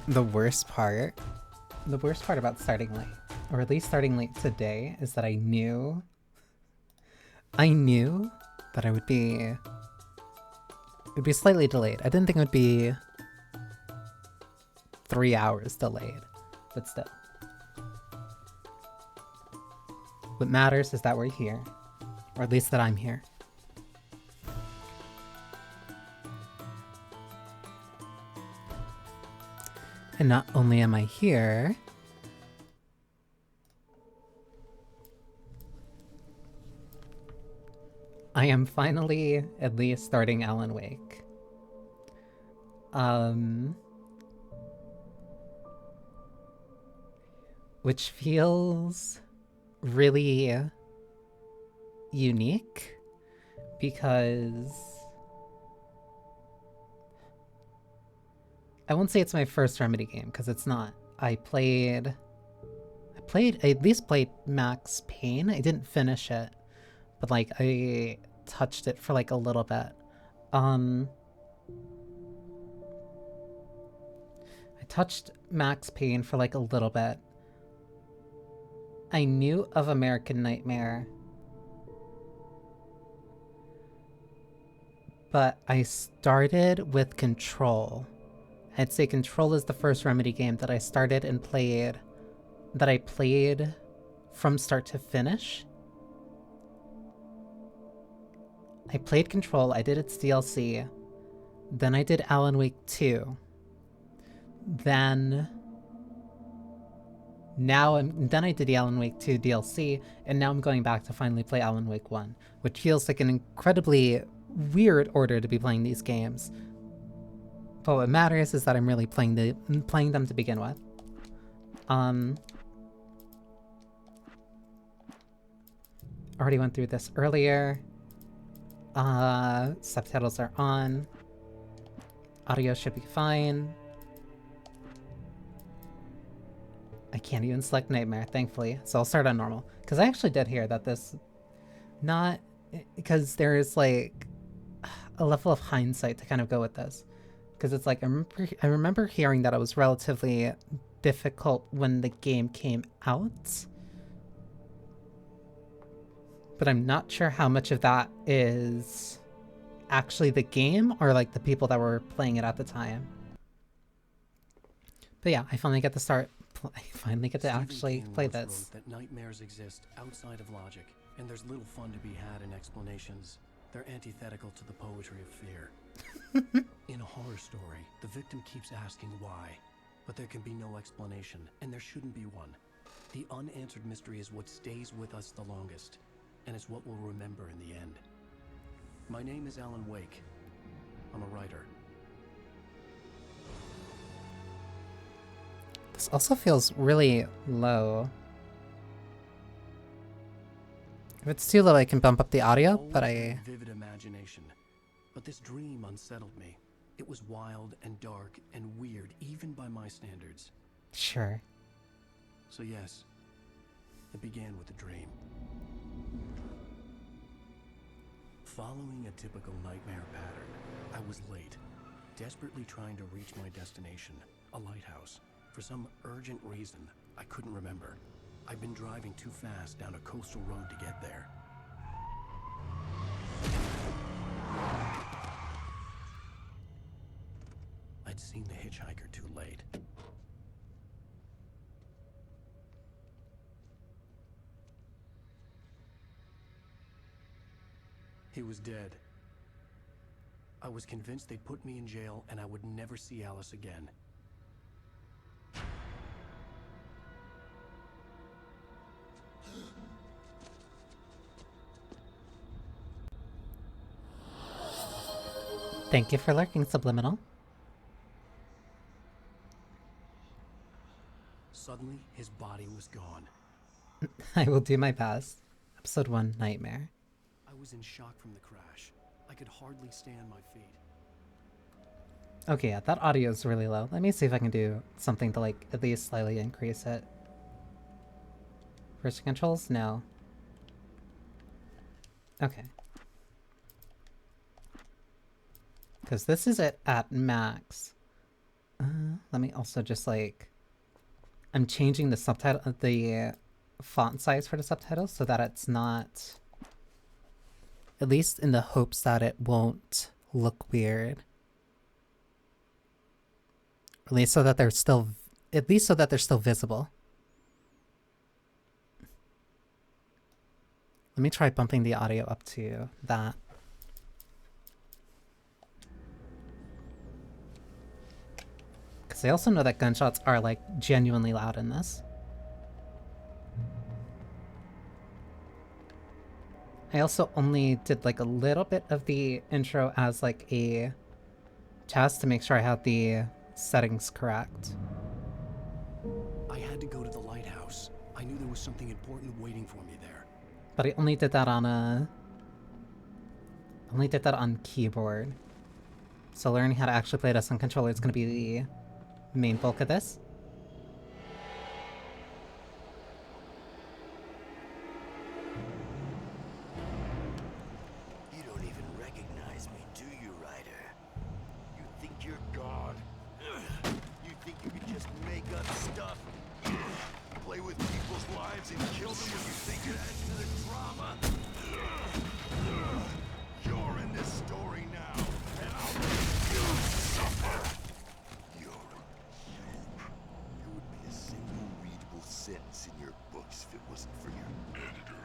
The worst part about starting late, or at least starting late today, is that I knew that it would be slightly delayed. I didn't think it would be 3 hours delayed, but still. What matters is that we're here, or at least that I'm here. And not only am I here, I am finally at least starting Alan Wake. Which feels really unique because I won't say it's my first Remedy game because it's not. I at least played Max Payne. I didn't finish it, but like I touched it for like a little bit. I touched Max Payne for like a little bit. I knew of American Nightmare, but I started with Control. I'd say Control is the first Remedy game that I started and played, that I played from start to finish. I played Control, I did its DLC, then I did Alan Wake 2, then I did the Alan Wake 2 DLC, and now I'm going back to finally play Alan Wake 1, which feels like an incredibly weird order to be playing these games. But what matters is that I'm really playing them to begin with. Already went through this earlier. Subtitles are on. Audio should be fine. I can't even select Nightmare, thankfully, so I'll start on normal. Because I actually did hear that because there is like a level of hindsight to kind of go with this. Because it's like, I remember hearing that it was relatively difficult when the game came out. But I'm not sure how much of that is actually the game or like the people that were playing it at the time. But yeah, I finally get to actually play this. That nightmares exist outside of logic, and there's little fun to be had in explanations. They're antithetical to the poetry of fear. In a horror story, the victim keeps asking why, but there can be no explanation, and there shouldn't be one. The unanswered mystery is what stays with us the longest, and it's what we'll remember in the end. My name is Alan Wake. I'm a writer. This also feels really low. If it's too low, I can bump up the audio, but Vivid imagination. But this dream unsettled me. It was wild and dark and weird, even by my standards. Sure. So yes, it began with a dream. Following a typical nightmare pattern, I was late, desperately trying to reach my destination, a lighthouse. For some urgent reason, I couldn't remember. I'd been driving too fast down a coastal road to get there. I'd seen the hitchhiker too late. He was dead. I was convinced they'd put me in jail and I would never see Alice again. Thank you for lurking, Subliminal. Suddenly, his body was gone. I will do my best. Episode 1, Nightmare. I was in shock from the crash. I could hardly stay on my feet. Okay, yeah, that audio is really low. Let me see if I can do something to like at least slightly increase it. Version controls? No. Okay. Because this is at max. Let me also just like, I'm changing the subtitle, the font size for the subtitles so that it's not, at least in the hopes that it won't look weird. At least so that they're still, visible. Let me try bumping the audio up to that. Because I also know that gunshots are like genuinely loud in this. I also only did like a little bit of the intro as like a test to make sure I had the settings correct. I had to go to the lighthouse. I knew there was something important waiting for me there. But I only did that on keyboard. So learning how to actually play this on controller is going to be the main bulk of this. You don't even recognize me, do you, Ryder? You think you're God? You think you can just make up stuff? Play with people's lives and kill them when you think it adds to the drama? You're in this story now, and I'll make you suffer! You're a joke. There would be a single readable sentence in your books if it wasn't for your editor.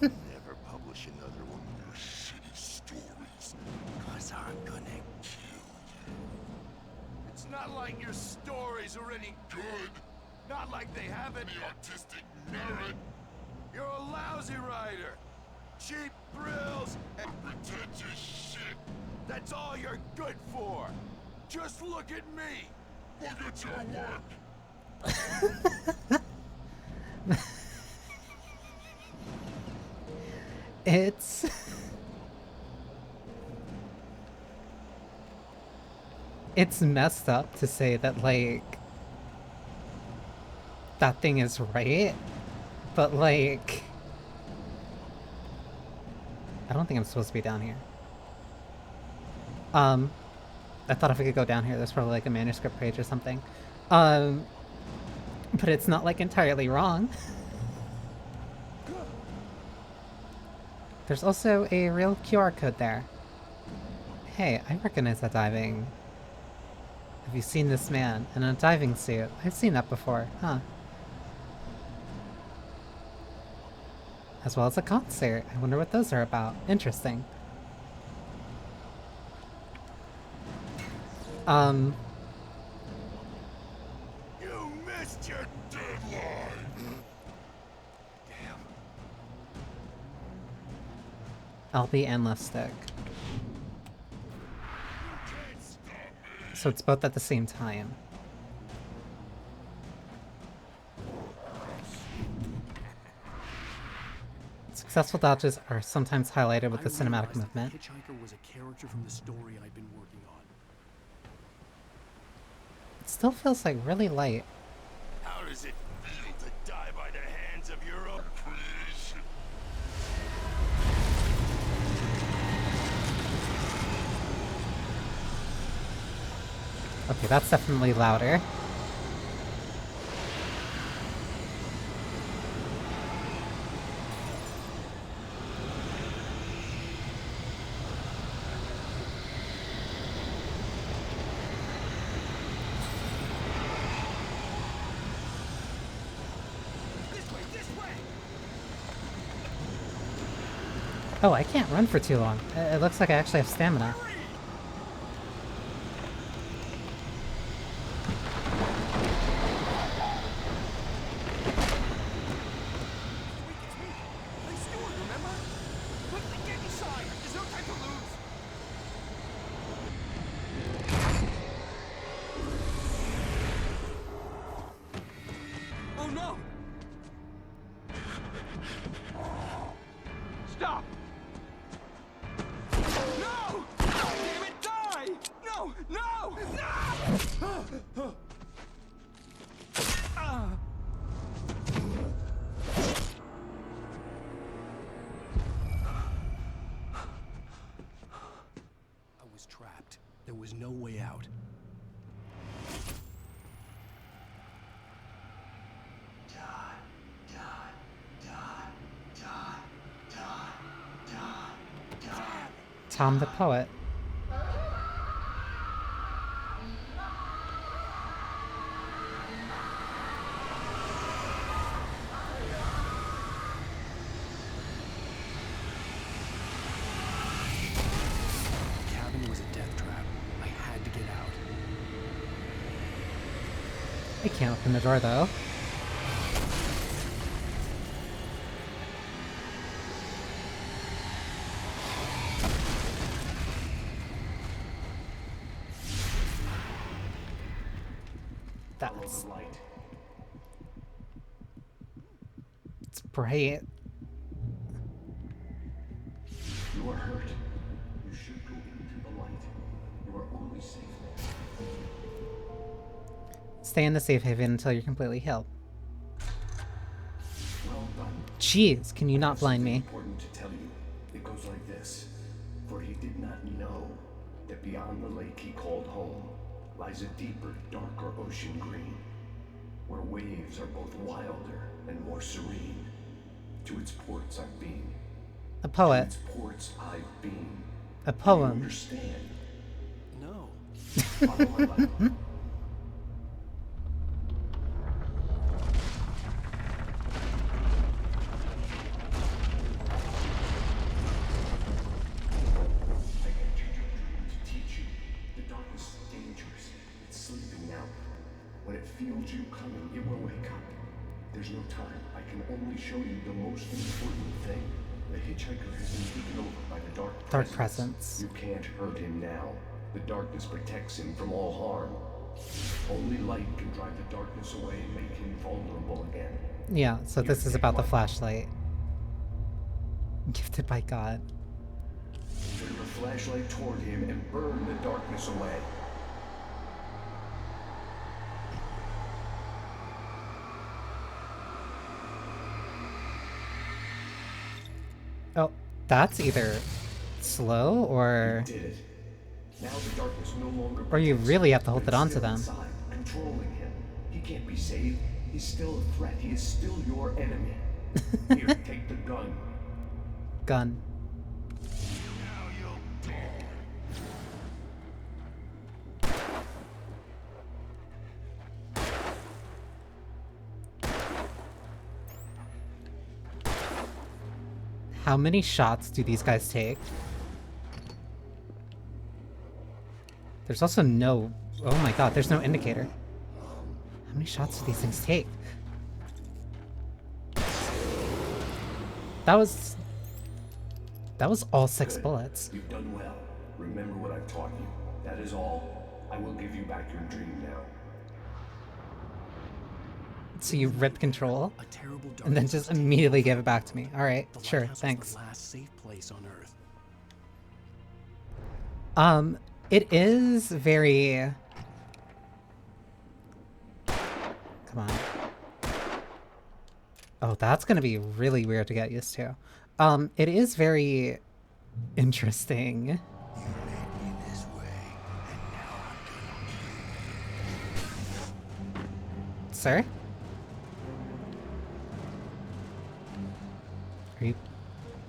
You'll never publish another one of your shitty stories, 'cause I'm gonna kill you. It's not like your stories are any good. Not like they have any artistic merit. You're a lousy writer. Cheap thrills and pretentious shit. That's all you're good for. Just look at me. Look at your work. It's messed up to say that like that thing is right, but like I don't think I'm supposed to be down here. I thought if I could go down here, there's probably like a manuscript page or something. But it's not like entirely wrong. There's also a real QR code there. Hey, I recognize that diving. Have you seen this man in a diving suit? I've seen that before, huh? As well as a concert. I wonder what those are about. Interesting. You missed your deadline. Damn. LB and left stick. So it's both at the same time. Successful dodges are sometimes highlighted with the cinematic movement. The hitchhiker was a character from the story I'd been working on. It still feels like really light. How does it feel to die by the hands of your own creation? Okay, that's definitely louder. Oh, I can't run for too long. It looks like I actually have stamina. Oh no! Stop! No! Damn it, die! No! No! No! I was trapped. There was no way out. Tom the Poet. The cabin was a death trap. I had to get out. I can't open the door though. That's... It's bright. You are hurt. You should go into the light. You are only safe there. Stay in the safe haven until you're completely healed. Well done. Jeez, can you not blind me? Important to tell you. It goes like this. For he did not know that beyond the lake he called home lies a deeper, darker ocean green, where waves are both wilder and more serene. To its ports I've been. A To poet. its ports I've been. A Do you poem. understand? No. Follow my light. When it feels you coming, it will wake up. There's no time. I can only show you the most important thing. The hitchhiker has been taken over by the dark presence. You can't hurt him now. The darkness protects him from all harm. Only light can drive the darkness away and make him vulnerable again. Yeah, so this is about the flashlight. Gifted by God. Turn the flashlight toward him and burn the darkness away. Oh, that's either slow or... Did it. Now the darkness no longer Or you protects really him, have to hold but it it's onto still them. inside, controlling him. He can't be saved. He's still a threat. He is still your enemy. Here, take the gun. Gun. Now you'll die. How many shots do these guys take? There's also no... Oh my god, there's no indicator. How many shots do these things take? That was all 6 Good. bullets. You've done well. Remember what I've taught you. That is all. I will give you back your dream now. So you rip control, A terrible and then darkness just has taken immediately over. give it back to me. Alright, The sure, lighthouse was thanks. the last safe place on Earth. It is very... Come on. Oh, that's gonna be really weird to get used to. It is very interesting. You led me this way, and now I'm gonna... Sir? Are you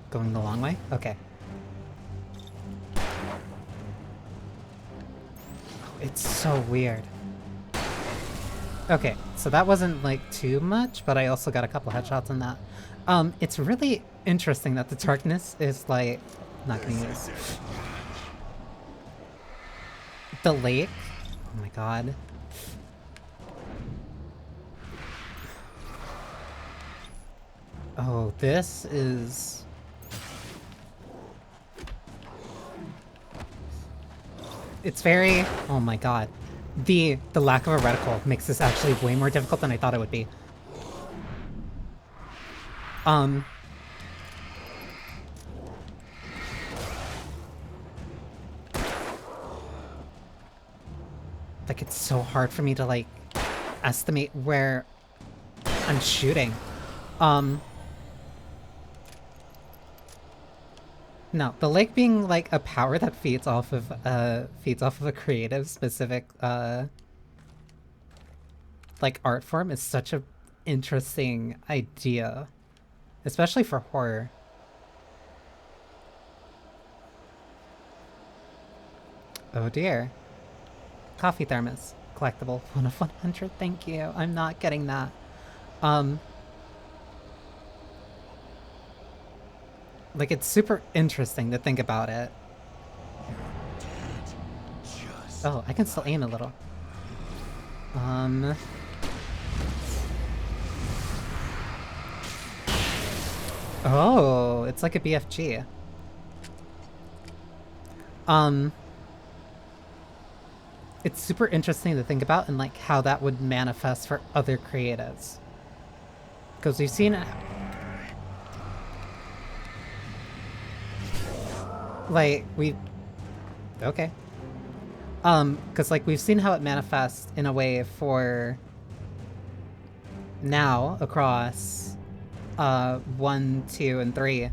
going the long way? Okay. Oh, it's so weird. Okay, so that wasn't like too much, but I also got a couple headshots on that. It's really interesting that the darkness is like not gonna use the lake. Oh my god. Oh, this is... It's very... Oh my god. The lack of a reticle makes this actually way more difficult than I thought it would be. Like, it's so hard for me to, like, estimate where I'm shooting. No, the lake being like a power that feeds off of a creative specific like art form is such a interesting idea, especially for horror. Oh dear. Coffee thermos. Collectible. 1 of 100. Thank you. I'm not getting that. Like, it's super interesting to think about it. Just Oh, I can still aim a little. Oh, it's like a BFG. It's super interesting to think about and like how that would manifest for other creatives. Because we've seen it. Like, okay. Because like we've seen how it manifests in a way for now across 1, 2, and 3.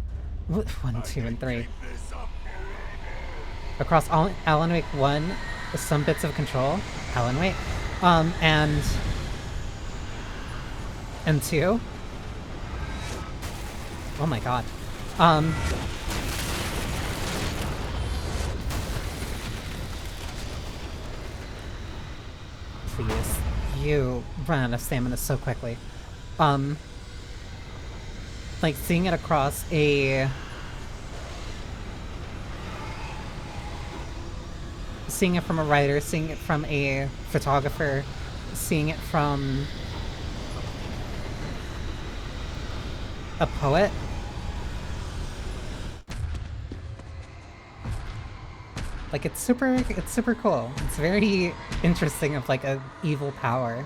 1, 2, and 3. Across Alan Wake 1, some bits of Control, Alan Wake, and 2. Oh my god. Please, you run out of stamina so quickly. Like seeing it across seeing it from a writer, seeing it from a photographer, seeing it from a poet. Like it's super cool. It's very interesting of like a evil power.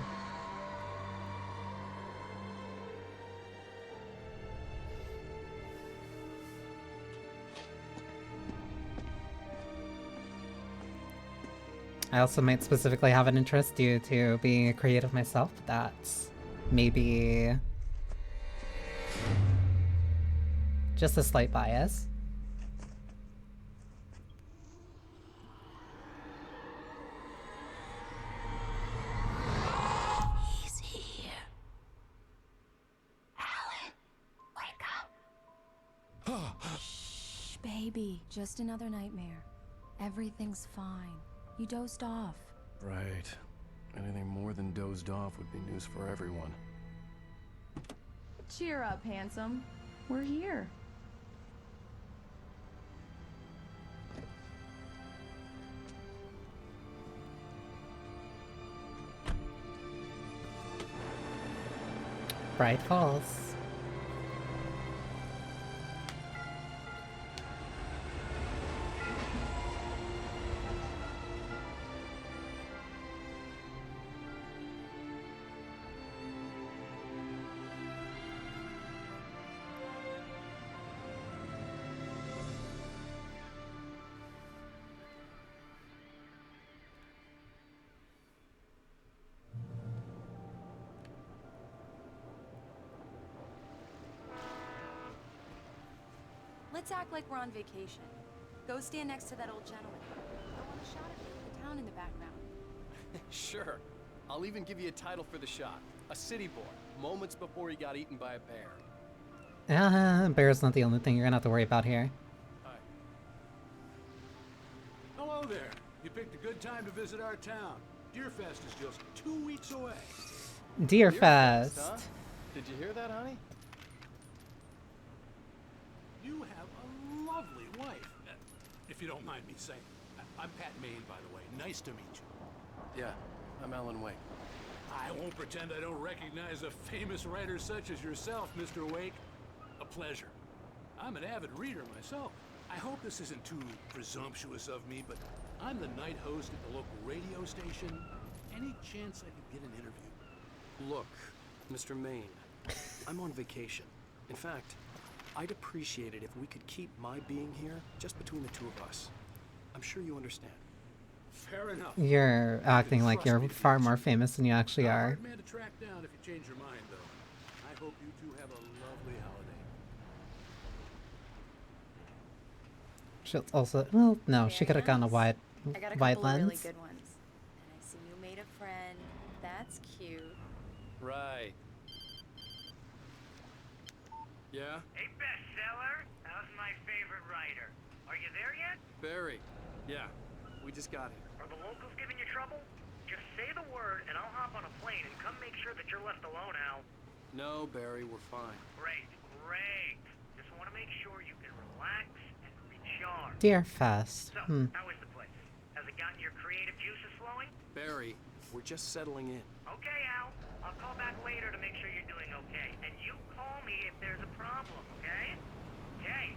I also might specifically have an interest due to being a creative myself. That's maybe just a slight bias. He's here. Alan, wake up. Shh, baby. Just another nightmare. Everything's fine. You dozed off. Right. Anything more than dozed off would be news for everyone. Cheer up, handsome. We're here. Bright Falls. Let's act like we're on vacation. Go stand next to that old gentleman. I want a shot of you with the town in the background. Sure. I'll even give you a title for the shot. A city boy, moments before he got eaten by a bear. Bear's not the only thing you're gonna have to worry about here. Hi. Hello there. You picked a good time to visit our town. Deerfest is just 2 weeks away. Deerfest. Huh? Did you hear that, honey? You have a lovely wife. If you don't mind me saying. I'm Pat Maine, by the way. Nice to meet you. Yeah, I'm Alan Wake. I won't pretend I don't recognize a famous writer such as yourself, Mr. Wake. A pleasure. I'm an avid reader myself. I hope this isn't too presumptuous of me, but I'm the night host at the local radio station. Any chance I could get an interview? Look, Mr. Maine, I'm on vacation. In fact, I'd appreciate it if we could keep my being here just between the two of us. I'm sure you understand. Fair enough. You're acting like you're far more famous than you actually are. Hard man to track down if you change your mind, though. I hope you two have a lovely holiday. She'll also, well, no, she could have gotten a wide I got a wide couple of really lens. good ones. And I see you made a friend. That's cute. Right. Yeah? Hey, bestseller, how's my favorite writer? Are you there yet? Barry. Yeah. We just got here. Are the locals giving you trouble? Just say the word and I'll hop on a plane and come make sure that you're left alone, Al. No, Barry, we're fine. Great, great. Just want to make sure you can relax and recharge. Dear Fast. So, how is the place? Has it gotten your creative juices flowing? Barry, we're just settling in. Okay, Al. I'll call back later to make sure you're doing okay. And you call me if there's a problem, okay? Okay.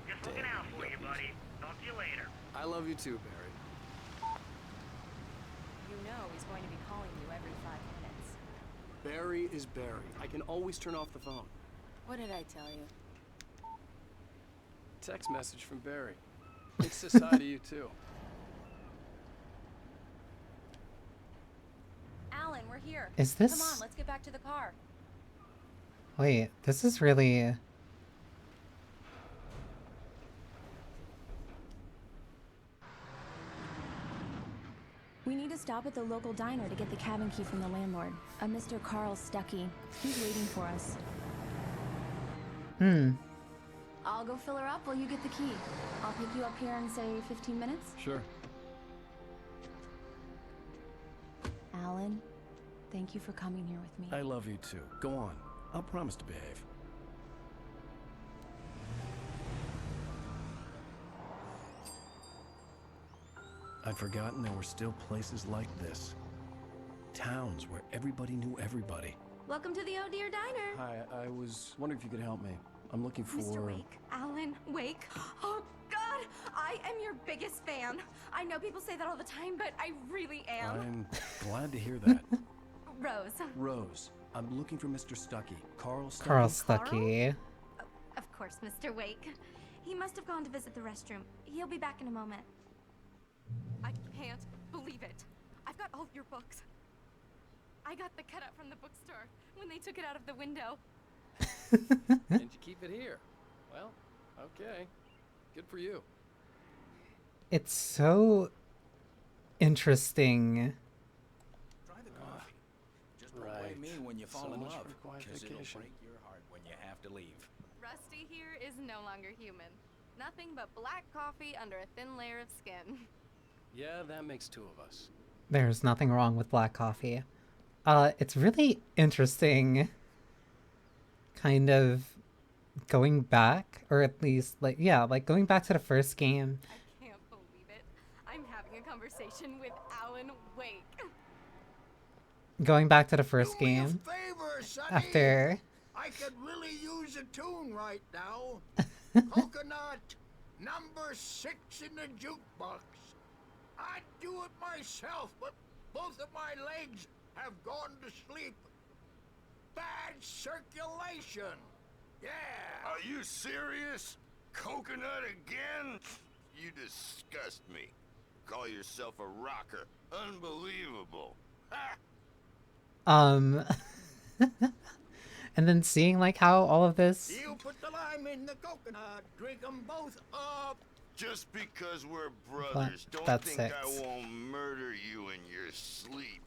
Just looking out for you, buddy. Talk to you later. I love you too, Barry. You know he's going to be calling you every 5 minutes. Barry is Barry. I can always turn off the phone. What did I tell you? Text message from Barry. He says hi to you too. Alan, we're here. Is this... Come on, let's get back to the car. Wait, this is really... We need to stop at the local diner to get the cabin key from the landlord, a Mr. Carl Stuckey. He's waiting for us. I'll go fill her up while you get the key. I'll pick you up here in, say, 15 minutes? Sure. Alan, thank you for coming here with me. I love you too. Go on. I'll promise to behave. I'd forgotten there were still places like this. Towns where everybody knew everybody. Welcome to the Oh Dear Diner. Hi, I was wondering if you could help me. I'm looking for... Mr. Wake, Alan Wake. Oh, God, I am your biggest fan. I know people say that all the time, but I really am. I'm glad to hear that. Rose. Rose, I'm looking for Mr. Stuckey. Carl Stuckey. Carl Stuckey. Of course, Mr. Wake. He must have gone to visit the restroom. He'll be back in a moment. I can't believe it. I've got all of your books. I got the cutout from the bookstore when they took it out of the window. And you keep it here. Well, okay. Good for you. It's so interesting. Try the coffee. Just don't Right. blame me when you fall So in much love, for quiet because it'll vacation. break your heart when you have to leave. Rusty here is no longer human. Nothing but black coffee under a thin layer of skin. Yeah, that makes two of us. There's nothing wrong with black coffee. It's really interesting kind of going back, or at least, like, yeah, like going back to the first game. I can't believe it. I'm having a conversation with Alan Wake. Going back to the first Do me a game favor, Sonny. after... I could really use a tune right now. Coconut, number 6 in the jukebox. I'd do it myself, but both of my legs have gone to sleep. Bad circulation. Yeah. Are you serious? Coconut again? You disgust me. Call yourself a rocker. Unbelievable. Ha! And then seeing like how all of this... You put the lime in the coconut. Drink them both up. Just because we're brothers, don't that's think six. I won't murder you in your sleep.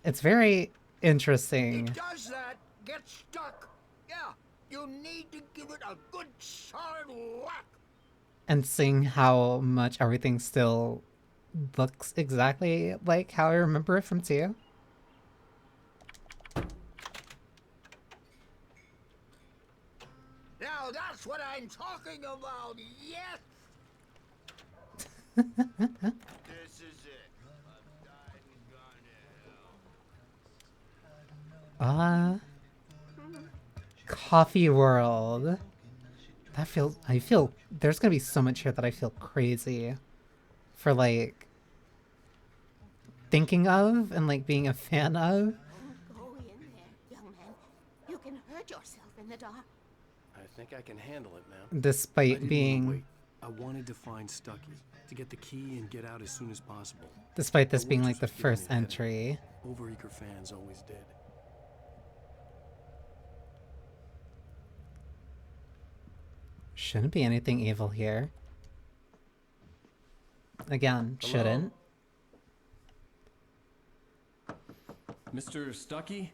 It's very He interesting. does that, get stuck. Yeah, you need to give it a good solid whack. And seeing how much everything still looks exactly like how I remember it from 2. Now that's what I'm talking about, yes! This is it. I've died and gone to hell. Coffee World. I feel there's gonna be so much here that I feel crazy for like thinking of and like being a fan of. Go in there, young man. You can hurt yourself in the dark. I think I can handle it, man. I Despite didn't being wanna wait. I wanted to find Stuckey, to get the key and get out as soon as possible. despite this I being won't like the just be giving first it a headache. entry. Overeager fans always did. Shouldn't be anything evil here. Again, Hello? shouldn't. Mr. Stuckey?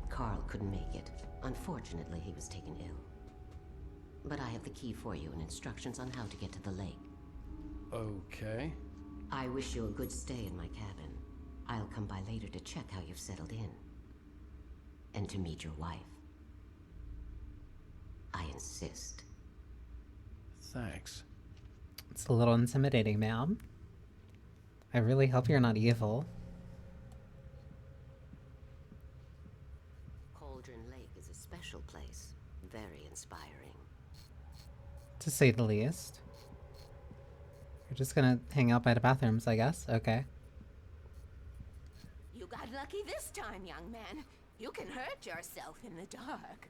Carl couldn't make it. Unfortunately, he was taken ill. but I have the key for you and instructions on how to get to the lake. Okay. I wish you a good stay in my cabin. I'll come by later to check how you've settled in. And to meet your wife. I insist. Thanks. It's a little intimidating, ma'am. I really hope you're not evil. Cauldron Lake is a special place. Very inspiring. To say the least. You're just gonna hang out by the bathrooms, I guess. Okay. You got lucky this time, young man. You can hurt yourself in the dark.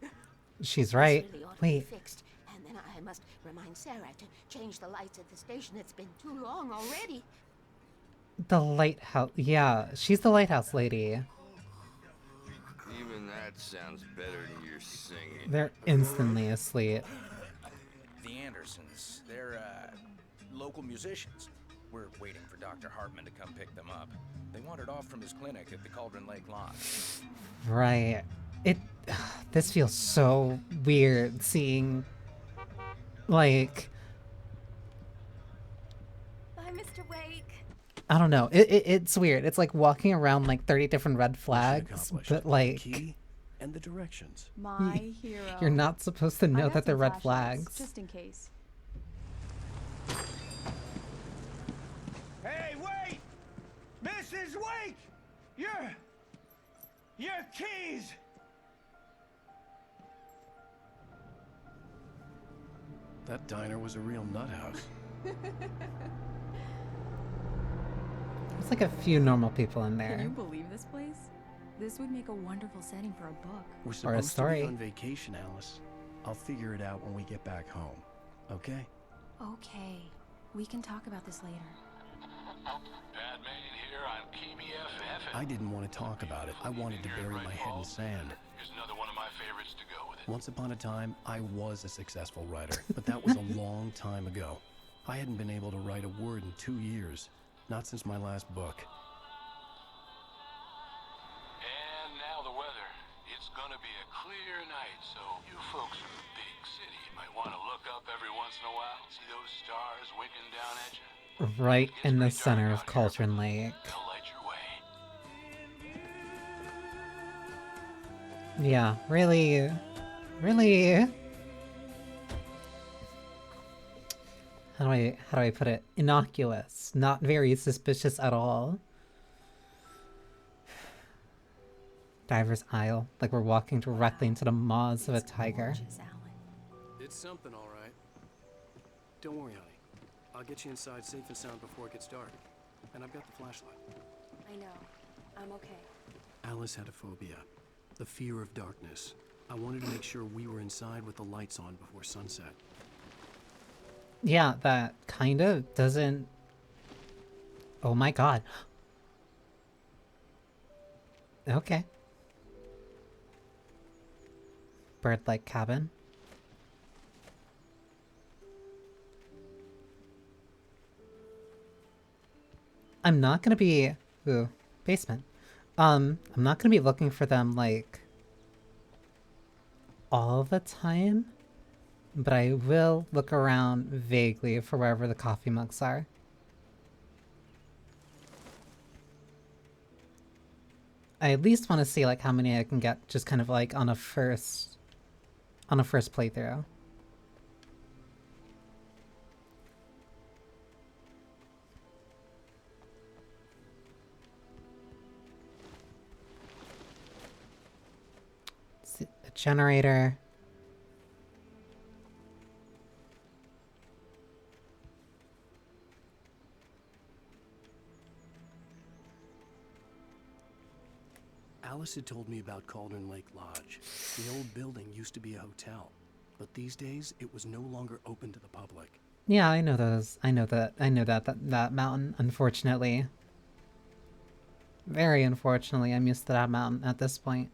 She's right. This really ought to be Wait. fixed. And then I must remind Sarah to change the lights at the station. It's been too long already. The lighthouse. Yeah, she's the lighthouse lady. Even that sounds better than your singing. They're instantly asleep. The Andersons, they're, local musicians. We're waiting for Dr. Hartman to come pick them up. They wandered off from his clinic at the Cauldron Lake Lodge. Right. This feels so weird seeing, like, Bye, Mr. Wake. I don't know. It's weird. It's like walking around like 30 different red flags, but like, Key and the directions. My hero. you're not supposed to I know got that they're some red flashlights, flags. just in case. Hey, wait! Mrs. Wake! Your keys! That diner was a real nut house. There's like a few normal people in Can you there. believe this place? This would make a wonderful setting for a book. We're Or a supposed to story. be on vacation, Alice. I'll figure it out when we get back home. Okay? Okay. We can talk about this later. Bad man here on KBFF. I didn't want to talk about it. I wanted to bury my head in sand. Here's another one of my favorites to go with it. Once upon a time, I was a successful writer, but that was a long time ago. I hadn't been able to write a word in 2 years. Not since my last book. And now the weather. It's gonna be a clear night, so you folks from the big city might want to look up every once in a while. See those stars winking down at you? Right in the center of Cauldron Lake. They'll light your way. Yeah, really. How do I put it? Innocuous. Not very suspicious at all. Diver's Isle. Like we're walking directly into the maws of a tiger. Gorgeous, Alan. It's something, all right. Don't worry, honey. I'll get you inside safe and sound before it gets dark. And I've got the flashlight. I know. I'm okay. Alice had a phobia. The fear of darkness. I wanted to make sure we were inside with the lights on before sunset. Yeah, that kind of doesn't... Oh my god. Okay. Bird-like cabin. I'm not gonna be... Ooh, basement. I'm not gonna be looking for them, like, all the time. But I will look around vaguely for wherever the coffee mugs are. I at least want to see like how many I can get just kind of like on a first playthrough. See, a generator. Alice had told me about Cauldron Lake Lodge. The old building used to be a hotel, but these days it was no longer open to the public. Yeah, I know those. I know that mountain, unfortunately. Very unfortunately, I'm used to that mountain at this point.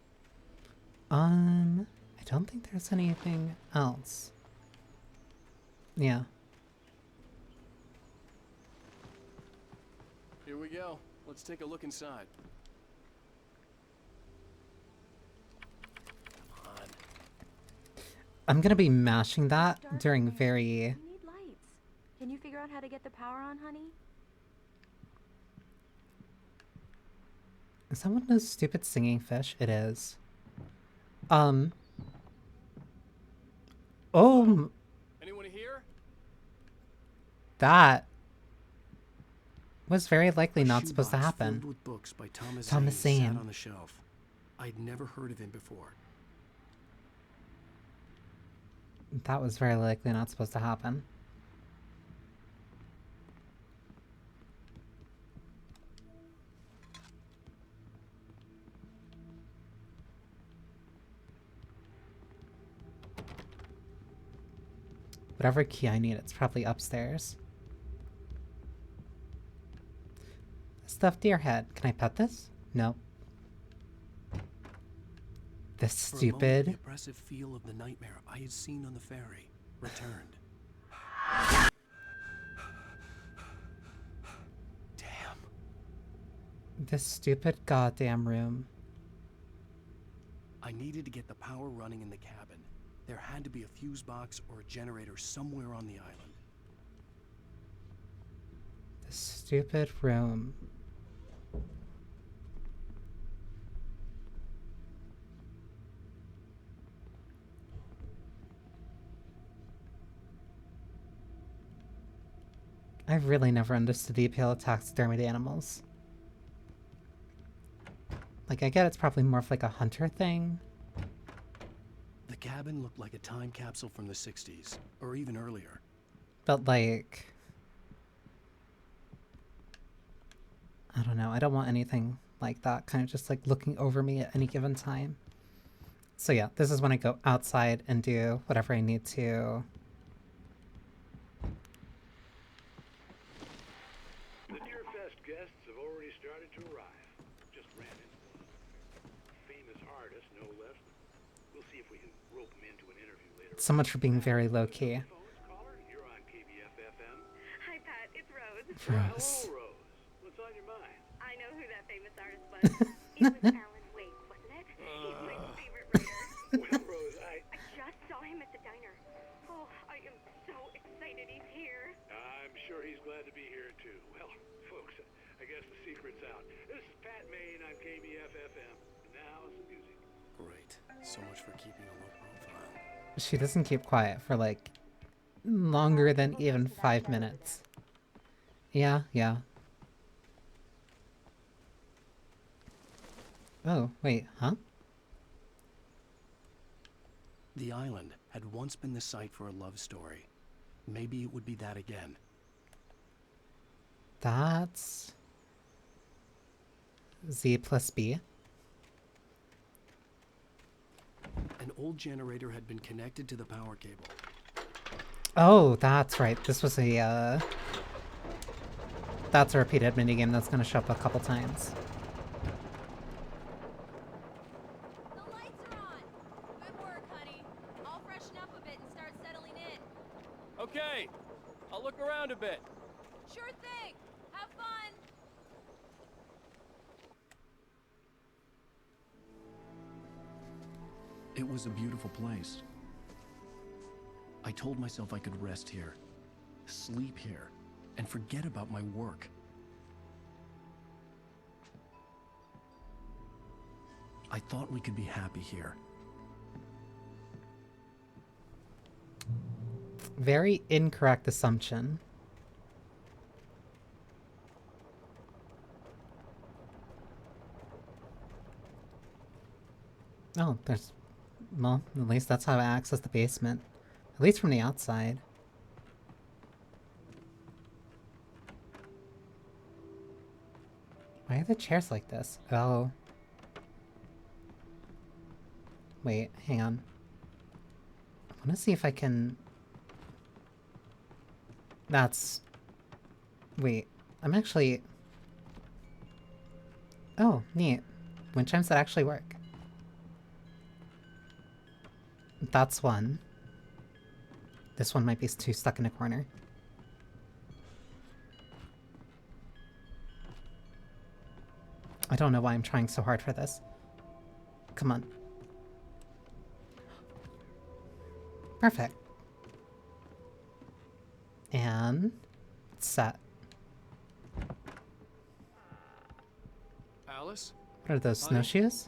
I don't think there's anything else. Yeah. Here we go. Let's take a look inside. I'm gonna be mashing that during very... We need lights. Can you figure out how to get the power on, honey? Is that one of those stupid singing fish? It is. Oh, Anyone here? that was very likely A not supposed to shoebox happen. filled with books by Thomas Zane. sat on the shelf. I'd never heard of him before. That was very likely not supposed to happen. Whatever key I need, it's probably upstairs. Stuffed deer head. Can I pet this? No. This For a moment, the stupid... oppressive feel of the nightmare I had seen on the ferry returned. Damn. This stupid goddamn room. I needed to get the power running in the cabin. There had to be a fuse box or a generator somewhere on the island. This stupid room. I've really never understood the appeal of taxidermied animals. Like, I get it's probably more of like a hunter thing. The cabin looked like a time capsule from the 60s, or even earlier. But like... I don't know, I don't want anything like that kind of just like looking over me at any given time. So yeah, this is when I go outside and do whatever I need to. The Deerfest guests have already started to arrive. Just ran into one. Famous artist, no less. We'll see if we can rope him into an interview later. So much for being very low-key. Caller, you're on KBFFM. Hi, Pat. It's Rose. Rose. Hello, Rose. What's on your mind? I know who that famous artist was. It was Alan Wake, wasn't it? He's my favorite writer. Well, Rose, I just saw him at the diner. Oh, I am so excited he's here. I'm sure he's glad to be here, too. Well, folks, I guess the secret's out. This is Pat Maine on KBFFM. Now some music. Great. So much for keeping a low profile. She doesn't keep quiet for like longer than even 5 minutes. Yeah. Oh, wait, huh? The island had once been the site for a love story. Maybe it would be that again. That's... Z plus B. An old generator had been connected to the power cable. Oh, that's right. This was a, That's a repeated minigame that's gonna show up a couple times. The lights are on. Good work, honey. I'll freshen up a bit and start settling in. Okay, I'll look around a bit. Sure thing. Have fun. It was a beautiful place. I told myself I could rest here, sleep here, and forget about my work. I thought we could be happy here. Very incorrect assumption. Oh, there's... Well, at least that's how I access the basement. At least from the outside. Why are the chairs like this? Oh. Wait, hang on. I want to see if I can... That's... Wait, I'm actually... Oh, neat. Wind chimes that actually work. That's one. This one might be too stuck in a corner. I don't know why I'm trying so hard for this. Come on. Perfect. And it's set. Alice? What are those, Honey? snowshoes?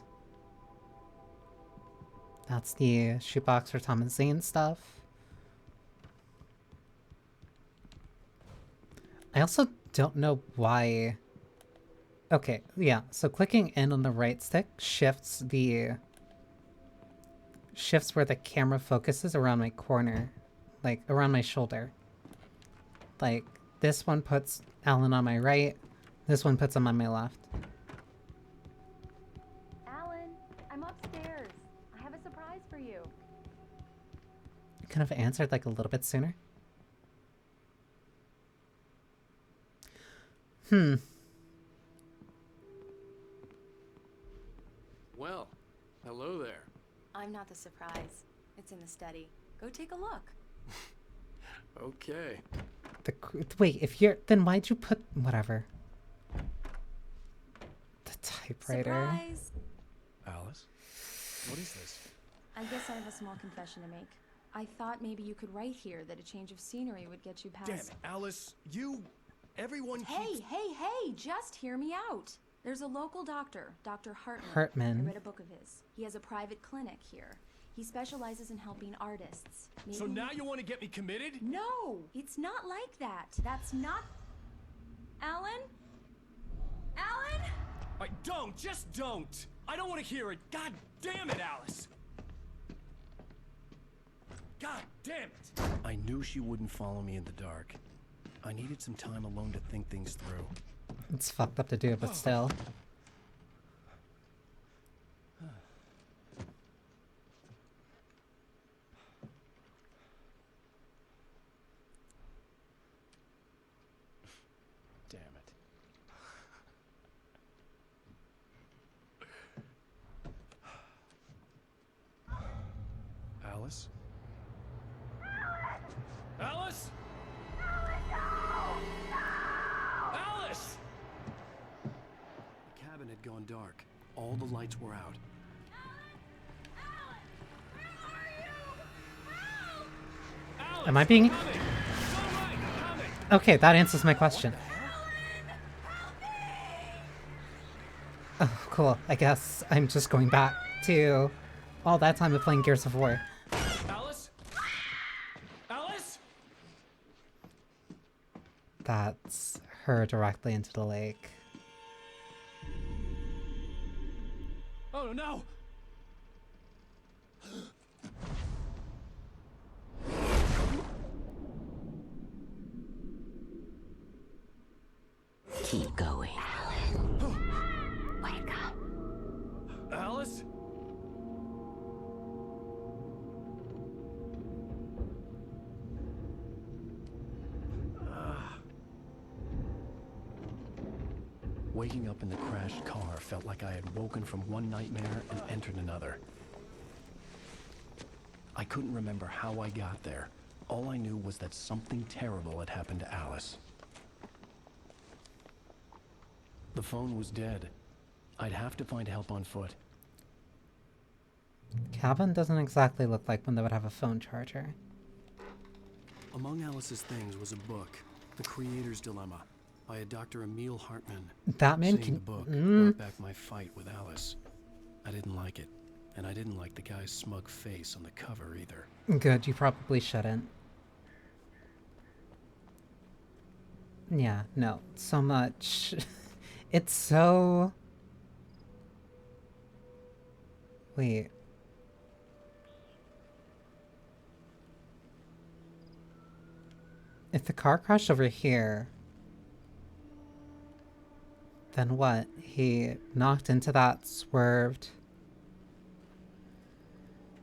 That's the shoebox for Tom and Zane stuff. I also don't know why... Okay, yeah, so clicking in on the right stick shifts where the camera focuses around my corner, like around my shoulder. Like, this one puts Alan on my right, this one puts him on my left. Alan, I'm upstairs. I have a surprise for you. I could have answered like a little bit sooner. Well, hello there. I'm not the surprise. It's in the study. Go take a look. Okay. Wait, if you're... Then why'd you put... Whatever. The typewriter. Surprise! Alice? What is this? I guess I have a small confession to make. I thought maybe you could write here that a change of scenery would get you past... Damn it, Alice, everyone Hey, just hear me out. There's a local doctor, Dr. Hartman. Hartman. I read a book of his. He has a private clinic here. He specializes in helping artists. So now you want to get me committed? No, it's not like that. That's not... Alan? Alan? Just don't! I don't want to hear it! God damn it, Alice! God damn it! I knew she wouldn't follow me in the dark. I needed some time alone to think things through. It's fucked up to do, but still. Damn it. Alice? Alice? Alice! The cabin had gone dark. All the lights were out. Am I being... Okay, that answers my question. Oh, cool. I guess I'm just going back to all that time of playing Gears of War. Alice? Alice? That's her directly into the lake. Oh no! Keep going. Wake up. Alice? Waking up in the crashed car felt like I had woken from one nightmare and entered another. I couldn't remember how I got there. All I knew was that something terrible had happened to Alice. The phone was dead. I'd have to find help on foot. Cabin doesn't exactly look like one that would have a phone charger. Among Alice's things was a book, The Creator's Dilemma, by a Dr. Emil Hartman. That man Seeing can... the book brought back my fight with Alice. I didn't like it, and I didn't like the guy's smug face on the cover either. Good, you probably shouldn't. Yeah, no, so much. It's so... Wait. If the car crashed over here, then what? He knocked into that, swerved.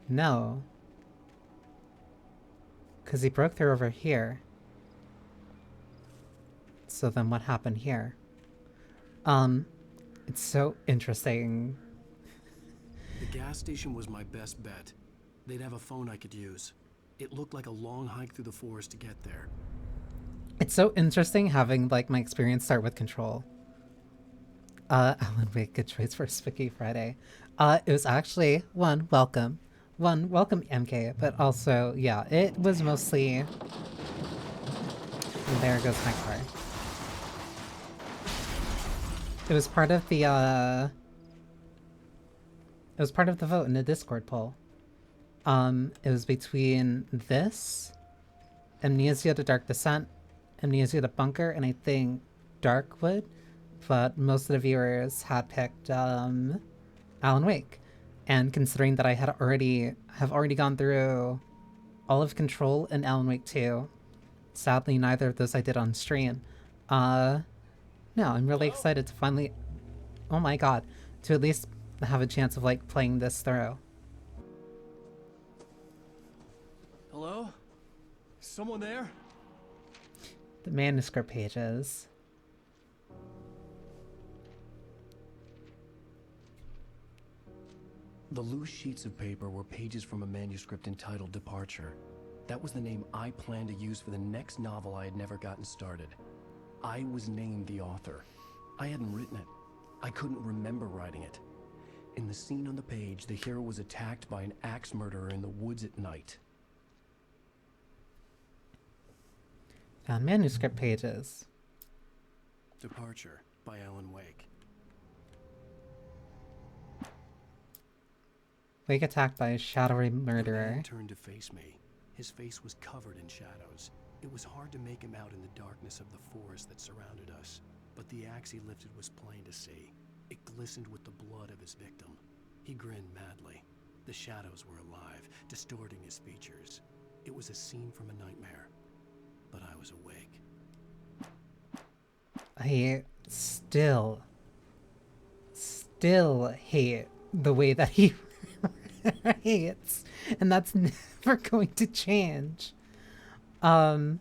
No. Because he broke through over here. So then what happened here? It's so interesting. The gas station was my best bet. They'd have a phone I could use. It looked like a long hike through the forest to get there. It's so interesting having, like, my experience start with Control. Alan Wake, good choice for Spiky Friday. It was actually, welcome. one, welcome MK, but also, yeah, it was mostly... And there goes my car. It was part of the, It was part of the vote in the Discord poll. It was between this, Amnesia the Dark Descent, Amnesia the Bunker, and I think Darkwood, but most of the viewers had picked, Alan Wake. And considering that I have already gone through all of Control and Alan Wake 2, sadly neither of those I did on stream. No, I'm really excited to finally, oh my god, to at least have a chance of like playing this through. Hello? Someone there? The manuscript pages. The loose sheets of paper were pages from a manuscript entitled Departure. That was the name I planned to use for the next novel I had never gotten started. I was named the author. I hadn't written it. I couldn't remember writing it. In the scene on the page, the hero was attacked by an axe murderer in the woods at night. Found manuscript pages. Departure by Alan Wake. Wake attacked by a shadowy murderer. The man turned to face me. His face was covered in shadows. It was hard to make him out in the darkness of the forest that surrounded us, but the axe he lifted was plain to see. It glistened with the blood of his victim. He grinned madly. The shadows were alive, distorting his features. It was a scene from a nightmare, but I was awake. I still hate the way that he writes, and that's never going to change. And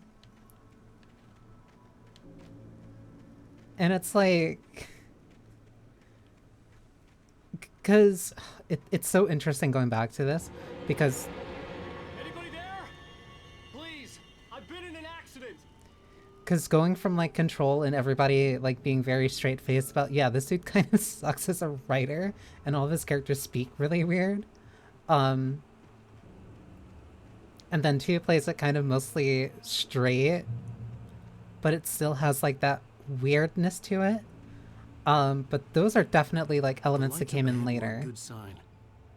it's like, because it's so interesting going back to this, because Anybody there? Please, I've been in an accident. Because going from, like, Control and everybody, like, being very straight-faced about, yeah, this dude kind of sucks as a writer, and all of his characters speak really weird. And then 2 plays it kind of mostly straight, but it still has, like, that weirdness to it. But those are definitely, like, elements that came in later. Good sign.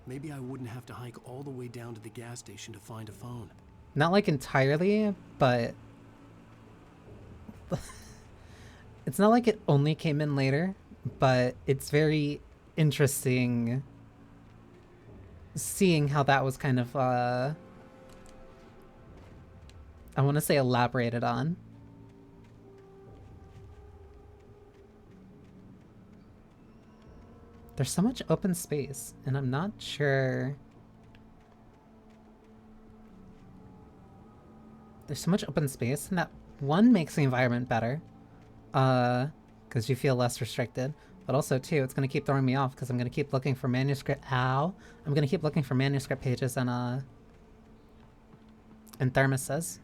Maybe I wouldn't have to hike all the way down to the gas station to find a phone. Not, like, entirely, but... It's not like it only came in later, but it's very interesting seeing how that was kind of, I want to say elaborated on. There's so much open space, and I'm not sure... There's so much open space, and that one makes the environment better, because you feel less restricted, but also, too, it's going to keep throwing me off, because I'm going to keep looking for manuscript... Ow! I'm going to keep looking for manuscript pages and thermoses.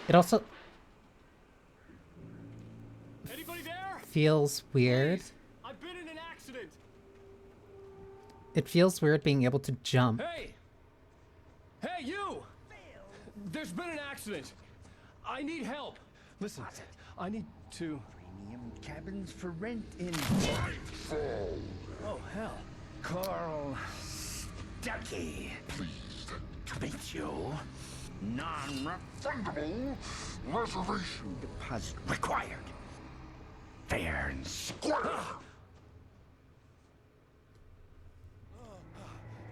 It also... feels weird. Please, I've been in an accident. It feels weird being able to jump. Hey! Hey, you! There's been an accident. I need help. Listen, I need to... Premium cabins for rent in... Oh, hell. Carl Stucky. Pleased to meet you. Non-refundable reservation deposit required. Fair and square.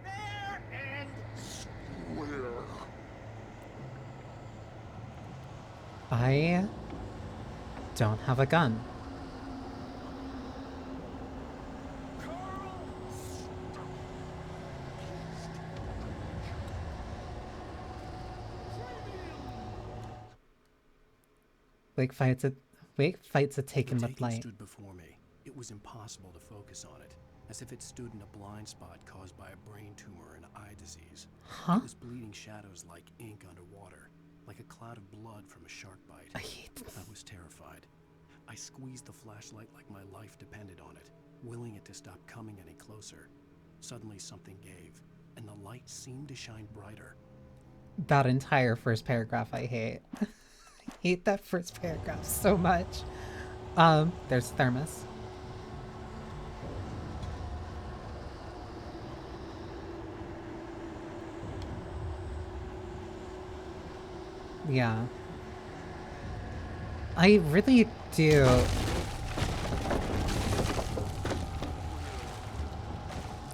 Fair and square. I don't have a gun. Wake fights a taken The with taking light. stood before me. It was impossible to focus on it, as if it stood in a blind spot caused by a brain tumor and eye disease. Huh? It was bleeding shadows like ink underwater, like a cloud of blood from a shark bite. I hate this. I was terrified. I squeezed the flashlight like my life depended on it, willing it to stop coming any closer. Suddenly something gave, and the light seemed to shine brighter. That entire first paragraph I hate. I hate that first paragraph so much. There's Thermos. Yeah. I really do.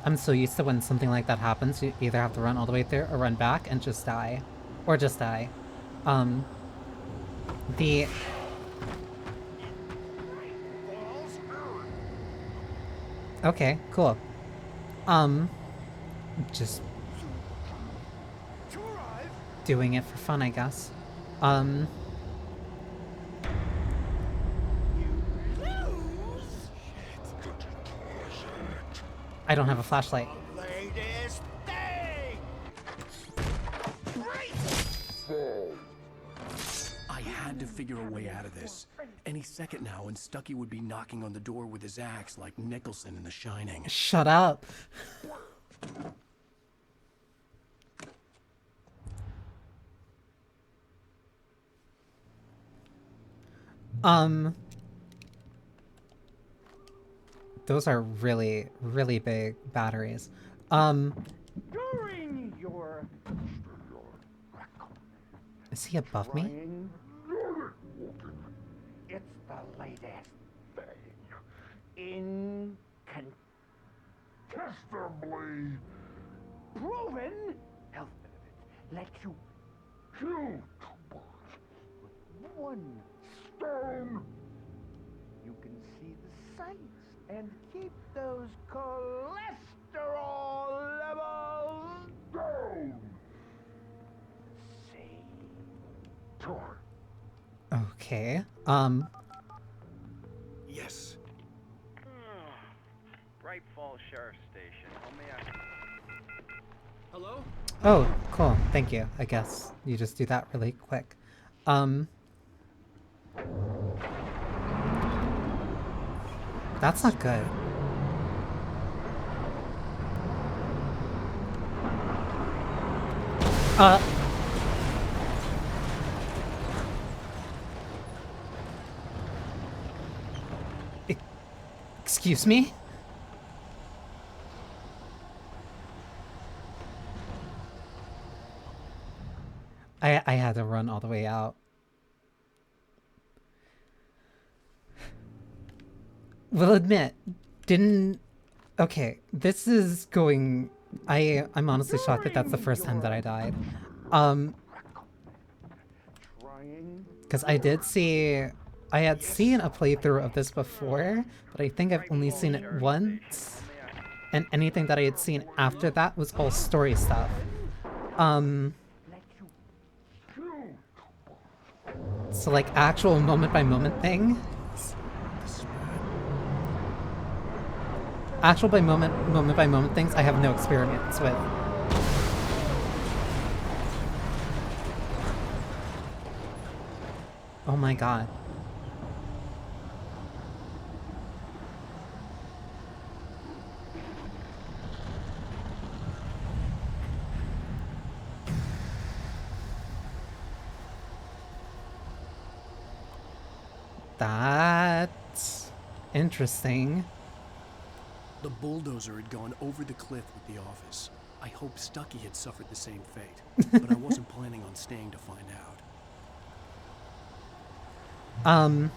I'm so used to when something like that happens, you either have to run all the way through or run back and just die. Or just die. The... Okay, cool. Just... doing it for fun, I guess. I don't have a flashlight. I had to figure a way out of this. Any second now, and Stucky would be knocking on the door with his axe like Nicholson in The Shining. Shut up. Those are really, really big batteries. During your Is he above me? it's the latest thing. Incontestably proven health benefits let you kill two birds with one stone. You can see the sights and keep those cholesterol levels down. See? Tor. Okay. Yes. Bright Falls Sheriff Station. Hello? Oh, cool. Thank you. I guess you just do that really quick. That's not good. Excuse me? I had to run all the way out. Will admit, didn't... Okay, this is going... I'm honestly shocked that that's the first time that I died. Because I did see... I had seen a playthrough of this before, but I think I've only seen it once. And anything that I had seen after that was all story stuff. So like actual moment-by-moment thing. Actual by moment-by-moment things I have no experience with. Oh my god. That's interesting. The bulldozer had gone over the cliff with the office. I hope Stucky had suffered the same fate, but I wasn't planning on staying to find out.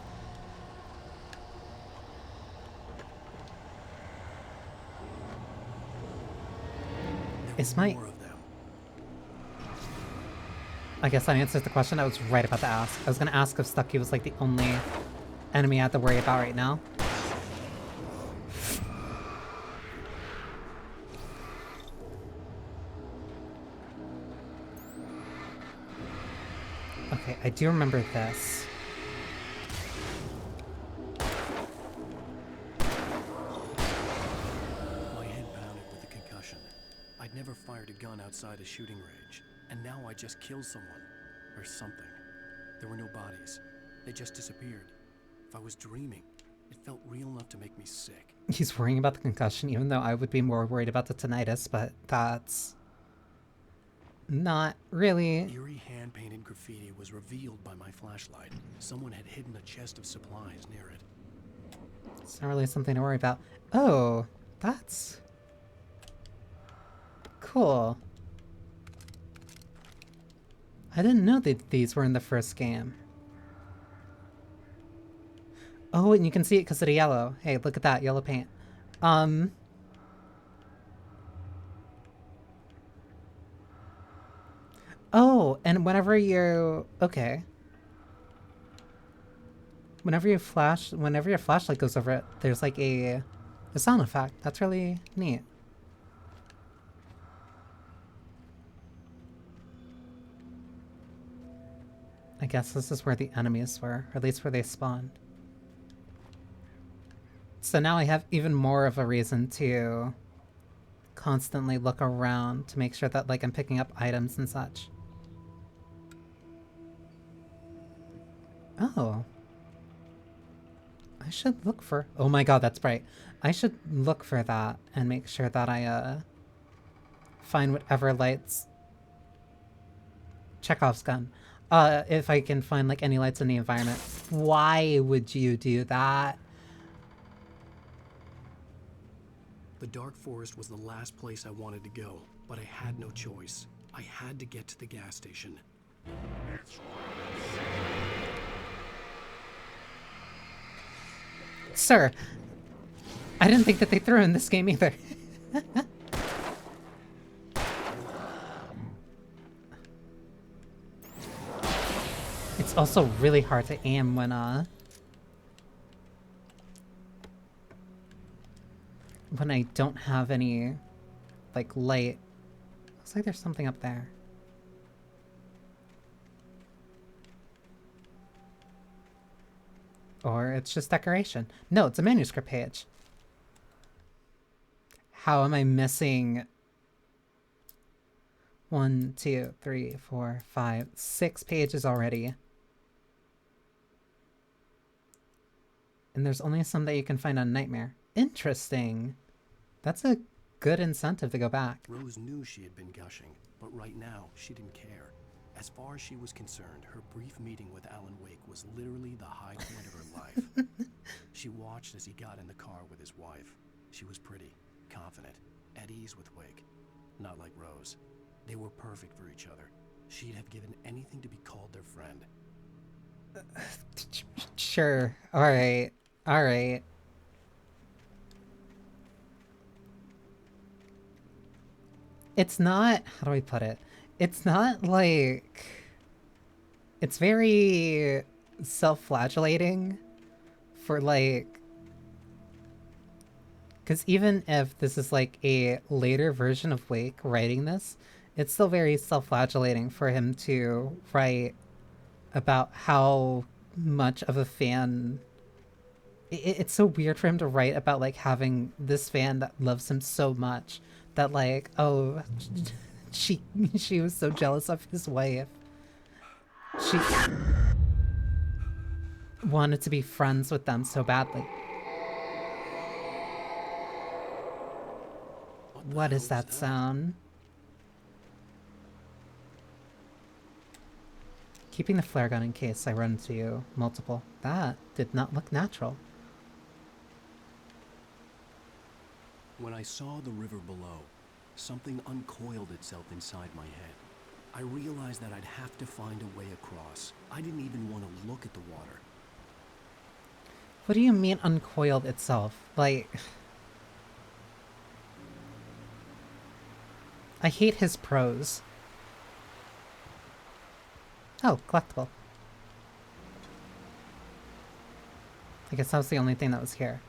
Is my... I guess that answers the question I was right about to ask. I was gonna ask if Stucky was like the only enemy I have to worry about right now. Okay, I do remember this. My head pounded with the concussion. I'd never fired a gun outside a shooting range, and now I just killed someone. Or something. There were no bodies. They just disappeared. If I was dreaming, it felt real enough to make me sick. He's worrying about the concussion, even though I would be more worried about the tinnitus, but that's not really. Eerie hand-painted graffiti was revealed by my flashlight. Someone had hidden a chest of supplies near it. It's not really something to worry about. Oh, that's cool. I didn't know that these were in the first game. Oh, and you can see it because of the yellow. Hey, look at that, yellow paint. Oh, and whenever you... Okay. Whenever your flashlight goes over it, there's like a sound effect. That's really neat. I guess this is where the enemies were, or at least where they spawned. So now I have even more of a reason to constantly look around to make sure that like I'm picking up items and such. Oh. I should look for... Oh my god, that's bright. I should look for that and make sure that I find whatever lights... Chekhov's gun. If I can find like any lights in the environment. Why would you do that? The dark forest was the last place I wanted to go, but I had no choice. I had to get to the gas station. Sir, I didn't think that they threw in this game either. It's also really hard to aim when I don't have any like light. Looks like there's something up there. Or it's just decoration. No, it's a manuscript page. How am I missing 1, 2, 3, 4, 5, 6 pages already? And there's only some that you can find on Nightmare. Interesting. That's a good incentive to go back. Rose knew she had been gushing, but right now she didn't care. As far as she was concerned, her brief meeting with Alan Wake was literally the high point of her life. She watched as he got in the car with his wife. She was pretty, confident, at ease with Wake. Not like Rose. They were perfect for each other. She'd have given anything to be called their friend. Sure. Alright. Alright. It's not... How do I put it? It's not like... It's very self-flagellating for like... Because even if this is like a later version of Wake writing this, it's still very self-flagellating for him to write about how much of a fan... It's so weird for him to write about like having this fan that loves him so much that like, oh... She was so jealous of his wife. She wanted to be friends with them so badly. What is that sound? Keeping the flare gun in case I run into multiple. That did not look natural. When I saw the river below, something uncoiled itself inside my head. I realized that I'd have to find a way across. I didn't even want to look at the water. What do you mean uncoiled itself? Like... I hate his prose. Oh, collectible. I guess that was the only thing that was here.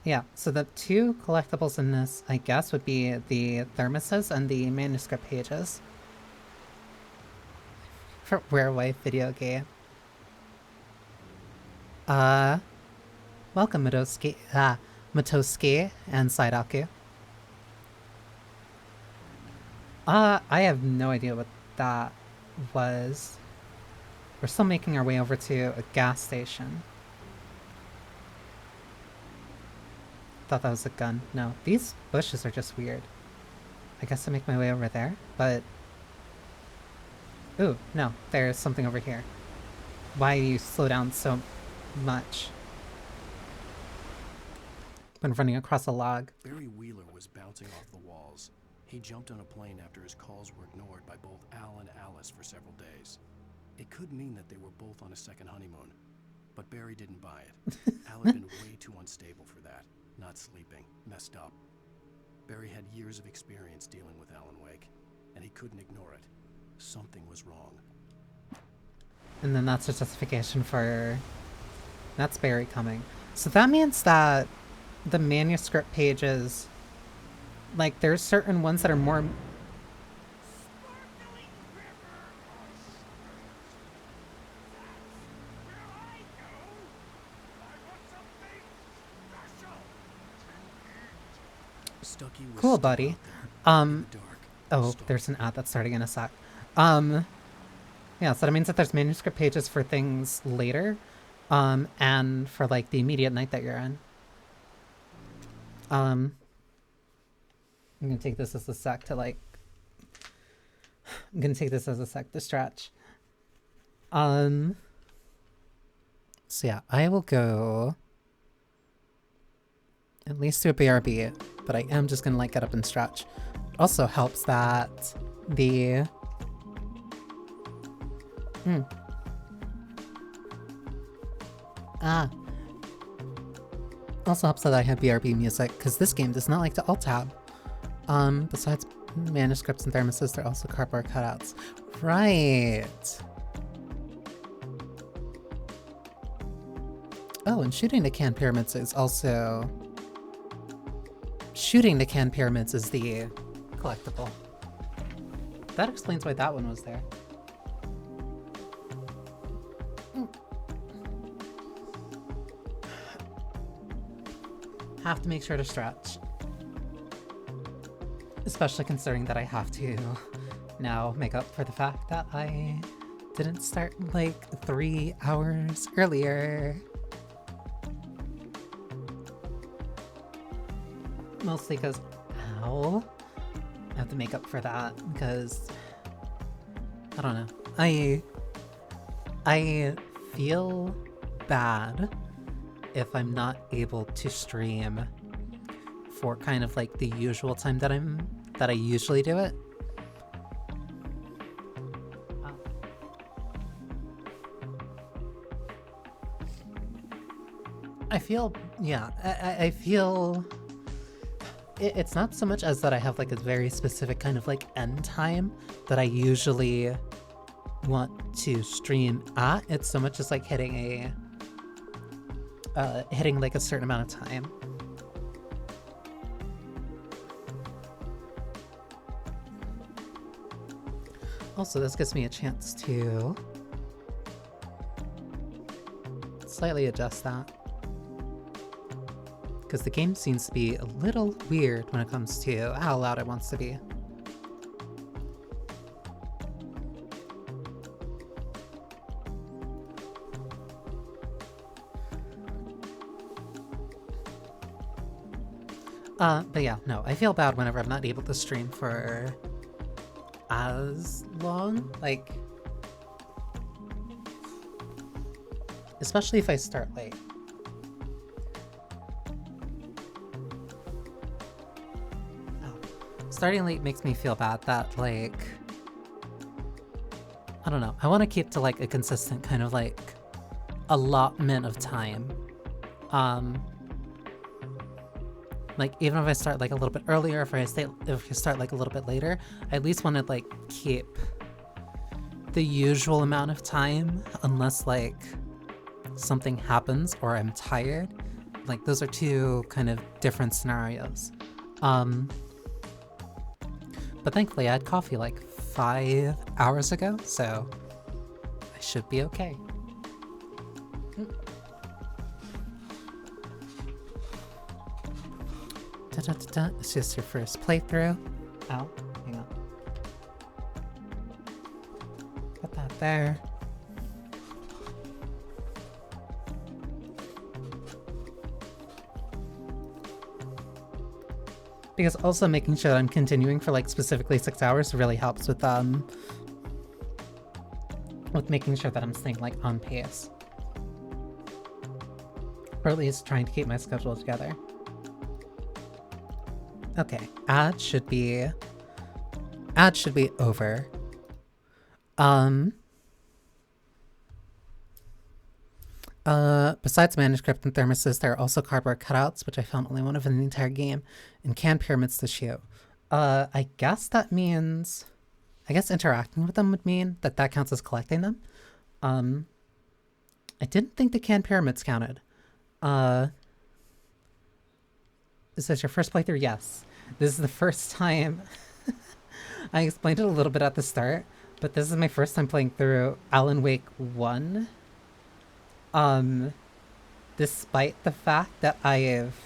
Yeah, so the two collectibles in this, I guess, would be the thermoses and the manuscript pages. For Werewife video game. Welcome Matosuke and Saidaku. I have no idea what that was. We're still making our way over to a gas station. thought that was a gun. No, these bushes are just weird. I guess I make my way over there, but... Ooh, no, there's something over here. Why do you slow down so much? When running across a log. Barry Wheeler was bouncing off the walls. He jumped on a plane after his calls were ignored by both Al and Alice for several days. It could mean that they were both on a second honeymoon, but Barry didn't buy it. Al had been way too unstable for that. Not sleeping, messed up. Barry had years of experience dealing with Alan Wake, and he couldn't ignore it. Something was wrong. And then that's a justification for... That's Barry coming. So that means that the manuscript pages... Like, there's certain ones that are more... Cool, buddy. Oh, there's an ad that's starting in a sec. Yeah, so that means that there's manuscript pages for things later, and for, like, the immediate night that you're in. I'm gonna take this as a sec to, like... I'm gonna take this as a sec to stretch. So yeah, I will go... At least do a BRB, but I am just gonna, like, get up and stretch. It also helps that the... Also helps that I have BRB music, because this game does not like to alt-tab. Besides manuscripts and thermoses, there are also cardboard cutouts. Right! Oh, and shooting the can pyramids is also... Shooting the can pyramids is the collectible. That explains why that one was there. Have to make sure to stretch. Especially considering that I have to now make up for the fact that I didn't start like 3 hours earlier. Mostly because, ow, I have to make up for that because, I don't know, I feel bad if I'm not able to stream for kind of like the usual time that I usually do it. I feel, yeah, I feel... It's not so much as that I have like a very specific kind of like end time that I usually want to stream at. It's so much as like hitting like a certain amount of time. Also, this gives me a chance to slightly adjust that. Because the game seems to be a little weird when it comes to how loud it wants to be. But yeah, no, I feel bad whenever I'm not able to stream for as long, like, especially if I start late. Starting late makes me feel bad that, like, I don't know, I want to keep to like a consistent kind of like allotment of time. Like, even if I start like a little bit earlier, if I start like a little bit later, I at least want to like keep the usual amount of time, unless like something happens or I'm tired. Like, those are two kind of different scenarios. But thankfully I had coffee like 5 hours ago, so I should be okay. It's just your first playthrough. Ow, hang on. Put that there. Because also making sure that I'm continuing for like specifically 6 hours really helps with making sure that I'm staying like on pace. Or at least trying to keep my schedule together. Okay, ads should be over. Besides manuscript and thermoses, there are also cardboard cutouts, which I found only one of in the entire game, and canned pyramids to shoot. I guess that means... I guess interacting with them would mean that that counts as collecting them. I didn't think the canned pyramids counted. Is this your first playthrough? Yes. This is the first time... I explained it a little bit at the start, but this is my first time playing through Alan Wake 1. Despite the fact that I've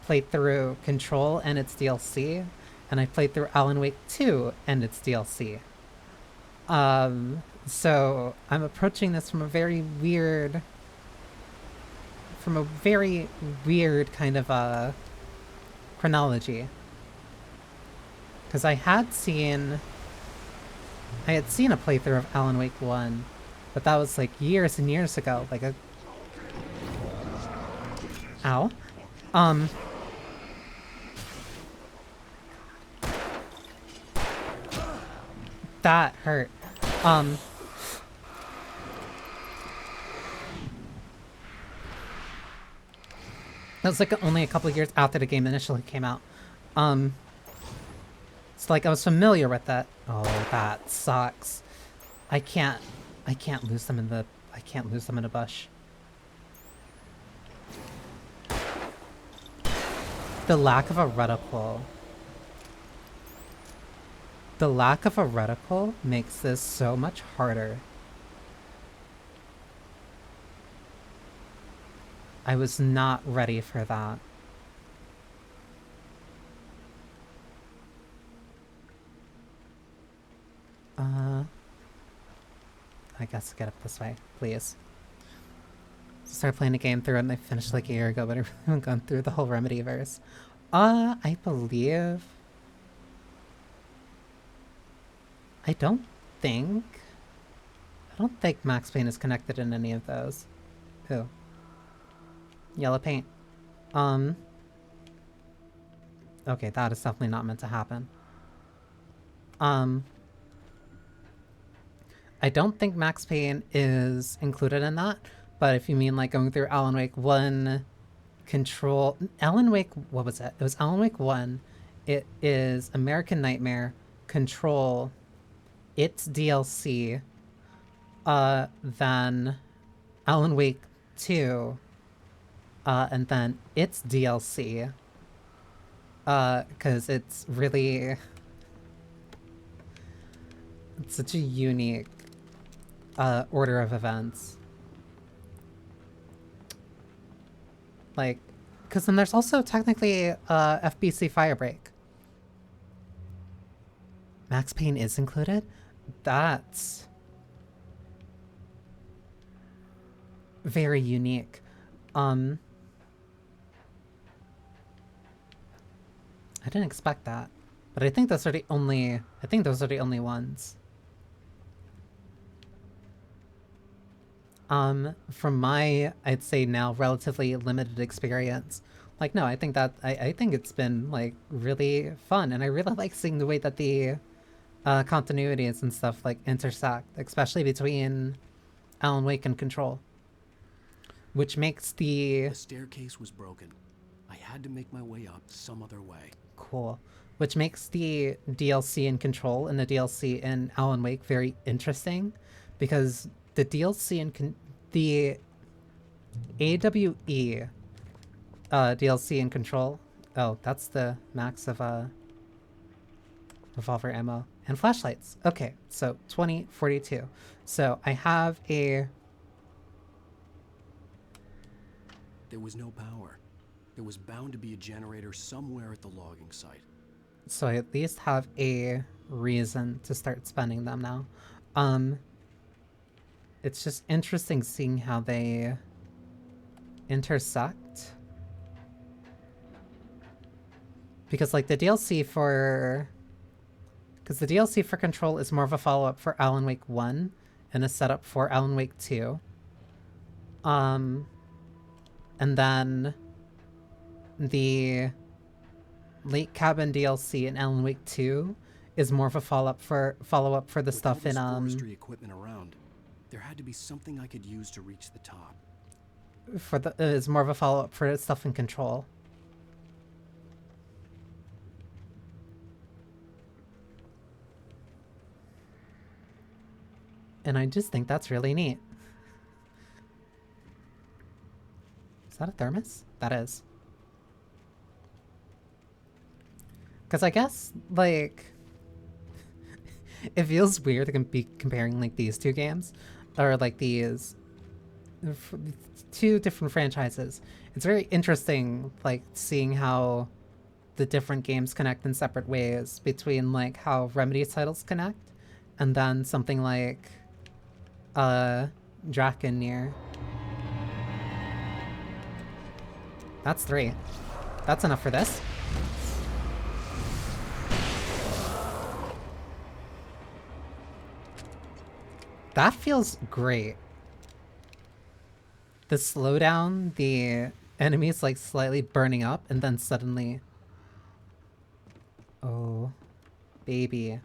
played through Control and its DLC, and I played through Alan Wake 2 and its DLC. So I'm approaching this from a very weird kind of chronology. Because I had seen a playthrough of Alan Wake 1, but that was like years and years ago, like a... Ow. That hurt. That was like only a couple of years after the game initially came out. It's like I was familiar with that. Oh, that sucks. I can't lose them in a bush. The lack of a reticle. The lack of a reticle makes this so much harder. I was not ready for that. I guess get up this way, please. Started playing the game through and I finished like a year ago, but I haven't gone through the whole Remedyverse. I believe... I don't think Max Payne is connected in any of those. Who? Yellow paint. Okay, that is definitely not meant to happen. I don't think Max Payne is included in that, but if you mean like going through Alan Wake 1, Control... Alan Wake... What was it? It was Alan Wake 1. It is American Nightmare, Control, its DLC, then Alan Wake 2, and then its DLC, because it's really... It's such a unique order of events. Like, because then there's also technically FBC Firebreak. Max Payne is included? That's very unique. I didn't expect that, but I think those are the only ones. From my, I'd say now, relatively limited experience. Like, no, I think it's been, like, really fun, and I really like seeing the way that the continuities and stuff, like, intersect, especially between Alan Wake and Control. Which makes The staircase was broken. I had to make my way up some other way. Cool. Which makes the DLC in Control and the DLC in Alan Wake very interesting, because the DLC in the AWE DLC in Control. Oh, that's the max of revolver ammo and flashlights. Okay, so 2042. So I have a... There was no power. There was bound to be a generator somewhere at the logging site. So I at least have a reason to start spending them now. It's just interesting seeing how they intersect. Because like the DLC for... Because the DLC for Control is more of a follow-up for Alan Wake 1 and a setup for Alan Wake 2. And then the Lake Cabin DLC in Alan Wake 2 is more of a follow-up for the stuff in forestry equipment around. There had to be something I could use to reach the top. Is more of a follow-up for stuff in Control. And I just think that's really neat. Is that a thermos? That is. Because I guess, like, it feels weird to be comparing, like, these two games. Or, like, these two different franchises. It's very interesting, like, seeing how the different games connect in separate ways between, like, how Remedy's titles connect and then something like Drakenir. That's 3. That's enough for this. That feels great. The slowdown, the enemies like slightly burning up, and then suddenly... Oh, baby.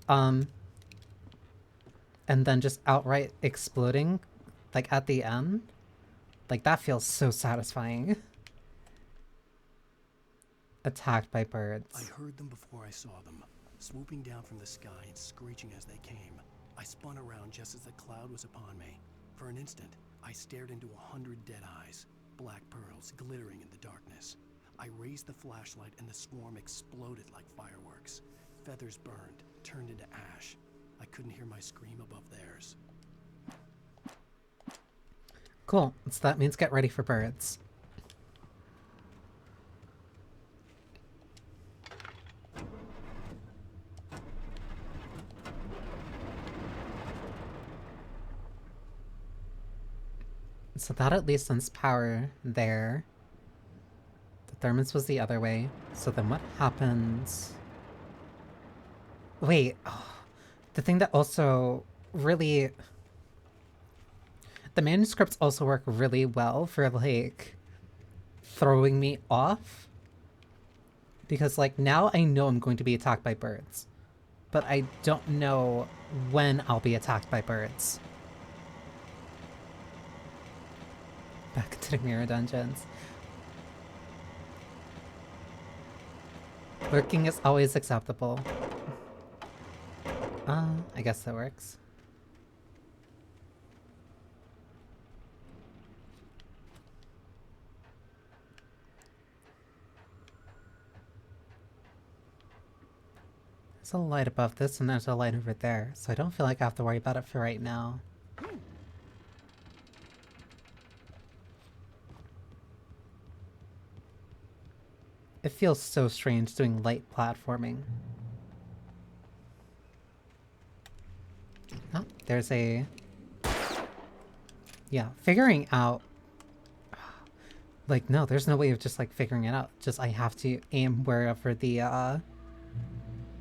And then just outright exploding, like at the end. Like that feels so satisfying. Attacked by birds. I heard them before I saw them, swooping down from the sky and screeching as they came. I spun around just as the cloud was upon me. For an instant, I stared into 100 dead eyes, black pearls glittering in the darkness. I raised the flashlight and the swarm exploded like fireworks. Feathers burned, turned into ash. I couldn't hear my scream above theirs. Cool. So that means get ready for birds. So that at least sends power there. The thermos was the other way. So then what happens? Wait. Oh, the thing that also really... The manuscripts also work really well for, like, throwing me off. Because, like, now I know I'm going to be attacked by birds. But I don't know when I'll be attacked by birds. Back to the mirror dungeons. Lurking is always acceptable. I guess that works. There's a light above this and there's a light over there, so I don't feel like I have to worry about it for right now. It feels so strange doing light platforming. Oh, there's a... Yeah, figuring out... Like, no, there's no way of just, like, figuring it out. Just, I have to aim wherever the,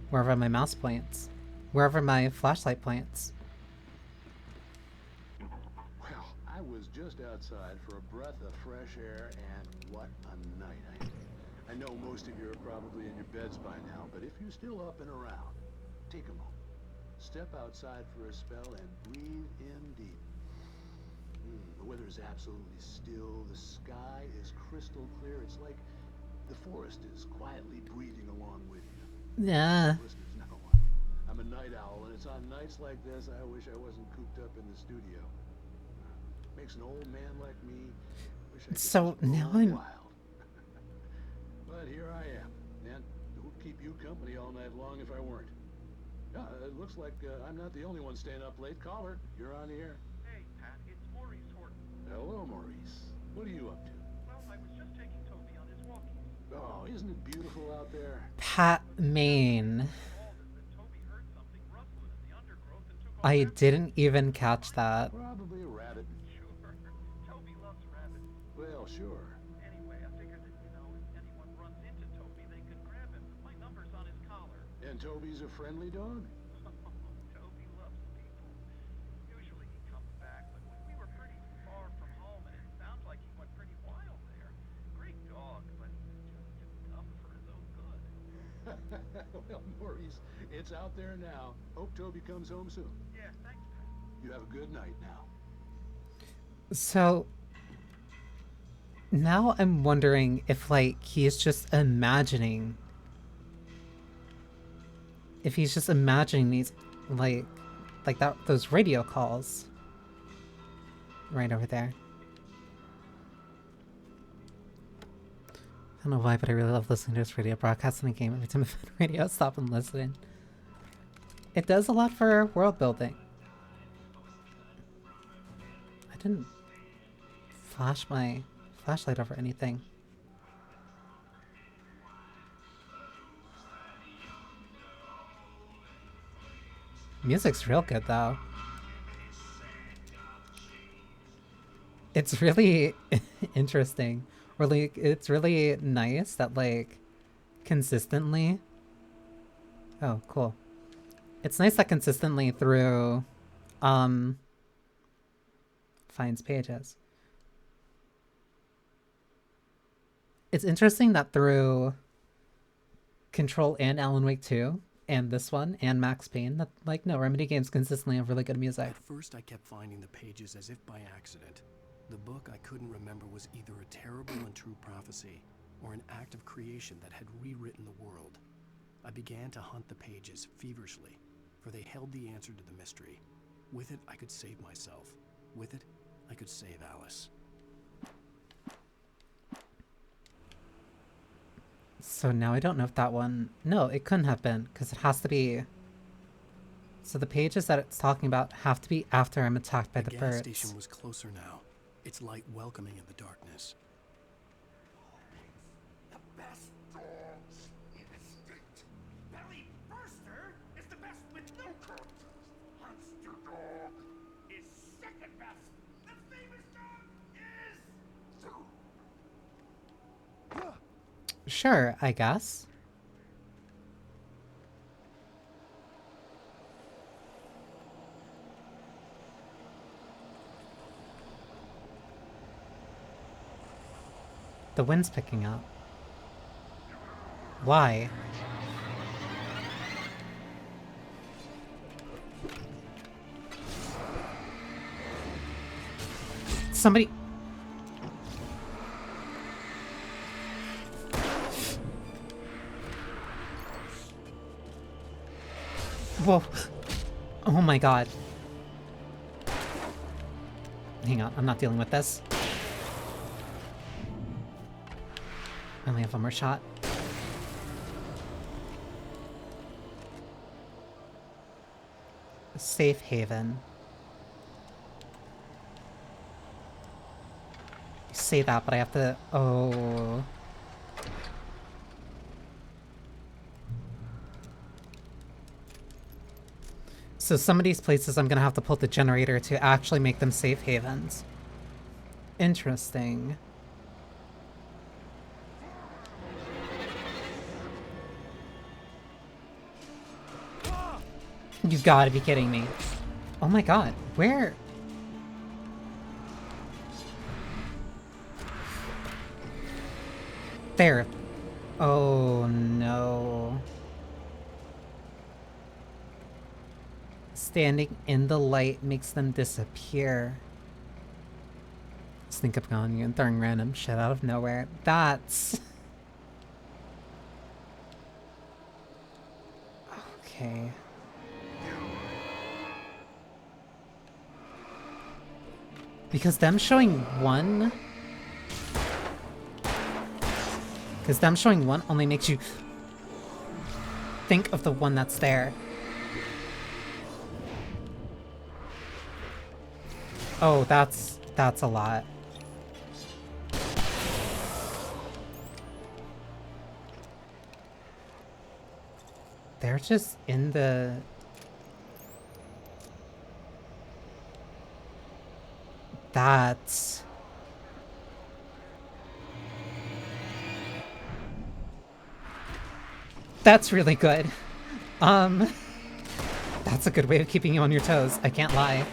wherever my mouse points. Wherever my flashlight points. Well, I was just outside for a breath of fresh air, and what a night I had. I know most of you are probably in your beds by now, but if you're still up and around, take a moment. Step outside for a spell and breathe in deep. The weather is absolutely still. The sky is crystal clear. It's like the forest is quietly breathing along with you. Yeah. Listeners know I'm a night owl, and it's on nights like this I wish I wasn't cooped up in the studio. Makes an old man like me wish I could So just go now I'm... wild. But here I am, and it would keep you company all night long if I weren't. Yeah, it looks like I'm not the only one staying up late. Caller, you're on the air. Hey, Pat, it's Maurice Horton. Hello, Maurice. What are you up to? Well, I was just taking Toby on his walk. Oh, isn't it beautiful out there? Pat Maine. I didn't even catch that. Probably a rabbit. Sure. Toby loves rabbits. Well, sure. Anyway, I figured that, you know, if anyone runs into Toby, Toby's a friendly dog? Toby loves people. Usually he comes back, but we were pretty far from home, and it sounds like he went pretty wild there. Great dog, but just too tough for his own good. Well, Maurice, it's out there now. Hope Toby comes home soon. Yeah, thanks, Pat. You have a good night now. So now I'm wondering if, like, he's just imagining. If he's just imagining these, like that, those radio calls. Right over there. I don't know why, but I really love listening to this radio broadcast in a game. Every time I find radio, I stop and listen. It does a lot for world building. I didn't flash my flashlight over anything. Music's real good, though. It's really interesting. Or, like, it's really nice that, like, consistently... Oh, cool. It's nice that consistently through, finds pages. It's interesting that through Control and Alan Wake 2, and this one, and Max Payne, that, like, no, Remedy games consistently have really good music. At first I kept finding the pages as if by accident. The book I couldn't remember was either a terrible and true prophecy, or an act of creation that had rewritten the world. I began to hunt the pages feverishly, for they held the answer to the mystery. With it, I could save myself. With it, I could save Alice. So now I don't know if that one... No, it couldn't have been, because it has to be... So the pages that it's talking about have to be after I'm attacked by the gas birds. station was closer now, its light welcoming in the darkness. The best dogs in the state. Belly Burster is the best with no contest. Monster Dog is second best. The famous dog is... Sure, I guess. The wind's picking up. Why? Somebody... Whoa. Oh my god. Hang on, I'm not dealing with this. I only have one more shot. Safe haven. You say that, but I have to... Oh... So some of these places I'm gonna have to pull the generator to actually make them safe havens. Interesting. You've gotta be kidding me. Oh my god, where? There. Oh no. Standing in the light makes them disappear. Just think of going and throwing random shit out of nowhere. That's... Okay. Because them showing one... Because them showing one only makes you think of the one that's there. Oh, that's a lot. They're just in the... That's... That's really good. That's a good way of keeping you on your toes, I can't lie.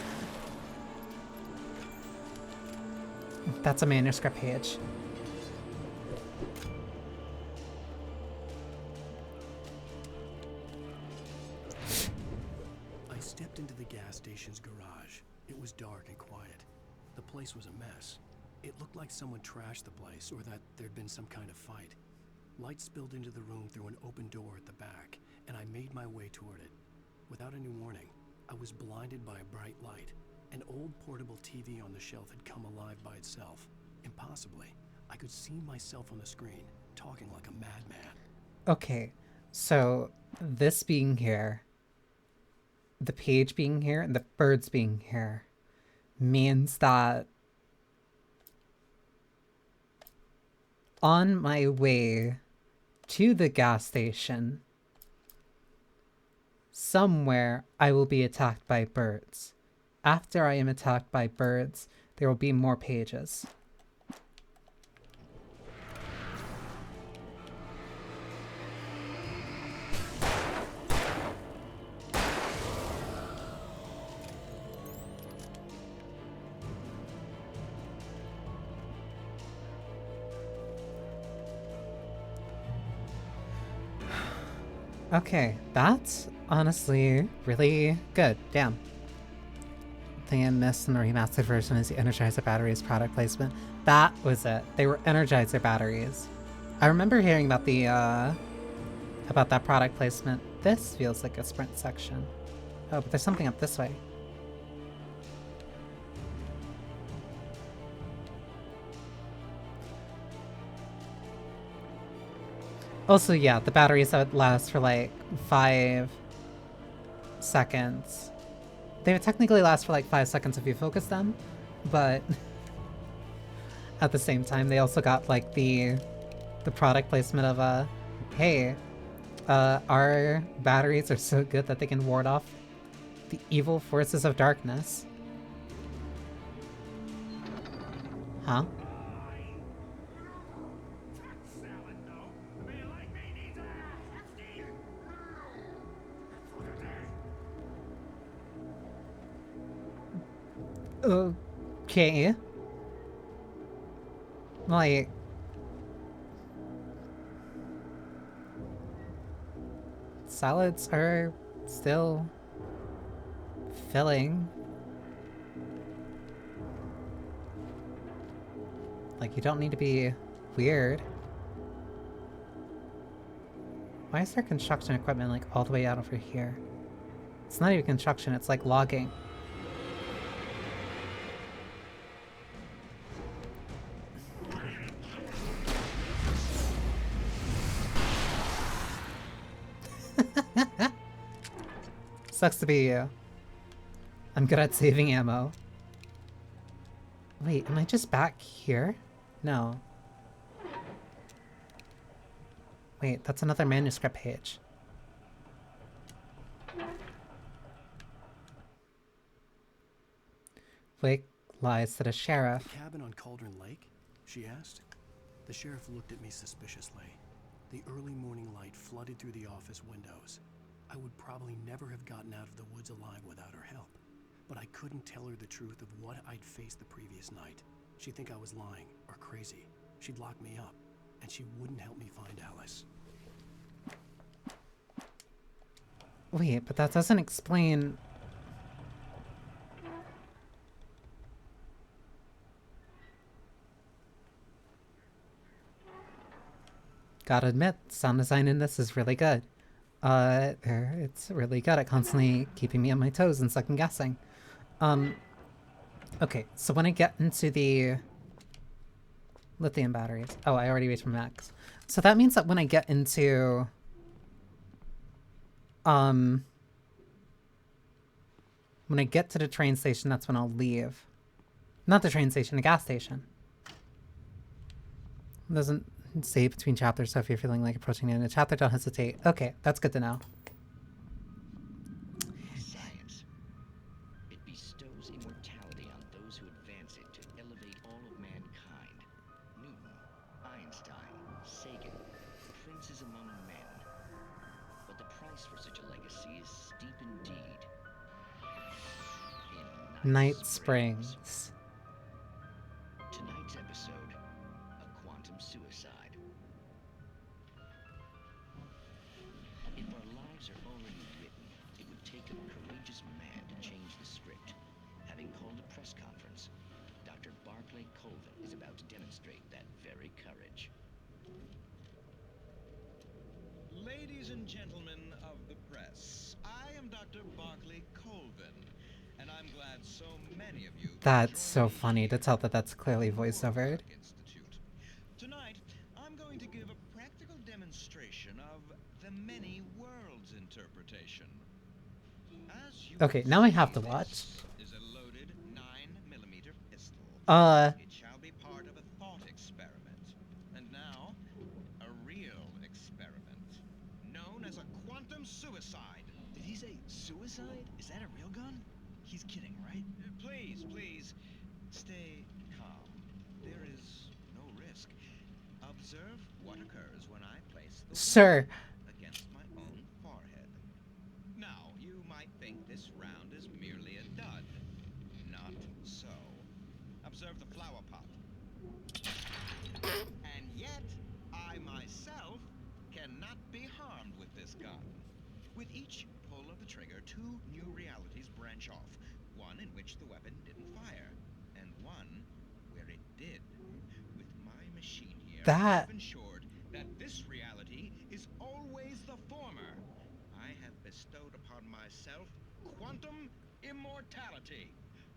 That's a manuscript page. I stepped into the gas station's garage. It was dark and quiet. The place was a mess. It looked like someone trashed the place or that there'd been some kind of fight. Light spilled into the room through an open door at the back, and I made my way toward it. Without any warning, I was blinded by a bright light. An old portable TV on the shelf had come alive by itself. Impossibly, I could see myself on the screen, talking like a madman. Okay, so this being here, the page being here, and the birds being here means that on my way to the gas station, somewhere I will be attacked by birds. After I am attacked by birds, there will be more pages. Okay, that's honestly really good. Damn. The thing I missed in the remastered version is the Energizer batteries product placement. That was it. They were Energizer batteries. I remember hearing about the about that product placement. This feels like a sprint section. Oh, but there's something up this way. Also, yeah, the batteries that would last for like 5 seconds. They would technically last for like 5 seconds if you focus them, but at the same time, they also got like the product placement of hey, our batteries are so good that they can ward off the evil forces of darkness. Huh? Okay. Like... salads are still filling. Like, you don't need to be weird. Why is there construction equipment like all the way out over here? It's not even construction, it's like logging. Sucks to be you. I'm good at saving ammo. Wait, am I just back here? No. Wait, that's another manuscript page. Wake lies to the sheriff. The cabin on Cauldron Lake? She asked. The sheriff looked at me suspiciously. The early morning light flooded through the office windows. I would probably never have gotten out of the woods alive without her help. But I couldn't tell her the truth of what I'd faced the previous night. She'd think I was lying or crazy. She'd lock me up, and she wouldn't help me find Alice. Wait, but that doesn't explain... Gotta admit, sound design in this is really good. It's really good at constantly keeping me on my toes and second guessing. Okay, so when I get into the lithium batteries... Oh, I already reached my max. So that means that when I get into... when I get to the train station, that's when I'll leave. Not the train station, the gas station. It doesn't say between chapters, so if you're feeling like approaching the end of the chapter, don't hesitate. Okay, that's good to know. Science. It bestows immortality on those who advance it to elevate all of mankind. Newton, Einstein, Sagan, princes among men. But the price price for such a legacy is steep indeed. Night Springs. Tonight's episode, a quantum suicide. If our lives are already written, it would take a courageous man to change the script. Having called a press conference, Dr. Barclay Colvin is about to demonstrate that very courage. Ladies and gentlemen of the press, I am Dr. Barclay Colvin, and I'm glad so many of you... That's so funny to tell that that's clearly voiceovered. Tonight, I'm going to give a practical demonstration of the many worlds interpretation. As you Okay, now I have to watch. is a loaded 9mm pistol. It shall be part of a thought experiment. And now, a real experiment, known as a quantum suicide. Did he say suicide? Is that a real gun? He's kidding, right? Please, stay calm. There is no risk. Observe what occurs when I place the Sir. weapon against my own forehead. Now, you might think this round is merely a dud. Not so. Observe the flower pot. And yet, I myself cannot be harmed with this gun. With each pull of the trigger, two new realities branch off. One in which the weapon didn't fire, and one where it did. With my machine here, I've ensured that this reality is always the former. I have bestowed upon myself quantum immortality.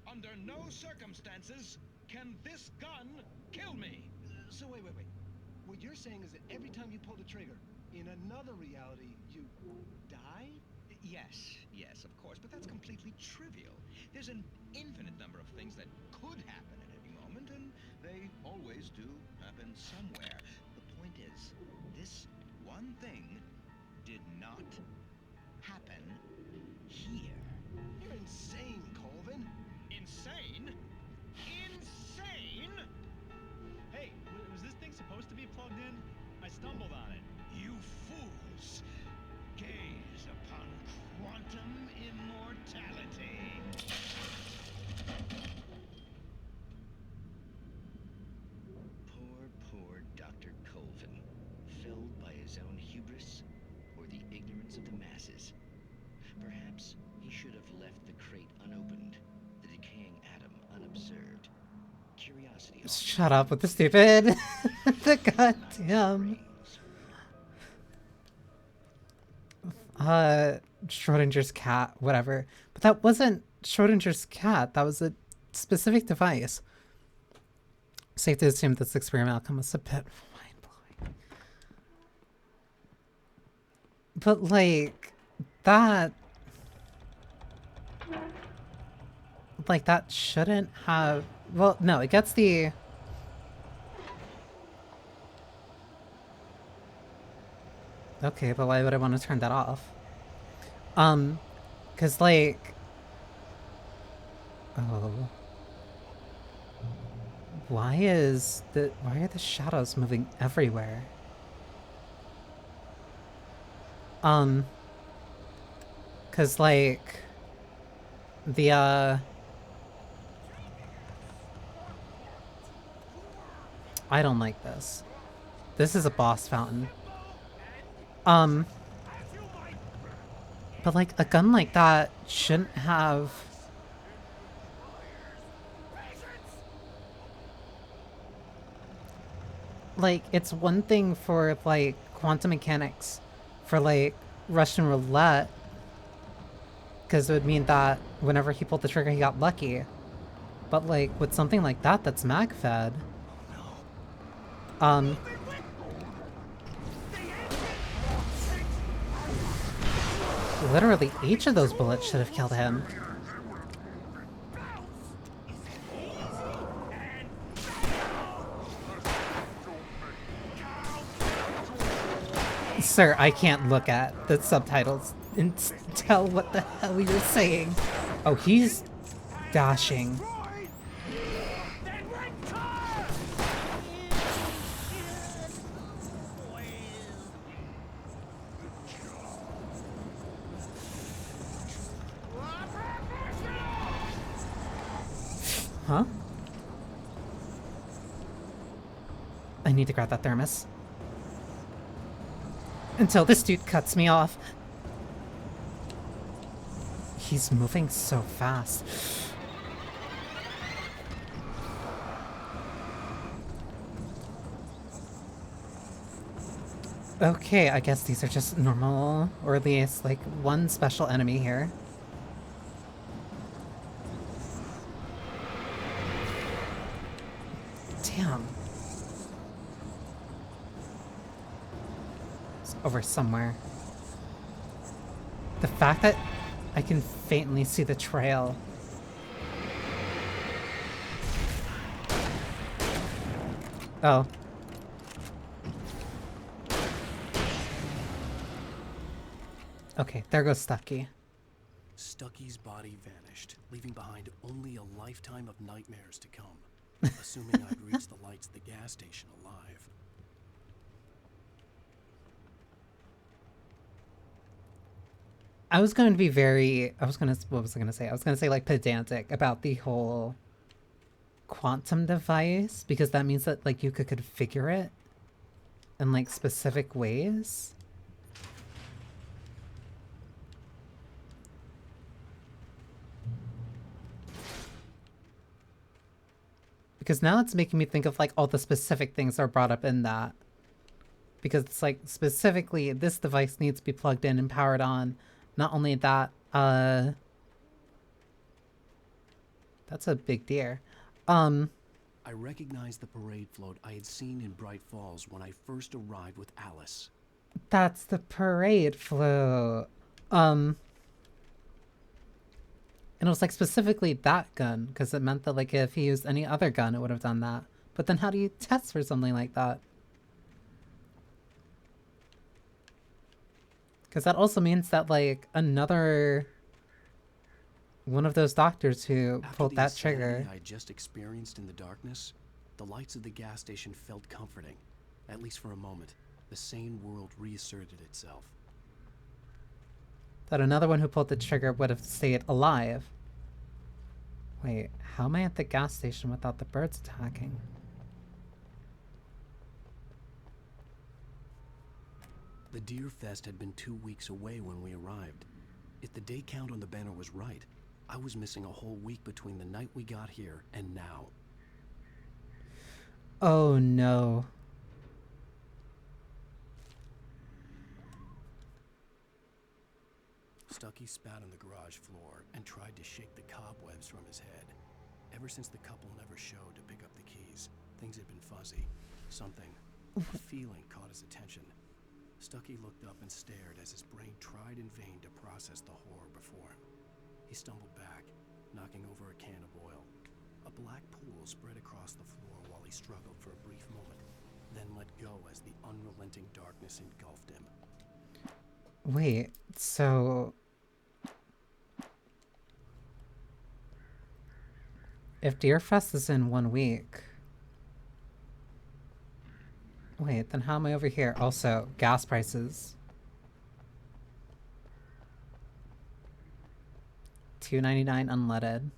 Under no circumstances can this gun kill me. So wait. What you're saying is that every time you pull the trigger, in another reality, you die? Yes, of course, but that's completely trivial. There's an infinite number of things that could happen at any moment, and they always do happen somewhere. The point is, this one thing did not happen here. You're insane, Colvin. Insane? Insane? Hey, was this thing supposed to be plugged in? I stumbled on it. You fools! Gaze upon quantum immortality. Poor Dr. Colvin, felled by his own hubris or the ignorance of the masses. Perhaps he should have left the crate unopened, the decaying atom unobserved. Curiosity. Shut up with the stupid. The goddamn. Schrodinger's cat, whatever. But that wasn't Schrodinger's cat. That was a specific device. Safe to assume this experiment outcome was a bit mind-blowing. But, like, that... Like, that shouldn't have... Well, no, it gets the... Okay, but why would I want to turn that off? Cause like... Oh... Why are the shadows moving everywhere? Cause like... The, I don't like this. This is a boss fountain. But like a gun like that shouldn't have... Like, it's one thing for like quantum mechanics for like Russian roulette, because it would mean that whenever he pulled the trigger he got lucky. But like with something like that that's mag-fed, literally each of those bullets should have killed him. Sir, I can't look at the subtitles and tell what the hell you're saying. Oh, he's dashing. I need to grab that thermos. Until this dude cuts me off. He's moving so fast. Okay, I guess these are just normal, or at least like one special enemy here. Damn. It's over somewhere. The fact that I can faintly see the trail. Oh. Okay, there goes Stucky. Stucky's body vanished, leaving behind only a lifetime of nightmares to come, assuming I'd reach the lights at the gas station alive. I was going to be very, what was I going to say? I was going to say like pedantic about the whole quantum device, because that means that like you could configure it in like specific ways. Because now it's making me think of like all the specific things that are brought up in that. Because it's like specifically this device needs to be plugged in and powered on. Not only that, that's a big deer. I recognized the parade float I had seen in Bright Falls when I first arrived with Alice. That's the parade float. And it was like specifically that gun, because it meant that like if he used any other gun, it would have done that. But then how do you test for something like that? Because that also means that like another one of those doctors who pulled that trigger. I just experienced in the darkness, the lights of the gas station felt comforting, at least for a moment. The sane world reasserted itself. That another one who pulled the trigger would have stayed alive. Wait, how am I at the gas station without the birds attacking? The Deer Fest had been 2 weeks away when we arrived. If the day count on the banner was right, I was missing a whole week between the night we got here and now. Oh no. Stucky spat on the garage floor and tried to shake the cobwebs from his head. Ever since the couple never showed to pick up the keys, things had been fuzzy. Something, a feeling caught his attention. Stucky looked up and stared as his brain tried in vain to process the horror before him. He stumbled back, knocking over a can of oil. A black pool spread across the floor while he struggled for a brief moment, then let go as the unrelenting darkness engulfed him. Wait, so if Deerfest is in 1 week, wait, then how am I over here? Also, gas prices. $2.99 unleaded.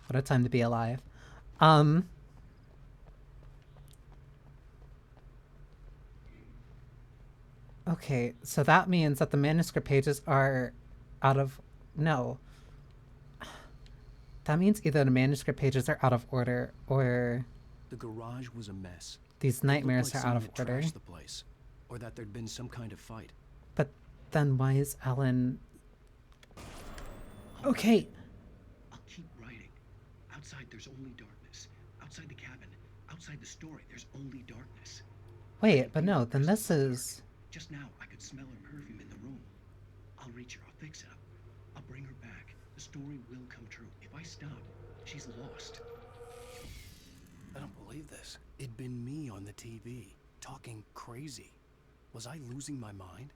What a time to be alive. Okay, so that means that the manuscript pages are out of... No. That means either the manuscript pages are out of order, or... The garage was a mess. These nightmares are out of order. Trashed the place, or that there'd been some kind of fight. But then why is Ellen... Okay. I'll keep writing. Outside there's only darkness. Outside the cabin, outside the story, there's only darkness. Wait, but no, then this is... Just now, I could smell her perfume in the room. I'll reach her. I'll fix it up. I'll bring her back. The story will come true. If I stop, she's lost. I don't believe this. It'd been me on the TV, talking crazy. Was I losing my mind?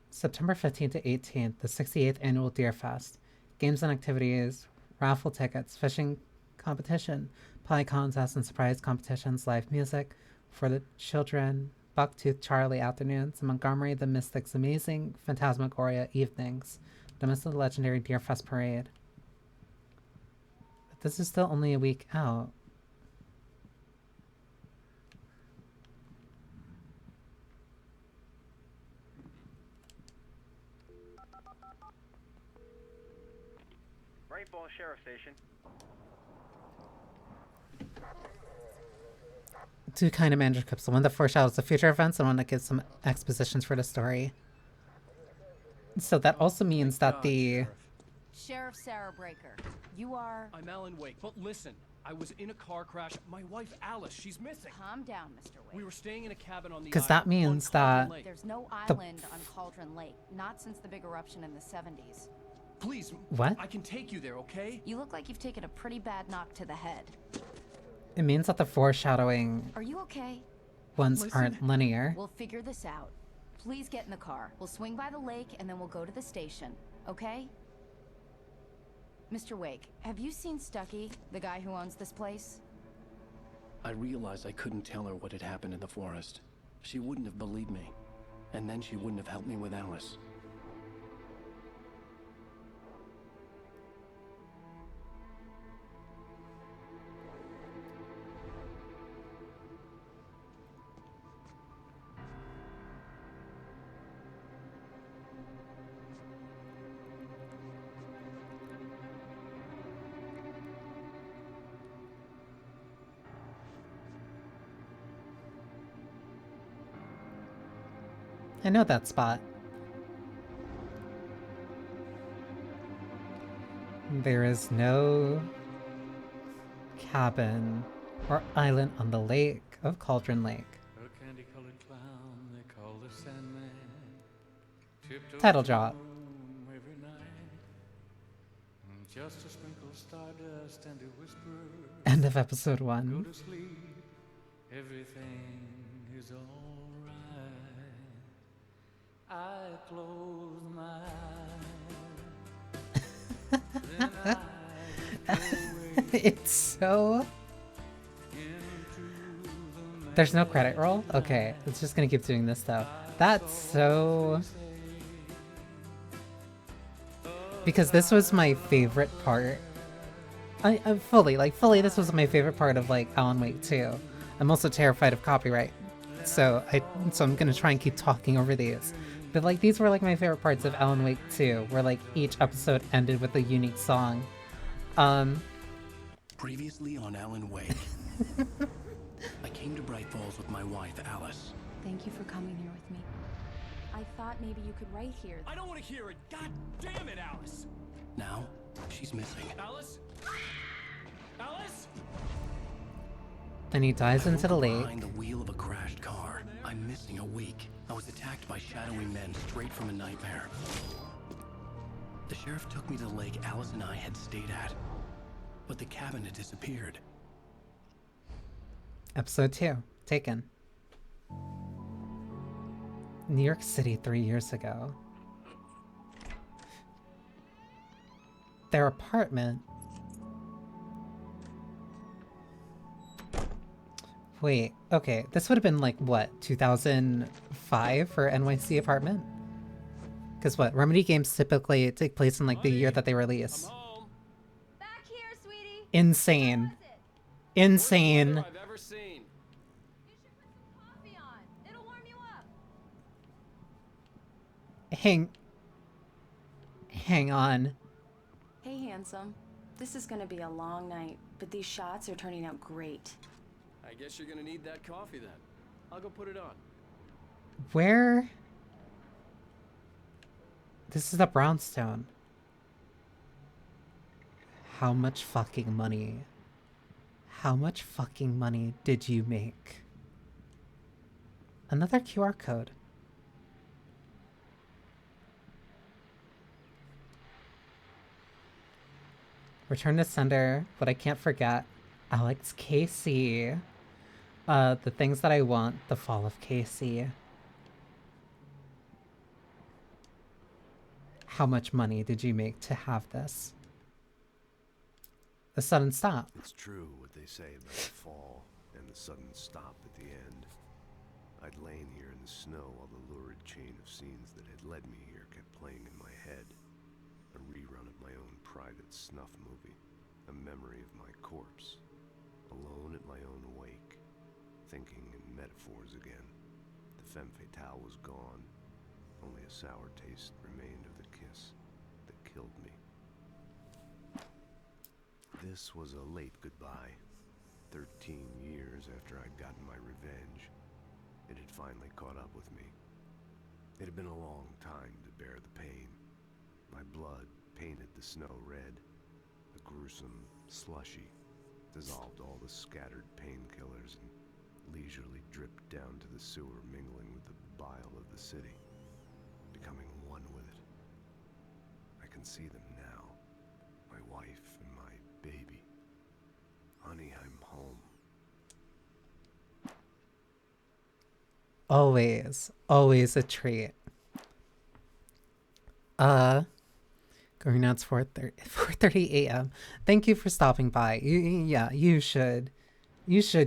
September 15th to 18th, the 68th Annual Deer Fest. Games and activities, raffle tickets, fishing competition, pie contests and surprise competitions, live music for the children, Bucktooth Charlie afternoons, and Montgomery the Mystic's amazing Phantasmagoria evenings. Domestic Legendary Deerfest Parade. But this is still only a week out. Great Falls Sheriff Station. Two kind of manuscripts. The one that foreshadows the future events and one that gives some expositions for the story. So that also means that the... Sheriff Sarah Breaker, you are... I'm Alan Wake, but listen. I was in a car crash. My wife, Alice, she's missing. Calm down, Mr. Wake. We were staying in a cabin on the Because that means that... There's no island on Cauldron Lake. Not since the big eruption in the 70s. Please. What? I can take you there, okay? You look like you've taken a pretty bad knock to the head. It means that the foreshadowing Are you okay? ones aren't linear. We'll figure this out. Please get in the car. We'll swing by the lake and then we'll go to the station. Okay? Mr. Wake, have you seen Stucky, the guy who owns this place? I realized I couldn't tell her what had happened in the forest. She wouldn't have believed me. And then she wouldn't have helped me with Alice. I know that spot. There is no cabin or island on the lake of Cauldron Lake. A candy-colored clown they call the Sandman. Title drop. Every night. Just a sprinkle stardust and a whisper. End of episode Go 1. to sleep. Everything is alright. I close my eyes. Then I go away It's so... There's no credit roll? Okay, it's just gonna keep doing this stuff. That's so... Because this was my favorite part. I'm fully, this was my favorite part of, like, Alan Wake 2. I'm also terrified of copyright. So I'm gonna try and keep talking over these. But, like, these were, like, my favorite parts of Alan Wake 2, where, like, each episode ended with a unique song. Previously on Alan Wake. I came to Bright Falls with my wife, Alice. Thank you for coming here with me. I thought maybe you could write here. I don't want to hear it! God damn it, Alice! Now, she's missing. Alice? Alice? Then he dives into the lake. Behind the wheel of a crashed car. I'm missing a week. I was attacked by shadowy men straight from a nightmare. The sheriff took me to the lake Alice and I had stayed at. But the cabin had disappeared. Episode 2. Taken. New York City 3 years ago. Their apartment. Wait, okay. This would have been like, what, 2005 for NYC apartment? Because what, Remedy games typically take place in like the year that they release. Back here, sweetie. Insane. Insane. I've ever seen. You should put some coffee on. It'll warm you up. Hang on. Hey, handsome. This is gonna be a long night, but these shots are turning out great. I guess you're gonna need that coffee then. I'll go put it on. Where? This is a brownstone. How much fucking money? How much fucking money did you make? Another QR code. Return to sender. What I can't forget. Alex Casey. The things that I want. The fall of Casey. How much money did you make to have this? A sudden stop. It's true what they say about the fall and the sudden stop at the end. I'd lain here in the snow while the lurid chain of scenes that had led me here kept playing in my head. A rerun of my own private snuff movie. A memory of my corpse. Alone at my own wake. Thinking in metaphors again. The femme fatale was gone. Only a sour taste remained of the kiss that killed me. This was a late goodbye. 13 years after I'd gotten my revenge. It had finally caught up with me. It had been a long time to bear the pain. My blood painted the snow red. A gruesome slushy dissolved all the scattered painkillers and leisurely dripped down to the sewer, mingling with the bile of the city, becoming one with it. I can see them now. My wife and my baby. Honey, I'm home. Always a treat. Going out, it's 4:30 a.m. Thank you for stopping by. Yeah, you should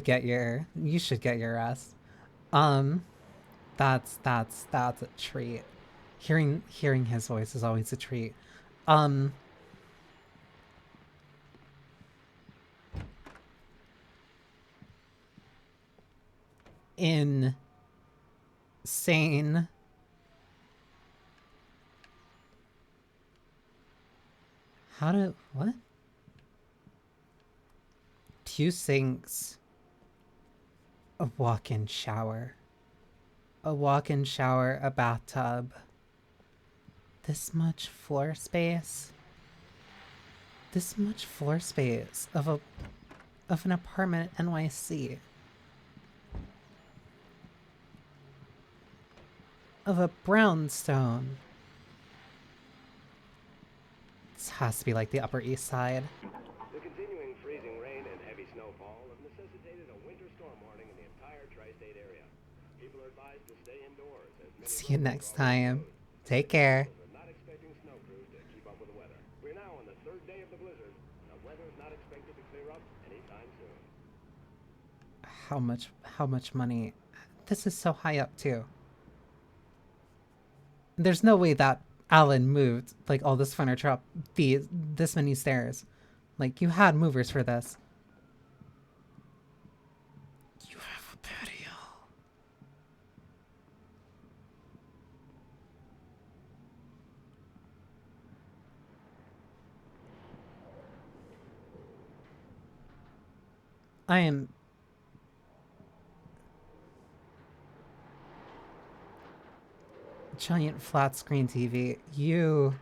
get your rest. That's a treat. Hearing his voice is always a treat. Insane. What? Tues sinks. A walk-in shower. A walk-in shower, a bathtub. This much floor space? This much floor space of an apartment at NYC. Of a brownstone. This has to be like the Upper East Side. The continuing freezing rain and heavy snowfall have necessitated a winter storm warning in the entire tri-state area. People are advised to stay indoors as many See you next time. Take care. are not expecting snow crews to keep up with the weather. We're now on the third day of the blizzard. The weather is not expected to clear up anytime soon. How much money? This is so high up too. There's no way that Alan moved like all this furniture up this many stairs. Like, you had movers for this. You have a patio. I am giant flat screen TV. You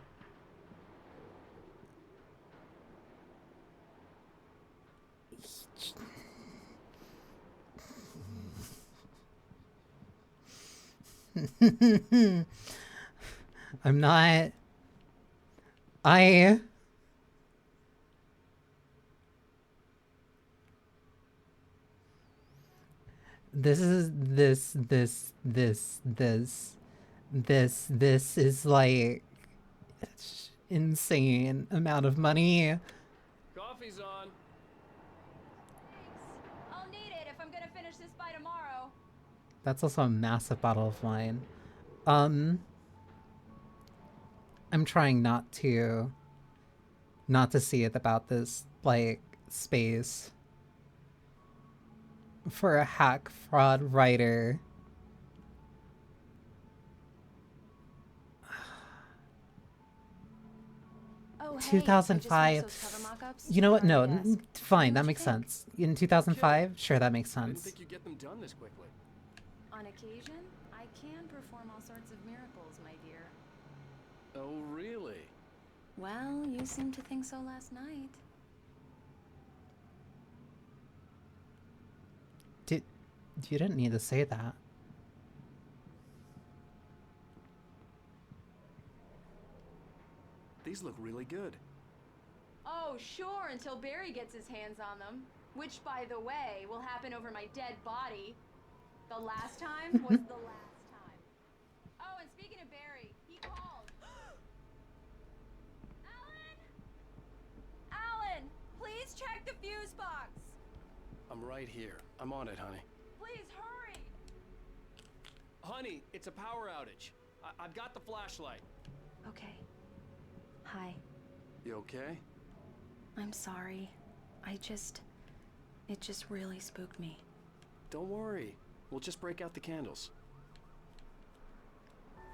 I'm not. This is like insane amount of money. Coffee's on. I'll need it if I'm gonna finish this by tomorrow. That's also a massive bottle of wine. I'm trying not to see it about this, like, space for a hack fraud writer. Oh, hey, 2005. You know what? No, fine. That makes sense. In 2005, sure, that makes I didn't sense. think you'd get them done this quickly. On occasion, I can perform all sorts of miracles, my dear. Oh, really? Well, you seemed to think so last night. You didn't need to say that. These look really good. Oh, sure, until Barry gets his hands on them. Which, by the way, will happen over my dead body. The last time was the last time. Oh, and speaking of Barry, he called. Alan, please check the fuse box. I'm right here. I'm on it, honey. Please hurry. Honey, it's a power outage. I've got the flashlight. Okay. Hi. You okay? I'm sorry. It just really spooked me. Don't worry. We'll just break out the candles.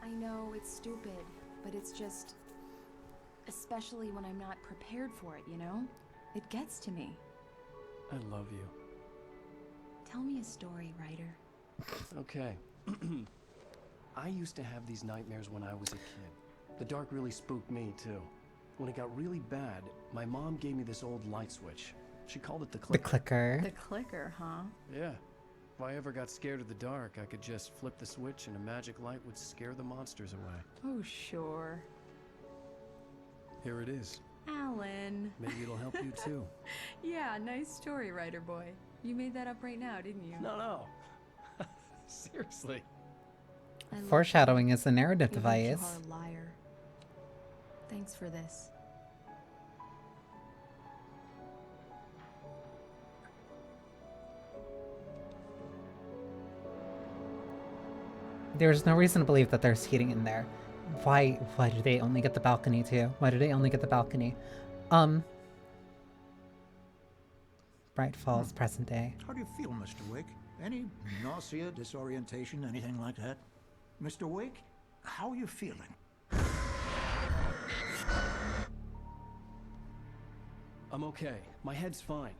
I know it's stupid, but it's just... Especially when I'm not prepared for it, you know? It gets to me. I love you. Tell me a story, writer. Okay. I used to have these nightmares when I was a kid. The dark really spooked me, too. When it got really bad, my mom gave me this old light switch. She called it the clicker. The clicker. The clicker, huh? Yeah. If I ever got scared of the dark, I could just flip the switch and a magic light would scare the monsters away. Oh, sure. Here it is. Alan. Maybe it'll help you, too. Yeah, nice story, writer boy. You made that up right now, didn't you? No. Seriously. Foreshadowing is a narrative Even if you device. are a liar. Thanks for this. There's no reason to believe that there's heating in there. Why do they only get the balcony too? Why do they only get the balcony? Bright Falls, present day. How do you feel, Mr. Wake? Any nausea, disorientation, anything like that? Mr. Wake, how are you feeling? I'm okay. My head's fine.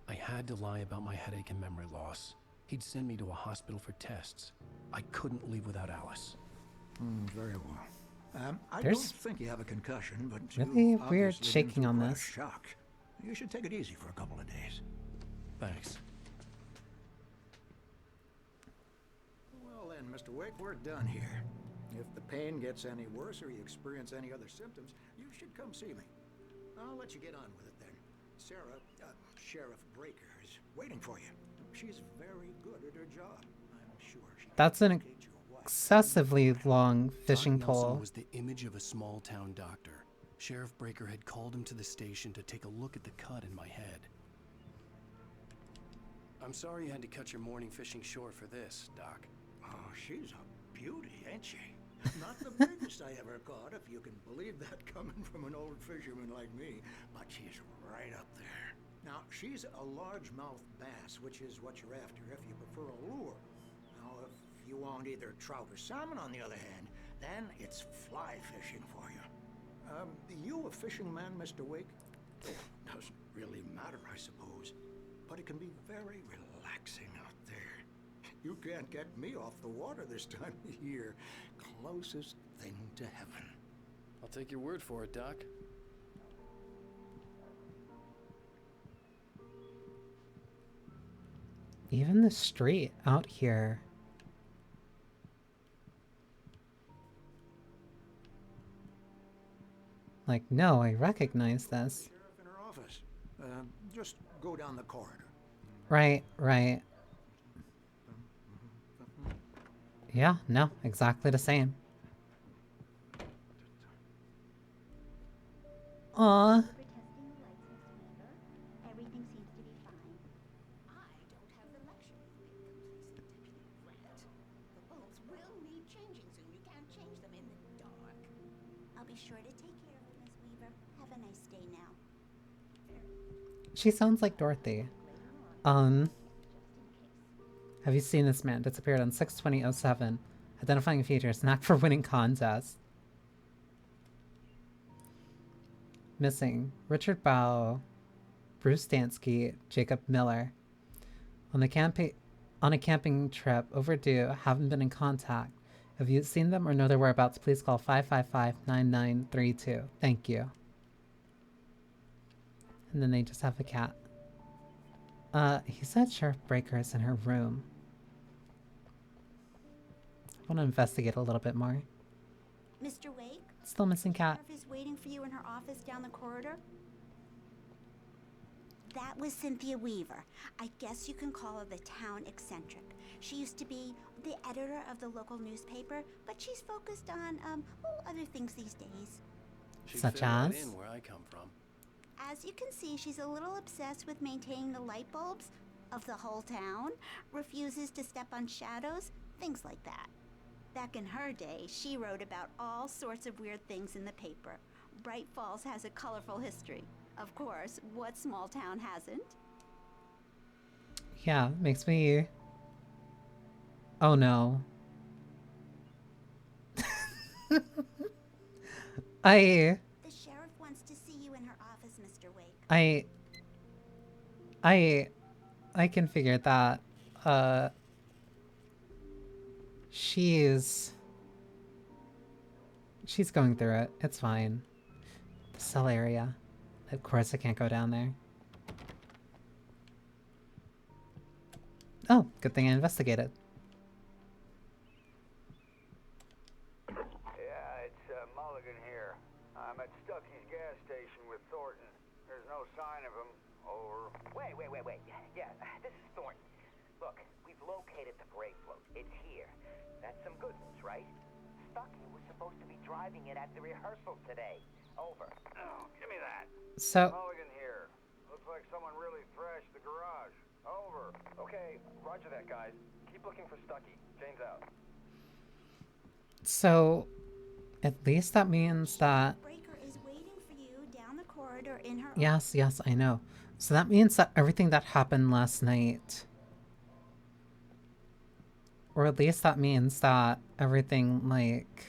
I had to lie about my headache and memory loss. He'd send me to a hospital for tests. I couldn't leave without Alice. Very well. I There's don't think you have a concussion, but really you've weird obviously been shaking through on quite a this. shock. You should take it easy for a couple of days. Thanks. Well then, Mr. Wake, we're done here. If the pain gets any worse or you experience any other symptoms, you should come see me. I'll let you get on with it then. Sarah, Sheriff Breaker, is waiting for you. She's very good at her job. I'm sure she That's an excessively long fishing Doc Nelson pole. was the image of a small-town doctor. Sheriff Breaker had called him to the station to take a look at the cut in my head. I'm sorry you had to cut your morning fishing short for this, Doc. Oh, she's a beauty, ain't she? Not the biggest I ever caught, if you can believe that coming from an old fisherman like me, but she's right up there. Now, she's a largemouth bass, which is what you're after if you prefer a lure. Now, if you want either trout or salmon, on the other hand, then it's fly fishing for you. You a fishing man, Mr. Wake? Doesn't really matter, I suppose, but it can be very relaxing out there. You can't get me off the water this time of year. Closest thing to heaven. I'll take your word for it, Doc. Even the street out here. Like, no, I recognize this. Sheriff in her office. Just go down the corridor. Right. Yeah, no, exactly the same. Aw. Everything seems to be fine. I don't have the luxury of being complacent, Grant. The bulbs will need changing soon. You can't change them in the dark. I'll be sure to take care of it, Miss Weaver. Have a nice day now. She sounds like Dorothy. Have you seen this man? Disappeared on 6/20/07. Identifying features. Knack for winning contests. Missing. Richard Bow. Bruce Dansky. Jacob Miller. On a camping trip. Overdue. Haven't been in contact. Have you seen them or know their whereabouts? Please call 555-9932. Thank you. And then they just have a cat. He said Sheriff Breaker is in her room. I want to investigate a little bit more. Mr. Wake? Still missing cat. Sheriff is waiting for you in her office down the corridor. That was Cynthia Weaver. I guess you can call her the town eccentric. She used to be the editor of the local newspaper, but she's focused on, other things these days. She'd Such fit right as? in where I come from. As you can see, she's a little obsessed with maintaining the light bulbs of the whole town, refuses to step on shadows, things like that. Back in her day, she wrote about all sorts of weird things in the paper. Bright Falls has a colorful history. Of course, what small town hasn't? Yeah, makes me... Oh no. The sheriff wants to see you in her office, Mr. Wake. I can figure that. She's going through it. It's fine. The cell area. Of course I can't go down there. Oh, good thing I investigated. Yeah, it's Mulligan here. I'm at Stucky's gas station with Thornton. There's no sign of him. Over. Wait. Yeah, this is Thornton. Look, we've located the brake float. It's here. That's some good news, right? Stucky was supposed to be driving it at the rehearsal today. Over. Oh, give me that. So... Mulligan here. Looks like someone really thrashed the garage. Over. Okay, roger that, guys. Keep looking for Stucky. Jane's out. So, at least that means that... Breaker is waiting for you down the corridor in her Yes, I know. So that means that everything that happened last night... Or at least that means that everything, like...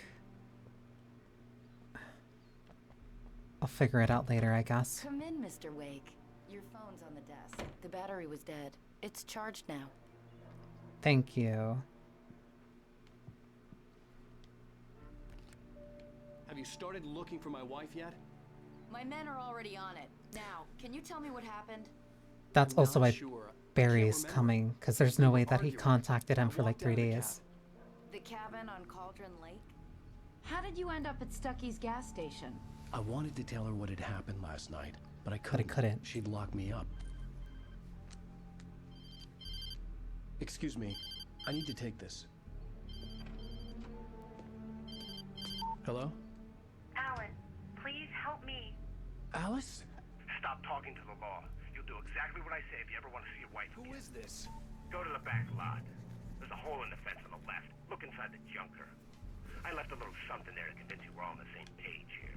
I'll figure it out later, I guess. Come in, Mr. Wake. Your phone's on the desk. The battery was dead. It's charged now. Thank you. Have you started looking for my wife yet? My men are already on it. Now, can you tell me what happened? That's I'm also not why sure. Barry's coming, because there's no way that he contacted him for like 3 days. The cabin on Cauldron Lake? How did you end up at Stucky's gas station? I wanted to tell her what had happened last night, but I couldn't. She'd lock me up. Excuse me. I need to take this. Hello? Alan, please help me. Alice? Stop talking to the law. You'll do exactly what I say if you ever want to see your wife again. Who is this? Go to the back lot. There's a hole in the fence on the left. Look inside the junker. I left a little something there to convince you we're all on the same page here.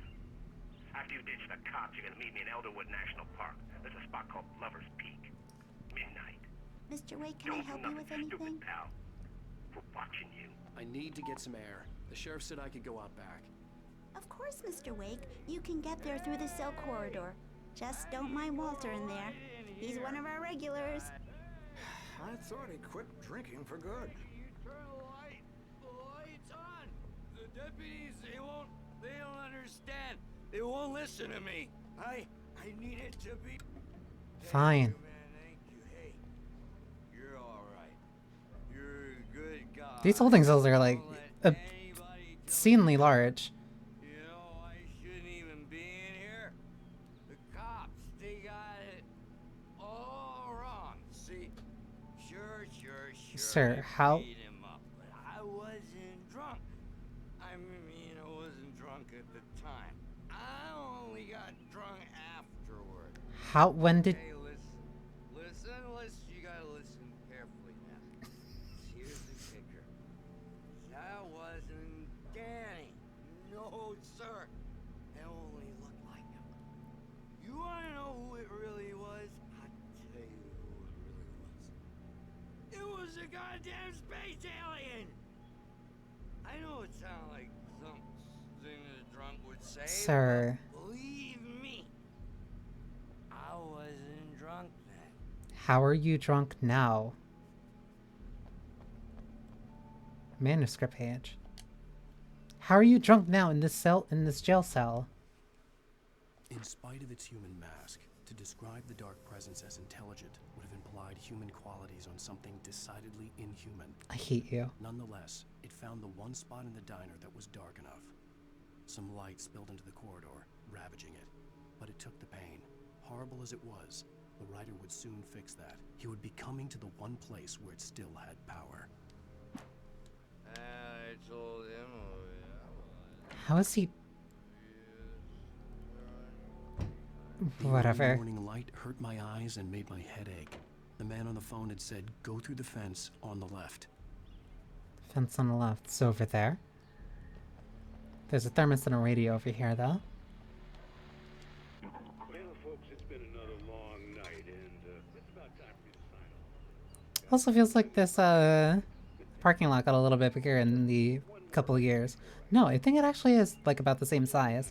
After you ditch the cops, you're gonna meet me in Elderwood National Park. There's a spot called Lover's Peak. Midnight. Mr. Wake, can I help you with anything? Stupid pal. We're watching you. I need to get some air. The sheriff said I could go out back. Of course, Mr. Wake. You can get there through the cell corridor. Just don't mind Walter in there. He's one of our regulars. I thought he quit drinking for good. You turn the light. The light's on. The deputies, they don't understand. They won't listen to me. I need it to be... Fine. Thank you. Hey, you're all right. You're a good guy. These holding cells are like obscenely large. You know, I shouldn't even be in here. The cops, they got it all wrong. See? Sure. Sir, how... Beat him up, but I wasn't drunk. I mean, I wasn't drunk at the time. I only got drunk afterward. How... When did... Hey, listen. You gotta listen carefully now. Here's the kicker. That wasn't Danny. No, sir. It only looked like him. You wanna know who it really was? I'll tell you who it really was. It was a goddamn space alien! I know it sounds like something a drunk would say, Sir. but believe me, I wasn't drunk then. How are you drunk now? Manuscript page. How are you drunk now in this jail cell? In spite of its human mask, to describe the dark presence as intelligent would have implied human qualities on something decidedly inhuman. I hate you. Nonetheless, it found the one spot in the diner that was dark enough. Some light spilled into the corridor, ravaging it. But it took the pain. Horrible as it was, the writer would soon fix that. He would be coming to the one place where it still had power. I told him. How is he... Whatever. The morning light hurt my eyes and made my head ache. The man on the phone had said, go through the fence on the left. Fence on the left. It's over there. There's a thermos and a radio over here, though. Well, folks, it's been another long night, and it's about time for me to sign off. Also feels like this parking lot got a little bit bigger in the couple of years. No, I think it actually is like about the same size.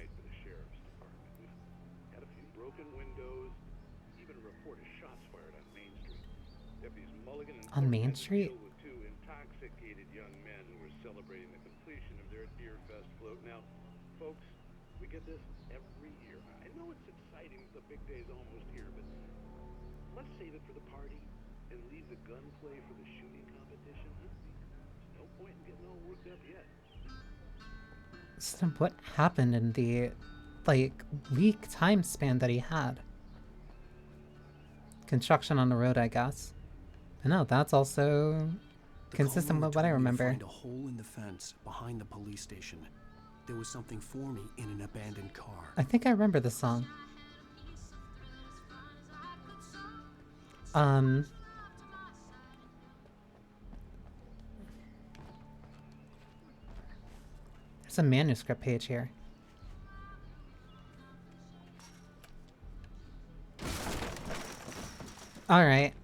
Had a few broken windows, even a report of shots fired on Main Street. Deputies Mulligan and On Main Street? with two intoxicated young men who were celebrating the completion of their Deer Fest float. Now, folks, we get this every year. I know it's exciting, the big day's almost here, but let's save it for the party and leave the gunplay for the shooting competition. Huh? There's no point in getting all worked up yet. So what happened in the, like, week time span that he had? Construction on the road, I guess. But no, that's also consistent with what I remember. Find a hole in the fence behind the police station. There was something for me in an abandoned car. I think I remember the song. There's a manuscript page here. All right.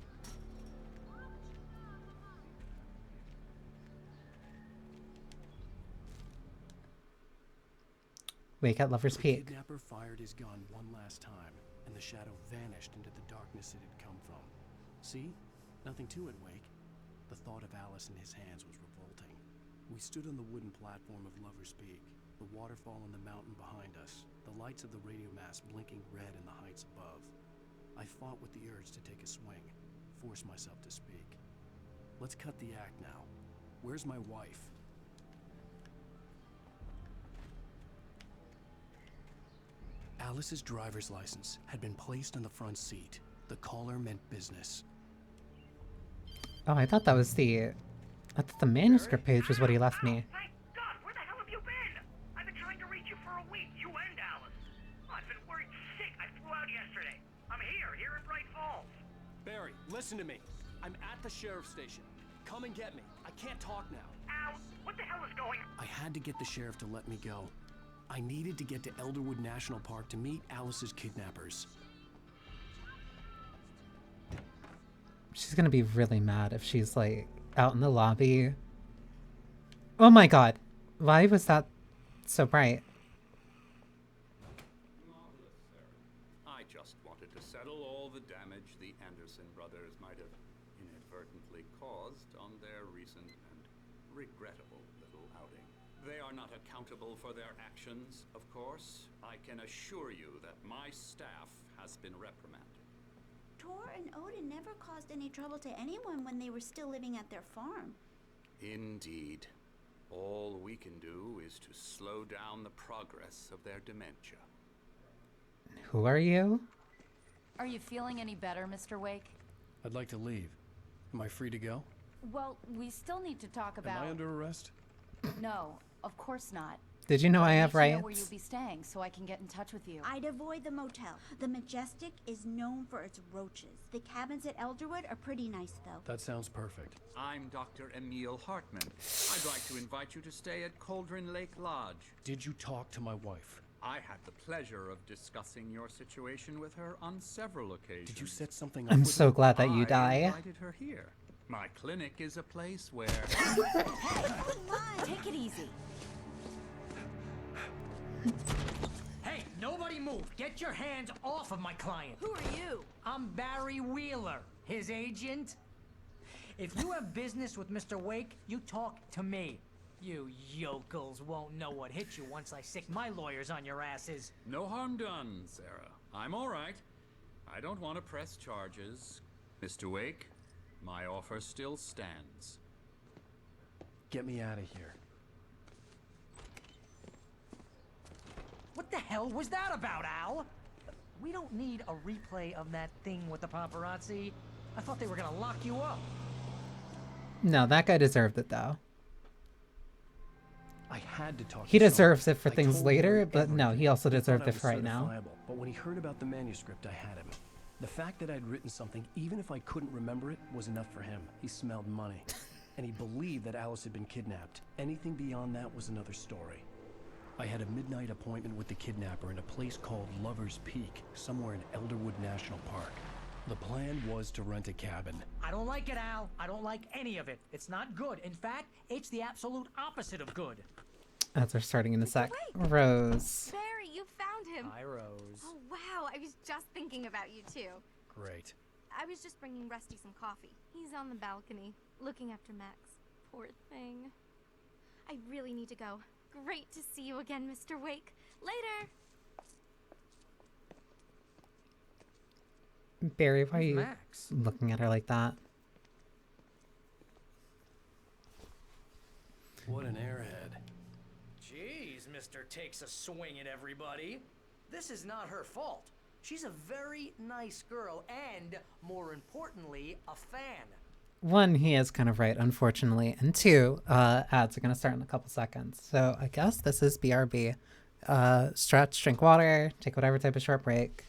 Wake at Lover's Peak. The kidnapper fired his gun one last time, and the shadow vanished into the darkness it had come from. See? Nothing to it, Wake. The thought of Alice in his hands was revolting. We stood on the wooden platform of Lover's Peak, the waterfall on the mountain behind us, the lights of the radio mast blinking red in the heights above. I fought with the urge to take a swing, force myself to speak. Let's cut the act now. Where's my wife? Alice's driver's license had been placed on the front seat. The caller meant business. Oh, I thought that was the... I thought the manuscript page was what he left me. Thank God! Where the hell have you been? I've been trying to reach you for a week, you and Alice. I've been worried sick. I flew out yesterday. I'm here in Bright Falls. Barry, listen to me. I'm at the sheriff's station. Come and get me. I can't talk now. Al, what the hell is going on? I had to get the sheriff to let me go. I needed to get to Elderwood National Park to meet Alice's kidnappers. She's gonna be really mad if she's like out in the lobby. Oh my god. Why was that so bright? I just wanted to settle all the damage the Anderson brothers might have inadvertently caused on their recent and regrettable little outing. They are not accountable for their actions, of course. I can assure you that my staff has been reprimanded. Tor and Odin never caused any trouble to anyone when they were still living at their farm. Indeed. All we can do is to slow down the progress of their dementia. Who are you? Are you feeling any better, Mr. Wake? I'd like to leave. Am I free to go? Well, we still need to talk about... Am I under arrest? No, of course not. Did you know I have I need to know where rights? you'll be staying so I can get in touch with you. I'd avoid the motel. The Majestic is known for its roaches. The cabins at Elderwood are pretty nice, though. That sounds perfect. I'm Dr. Emil Hartman. I'd like to invite you to stay at Cauldron Lake Lodge. Did you talk to my wife? I had the pleasure of discussing your situation with her on several occasions. Did you set something up I'm with so her? glad that you I die. invited her here. My clinic is a place where... Take it easy. Hey, nobody move. Get your hands off of my client. Who are you? I'm Barry Wheeler, his agent. If you have business with Mr. Wake, you talk to me. You yokels won't know what hit you once I sick my lawyers on your asses. No harm done, Sarah. I'm all right. I don't want to press charges. Mr. Wake, my offer still stands. Get me out of here. What the hell was that about, Al? We don't need a replay of that thing with the paparazzi. I thought they were gonna lock you up. No, that guy deserved it though. I had to talk He to deserves someone. it for I things told later, Barry but no, he also everything. deserved I it thought for I right was now. certifiable, But when he heard about the manuscript, I had him. The fact that I'd written something, even if I couldn't remember it, was enough for him. He smelled money. and he believed that Alice had been kidnapped. Anything beyond that was another story. I had a midnight appointment with the kidnapper in a place called Lover's Peak, somewhere in Elderwood National Park. The plan was to rent a cabin. I don't like it, Al. I don't like any of it. It's not good. In fact, it's the absolute opposite of good. As we're starting in a sec. Rose. Barry, you found him. Hi, Rose. Oh, wow. I was just thinking about you, too. Great. I was just bringing Rusty some coffee. He's on the balcony, looking after Max. Poor thing. I really need to go. Great to see you again, Mr. Wake. Later. Barry, why are you Max? looking at her like that? What an airhead. Jeez, Mr. Takes a swing at everybody. This is not her fault. She's a very nice girl and, more importantly, a fan. One, he is kind of right, unfortunately. And two, ads are going to start in a couple seconds. So I guess this is BRB. Stretch, drink water, take whatever type of short break.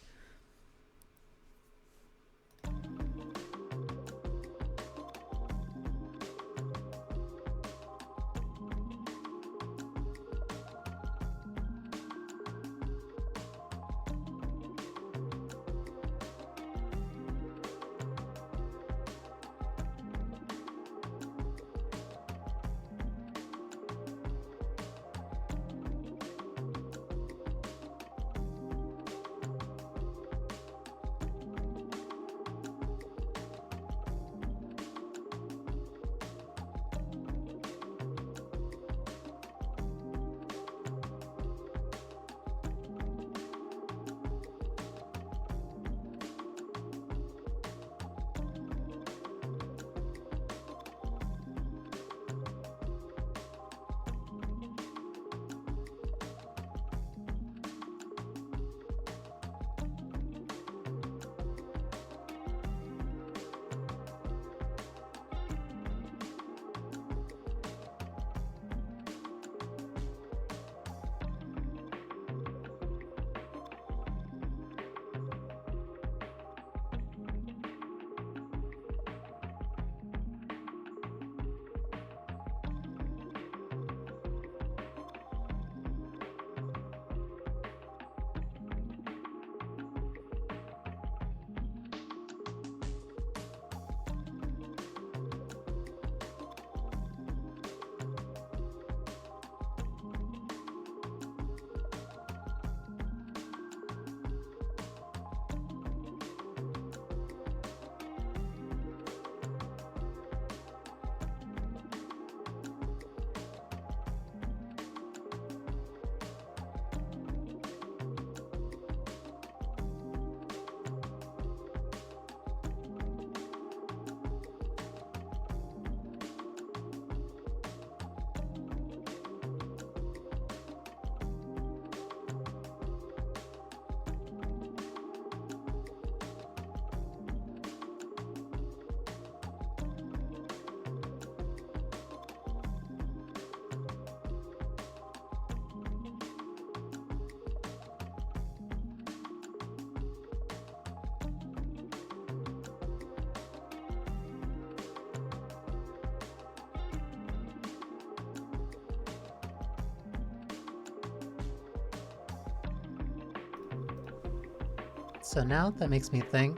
So now that makes me think,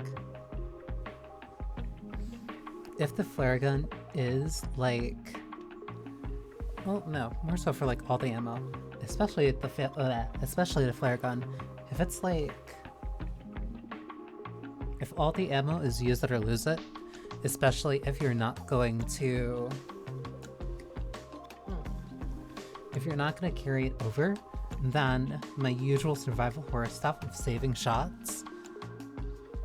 if the flare gun is like, well, no, more so for like all the ammo, especially the flare gun. If it's like, if all the ammo is use it or lose it, especially if you're not going to, if you're not going to carry it over, then my usual survival horror stuff of saving shots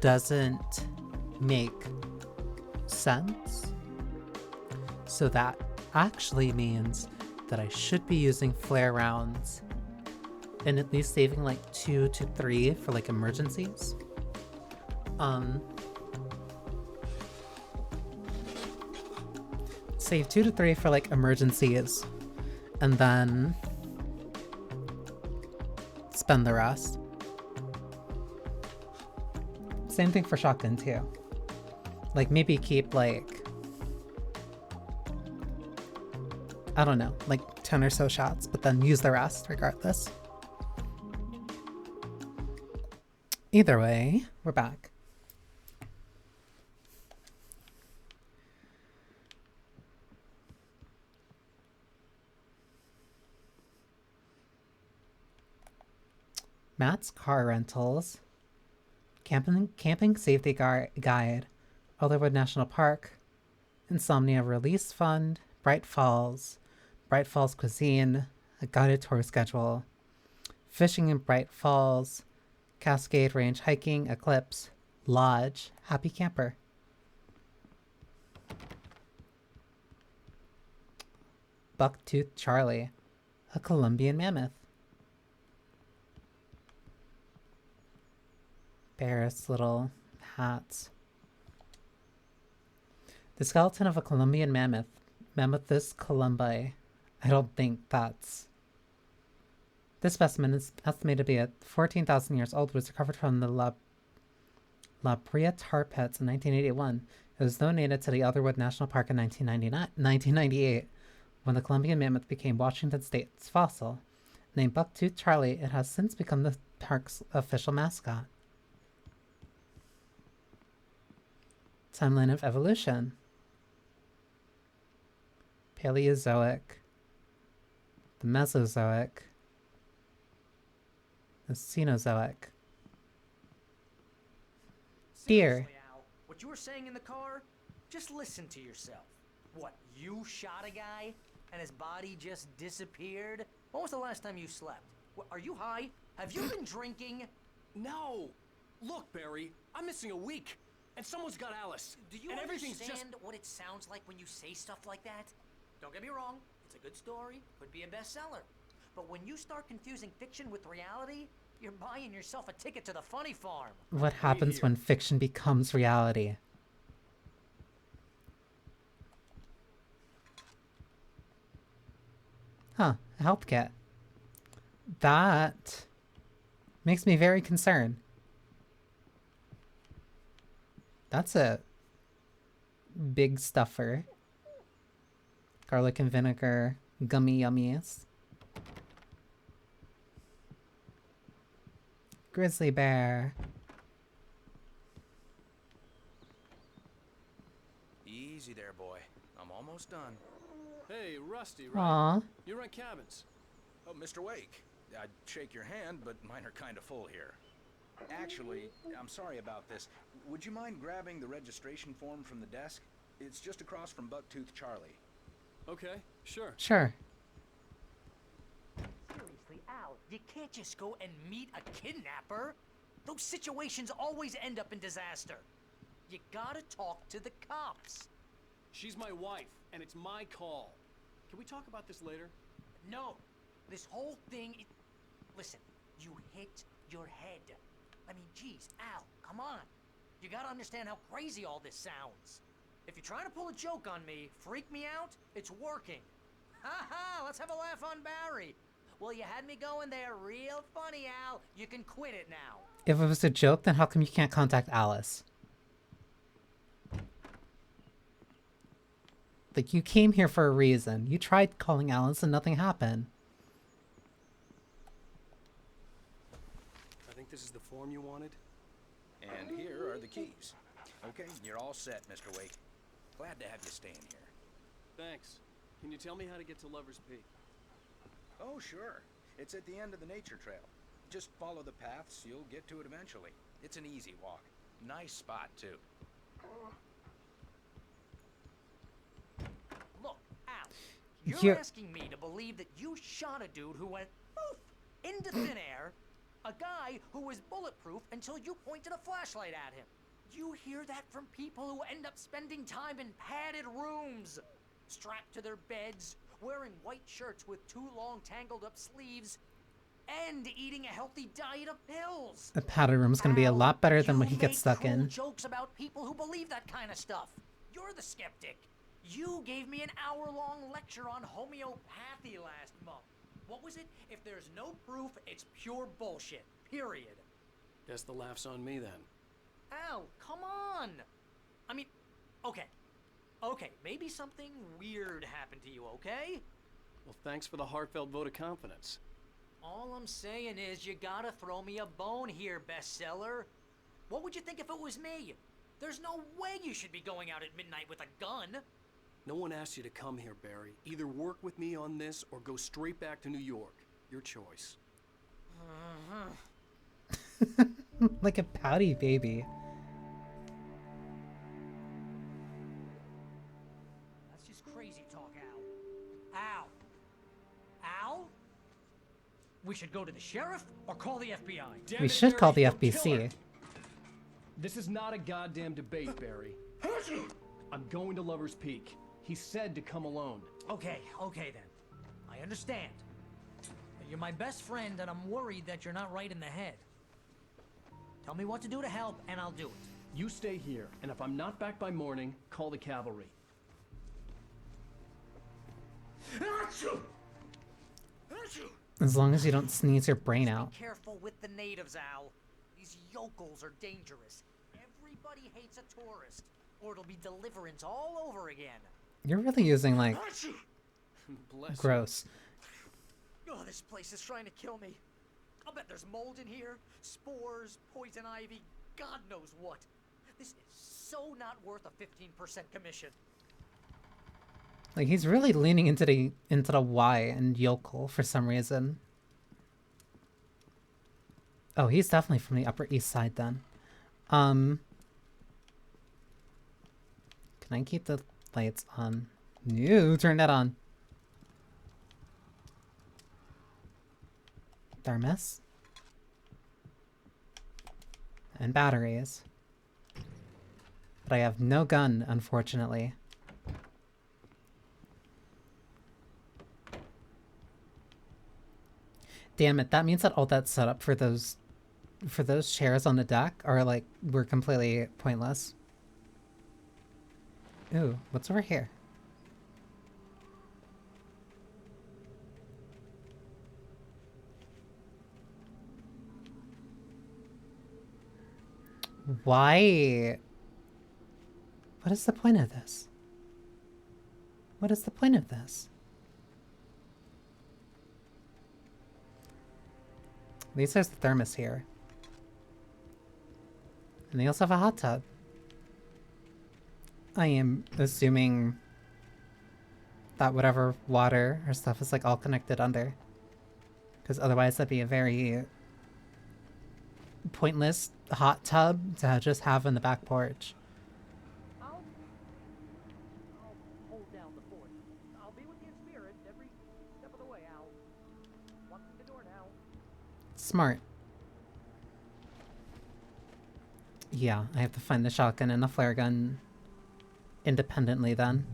doesn't make sense. So that actually means that I should be using flare rounds and at least saving like 2 to 3 for like emergencies. Save 2 to 3 for like emergencies and then spend the rest. Same thing for shotgun too. Like maybe keep like I don't know, like 10 or so shots, but then use the rest regardless. Either way, we're back. Matt's car rentals. Camping safety guide. Alderwood National Park. Insomnia Release Fund. Bright Falls Cuisine. A guided tour schedule. Fishing in Bright Falls. Cascade Range Hiking. Eclipse. Lodge. Happy Camper. Bucktooth Charlie. A Colombian mammoth. Bears, little hats. The skeleton of a Colombian mammoth. Mammothus columbi. I don't think that's... This specimen is estimated to be at 14,000 years old. Was recovered from the La Brea tar pits in 1981. It was donated to the Alderwood National Park in 1998, when the Colombian mammoth became Washington State's fossil. Named Bucktooth Charlie, it has since become the park's official mascot. Timeline of evolution. Paleozoic. The Mesozoic. The Cenozoic. Deer. Seriously, Al, what you were saying in the car, just listen to yourself. What, you shot a guy and his body just disappeared? When was the last time you slept? What, are you high? Have you been drinking? No! Look, Barry, I'm missing a week, and someone's got Alice. Do you understand what it sounds like when you say stuff like that? Don't get me wrong, it's a good story, could be a bestseller. But when you start confusing fiction with reality, you're buying yourself a ticket to the funny farm. What happens when fiction becomes reality? Huh, a health kit. That makes me very concerned. That's a big stuffer. Garlic and vinegar, gummy yummies. Grizzly bear. Easy there, boy. I'm almost done. Hey, Rusty, right? Aw. You run cabins. Oh, Mr. Wake. I'd shake your hand, but mine are kind of full here. Actually, I'm sorry about this. Would you mind grabbing the registration form from the desk? It's just across from Bucktooth Charlie. Okay, sure. Sure. Seriously, Al, you can't just go and meet a kidnapper. Those situations always end up in disaster. You gotta talk to the cops. She's my wife, and it's my call. Can we talk about this later? No, this whole thing is... Listen, you hit your head. I mean, geez, Al, come on. You gotta understand how crazy all this sounds. If you're trying to pull a joke on me, freak me out, it's working. Ha ha, let's have a laugh on Barry. Well, you had me going there real funny, Al. You can quit it now. If it was a joke, then how come you can't contact Alice? Like, you came here for a reason. You tried calling Alice and nothing happened. I think this is the form you wanted. And here are the keys. Okay, you're all set, Mr. Wake. Glad to have you staying here. Thanks. Can you tell me how to get to Lover's Peak? Oh, sure. It's at the end of the nature trail. Just follow the paths, you'll get to it eventually. It's an easy walk. Nice spot, too. Look, Al, you're asking me to believe that you shot a dude who went poof into thin air, a guy who was bulletproof until you pointed a flashlight at him. You hear that from people who end up spending time in padded rooms, strapped to their beds, wearing white shirts with too long tangled up sleeves, and eating a healthy diet of pills. The padded room's gonna be a lot better than what he gets stuck in. Jokes about people who believe that kind of stuff. You're the skeptic. You gave me an hour-long lecture on homeopathy last month. What was it? If there's no proof, it's pure bullshit. Period. Guess the laugh's on me then. Al, come on. I mean, okay. Okay, maybe something weird happened to you, okay? Well, thanks for the heartfelt vote of confidence. All I'm saying is you gotta throw me a bone here, bestseller. What would you think if it was me? There's no way you should be going out at midnight with a gun. No one asked you to come here, Barry. Either work with me on this or go straight back to New York. Your choice. Like a pouty baby. That's just crazy talk, Al. Al? Al? We should go to the sheriff or call the FBI? We should call the FBC. This is not a goddamn debate, Barry. I'm going to Lover's Peak. He said to come alone. Okay then. I understand. You're my best friend and I'm worried that you're not right in the head. Tell me what to do to help and I'll do it. You stay here, and if I'm not back by morning, call the cavalry. As long as you don't sneeze your brain out. Be careful with the natives, Al. These yokels are dangerous. Everybody hates a tourist, or it'll be deliverance all over again. You're really using, like, gross. Oh, this place is trying to kill me. I'll bet there's mold in here, spores, poison ivy, God knows what. This is so not worth a 15% commission. Like, he's really leaning into the Y and yokel for some reason. Oh, he's definitely from the Upper East Side then. Can I keep the lights on? No, turn that on. Thermos. And batteries. But I have no gun, unfortunately. Damn it, that means that all that's set up for those chairs on the deck are like, were completely pointless. Ooh, what's over here? Why? What is the point of this? What is the point of this? At least there's the thermos here. And they also have a hot tub. I am assuming that whatever water or stuff is like all connected under. Because otherwise that'd be a very pointless hot tub to just have in the back porch. I'll hold down the fort. I'll be with you in spirit every step of the way, Al. Walk through the door now. Smart. Yeah, I have to find the shotgun and the flare gun independently then.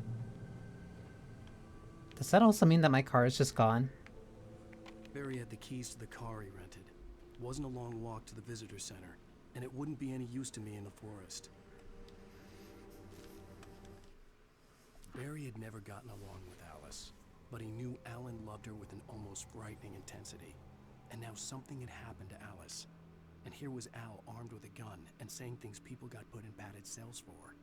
Does that also mean that my car is just gone? Barry had the keys to the car he rented. It wasn't a long walk to the visitor center, and it wouldn't be any use to me in the forest. Barry had never gotten along with Alice, but he knew Alan loved her with an almost frightening intensity. And now something had happened to Alice. And here was Al armed with a gun and saying things people got put in padded cells for.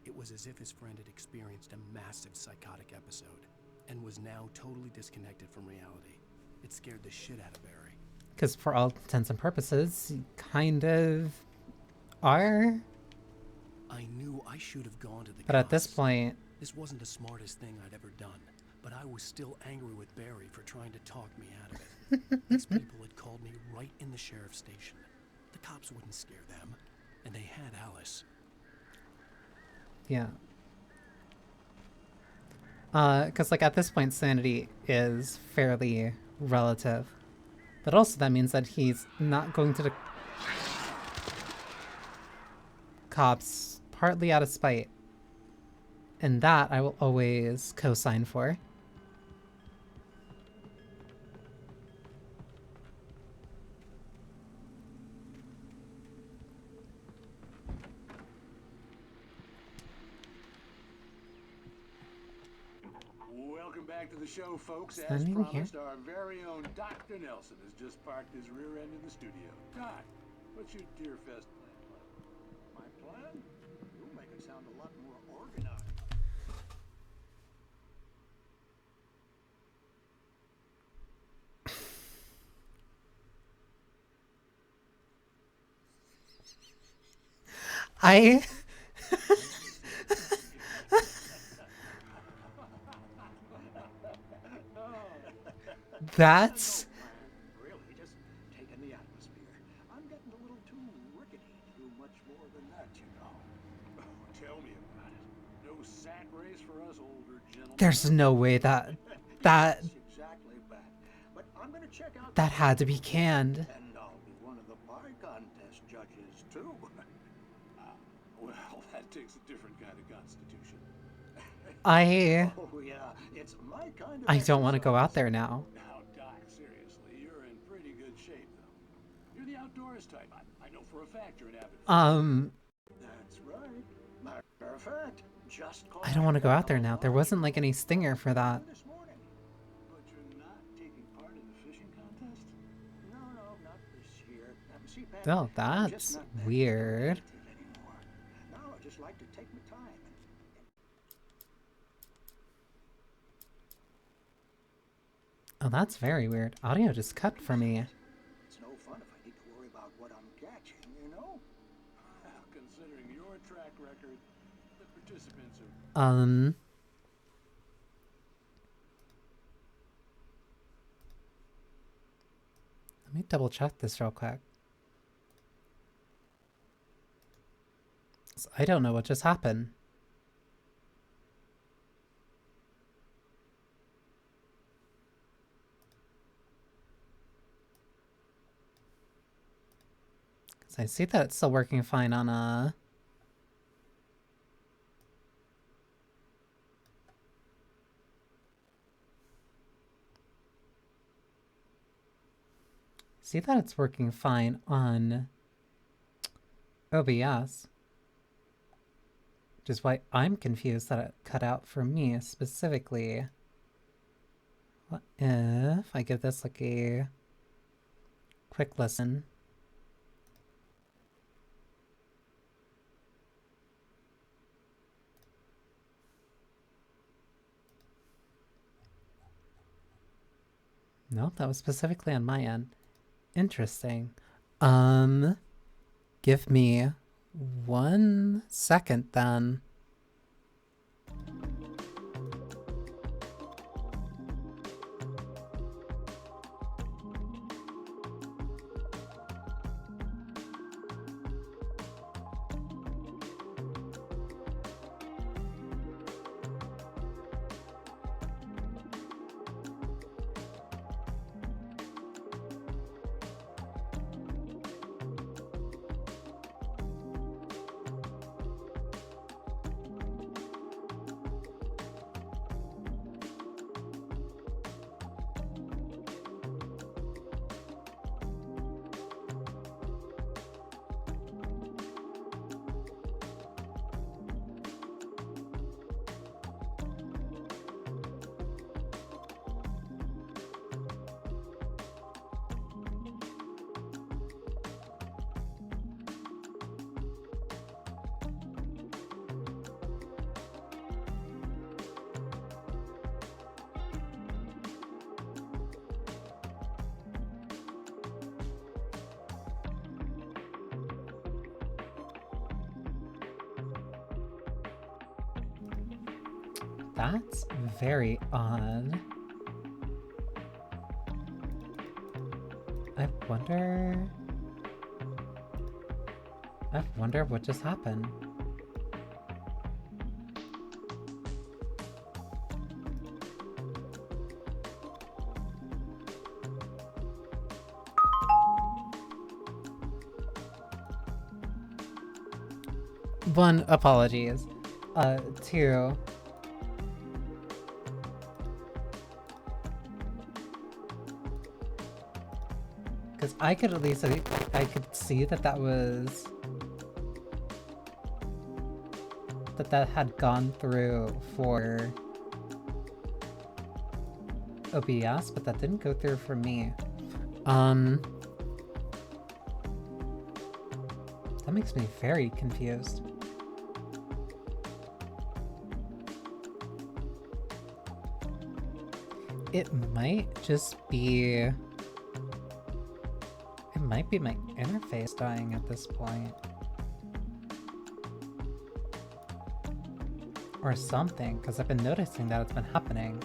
It was as if his friend had experienced a massive psychotic episode and was now totally disconnected from reality. It scared the shit out of Barry. Because for all intents and purposes, you kind of are. I knew I should have gone to the But at this point... This wasn't the smartest thing I'd ever done, but I was still angry with Barry for trying to talk me out of it. These people had called me right in the sheriff's station. The cops wouldn't scare them, and they had Alice. Yeah. Because, like, at this point, sanity is fairly relative. But also that means that he's not going to the cops partly out of spite. And that I will always co-sign for. Welcome back to the show, folks. As Standing promised, here. our very own Dr. Nelson has just parked his rear end in the studio. Doc, what's your Deerfest plan? My plan? You'll make it sound a lot more organized. I... That's... Really, just taking the atmosphere. I'm getting a little too rickety to do much more than that, you know. Tell me about it. No sack race for us older gentlemen. There's no way that... Exactly that. But I'm gonna check out That had to be canned. and I'll be one of the pie contest judges too. Well, that takes a different kind of constitution. Oh yeah, it's my kind of I don't want to go out there now. Now, Doc, seriously, you're in pretty good shape, though. You're the outdoors type. I know for a fact you're an avid. That's right. Matter of fact, just I don't want to go out there now. There wasn't like any stinger for that. But you're not taking part in the fishing contest? No, not this year. See, Pat, Oh, I'm just that's not that weird. anymore. No, I just like to take my time. Oh, that's very weird. Audio just cut for me. It's no fun if I need to worry about what I'm catching, you know? Considering your track record, the participants are... Let me double check this real quick. I don't know what just happened. I see that it's still working fine on see that it's working fine on OBS. Which is why I'm confused that it cut out for me specifically. What if I give this like a quick listen? No, that was specifically on my end. Interesting. Give me 1 second then. That's very odd. I wonder what just happened. One, apologies. Two, because I could at least, I could see that that was, that had gone through for OBS, but that didn't go through for me. That makes me very confused. It might just be... It might be my interface dying at this point. or something, because I've been noticing that it's been happening.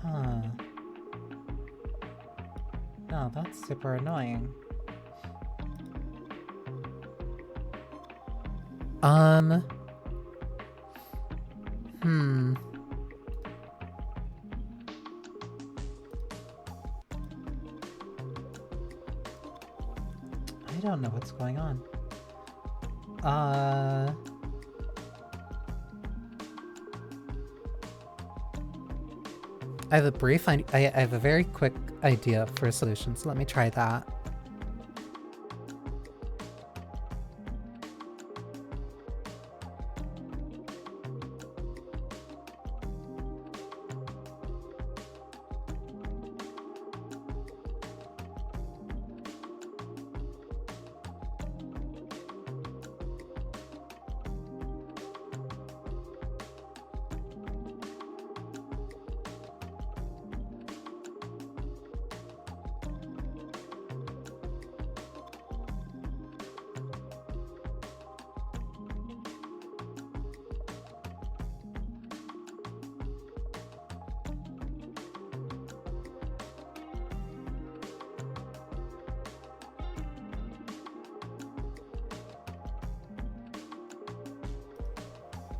Huh. No, that's super annoying. I don't know what's going on. I have a brief I have a very quick idea for a solution, so let me try that.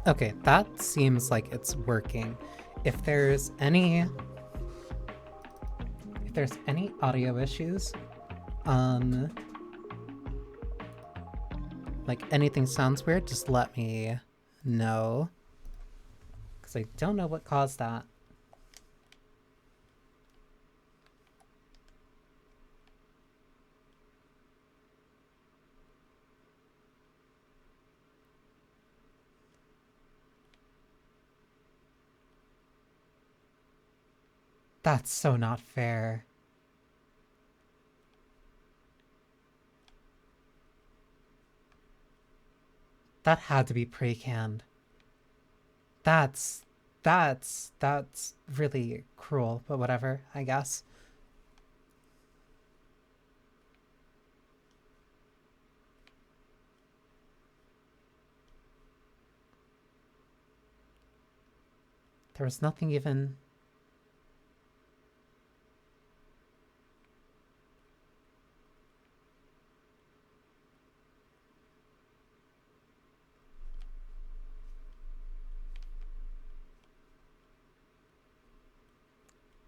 Okay, that seems like it's working. If there's any audio issues, like anything sounds weird, just let me know. Because I don't know what caused that. That's so not fair. That had to be pre-canned. That's really cruel, but whatever, I guess. There was nothing even...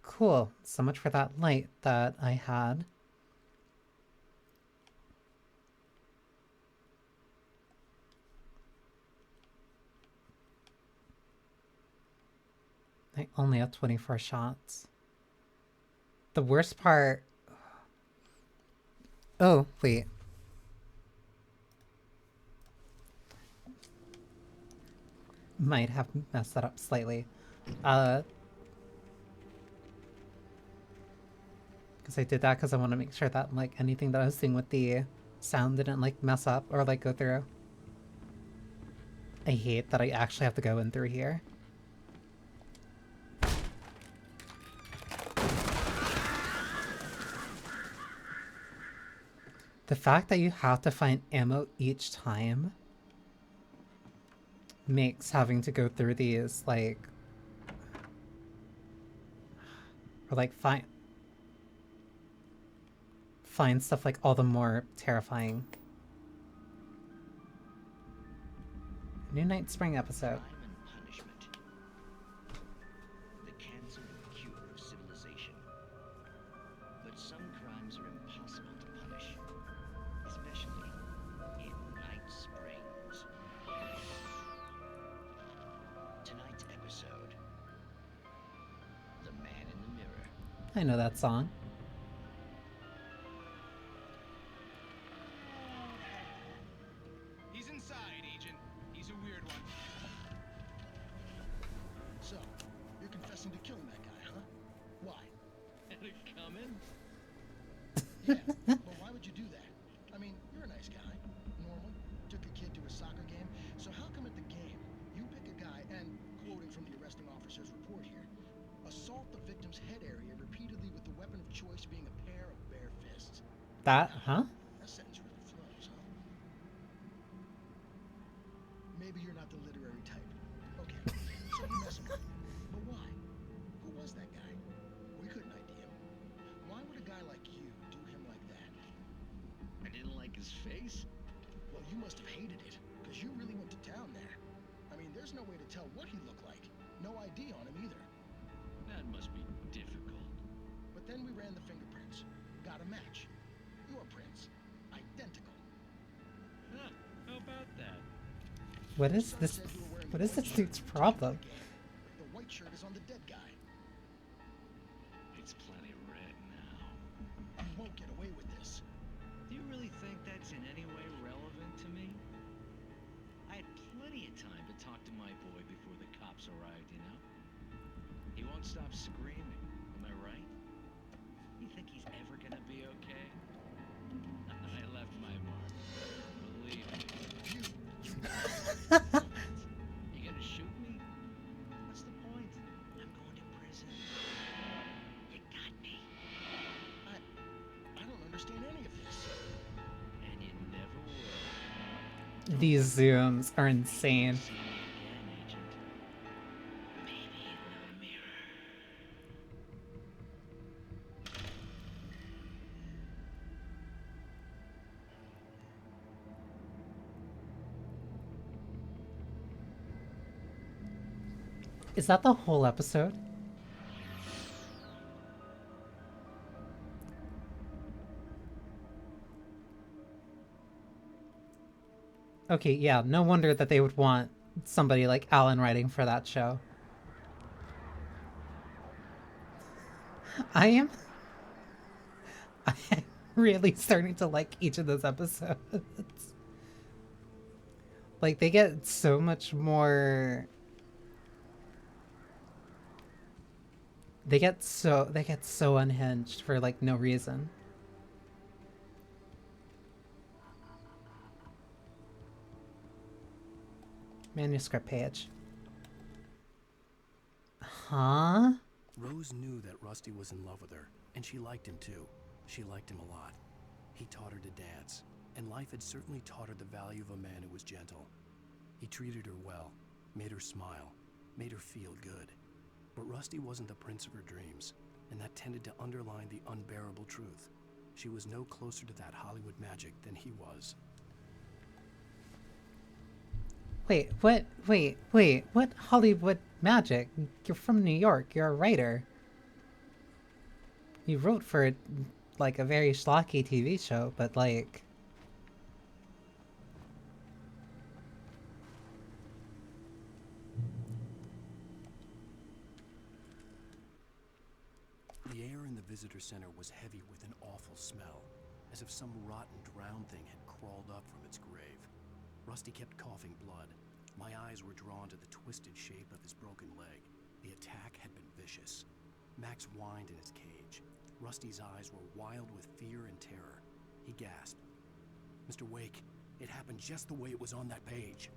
Cool. So much for that light that I had. I only have 24 shots. The worst part... Oh, wait. Might have messed that up slightly. Because I did that because I want to make sure that, like, anything that I was seeing with the sound didn't, like, mess up or, like, go through. I hate that I actually have to go in through here. The fact that you have to find ammo each time makes having to go through these, like... Or, like, find stuff, like, all the more terrifying. New Night Spring episode. The cancer and cure of civilization. But some crimes are impossible to punish, especially in Night Springs. Tonight's episode, The Man in the Mirror. I know that song. He's inside, Agent. He's a weird one. So, you're confessing to killing that guy, huh? Why? Had it coming? Yeah, but why would you do that? I mean, you're a nice guy. Normal. Took a kid to a soccer game. So how come at the game, you pick a guy and, quoting from the arresting officer's report here, Assault the victim's head area repeatedly with the weapon of choice being a pair of bare fists. That, huh? That sentence really flows, huh? Maybe you're not the literary type. Okay, so you mess with him. But why? Who was that guy? We couldn't ID him. Why would a guy like you do him like that? I didn't like his face. Well, you must have hated it, because you really went to town there. I mean, there's no way to tell what he looked like. No ID on him either. That must be difficult. But then we ran the fingerprints. Got a match. Your prints. Identical. Huh, how about that? What is this? What is this dude's problem? The white shirt is on the dead guy. It's plenty red now. You won't get away with this. Do you really think that's in any way relevant to me? I had plenty of time to talk to my boy before the cops arrived, you know? He won't stop screaming, am I right? You think he's ever gonna be okay? I left my mark. Believe me. You gonna shoot me? What's the point? I'm going to prison. You got me. I don't understand any of this. And you never will. These zooms are insane. See me again, Agent. Maybe in the mirror. Is that the whole episode? Okay, yeah, no wonder that they would want somebody like Alan writing for that show. I am really starting to like each of those episodes. Like, they get so much more... They get so unhinged for like no reason. Manuscript page. Huh? Rose knew that Rusty was in love with her, and she liked him too. She liked him a lot. He taught her to dance, and life had certainly taught her the value of a man who was gentle. He treated her well, made her smile, made her feel good. But Rusty wasn't the prince of her dreams, and that tended to underline the unbearable truth. She was no closer to that Hollywood magic than he was. Wait, what Hollywood magic? You're from New York, you're a writer. You wrote for, like, a very schlocky TV show, but, like... The air in the visitor center was heavy with an awful smell, as if some rotten drowned thing had crawled up from its grave. Rusty kept coughing blood. My eyes were drawn to the twisted shape of his broken leg. The attack had been vicious. Max whined in his cage. Rusty's eyes were wild with fear and terror. He gasped. "Mr. Wake, it happened just the way it was on that page."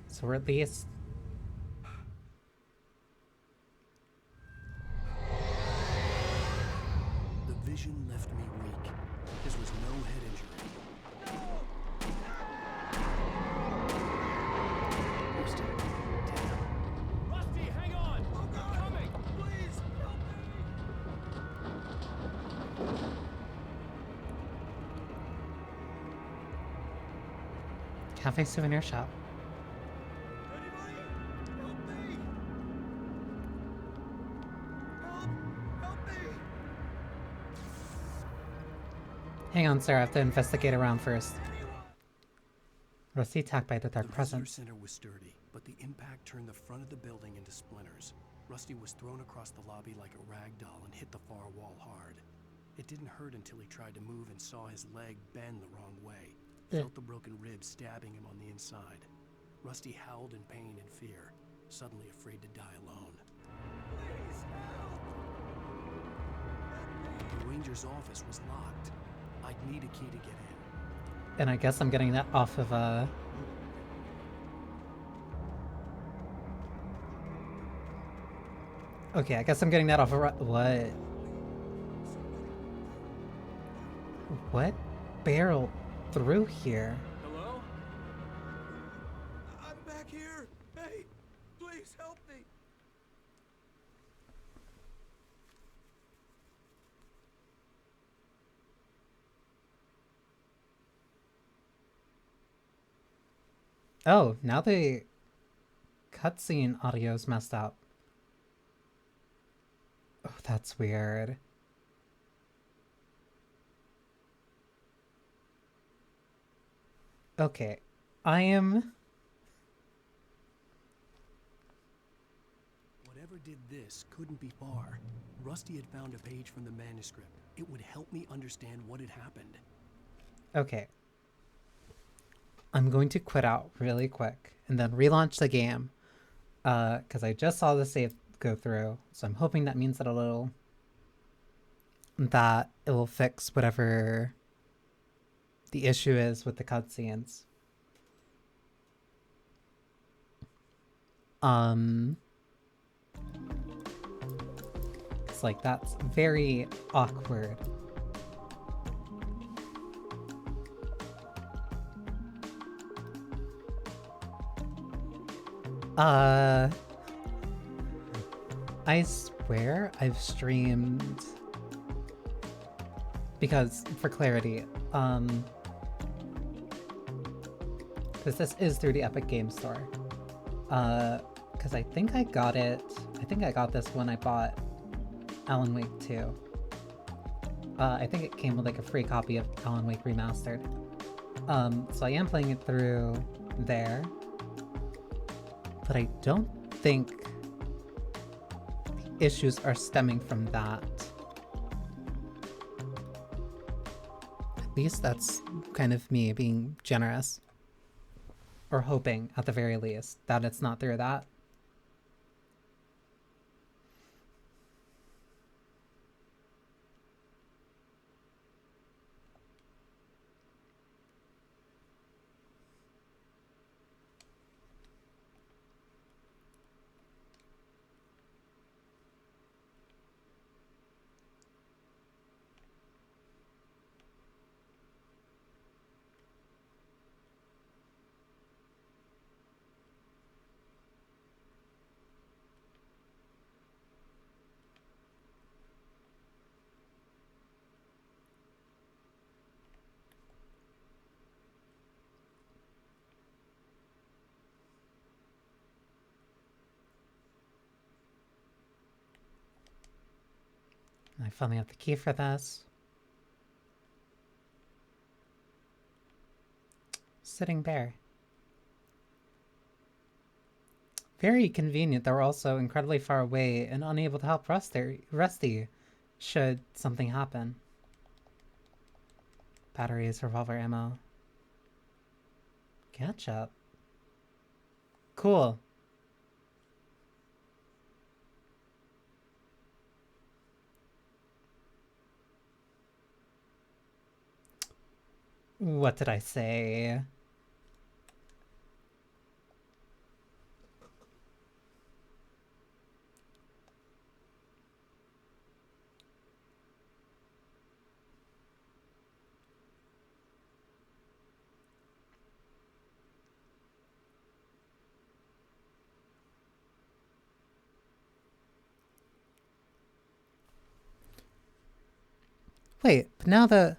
So we're at least... The vision left me weak. This was no head injury. Rusty, damn. Rusty, hang on! I'm coming! Please, help me! Cafe souvenir shop. Hang on, sir. I have to investigate around first. Rusty attacked by the dark presence. The visitor center was sturdy, but the impact turned the front of the building into splinters. Rusty was thrown across the lobby like a rag doll and hit the far wall hard. It didn't hurt until he tried to move and saw his leg bend the wrong way. Felt the broken ribs stabbing him on the inside. Rusty howled in pain and fear, suddenly afraid to die alone. Please help! The ranger's office was locked. I'd need a key to get in. And I guess I'm getting that off of okay, I guess I'm getting that off of what? What barreled through here? Hello? I'm back here. Hey, please help me. Oh, now the cutscene audio's messed up. Oh, that's weird. Okay, I am... Whatever did this couldn't be far. Rusty had found a page from the manuscript. It would help me understand what had happened. Okay. I'm going to quit out really quick and then relaunch the game. Because I just saw the save go through, so I'm hoping that means that it will fix whatever the issue is with the cutscenes. It's like, that's very awkward. I swear I've streamed, because for clarity, because this is through the Epic Game Store. Because I think I got this when I bought Alan Wake 2. I think it came with like a free copy of Alan Wake Remastered. So I am playing it through there. But I don't think the issues are stemming from that. At least that's kind of me being generous. Or hoping, at the very least, that it's not through that. I finally have the key for this. Sitting bear. Very convenient that we're also incredibly far away and unable to help Rusty should something happen. Batteries, revolver ammo. Ketchup. Cool. What did I say? Wait, but now the...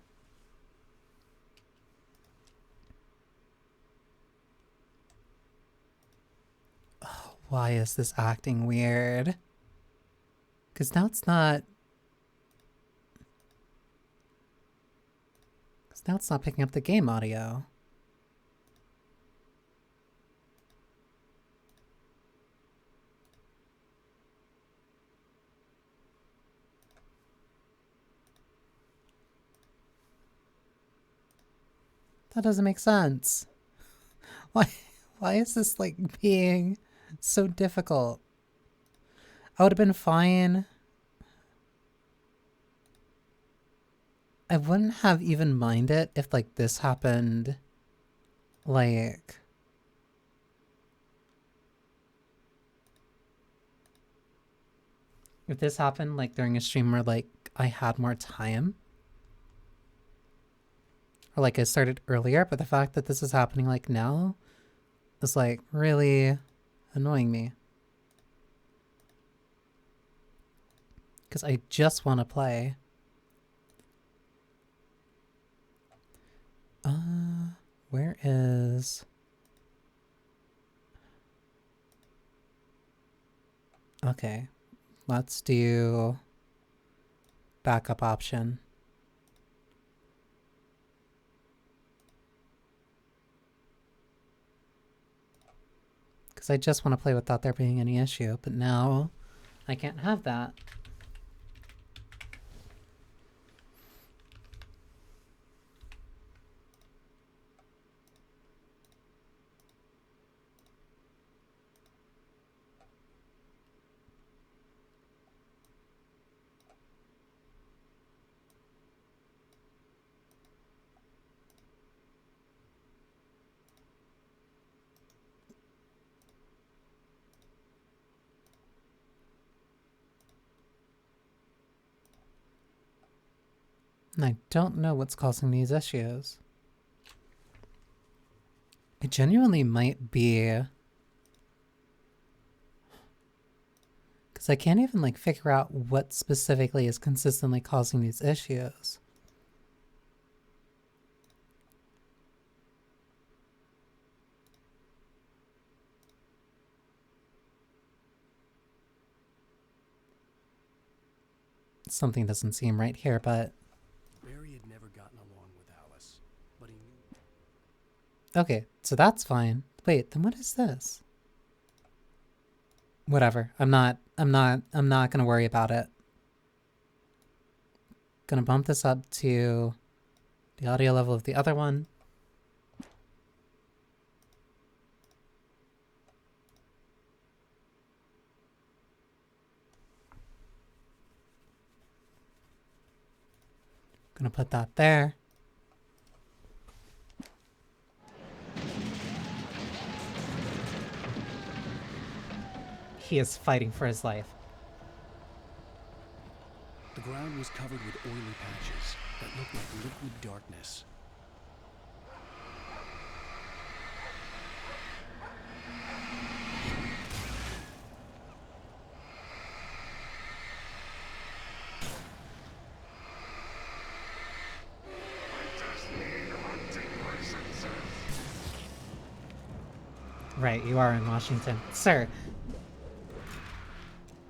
Oh, why is this acting weird? Because now it's not... Because now it's not picking up the game audio. That doesn't make sense. Why is this like being so difficult? I would have been fine. I wouldn't have even minded if like this happened like if this happened like during a stream where like I had more time. Or like I started earlier, but the fact that this is happening like now is like really annoying me. Because I just want to play. Where is... Okay, let's do backup option. Because I just want to play without there being any issue, but now I can't have that. And I don't know what's causing these issues. It genuinely might be... Because I can't even like figure out what specifically is consistently causing these issues. Something doesn't seem right here, but... Barry had never gotten along with Alice, but he knew. Okay, so that's fine. Wait, then what is this? Whatever. I'm not gonna worry about it. Gonna bump this up to the audio level of the other one. Gonna put that there. He is fighting for his life. The ground was covered with oily patches that looked like liquid darkness. Right, you are in Washington. Sir!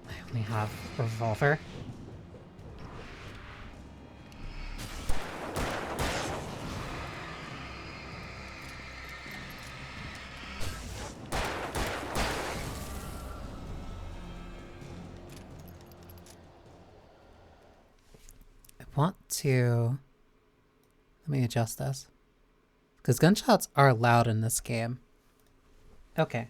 I only have a revolver. I want to... Let me adjust this. Because gunshots are loud in this game. Okay.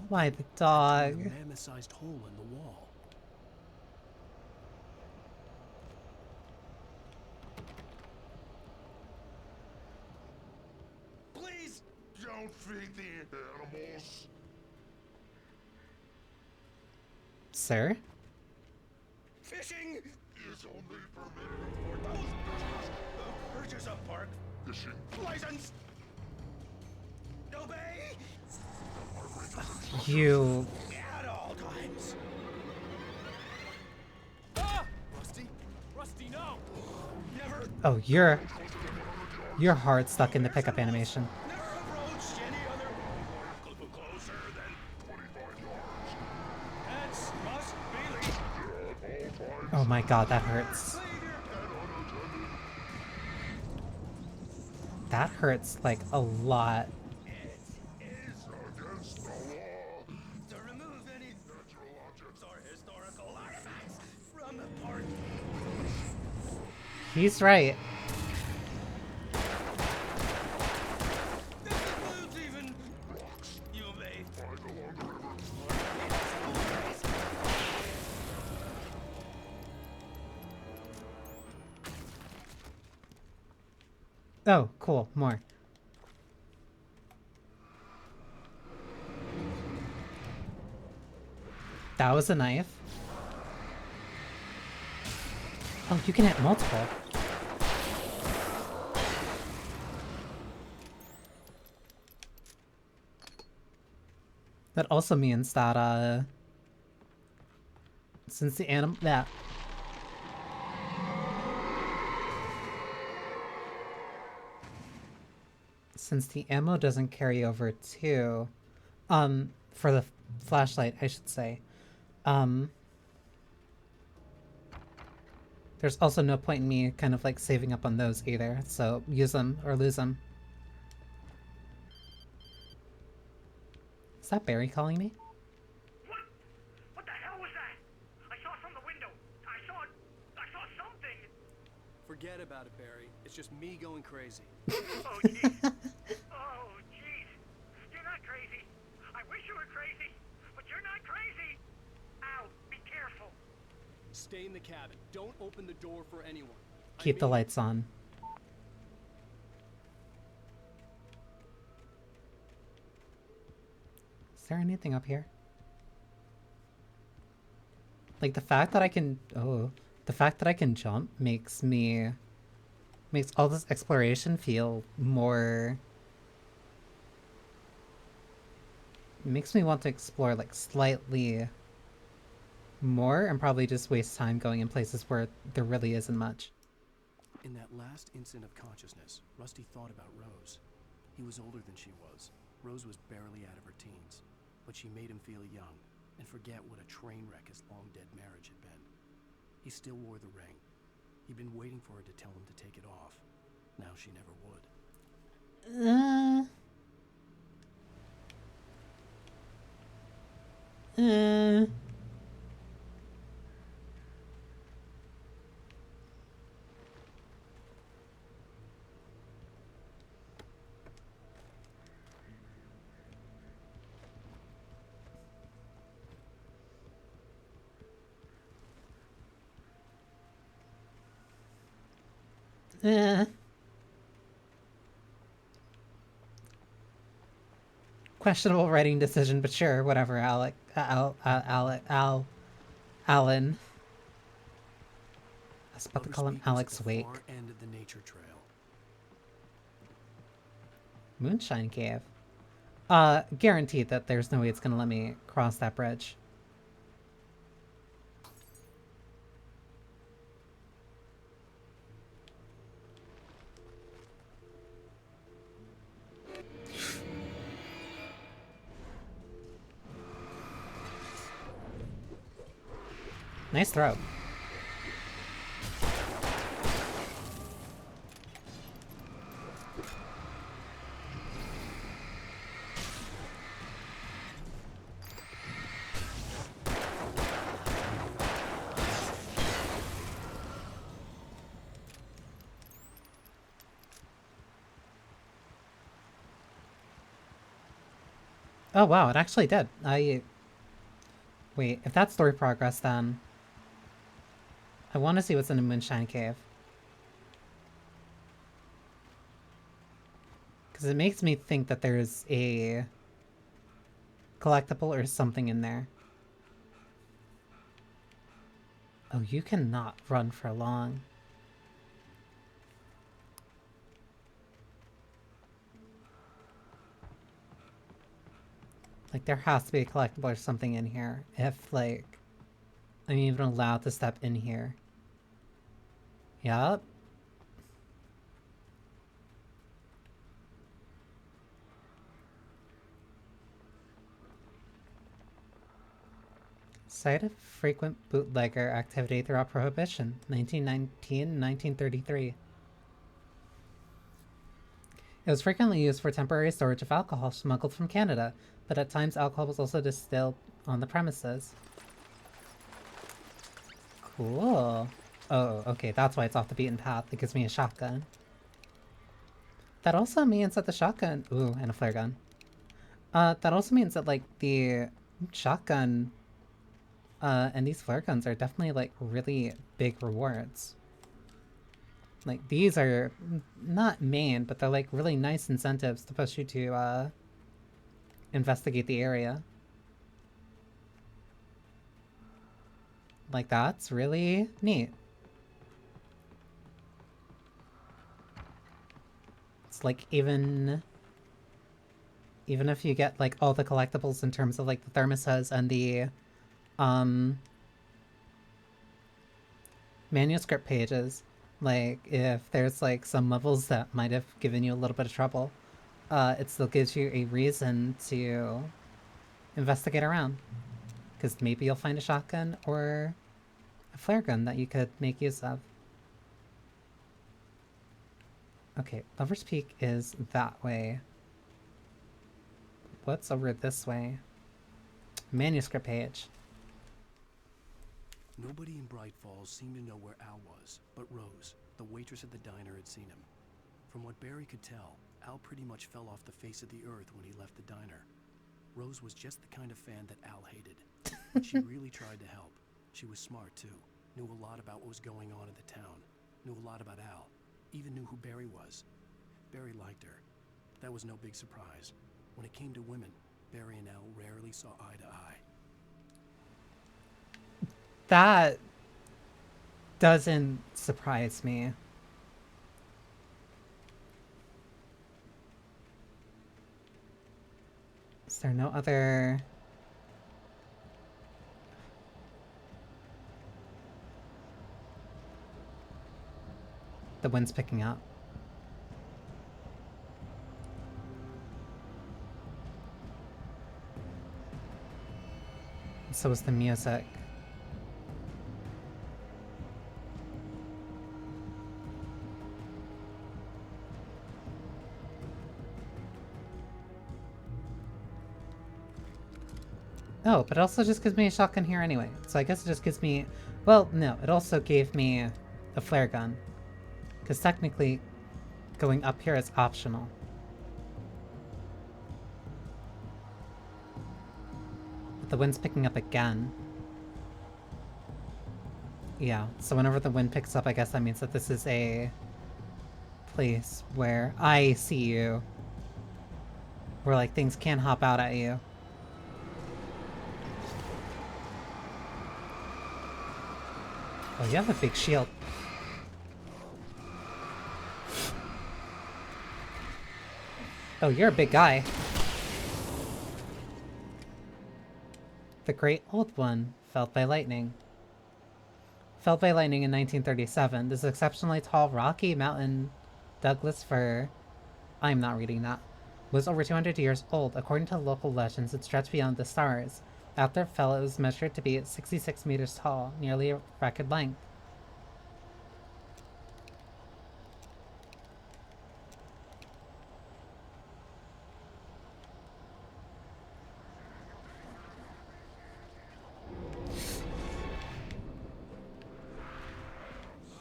Why the dog? A mammoth-sized hole in the wall. Please don't feed the animals. Sir? Fishing is only permitted for those purchase of park fishing license. Obey. You... At all times. Ah! Rusty! Rusty, no! Never. Oh, you're hard stuck in the pickup animation. Never approached any other. Closer than 25 yards. That must be legal. Oh my god, that hurts. That hurts like a lot. To remove any natural objects or historical artifacts from the park. He's right. This includes even rocks. Oh, cool. More. That was a knife. Oh, you can hit multiple. That also means that, since the since the ammo doesn't carry over too, for the flashlight, I should say, there's also no point in me kind of like saving up on those either, so use them or lose them. Is that Barry calling me? What the hell was that? I saw from the window. I saw something. Forget about it, Barry. It's just me going crazy. Oh, jeez. Oh, jeez. You're not crazy. I wish you were crazy, but you're not crazy. Ow, be careful. Stay in the cabin. Don't open the door for anyone. Keep the lights on. Is there anything up here? Like the fact that I can jump makes all this exploration feel more, makes me want to explore like slightly more and probably just waste time going in places where there really isn't much. In that last instant of consciousness, Rusty thought about Rose. He was older than she was. Rose was barely out of her teens, but she made him feel young and forget what a train wreck his long-dead marriage had been. He still wore the ring. He'd been waiting for her to tell him to take it off. Now she never would. Questionable writing decision, but sure, whatever, Alan. I was about to call him Alex Wake. End of the nature trail. Moonshine Cave. Guaranteed that there's no way it's gonna let me cross that bridge. Nice throw. Oh wow, it actually did. Wait, if that's story progress, then I want to see what's in the Moonshine Cave. Because it makes me think that there's a collectible or something in there. Oh, you cannot run for long. Like, there has to be a collectible or something in here if, like, I'm even allowed to step in here. Yup. Site of frequent bootlegger activity throughout Prohibition, 1919-1933. It was frequently used for temporary storage of alcohol smuggled from Canada, but at times alcohol was also distilled on the premises. Cool. Oh, okay, that's why it's off the beaten path. It gives me a shotgun. That also means that the shotgun... Ooh, and a flare gun. That also means that, like, the shotgun and these flare guns are definitely, like, really big rewards. Like, these are not main, but they're like really nice incentives to push you to investigate the area. Like, that's really neat. It's like even if you get like all the collectibles in terms of like the thermoses and the manuscript pages, like if there's like some levels that might have given you a little bit of trouble, it still gives you a reason to investigate around. Because maybe you'll find a shotgun or a flare gun that you could make use of. Okay, Lover's Peak is that way. What's over this way? Manuscript page. Nobody in Bright Falls seemed to know where Al was, but Rose, the waitress at the diner, had seen him. From what Barry could tell, Al pretty much fell off the face of the earth when he left the diner. Rose was just the kind of fan that Al hated, but she really tried to help. She was smart too, knew a lot about what was going on in the town, knew a lot about Al, even knew who Barry was. Barry liked her. That was no big surprise. When it came to women, Barry and Al rarely saw eye to eye. That doesn't surprise me. Is there no other... The wind's picking up. So is the music. Oh, but it also just gives me a shotgun here anyway. So I guess it just gives me... Well, no, it also gave me a flare gun. Because technically, going up here is optional. But the wind's picking up again. Yeah, so whenever the wind picks up, I guess that means that this is a place where I see you. Where, like, things can't hop out at you. Oh, you have a big shield. Oh, you're a big guy. The Great Old One, felled by lightning. Felled by lightning in 1937. This exceptionally tall Rocky Mountain Douglas fir, I'm not reading that, was over 200 years old. According to local legends, it stretched beyond the stars. After it fell, it was measured to be 66 meters tall, nearly a record length.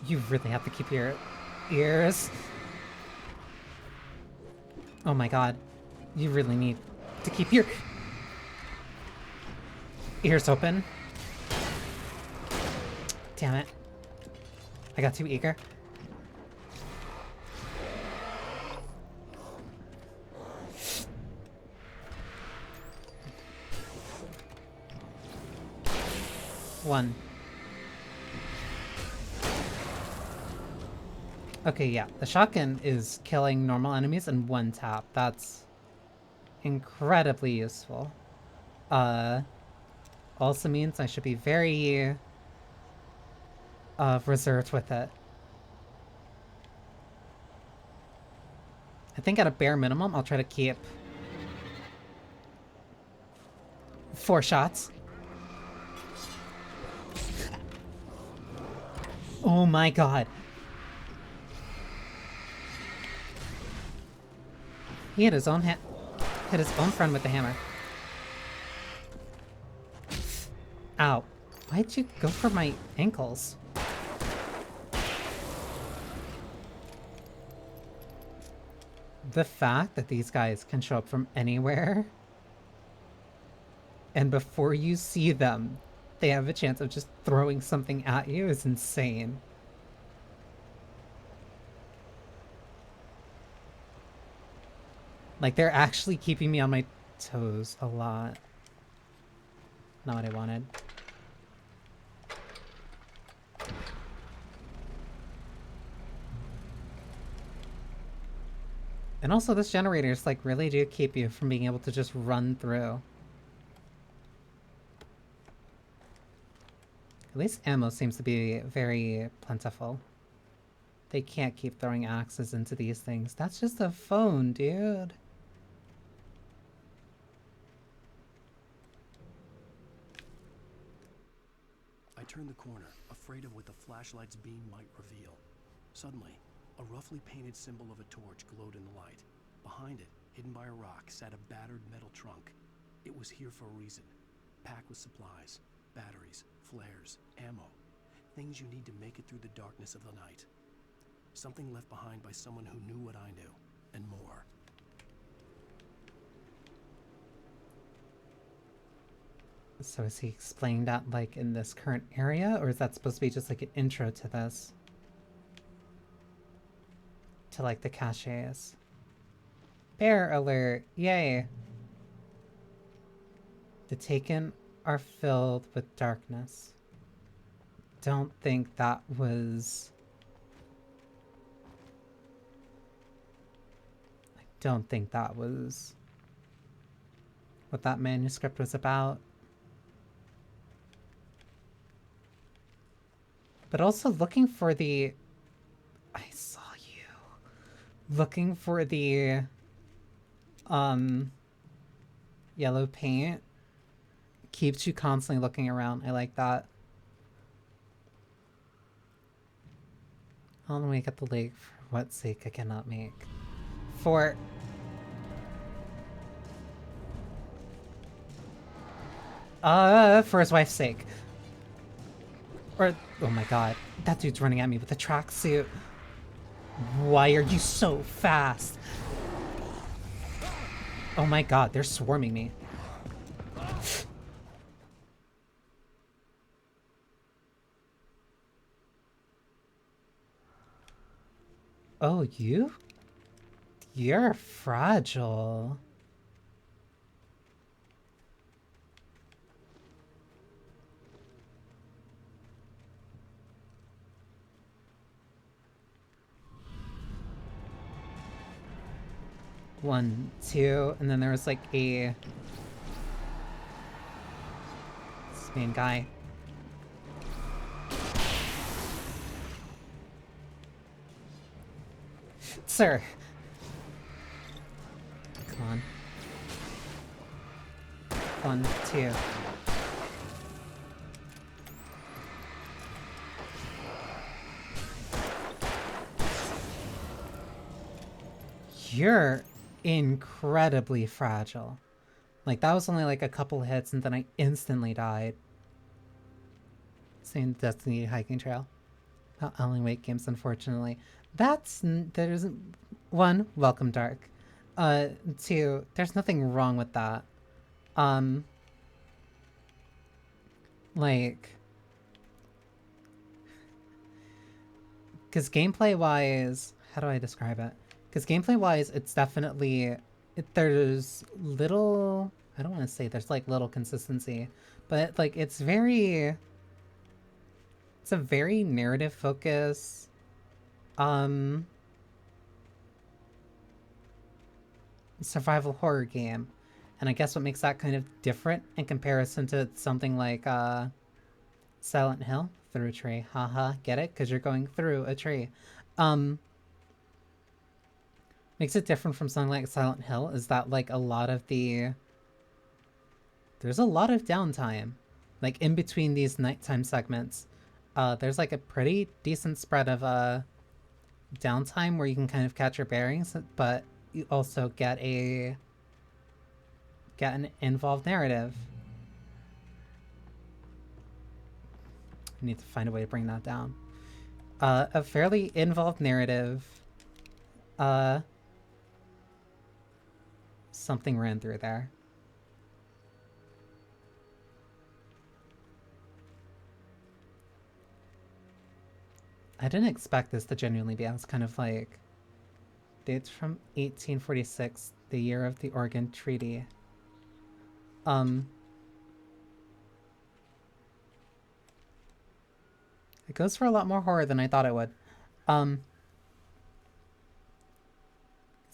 You really have to keep your ears. Oh my god. You really need to keep your ears open. Damn it. I got too eager. One. Okay, yeah. The shotgun is killing normal enemies in one tap. That's incredibly useful. Also means I should be very reserved with it. I think at a bare minimum, I'll try to keep 4 shots. Oh my god. He hit his own friend with the hammer. Ow. Why'd you go for my ankles? The fact that these guys can show up from anywhere, and before you see them, they have a chance of just throwing something at you is insane. Like, they're actually keeping me on my toes a lot. Not what I wanted. And also, this generators, like, really do keep you from being able to just run through. At least ammo seems to be very plentiful. They can't keep throwing axes into these things. That's just a phone, dude. I turned the corner, afraid of what the flashlight's beam might reveal. Suddenly, a roughly painted symbol of a torch glowed in the light. Behind it, hidden by a rock, sat a battered metal trunk. It was here for a reason. Packed with supplies, batteries, flares, ammo. Things you need to make it through the darkness of the night. Something left behind by someone who knew what I knew, and more. So is he explaining that, like, in this current area? Or is that supposed to be just, like, an intro to this? To, like, the caches. Bear alert! Yay! The Taken are filled with darkness. Don't think that was... I don't think that was what that manuscript was about. But also looking for the... I saw you. Looking for the... yellow paint keeps you constantly looking around. I like that. I'll wake up the lake for what sake I cannot make. For... for his wife's sake. Or, oh my god, that dude's running at me with a tracksuit. Why are you so fast? Oh my god, they're swarming me. Oh, you? You're fragile. One, two, and then there was like a... this main guy. Sir! Come on. One, two. You're incredibly fragile. Like, that was only like a couple hits and then I instantly died. Same Destiny hiking trail. Not Alan Wake games, unfortunately. There's one, welcome dark. Two, there's nothing wrong with that. Like, because gameplay wise, how do I describe it? Because gameplay wise, it's definitely, there's little, I don't want to say there's like little consistency, but like it's a very narrative focus. Survival horror game. And I guess what makes that kind of different in comparison to something like Silent Hill, through a tree. Haha, get it? Because you're going through a tree. Makes it different from something like Silent Hill is that like a lot of there's a lot of downtime. Like in between these nighttime segments. There's like a pretty decent spread of downtime where you can kind of catch your bearings, but you also get an involved narrative. I need to find a way to bring that down. A fairly involved narrative. Something ran through there. I didn't expect this to genuinely be. I was kind of like, dates from 1846 the year of the Oregon Treaty. It goes for a lot more horror than I thought it would.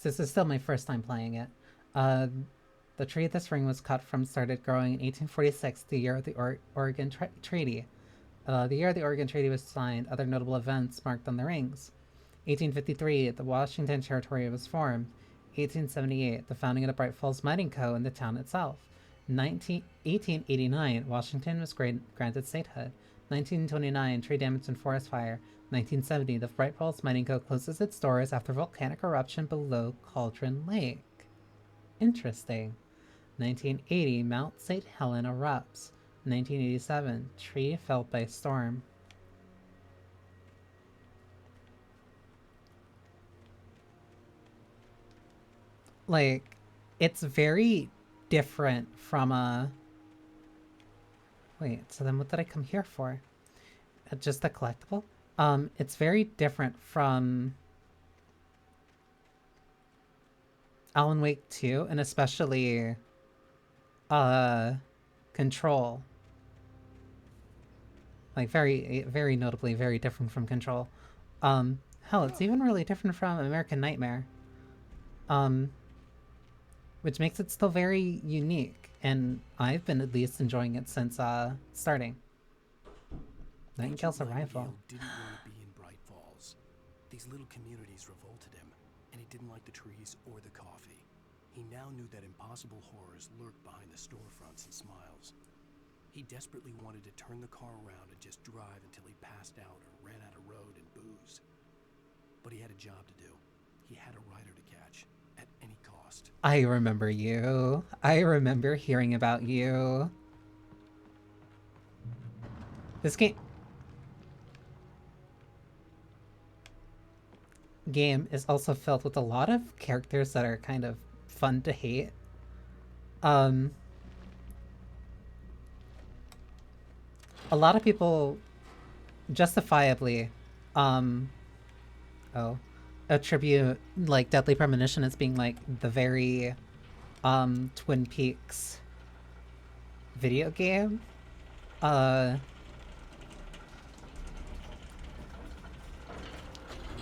This is still my first time playing it. The tree this ring was cut from started growing in 1846, the year of the Oregon Treaty. The year the Oregon Treaty was signed, other notable events marked on the rings. 1853, the Washington Territory was formed. 1878, the founding of the Bright Falls Mining Co. in the town itself. 1889, Washington was granted statehood. 1929, tree damage and forest fire. 1970, the Bright Falls Mining Co. closes its doors after volcanic eruption below Cauldron Lake. Interesting. 1980, Mount St. Helens erupts. 1987, tree felled by storm. Like, it's very different from a... Wait, so then what did I come here for? Just a collectible? It's very different from Alan Wake 2, and especially Control. Like, very notably very different from Control. Hell, it's even really different from American Nightmare. Which makes it still very unique, and I've been at least enjoying it since starting. Nightingale's arrival. Didn't want to be in Bright Falls. These little communities revolted him, and he didn't like the trees or the coffee. He now knew that impossible horrors lurked behind the storefronts and smiles. He desperately wanted to turn the car around and just drive until he passed out or ran out of road and booze. But he had a job to do. He had a rider to catch, at any cost. I remember you. I remember hearing about you. This game is also filled with a lot of characters that are kind of fun to hate. A lot of people justifiably attribute like Deadly Premonition as being like the very Twin Peaks video game. I'm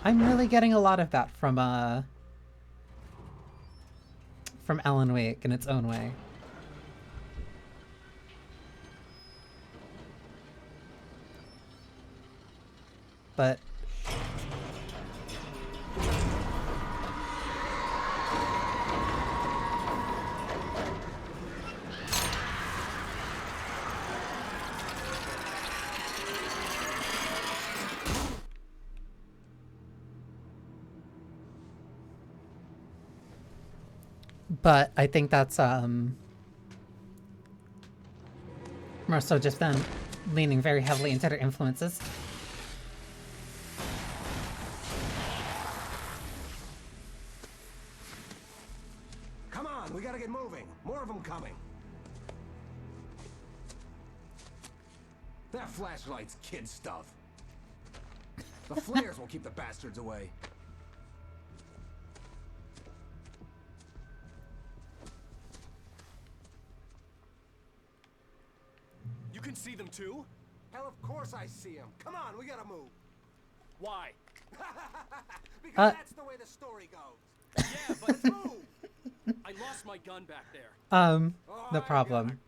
really getting a lot of that from Alan Wake in its own way. But I think that's more so just them leaning very heavily into their influences. Come on, we gotta get moving. More of them coming. That flashlight's kid stuff. The flares will keep the bastards away. You can see them too? Hell, of course I see them. Come on, we gotta move. Why? Because that's the way the story goes. Yeah, but let's move. I lost my gun back there. The problem.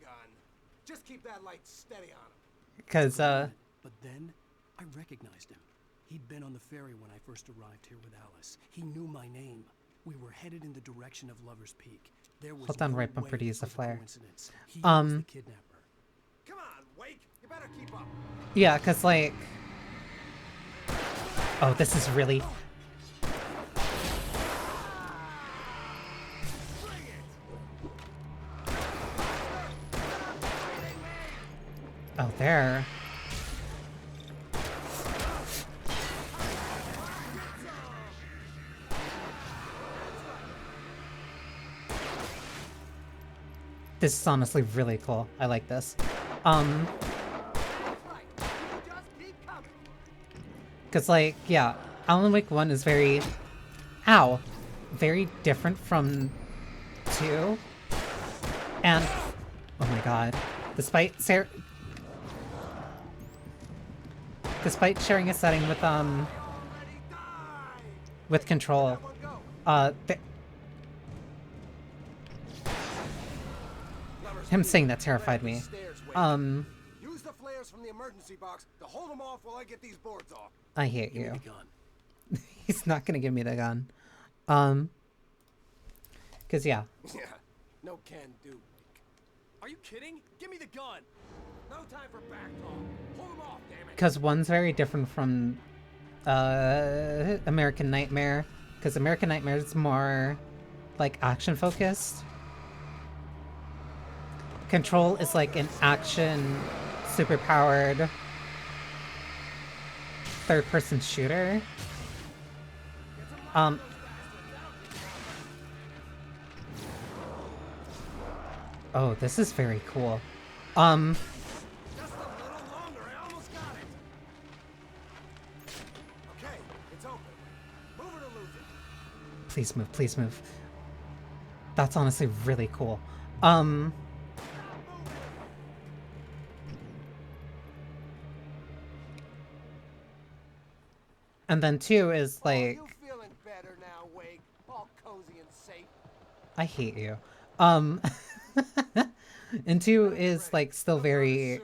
Just keep that light steady on him. Because But then I recognized him. He'd been on the ferry when I first arrived here with Alice. He knew my name. We were headed in the direction of Lover's Peak. There was hold down no right bumper to way use the for flare. coincidence. He was the kidnapper. Come on, Wake. You better keep up. Yeah, because like... Oh, this is really... Oh, there. This is honestly really cool. I like this. Because, like, yeah, Alan Wake 1 is very... Ow! Very different from 2. And, oh my god, despite sharing a setting with Control, him saying that terrified me. Use the flares from the emergency box to hold them off while I get these boards off. I hate you. Give me the gun. He's not gonna give me the gun. Cause yeah. Yeah, no can do. Are you kidding? Give me the gun. No time for back talk. Hold them off, damn it. Cause one's very different from American Nightmare. Cause American Nightmare is more like action focused. Control is like an action, super powered third-person shooter. Oh, this is very cool. Just a little longer. I almost got it. Okay, it's open. Move it or lose it. Please move, please move. That's honestly really cool. And then 2 is like... You feeling better now, Wake? All cozy and safe. I hate you. And 2 is like still very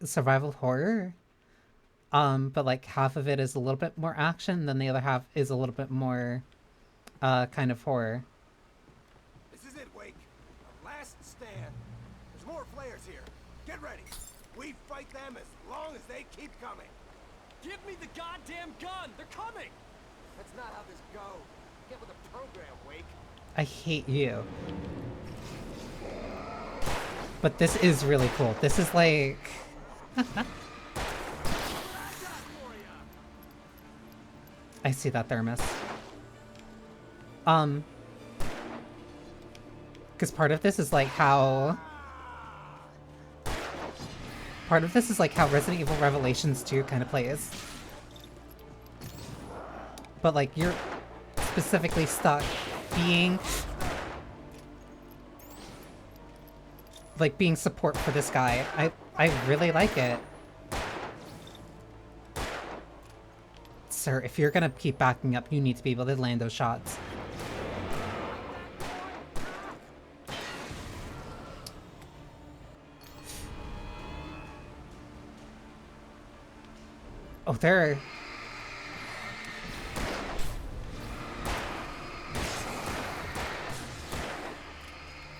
survival horror. But like half of it is a little bit more action, then the other half is a little bit more kind of horror. This is it, Wake. Our last stand. There's more flares here. Get ready. We fight them as long as they keep coming. Give me the goddamn gun! They're coming! That's not how this goes. Get with the program, Wake. I hate you. But this is really cool. This is like... I see that thermos. Because part of this is like how... Part of this is like how Resident Evil Revelations 2 kind of plays. But like you're specifically stuck being support for this guy. I really like it. Sir, if you're gonna keep backing up, you need to be able to land those shots. Oh, there.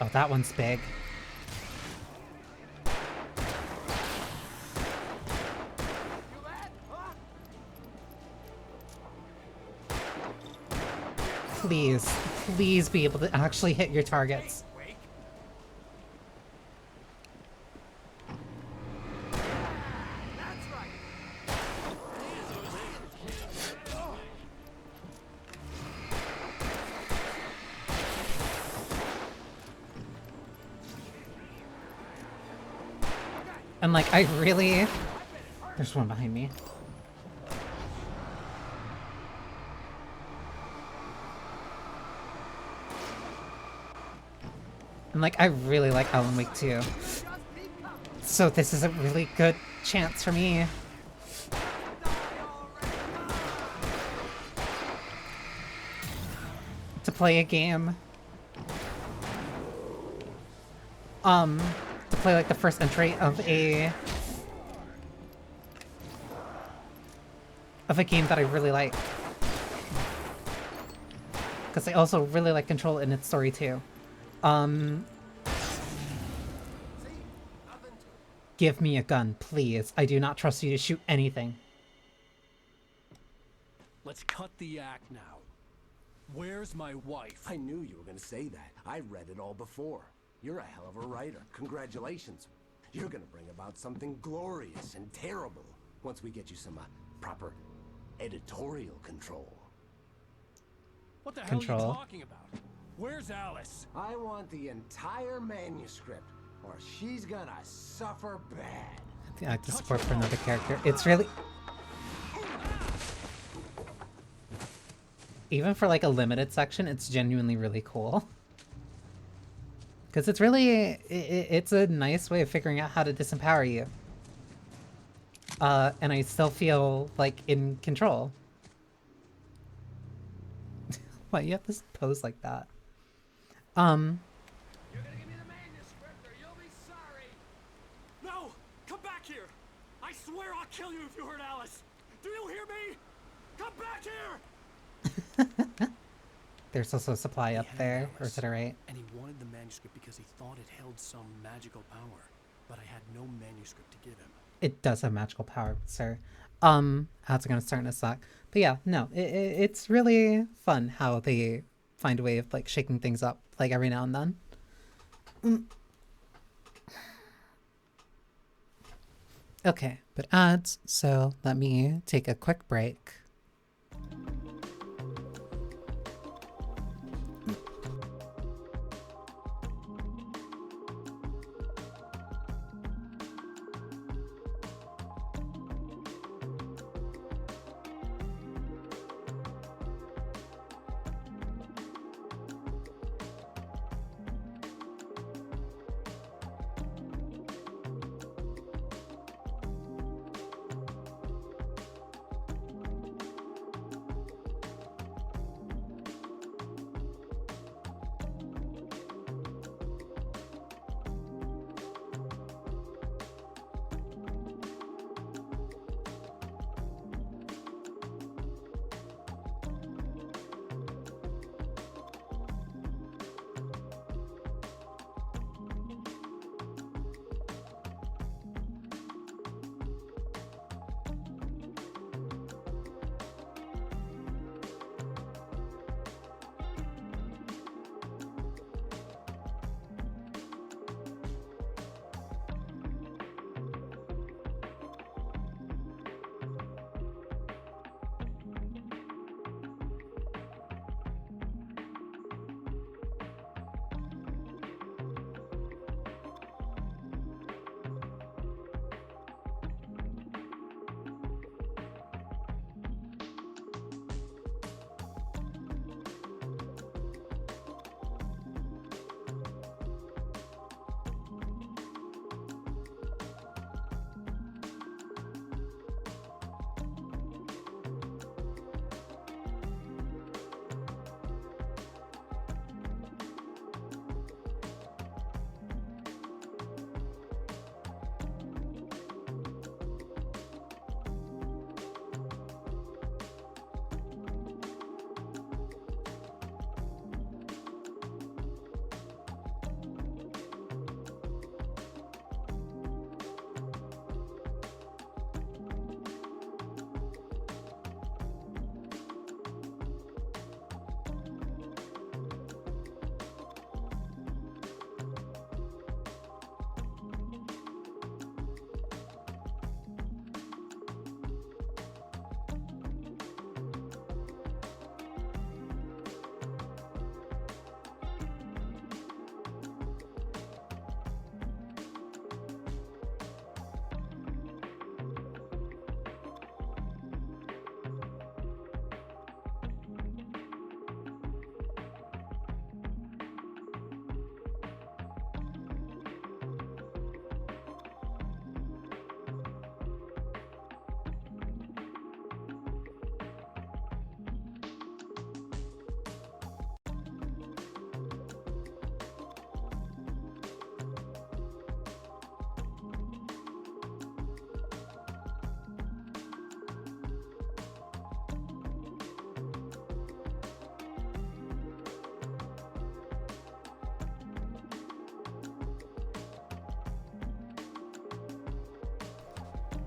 Oh, that one's big. Please, please be able to actually hit your targets. And like, I really... There's one behind me. And like, I really like Alan Wake 2. So this is a really good chance for me. To play a game. To play like the first entry of a game that I really like. Because I also really like Control in its story too. Give me a gun, please. I do not trust you to shoot anything. Let's cut the act now. Where's my wife? I knew you were gonna say that. I read it all before. You're a hell of a writer. Congratulations. You're gonna bring about something glorious and terrible once we get you some proper editorial control. What the hell are you talking about? Where's Alice? I want the entire manuscript, or she's gonna suffer bad. The active support for another character. It's really... even for like a limited section, it's genuinely really cool. Because it's really, it's a nice way of figuring out how to disempower you. And I still feel like in control. Why you have to pose like that? You're gonna give me the manuscript or you'll be sorry. No! Come back here! I swear I'll kill you if you hurt Alice! Do you hear me? Come back here! There's also a supply up there, or is it alright? And he wanted the manuscript because he thought it held some magical power. But I had no manuscript to give him. It does have magical power, sir. Ads are gonna start in a sec. But yeah, no, it's really fun how they find a way of like shaking things up like every now and then. Okay, but ads, so let me take a quick break.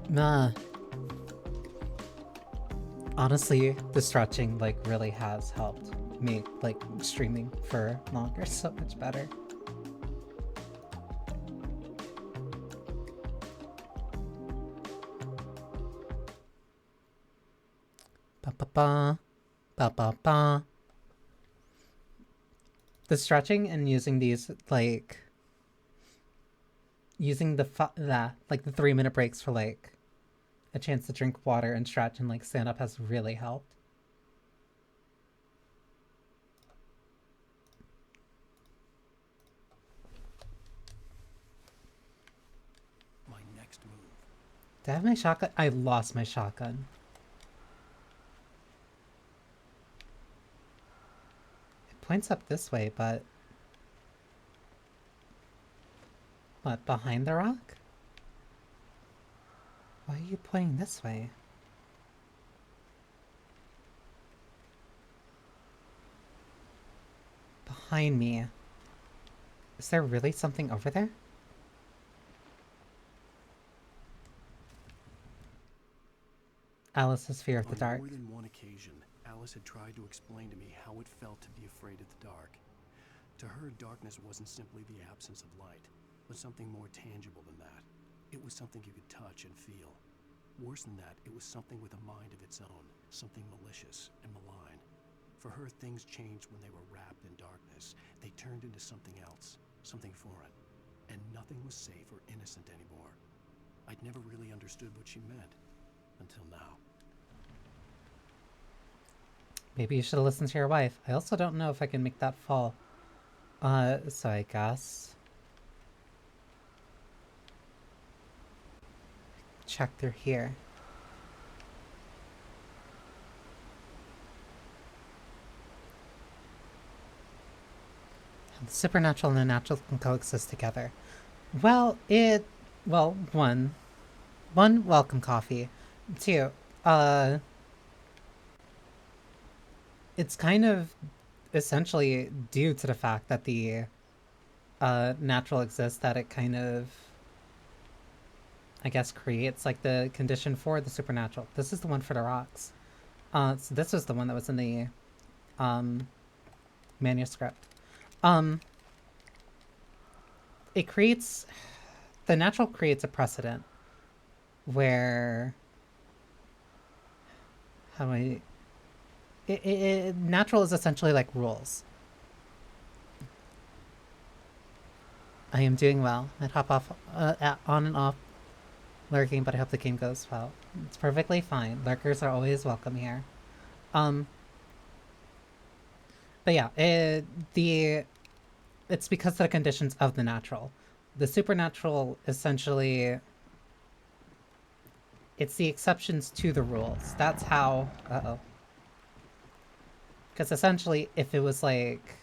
Nah. Honestly, the stretching like really has helped me like streaming for longer so much better. Ba ba ba ba ba ba. The stretching and using these like using the 3-minute breaks for like a chance to drink water and stretch and like stand up has really helped. Did I have my shotgun? I lost my shotgun. It points up this way, but... What, behind the rock? Why are you pointing this way? Behind me. Is there really something over there? Alice's fear of the dark. On more than one occasion, Alice had tried to explain to me how it felt to be afraid of the dark. To her, darkness wasn't simply the absence of light, but something more tangible than that. It was something you could touch and feel. Worse than that, it was something with a mind of its own, something malicious and malign. For her, things changed when they were wrapped in darkness. They turned into something else, something foreign, and nothing was safe or innocent anymore. I'd never really understood what she meant, until now. Maybe you should have listened to your wife. I also don't know if I can make that fall. So I guess... check through here. The supernatural and the natural can coexist together. Well, one, welcome coffee. Two, it's kind of essentially due to the fact that the natural exists that it kind of, I guess, creates like the condition for the supernatural. This is the one for the rocks. So this was the one that was in the manuscript. It creates, the natural creates a precedent where, how do I, natural is essentially like rules. I am doing well. I'd hop off, on and off lurking, but I hope the game goes well. It's perfectly fine. Lurkers are always welcome here. But yeah, it's because of the conditions of the natural. The supernatural, essentially, it's the exceptions to the rules. That's how, because essentially, if it was like,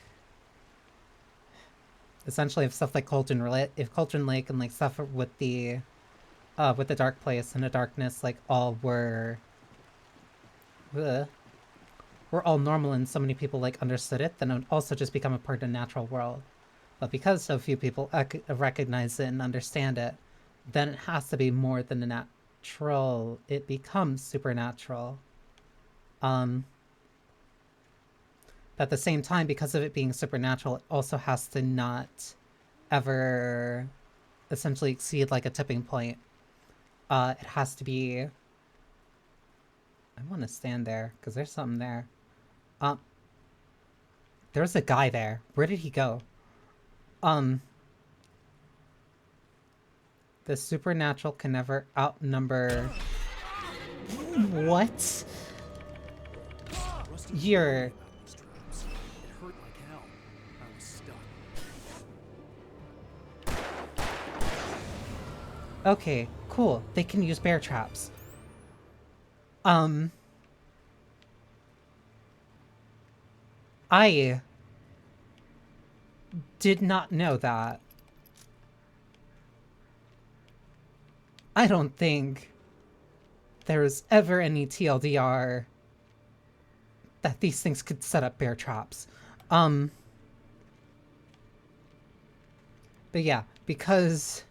essentially if stuff like Cauldron Lake and like stuff with the dark place and the darkness, like all were all normal and so many people like understood it, then it would also just become a part of the natural world. But because so few people recognize it and understand it, then it has to be more than the natural. It becomes supernatural. But at the same time, because of it being supernatural, it also has to not ever essentially exceed like a tipping point. It has to be... I want to stand there, because there's something there. There's a guy there. Where did he go? The supernatural can never outnumber... What? You're... It hurt like hell. I was stuck. Okay, cool. They can use bear traps. I did not know that. I don't think there's ever any TLDR that these things could set up bear traps. But yeah, because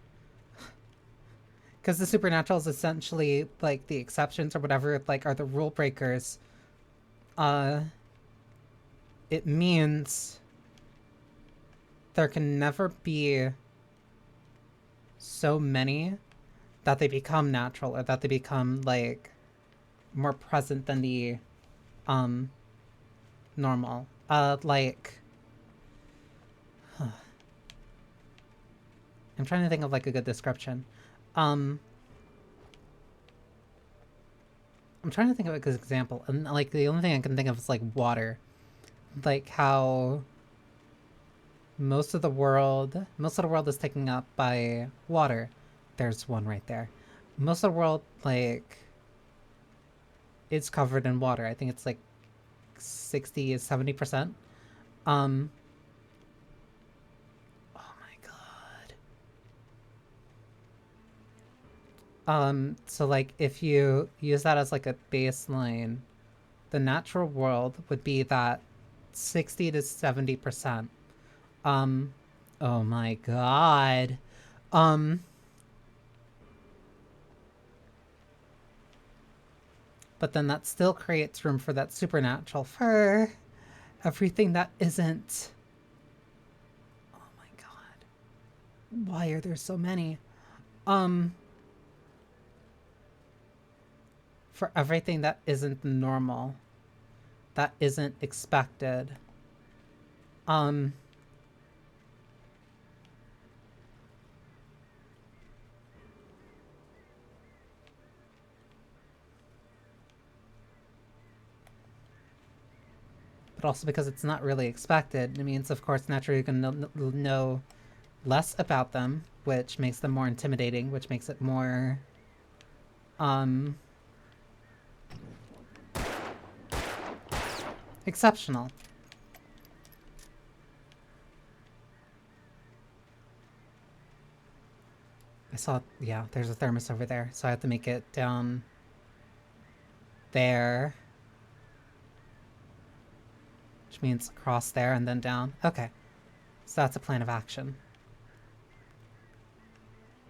the supernatural is essentially like the exceptions or whatever, like are the rule breakers, it means there can never be so many that they become natural or that they become like more present than the normal. Like I'm trying to think of like a good description. I'm trying to think of a good example, and like the only thing I can think of is like water. Like how most of the world is taken up by water. There's one right there. most of the world, like, is covered in water. I think it's like 60 is 70%. Oh my god. So like if you use that as like a baseline, the natural world would be that 60 to 70%. Oh my god. But then that still creates room for that supernatural for everything that isn't. Oh my god. Why are there so many? For everything that isn't normal, that isn't expected. But also because it's not really expected, it means, of course, naturally you're going to know less about them, which makes them more intimidating, which makes it more, exceptional. I saw, yeah, there's a thermos over there, so I have to make it down there. Which means across there and then down. Okay. So that's a plan of action.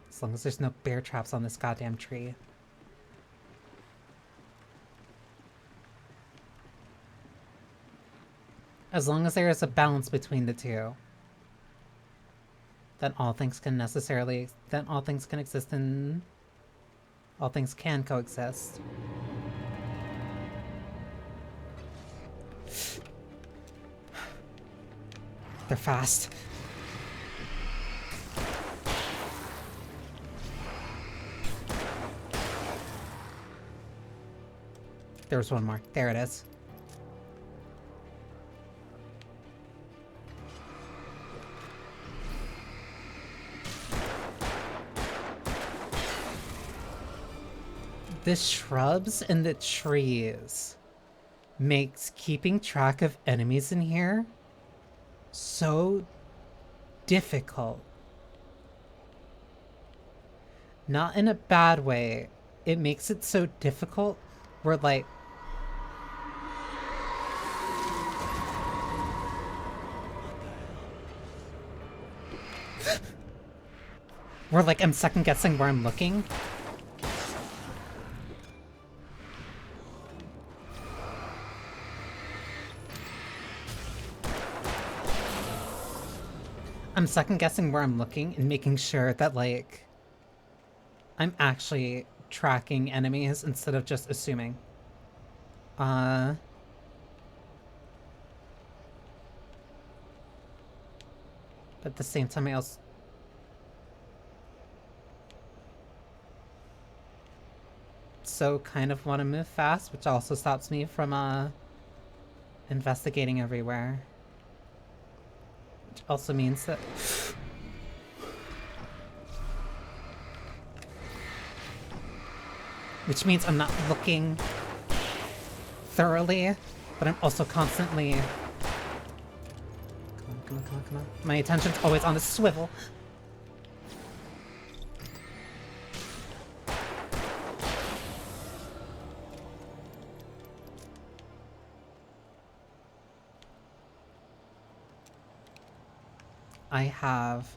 As long as there's no bear traps on this goddamn tree. As long as there is a balance between the two, then all things can exist and all things can coexist. They're fast. There's one more. There it is. The shrubs and the trees makes keeping track of enemies in here so difficult. Not in a bad way. It makes it so difficult where like I'm second guessing where I'm looking. I'm second guessing where I'm looking and making sure that, like, I'm actually tracking enemies instead of just assuming. But at the same time, I also kind of want to move fast, which also stops me from investigating everywhere. Which also means that which means I'm not looking thoroughly, but I'm also constantly come on. My attention's always on the swivel. I have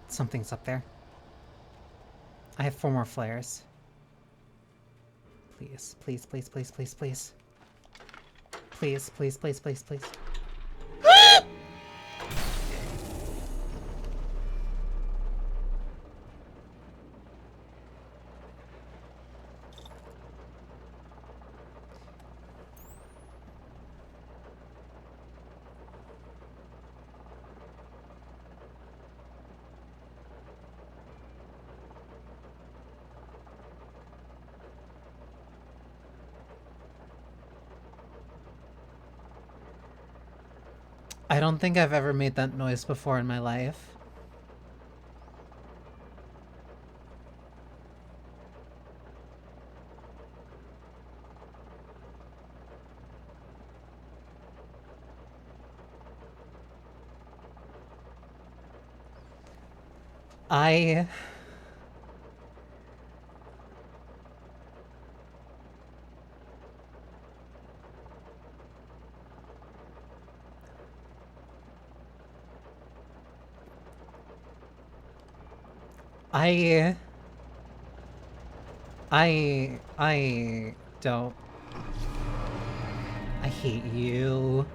something's up there. I have 4 more flares. Please, please, please, please, please, please. Please, please, please, please, please. I don't think I've ever made that noise before in my life. I... I don't... I hate you.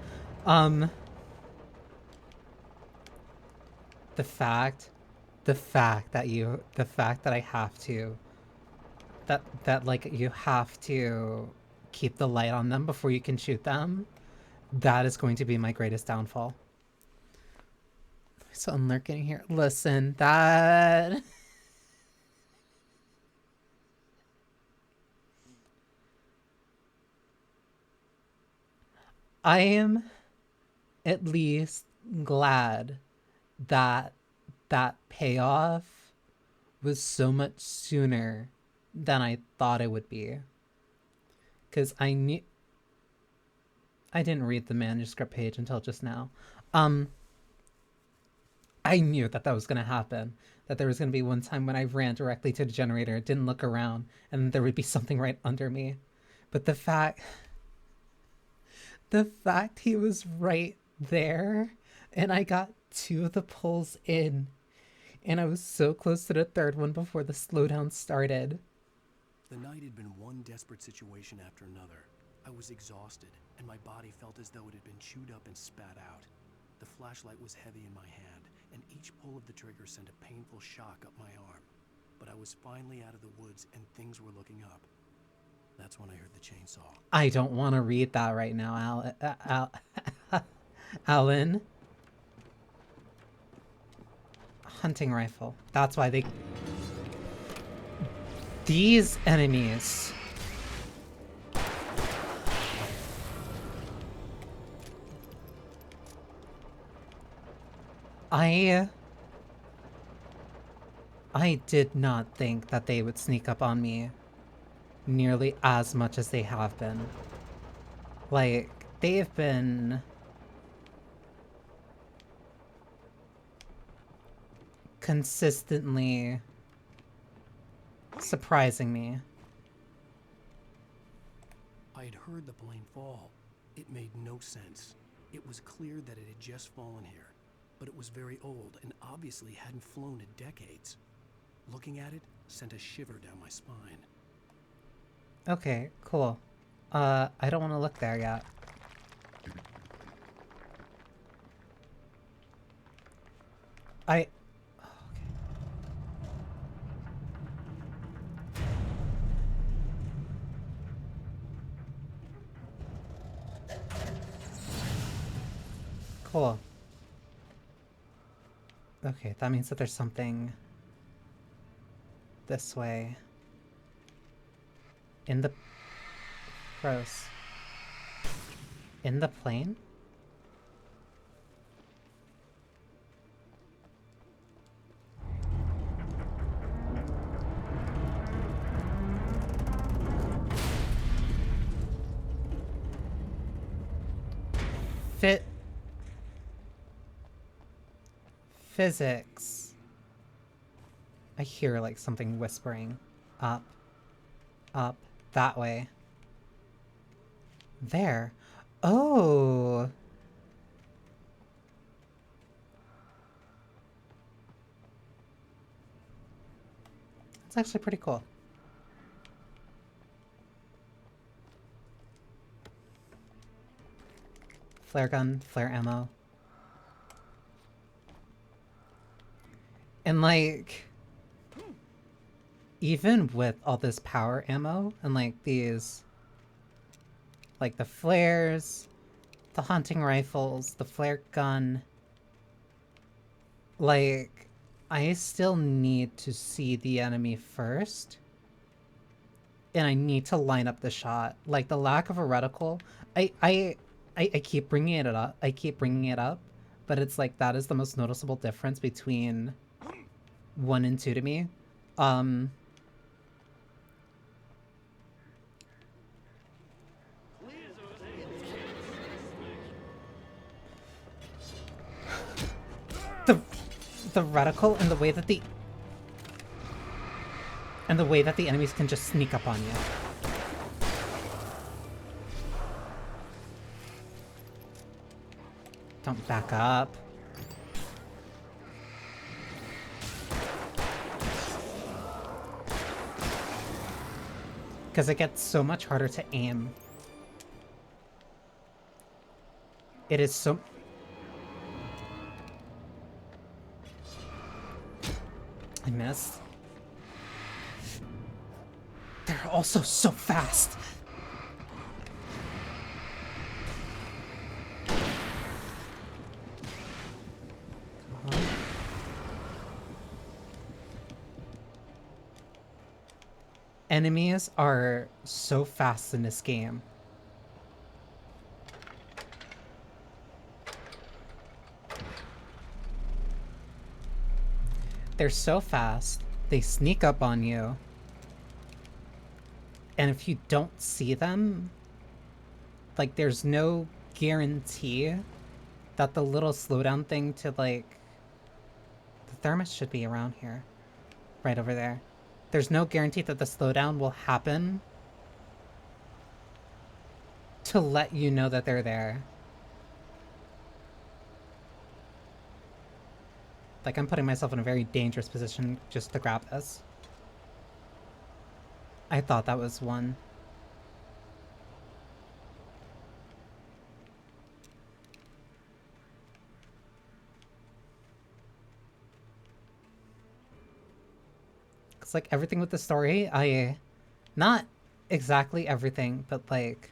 The fact that I have to, like, you have to keep the light on them before you can shoot them, that is going to be my greatest downfall. So I'm lurking here. Listen, that... I am at least glad that that payoff was so much sooner than I thought it would be. Because I knew... I didn't read the manuscript page until just now. I knew that was going to happen. That there was going to be one time when I ran directly to the generator, didn't look around, and there would be something right under me. But the fact he was right there, and I got 2 of the pulls in, and I was so close to the 3rd one before the slowdown started. The night had been one desperate situation after another. I was exhausted, and my body felt as though it had been chewed up and spat out. The flashlight was heavy in my hand, and each pull of the trigger sent a painful shock up my arm. But I was finally out of the woods, and things were looking up. That's when I heard the chainsaw. I don't want to read that right now, Alan. Hunting rifle. That's why they... These enemies... I did not think that they would sneak up on me nearly as much as they have been. Like, they have been consistently surprising me. I had heard the plane fall. It made no sense. It was clear that it had just fallen here, but it was very old and obviously hadn't flown in decades. Looking at it sent a shiver down my spine. Okay, cool. I don't want to look there yet. Okay. Cool. Okay, that means that there's something this way. In the... Gross. In the plane? Physics. I hear like something whispering. Up. Up. That way. There. Oh! That's actually pretty cool. Flare gun, flare ammo. And like... even with all this power ammo and like these, like the flares, the hunting rifles, the flare gun, like I still need to see the enemy first, and I need to line up the shot. Like the lack of a reticle, I keep bringing it up. I keep bringing it up, but it's like that is the most noticeable difference between 1 and 2 to me. The reticle and the way that the And the way that the enemies can just sneak up on you. Don't back up. Because it gets so much harder to aim. It is so... I missed. They're also so fast. Enemies are so fast in this game. They're so fast, they sneak up on you. And if you don't see them, like, there's no guarantee that the little slowdown thing to, like... The thermos should be around here. Right over there. There's no guarantee that the slowdown will happen to let you know that they're there. Like, I'm putting myself in a very dangerous position just to grab this. I thought that was one. It's like everything with the story, not exactly everything, but like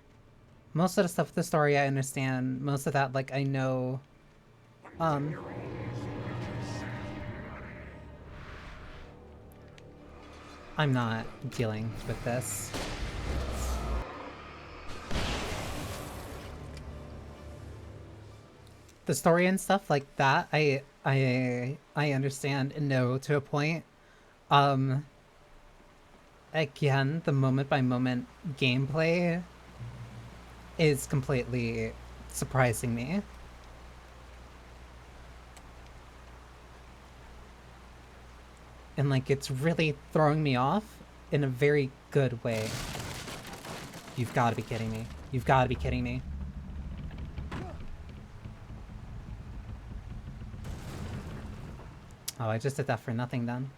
most of the stuff with the story I understand. Most of that, like, I know. I'm not dealing with this. The story and stuff like that, I understand and know to a point. Again, the moment by moment gameplay is completely surprising me. And like, it's really throwing me off in a very good way. You've got to be kidding me. You've got to be kidding me. Oh, I just did that for nothing then.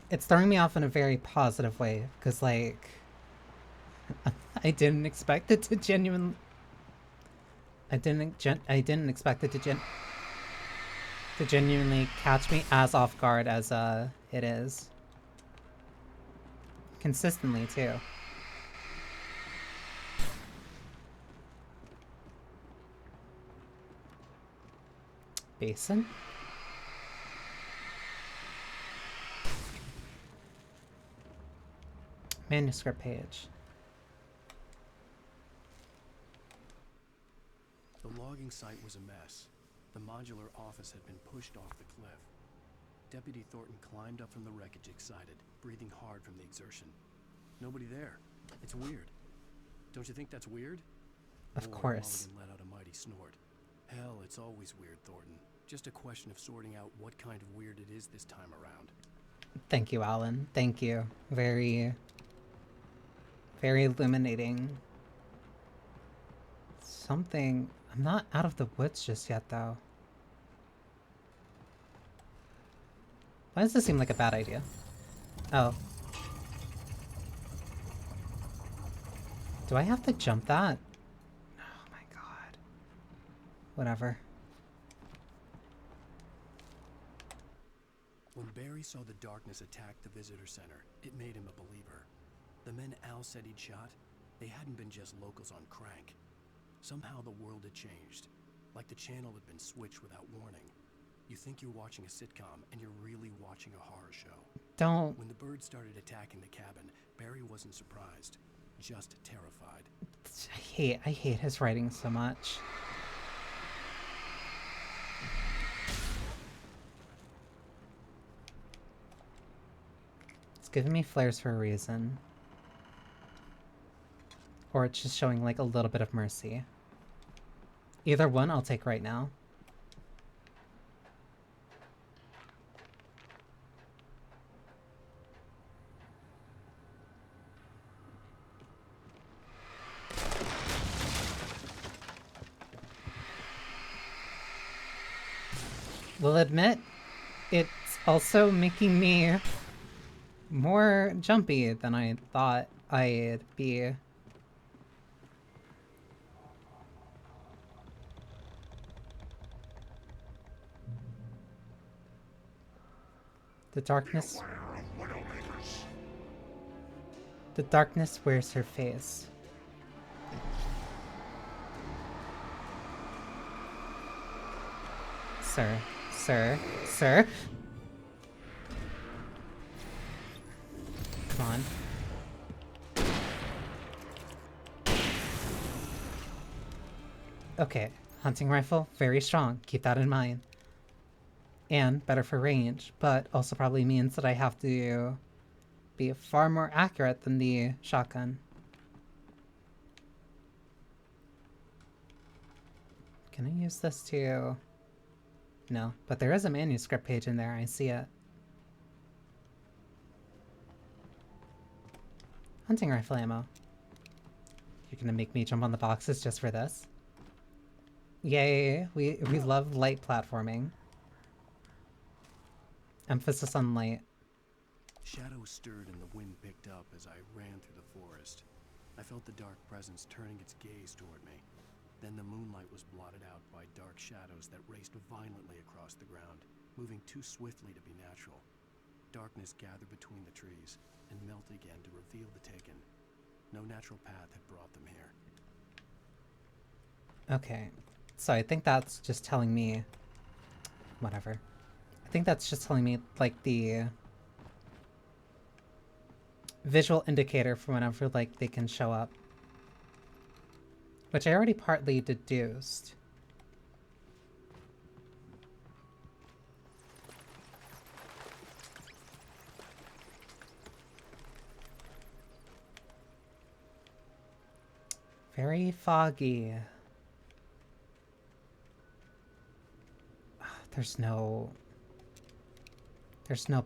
It's throwing me off in a very positive way, because, like, I didn't expect it to genuinely... I didn't expect it to genuinely catch me as off guard as, it is. Consistently, too. Basin? Manuscript page. The logging site was a mess. The modular office had been pushed off the cliff. Deputy Thornton climbed up from the wreckage excited, breathing hard from the exertion. Nobody there. It's weird. Don't you think that's weird? Of course. Mulligan let out a mighty snort. Hell, it's always weird, Thornton. Just a question of sorting out what kind of weird it is this time around. Thank you, Alan. Thank you. Very illuminating. Something... I'm not out of the woods just yet, though. Why does this seem like a bad idea? Oh. Do I have to jump that? Oh my god. Whatever. When Barry saw the darkness attack the visitor center, it made him a believer. The men Al said he'd shot, they hadn't been just locals on crank. Somehow the world had changed, like the channel had been switched without warning. You think you're watching a sitcom, and you're really watching a horror show. Don't... When the birds started attacking the cabin, Barry wasn't surprised, just terrified. I hate his writing so much. It's giving me flares for a reason. Or it's just showing, like, a little bit of mercy. Either one I'll take right now. Will admit, it's also making me more jumpy than I thought I'd be. The darkness... The darkness wears her face. Sir. Sir. Sir. Come on. Okay. Hunting rifle, very strong. Keep that in mind. And better for range, but also probably means that I have to be far more accurate than the shotgun. Can I use this to... No, but there is a manuscript page in there, I see it. Hunting rifle ammo. You're gonna make me jump on the boxes just for this? Yay, we love light platforming. Emphasis on light. Shadows stirred and the wind picked up as I ran through the forest. I felt the dark presence turning its gaze toward me. Then the moonlight was blotted out by dark shadows that raced violently across the ground, moving too swiftly to be natural. Darkness gathered between the trees and melted again to reveal the Taken. No natural path had brought them here. Okay, so I think that's just telling me... Whatever. I think that's just telling me, like, the... visual indicator for whenever, like, they can show up. Which I already partly deduced. Very foggy. There's no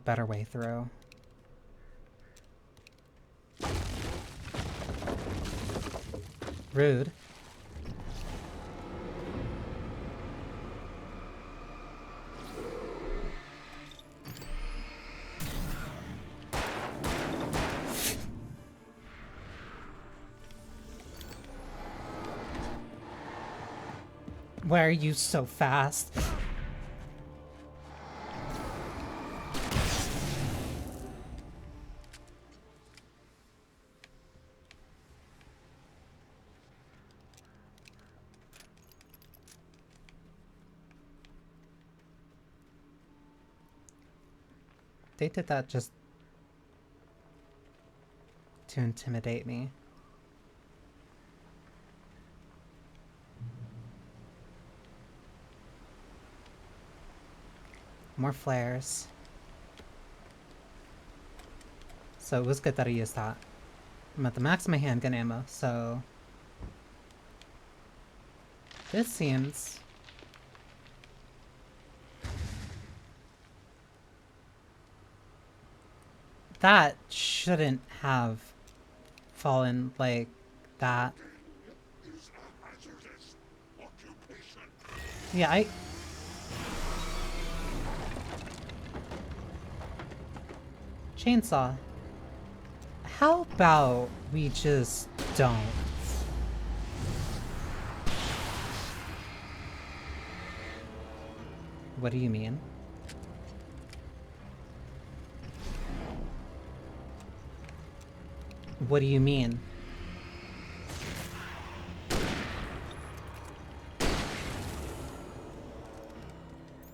better way through. Rude. Why are you so fast? They did that just to intimidate me. More flares. So it was good that I used that. I'm at the max of my handgun ammo, so... This seems... That shouldn't have fallen like that. Yeah, Chainsaw. How about we just don't? What do you mean? What do you mean?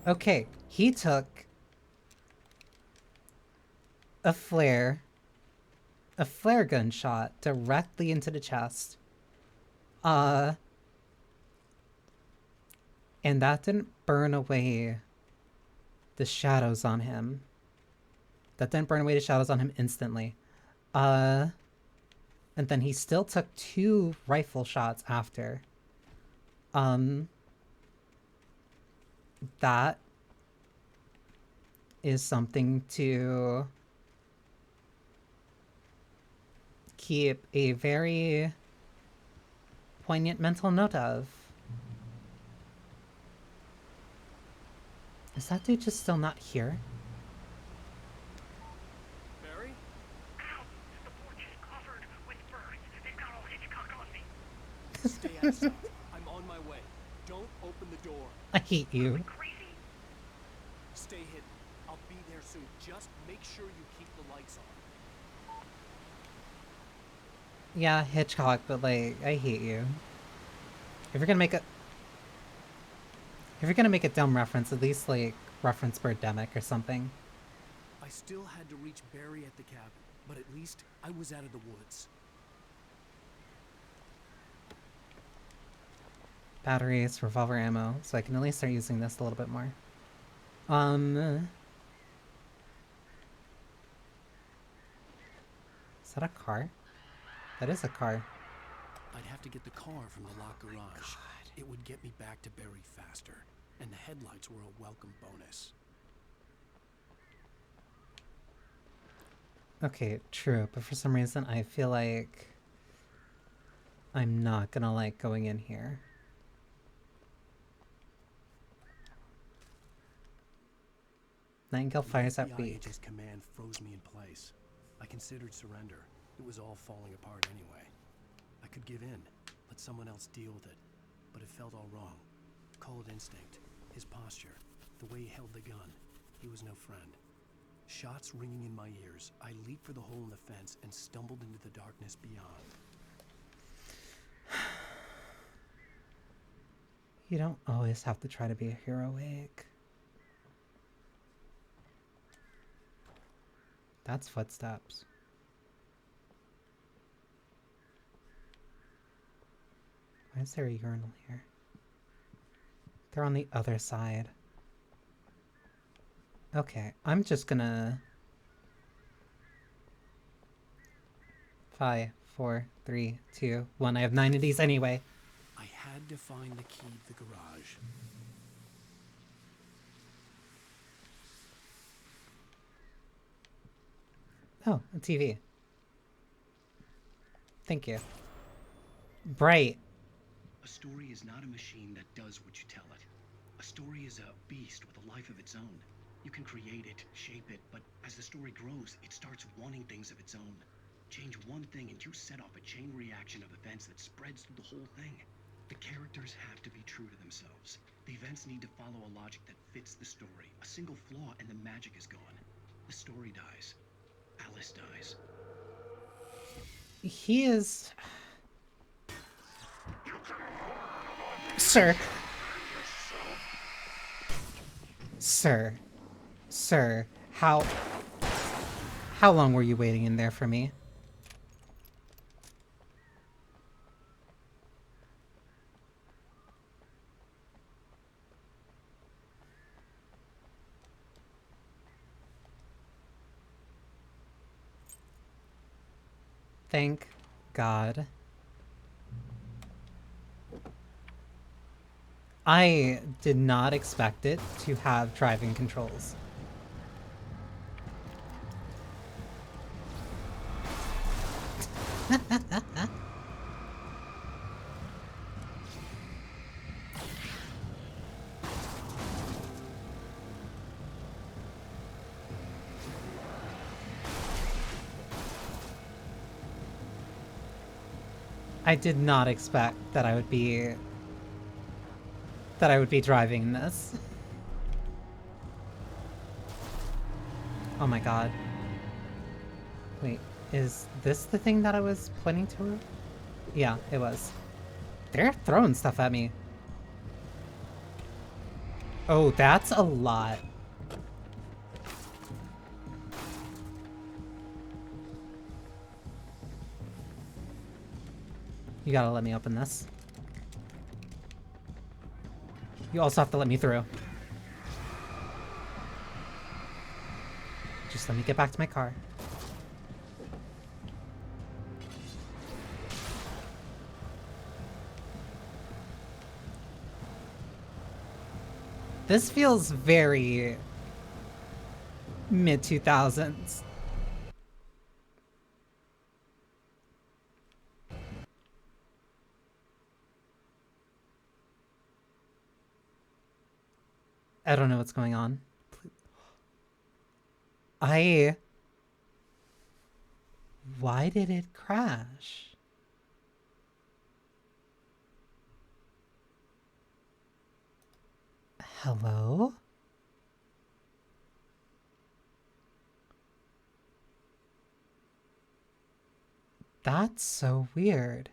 Okay, he took a flare gun shot directly into the chest. And that didn't burn away the shadows on him. That didn't burn away the shadows on him instantly. And then he still took 2 rifle shots after. that is something to keep a very poignant mental note of. Is that dude just still not here? Barry? Ow! The porch is covered with birds. They've got all Hitchcock on me. Stay outside. I'm on my way. Don't open the door. I hate you. Stay hidden. I'll be there soon. Just make sure you keep the lights on. Yeah, Hitchcock, but like, I hate you. If you're gonna make a dumb reference, at least like reference Birdemic or something. I still had to reach Barry at the cabin, but at least I was out of the woods. Batteries, revolver ammo, so I can at least start using this a little bit more. Is that a car? That is a car. I'd have to get the car from the locked garage. It would get me back to Barry faster, and the headlights were a welcome bonus. Okay, true, but for some reason I feel like I'm not gonna like going in here. Nightingale fires at FBI weak. agent's command froze me in place. I considered surrender. It was all falling apart anyway. I could give in, let someone else deal with it, but it felt all wrong. Call it instinct, his posture, the way he held the gun. He was no friend. Shots ringing in my ears, I leaped for the hole in the fence and stumbled into the darkness beyond. You don't always have to try to be a hero, Wake. That's footsteps. Why is there a urinal here? They're on the other side. Okay, I'm just gonna... 5, 4, 3, 2, 1. I have 9 of these anyway. I had to find the key to the garage. Oh, a TV. Thank you. Bright. A story is not a machine that does what you tell it. A story is a beast with a life of its own. You can create it, shape it, but as the story grows, it starts wanting things of its own. Change one thing and you set off a chain reaction of events that spreads through the whole thing. The characters have to be true to themselves. The events need to follow a logic that fits the story. A single flaw and the magic is gone. The story dies. Alice dies. He is... Sir. Sir. Sir. How long were you waiting in there for me? Thank God. I did not expect it to have driving controls. I did not expect that I would be driving this. Oh my god. Wait, is this the thing that I was pointing to? Yeah, it was. They're throwing stuff at me. Oh, that's a lot. You gotta let me open this. You also have to let me through. Just let me get back to my car. This feels very mid-2000s. I don't know what's going on. Why did it crash? Hello? That's so weird.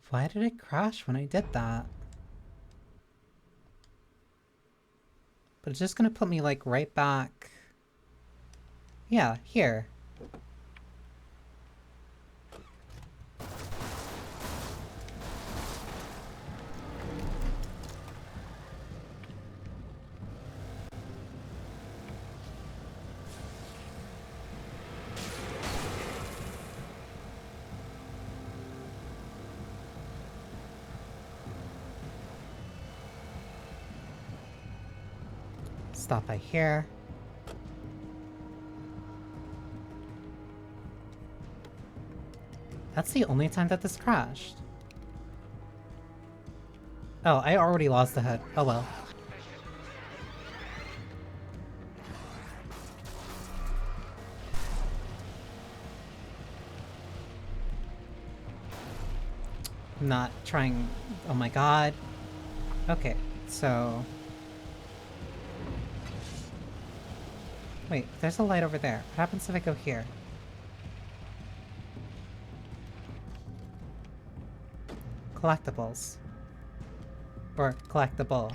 Why did it crash when I did that? But it's just gonna put me like right back. Yeah, here. Stop by here. That's the only time that this crashed. Oh, I already lost the head. Oh well. Not trying. Oh my god. Okay, so. Wait, there's a light over there. What happens if I go here? Collectibles. Or collectible.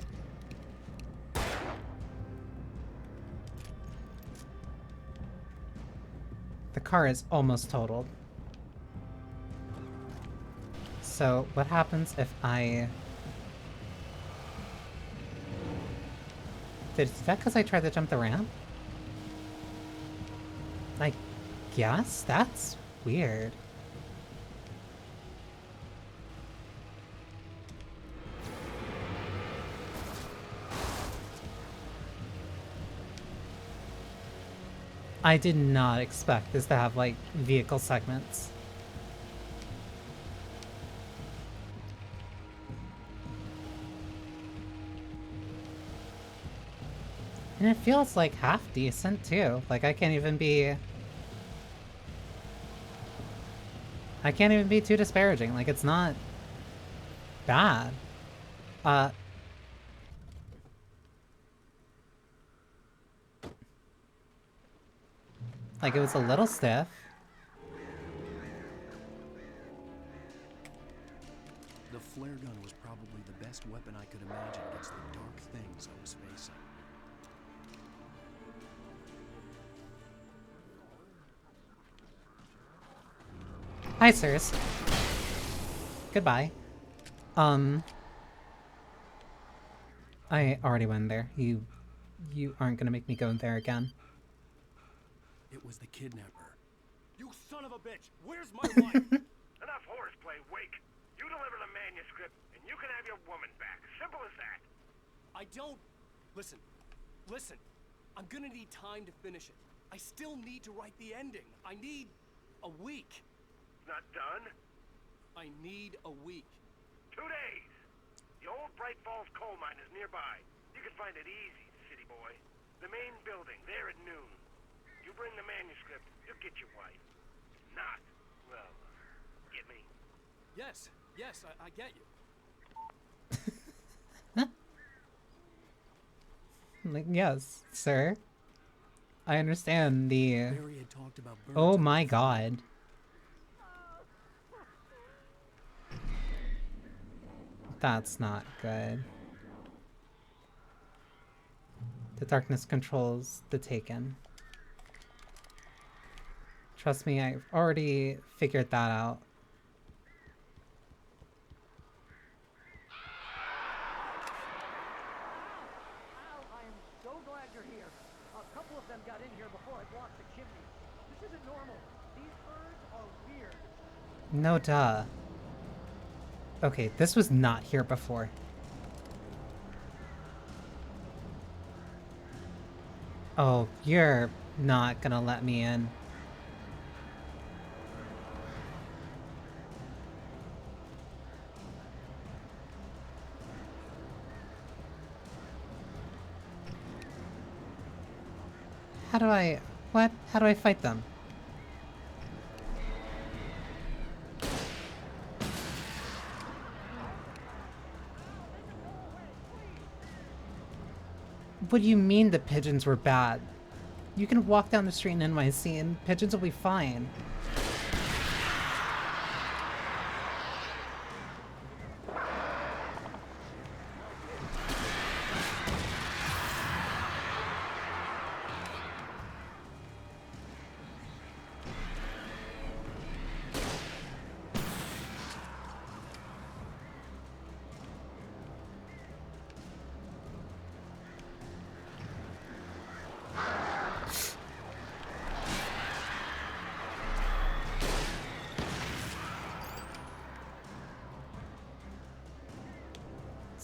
The car is almost totaled. So, what happens if I... Is that because I tried to jump the ramp? I guess? That's weird. I did not expect this to have, like, vehicle segments. And it feels, like, half decent, too. Like, I can't even be too disparaging. Like, it's not bad. Like, it was a little stiff. The flare gun was probably the best weapon I could imagine against the dark things I was facing. Hi, sirs. Goodbye. I already went there. You aren't gonna make me go in there again. It was the kidnapper. You son of a bitch! Where's my wife? Enough horseplay, Wake. You deliver the manuscript, and you can have your woman back. Simple as that. I don't... Listen. I'm gonna need time to finish it. I still need to write the ending. I need a week. Not done? I need a week. 2 days. The old Bright Falls coal mine is nearby. You can find it easy, city boy. The main building, there at noon. You bring the manuscript, you'll get your wife. Not, well, get me? Yes, I get you. Like, yes, sir. I understand the... Barry had talked about birds. Oh my god. That's not good. The darkness controls the Taken. Trust me, I've already figured that out. I am so glad you're here. A couple of them got in here before I blocked the chimney. No duh. Okay, this was not here before. Oh, you're not gonna let me in. How do I... what? How do I fight them? What do you mean the pigeons were bad? You can walk down the street in NYC and pigeons will be fine.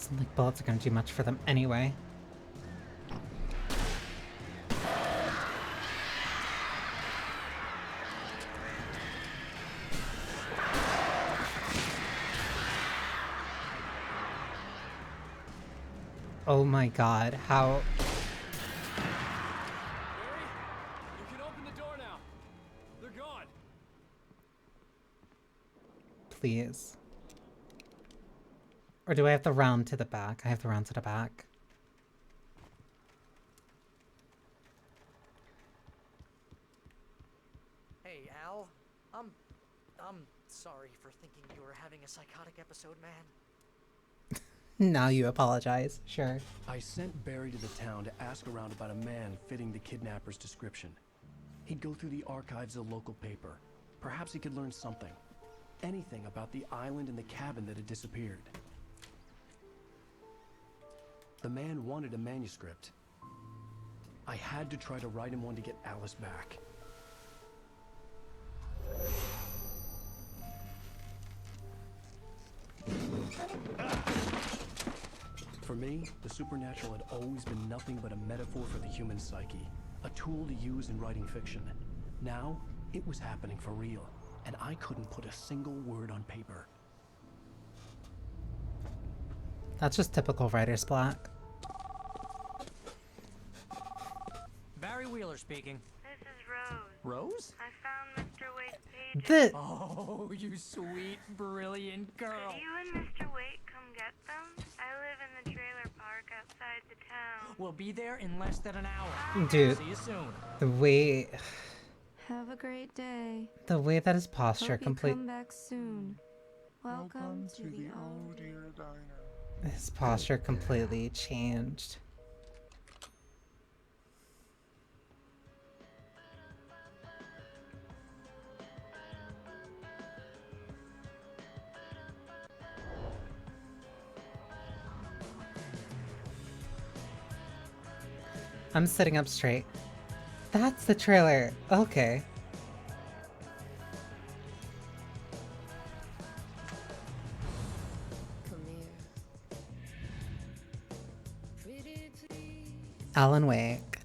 Doesn't like bullets are gonna do much for them anyway. Oh my god, how... You can open the door now. They're gone. Please. Or do I have to round to the back? I have to round to the back. Hey, Al. I'm sorry for thinking you were having a psychotic episode, man. Now you apologize. Sure. I sent Barry to the town to ask around about a man fitting the kidnapper's description. He'd go through the archives of the local paper. Perhaps he could learn something. Anything about the island and the cabin that had disappeared. The man wanted a manuscript. I had to try to write him one to get Alice back. For me, the supernatural had always been nothing but a metaphor for the human psyche, a tool to use in writing fiction. Now, it was happening for real, and I couldn't put a single word on paper. That's just typical writer's block. Barry Wheeler speaking. This is Rose. Rose? I found Mr. Wake's pages. Oh, you sweet, brilliant girl. Could you and Mr. Wake come get them? I live in the trailer park outside the town. We'll be there in less than an hour. Dude, See you soon. the way... Have a great day. The way that his posture Hope you come back soon. Welcome to the old dear diner. His posture completely changed. I'm sitting up straight. That's the trailer. Okay. Alan Wake.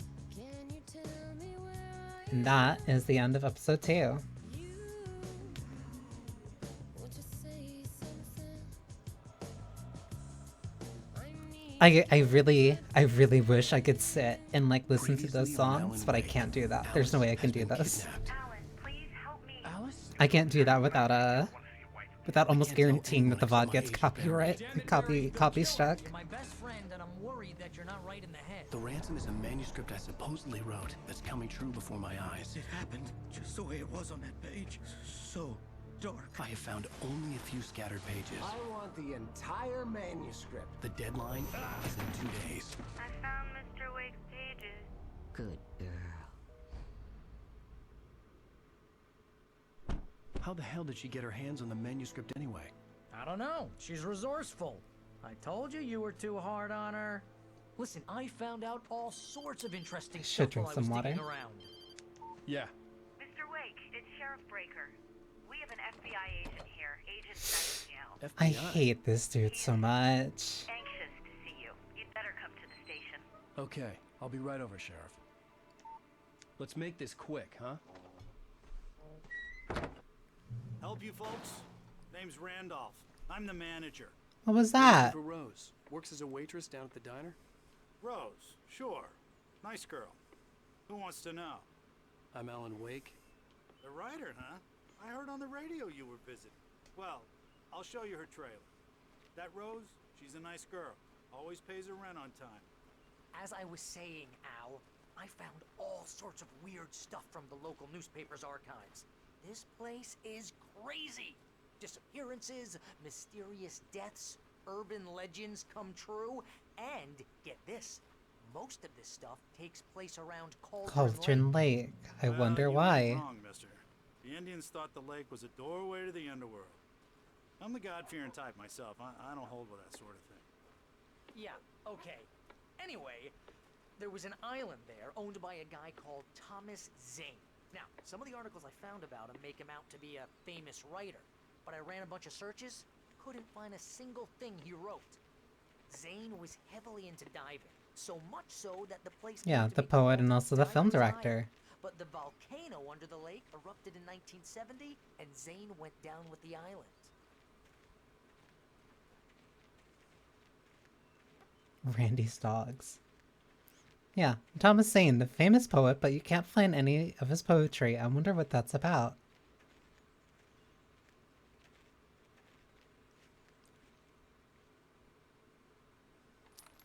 And that is the end of episode 2. I really wish I could sit and like listen to those songs, but I can't do that. There's no way I can do this. I can't do that without almost guaranteeing that the VOD gets copy struck. My best friend, and I'm worried that you're not right in the head. The ransom is a manuscript I supposedly wrote that's coming true before my eyes. It happened just the way it was on that page. So dark. I have found only a few scattered pages. I want the entire manuscript. The deadline is in 2 days. I found Mr. Wake's pages. Good girl. How the hell did she get her hands on the manuscript anyway? I don't know. She's resourceful. I told you you were too hard on her. Listen, I found out all sorts of interesting Should stuff while drink I was some digging water. around. Yeah. Mr. Wake, it's Sheriff Breaker. We have an FBI agent here, Agent Nightingale. I hate this dude so much. Anxious to see you. You'd better come to the station. Okay, I'll be right over, Sheriff. Let's make this quick, huh? Help you folks? Name's Randolph. I'm the manager. What was that? For Rose. Works as a waitress down at the diner? Rose, sure. Nice girl. Who wants to know? I'm Alan Wake. The writer, huh? I heard on the radio you were visiting. Well, I'll show you her trailer. That Rose, she's a nice girl. Always pays her rent on time. As I was saying, Al, I found all sorts of weird stuff from the local newspaper's archives. This place is crazy. Disappearances, mysterious deaths, urban legends come true, and get this, most of this stuff takes place around Cauldron Lake. I wonder you why. ain't wrong, mister. The Indians thought the lake was a doorway to the underworld. I'm the God-fearing type myself. I don't hold with that sort of thing. Yeah, okay. Anyway, there was an island there owned by a guy called Thomas Zane. Now, some of the articles I found about him make him out to be a famous writer, but I ran a bunch of searches, couldn't find a single thing he wrote. Zane was heavily into diving, so much so that the place Yeah, the poet and also the film director. But the volcano under the lake erupted in 1970, and Zane went down with the island. Randy's dogs. Yeah, Thomas Zane, the famous poet, but you can't find any of his poetry. I wonder what that's about.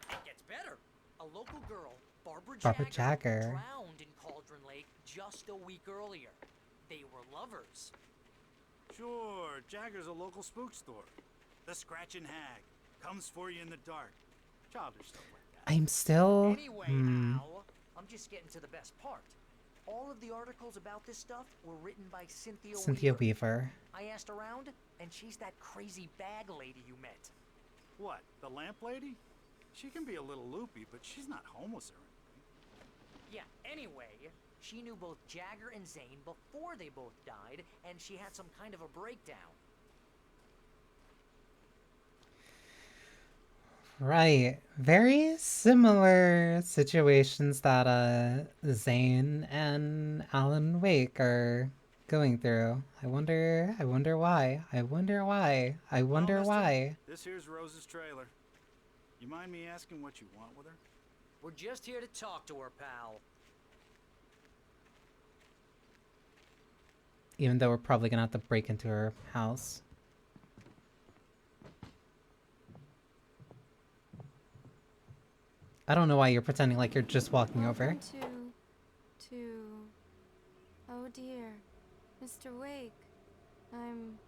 It gets better. A local girl, Barbara Jagger. drowned in Cauldron Lake just a week earlier. They were lovers. Sure, Jagger's a local spook store. The Scratching Hag. Comes for you in the dark. Childish stuff like that. I'm still... Anyway, Al, I'm just getting to the best part. All of the articles about this stuff were written by Cynthia Weaver. I asked around, and she's that crazy bag lady you met. What, the lamp lady? She can be a little loopy, but she's not homeless or anything. Yeah, anyway, she knew both Jagger and Zane before they both died, and she had some kind of a breakdown. Right. Very similar situations that Zane and Alan Wake are going through. I wonder why. I wonder why. This here's Rose's trailer. You mind me asking what you want with her? We're just here to talk to her, pal. Even though we're probably gonna have to break into her house. I don't know why you're pretending like you're just walking over. Welcome to... Oh dear. Mr. Wake. I'm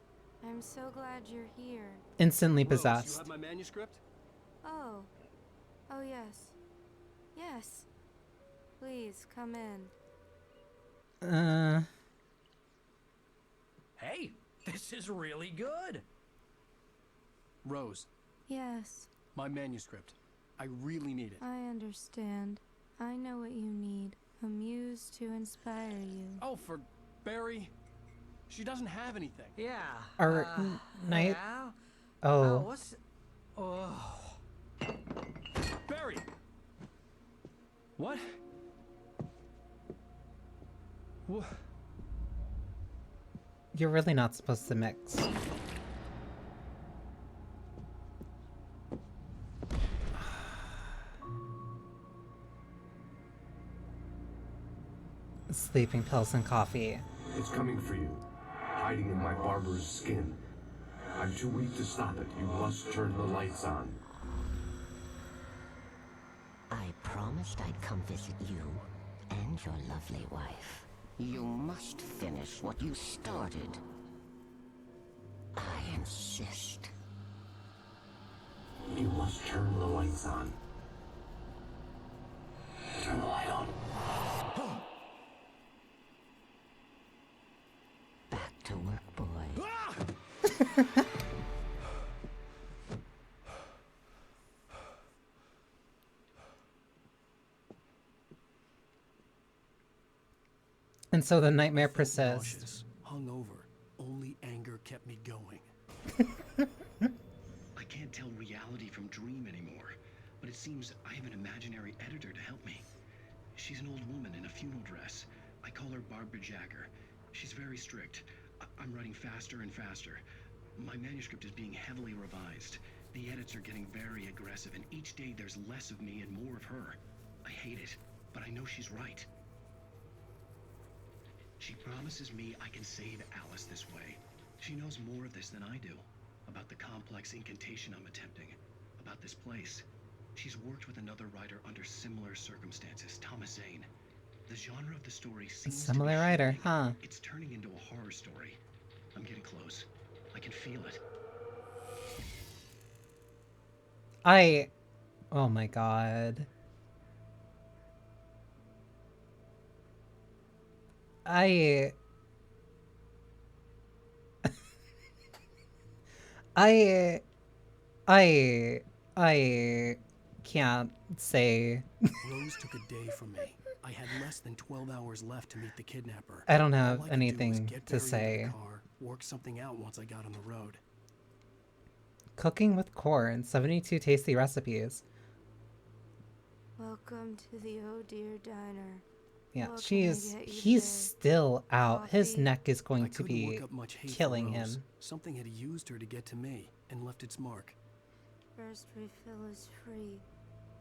so glad you're here. Instantly Rose, possessed. you have my manuscript? Oh. Oh yes. Yes. Please, come in. Hey, this is really good. Rose, Yes, my manuscript. I really need it. I understand. I know what you need. A muse to inspire you. Oh, for Barry. She doesn't have anything. Yeah. Or night. Al? Oh. What's... Oh. Barry! What? What? You're really not supposed to mix. Sleeping pills and coffee. It's coming for you, hiding in my barber's skin. I'm too weak to stop it. You must turn the lights on. I promised I'd come visit you and your lovely wife. You must finish what you started. I insist. You must turn the lights on. Turn the light on. Back to work, boy. And so the nightmare persists. Nauseous, hungover, only I can't tell reality from dream anymore, but it seems I have an imaginary editor to help me. She's an old woman in a funeral dress. I call her Barbara Jagger. She's very strict. I'm writing faster and faster. My manuscript is being heavily revised. The edits are getting very aggressive, and each day there's less of me and more of her. I hate it, but I know she's right. She promises me I can save Alice this way. She knows more of this than I do. About the complex incantation I'm attempting. About this place. She's worked with another writer under similar circumstances, Thomas Zane. The genre of the story seems Similar to be writer, shifting. huh? It's turning into a horror story. I'm getting close. I can feel it. Oh my god. I can't say. Rose took a day from me. I had less than 12 hours left to meet the kidnapper. I don't have All I could do was anything get to Barry into say. the car, work something out once I got on the road. Cooking with corn, 72 tasty recipes. Welcome to the Oh Dear Diner. Yeah, What can I he's get you today? still out. His Coffee? neck is going I to couldn't be work up much hate for killing Rose. him. Something had used her to get to me and left its mark. First refill is free.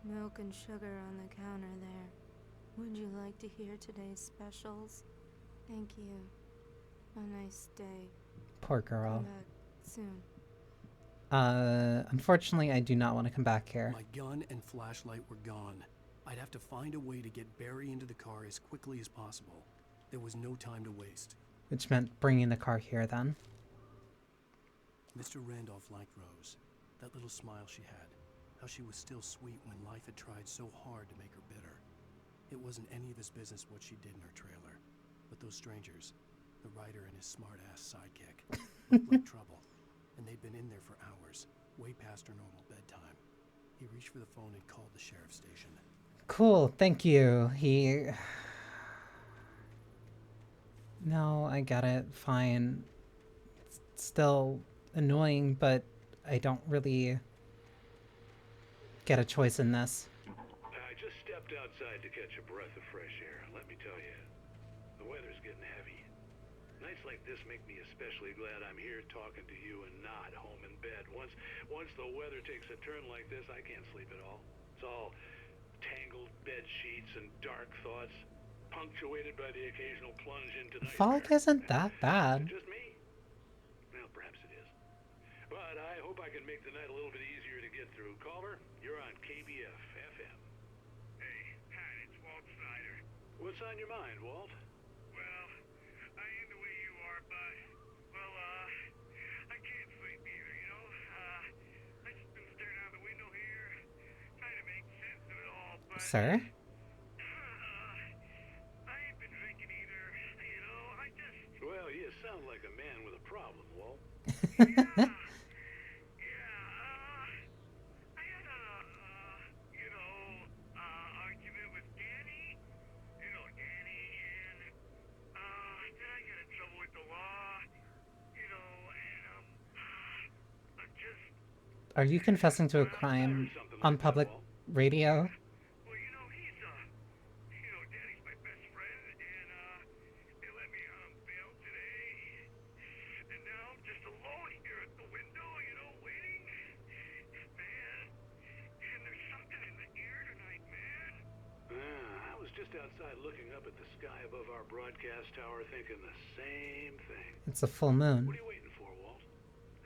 Milk and sugar on the counter there. Would you like to hear today's specials? Thank you. A nice day. Poor girl. Come back soon. Unfortunately, I do not want to come back here. My gun and flashlight were gone. I'd have to find a way to get Barry into the car as quickly as possible. There was no time to waste. Which meant bringing the car here then. Mr. Randolph liked Rose. That little smile she had. How she was still sweet when life had tried so hard to make her bitter. It wasn't any of his business what she did in her trailer. But those strangers, the writer and his smart-ass sidekick, looked like trouble. And they'd been in there for hours, way past her normal bedtime. He reached for the phone and called the sheriff's station. Cool, thank you. No, I get it. Fine. It's still annoying, but I don't really get a choice in this. I just stepped outside to catch a breath of fresh air. Let me tell you, the weather's getting heavy. Nights like this make me especially glad I'm here talking to you and not home in bed. Once the weather takes a turn like this, I can't sleep at all. It's all tangled bed sheets and dark thoughts, punctuated by the occasional plunge into Fog isn't that bad. Just me? Well, perhaps it is. But I hope I can make the night a little bit easier to get through. Caller, you're on KBF FM. Hey, Pat, it's Walt Snyder. What's on your mind, Walt? Well, I am the way you are, but, well, I can't sleep either, you know? I just been staring out the window here, trying to make sense of it all, but... Sir? I ain't been drinking either, you know, I just... Well, you sound like a man with a problem, Walt. Argument with Danny, you know, Danny, and, then I got in trouble with the law, you know, and, I'm just... Are you confessing to a crime on public radio? Well, you know, he's, you know, Danny's my best friend, and, they let me on bail today, and now I'm just alone here at the window, you know, waiting, man, and there's something in the air tonight, man. I was just outside looking up at the sky above our broadcast tower thinking the same thing. It's a full moon. What are you waiting for, Walt?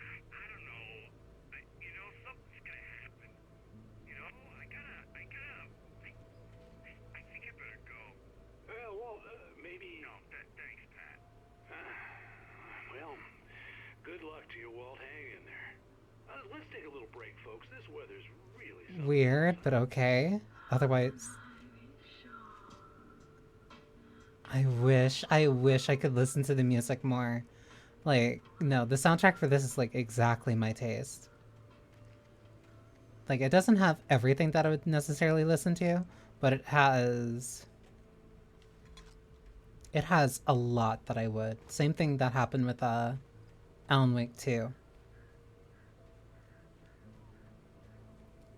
I don't know. You know, something's gonna happen. You know, I think I better go. Well, Walt, maybe... No, thanks, Pat. Well, good luck to you, Walt. Hang in there. Let's take a little break, folks. This weather's really... Weird, but okay. Otherwise... I wish I could listen to the music more. Like, no, the soundtrack for this is like exactly my taste. Like, it doesn't have everything that I would necessarily listen to, but it has a lot that I would. Same thing that happened with Alan Wake 2.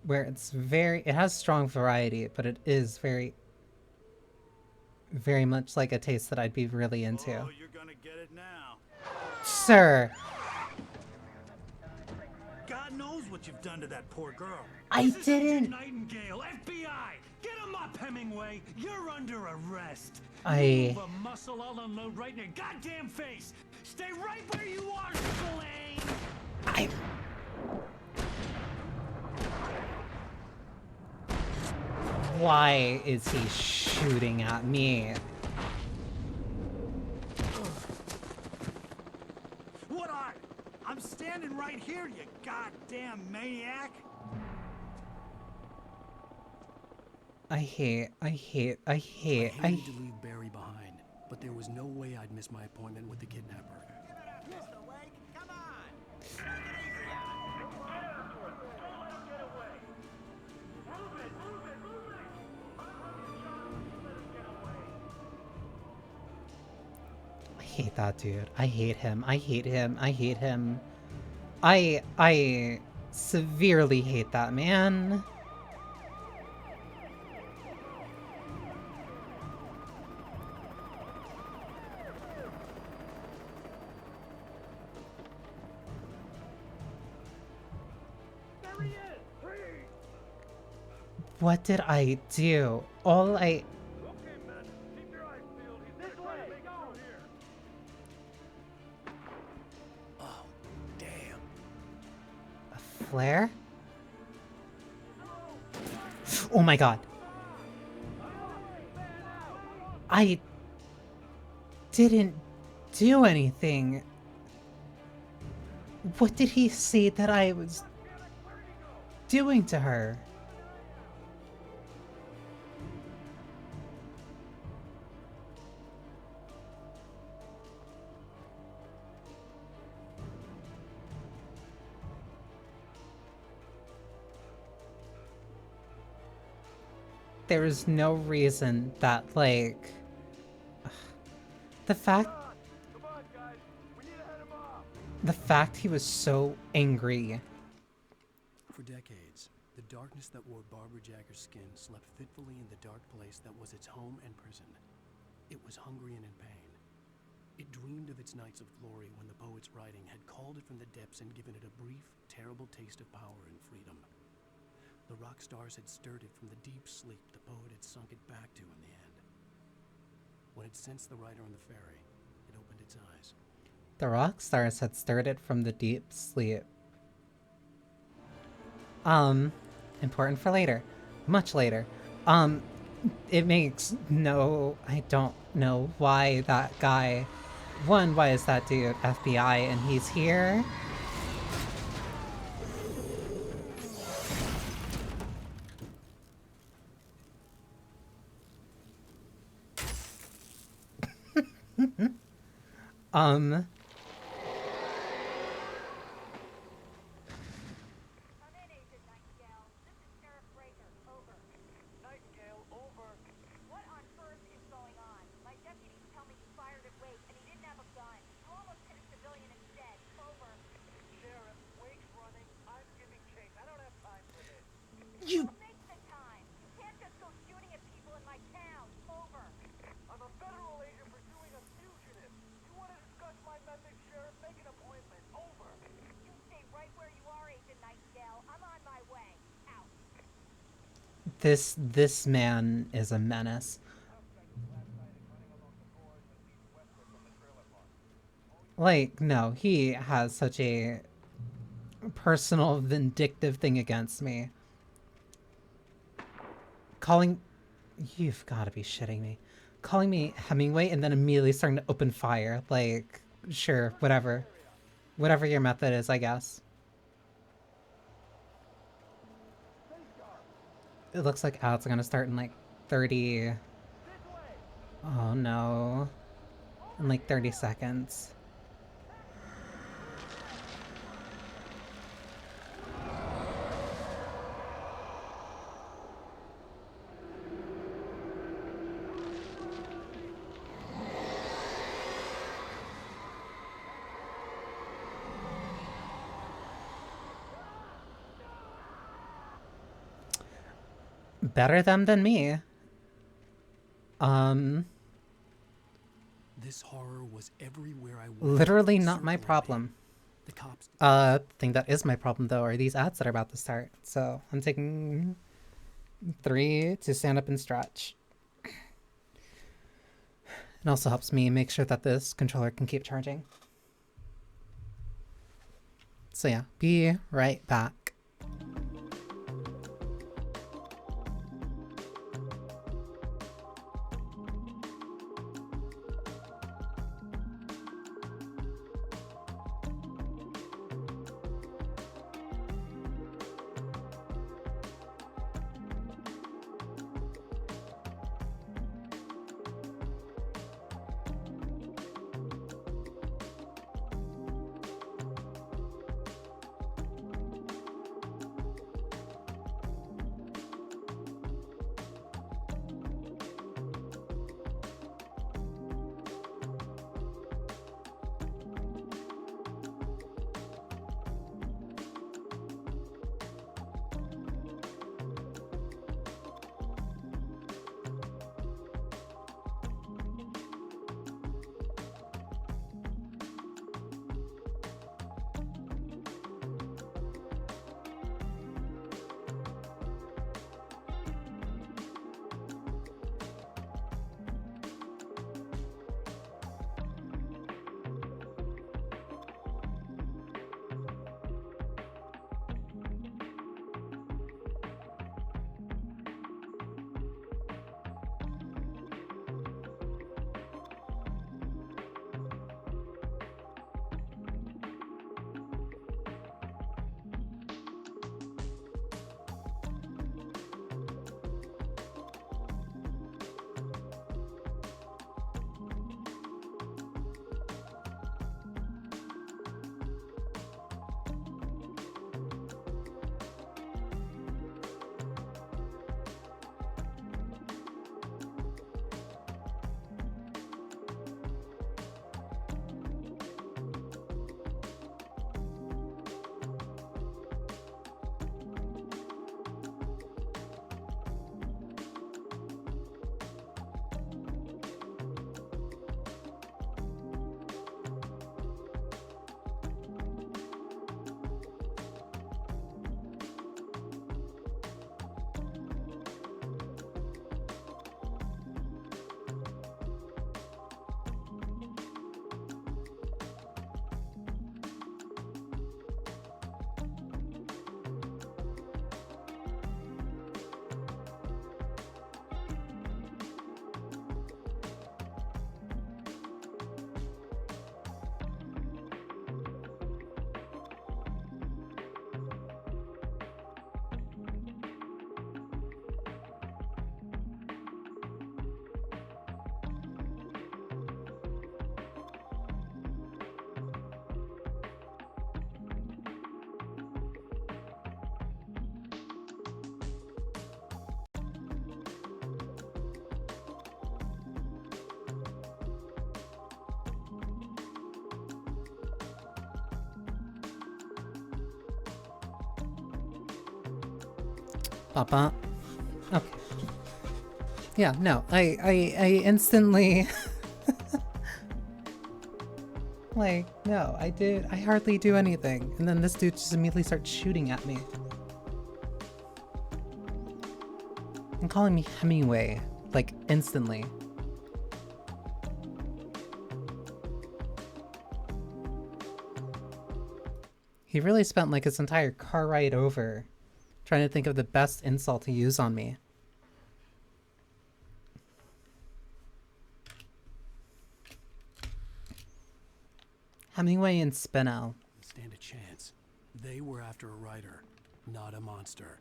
where it has strong variety, but it is very, very much like a taste that I'd be really into. Oh, you're gonna get it now. Sir! God knows what you've done to that poor girl. I This is Agent didn't. Nightingale, FBI! Get him up, Hemingway! You're under arrest! I- Move a muscle, I'll unload right in your goddamn face! Stay right where you are, Spillane! Why is he shooting at me? What are? I'm standing right here, you goddamn maniac! I hated to leave Barry behind, but there was no way I'd miss my appointment with the kidnapper. Mr. Wake, come on! Take it easy on him. Don't let him get away! Move it! Move it! Move it! Let him get away! I hate that dude. I hate him. I hate him. I hate him. I severely hate that man. What did I do? All I... Oh, damn. A flare? Oh my god. I didn't do anything. What did he say that I was doing to her? There is no reason that, like, the fact he was so angry. For decades, the darkness that wore Barbara Jagger's skin slept fitfully in the dark place that was its home and prison. It was hungry and in pain. It dreamed of its nights of glory when the poet's writing had called it from the depths and given it a brief, terrible taste of power and freedom. The rock stars had stirred it from the deep sleep the poet had sunk it back to in the end. When it sensed the writer on the ferry, it opened its eyes. The rock stars had stirred it from the deep sleep. Important for later. Much later. It makes no... I don't know why that guy... One, why is that dude FBI and he's here? Nightingale, over. What on earth is going on? My deputies tell me you fired at Wake and he didn't have a gun. You almost hit a civilian instead. Over. Sheriff, Wake's running. I'm giving chase. I don't have time for this. You... Make the time. You can't just go shooting at people in my town. Over. I'm a federal agent pursuing a fugitive. You want to discuss my methods, Sheriff? Make an appointment. Over. You stay right where you are, Agent Nightingale. I'm on my way. Out. This man is a menace. Like, no, he has such a personal, vindictive thing against me. Calling... You've got to be shitting me. Calling me Hemingway and then immediately starting to open fire. Like, sure, whatever. Whatever your method is, I guess. It looks like ads are gonna start in like 30... Oh no. In like 30 seconds. Better them than me. This horror was everywhere I went. Literally not my problem. The cops. Thing that is my problem though are these ads that are about to start. So I'm taking 3 to stand up and stretch. It also helps me make sure that this controller can keep charging. So yeah, be right back. Papa. Okay. Yeah, no, I instantly like, no, I hardly do anything. And then this dude just immediately starts shooting at me. And calling me Hemingway, like, instantly. He really spent like his entire car ride over trying to think of the best insult to use on me. Hemingway and Spinell. Stand a chance. They were after a writer, not a monster.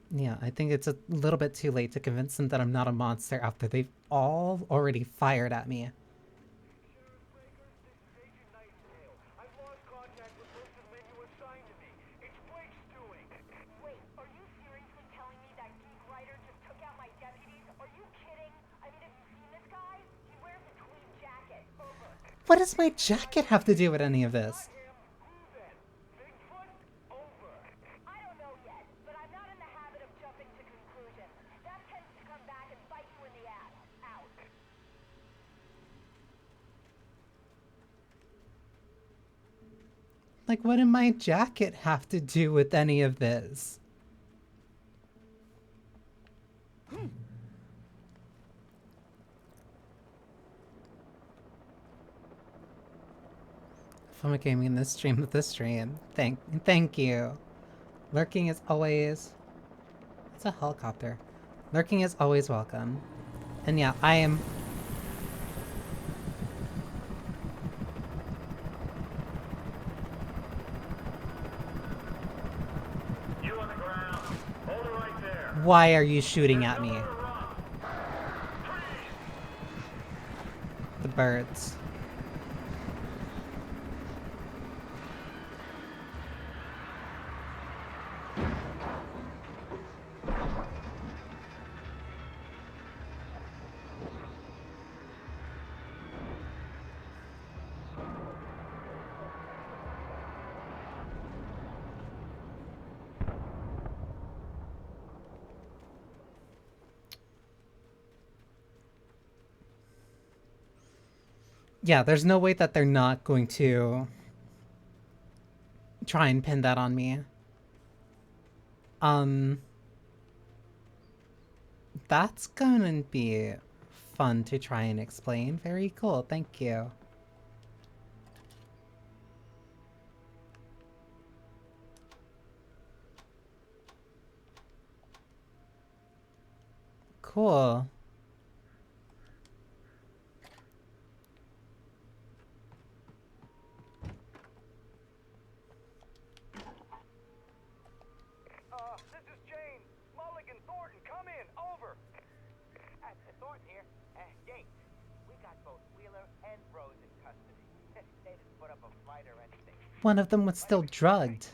Yeah, I think it's a little bit too late to convince them that I'm not a monster after they've all already fired at me. What does my jacket have to do with any of this? Like, what did my jacket have to do with any of this? Fun with gaming in this stream with this stream. Thank you. Lurking is always... It's a helicopter. Lurking is always welcome. And yeah, I am... You on the ground. Hold it right there. Why are you shooting at me? The birds. Yeah, there's no way that they're not going to try and pin that on me. That's gonna be fun to try and explain. Very cool, thank you. Cool. This is James. Mulligan, Thornton, come in. Over. Thornton here. Jake, we got both Wheeler and Rose in custody. They didn't put up a fight or anything. One of them was still drugged.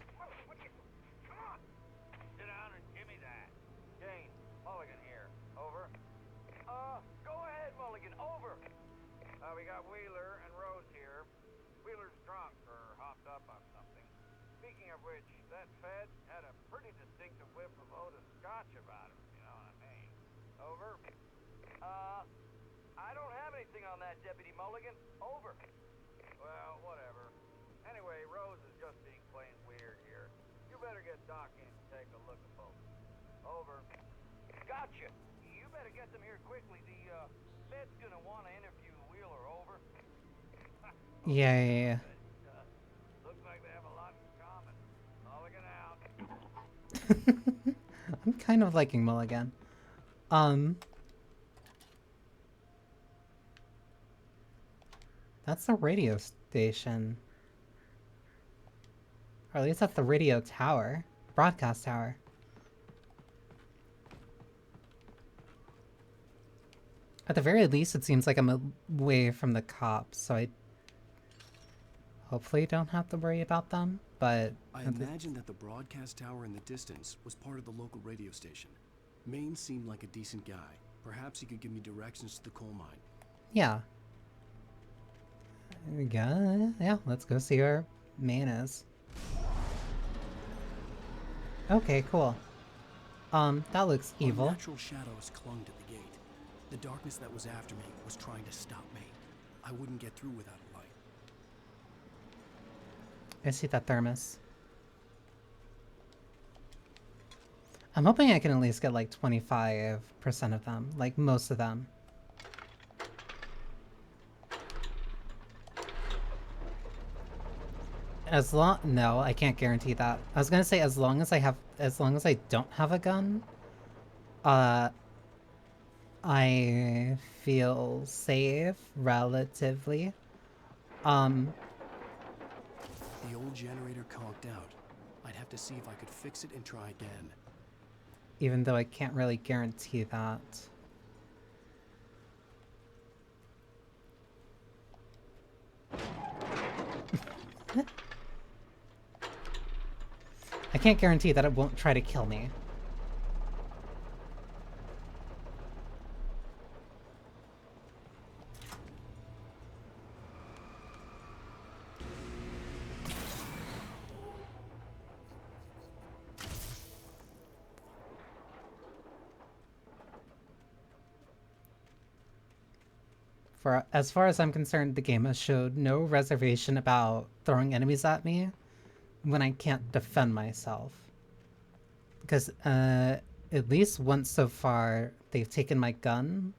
Sit down and give me that. James, Mulligan here. Over. Go ahead, Mulligan. Over. We got Wheeler and Rose here. Wheeler's drunk or hopped up on something. Speaking of which, that Fed had a pretty distinctive whiff of Otis Scotch about him, you know what I mean. Over. I don't have anything on that, Deputy Mulligan. Over. Well, whatever. Anyway, Rose is just being plain weird here. You better get Doc in to take a look at both. Over. Gotcha. You better get them here quickly. The Fed's gonna want to interview Wheeler. Over. Yeah. Looks like they have a lot in common. Mulligan out. I'm kind of liking Mulligan. That's the radio station. Or at least that's the radio tower. Broadcast tower. At the very least, it seems like I'm away from the cops, so I hopefully don't have to worry about them, but... I imagine that the broadcast tower in the distance was part of the local radio station. Maine seemed like a decent guy. Perhaps he could give me directions to the coal mine. Yeah. Yeah, let's go see where Maine is. Okay, cool. That looks evil. Unnatural shadows clung to the gate. The darkness that was after me was trying to stop me. I wouldn't get through without a light. I see that thermos. I'm hoping I can at least get like 25% of them, like most of them. No, I can't guarantee that. I was gonna say as long as I don't have a gun, I feel safe relatively. The old generator conked out. I'd have to see if I could fix it and try again. Even though I can't really guarantee that. I can't guarantee that it won't try to kill me. As far as I'm concerned, the game has showed no reservation about throwing enemies at me. when I can't defend myself. Because at least once so far, they've taken my gun.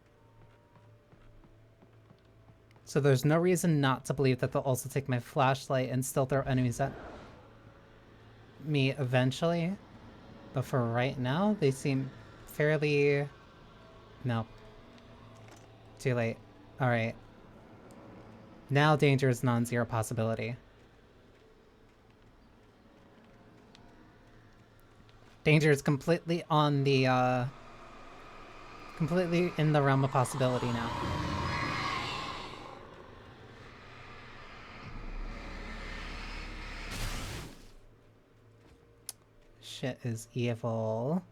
So there's no reason not to believe that they'll also take my flashlight and still throw enemies at me eventually. But for right now, they seem fairly... No. Too late. Alright. Now danger is non-zero possibility. Danger is completely on the, completely in the realm of possibility now. Shit is evil.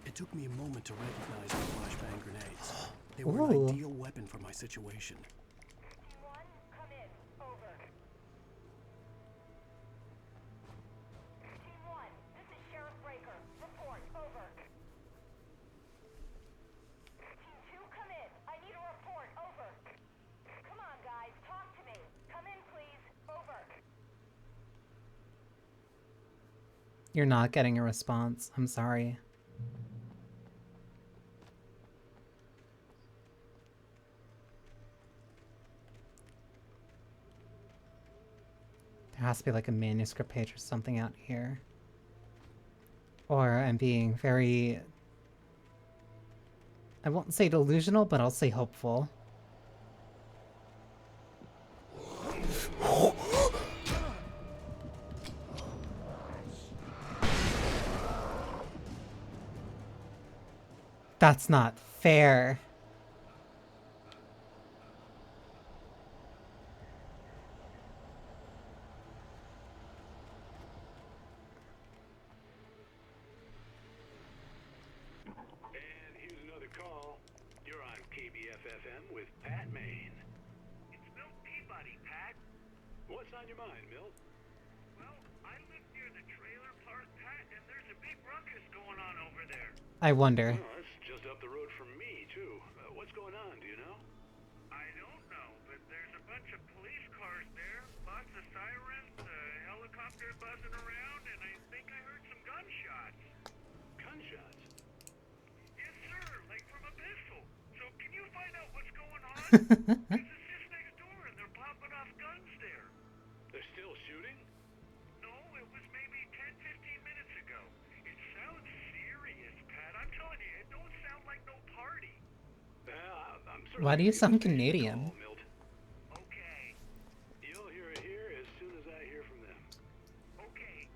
It took me a moment to recognize the flashbang grenades. They were an ideal weapon for my situation. You're not getting a response. I'm sorry. There has to be like a manuscript page or something out here. Or I'm being very... I won't say delusional, but I'll say hopeful. That's not fair. And here's another call. You're on KBFFM with Pat Maine. It's Milt Peabody, Pat. What's on your mind, Milt? Well, I live near the trailer park, Pat, and there's a big ruckus going on over there. I wonder. Oh, that's just up the road from me, too. What's going on, do you know? I don't know, but there's a bunch of police cars there, lots of sirens, a helicopter buzzing around, and I think I heard some gunshots. Gunshots? Yes, sir, like from a pistol. So can you find out what's going on? This is just next door, and they're popping off guns there. They're still shooting? No, it was maybe 10-15 minutes ago. It sounds serious, Pat. I'm telling you, it don't sound like no party. Why do you sound Canadian? Okay. You'll hear it here as soon as I hear from them. Okay,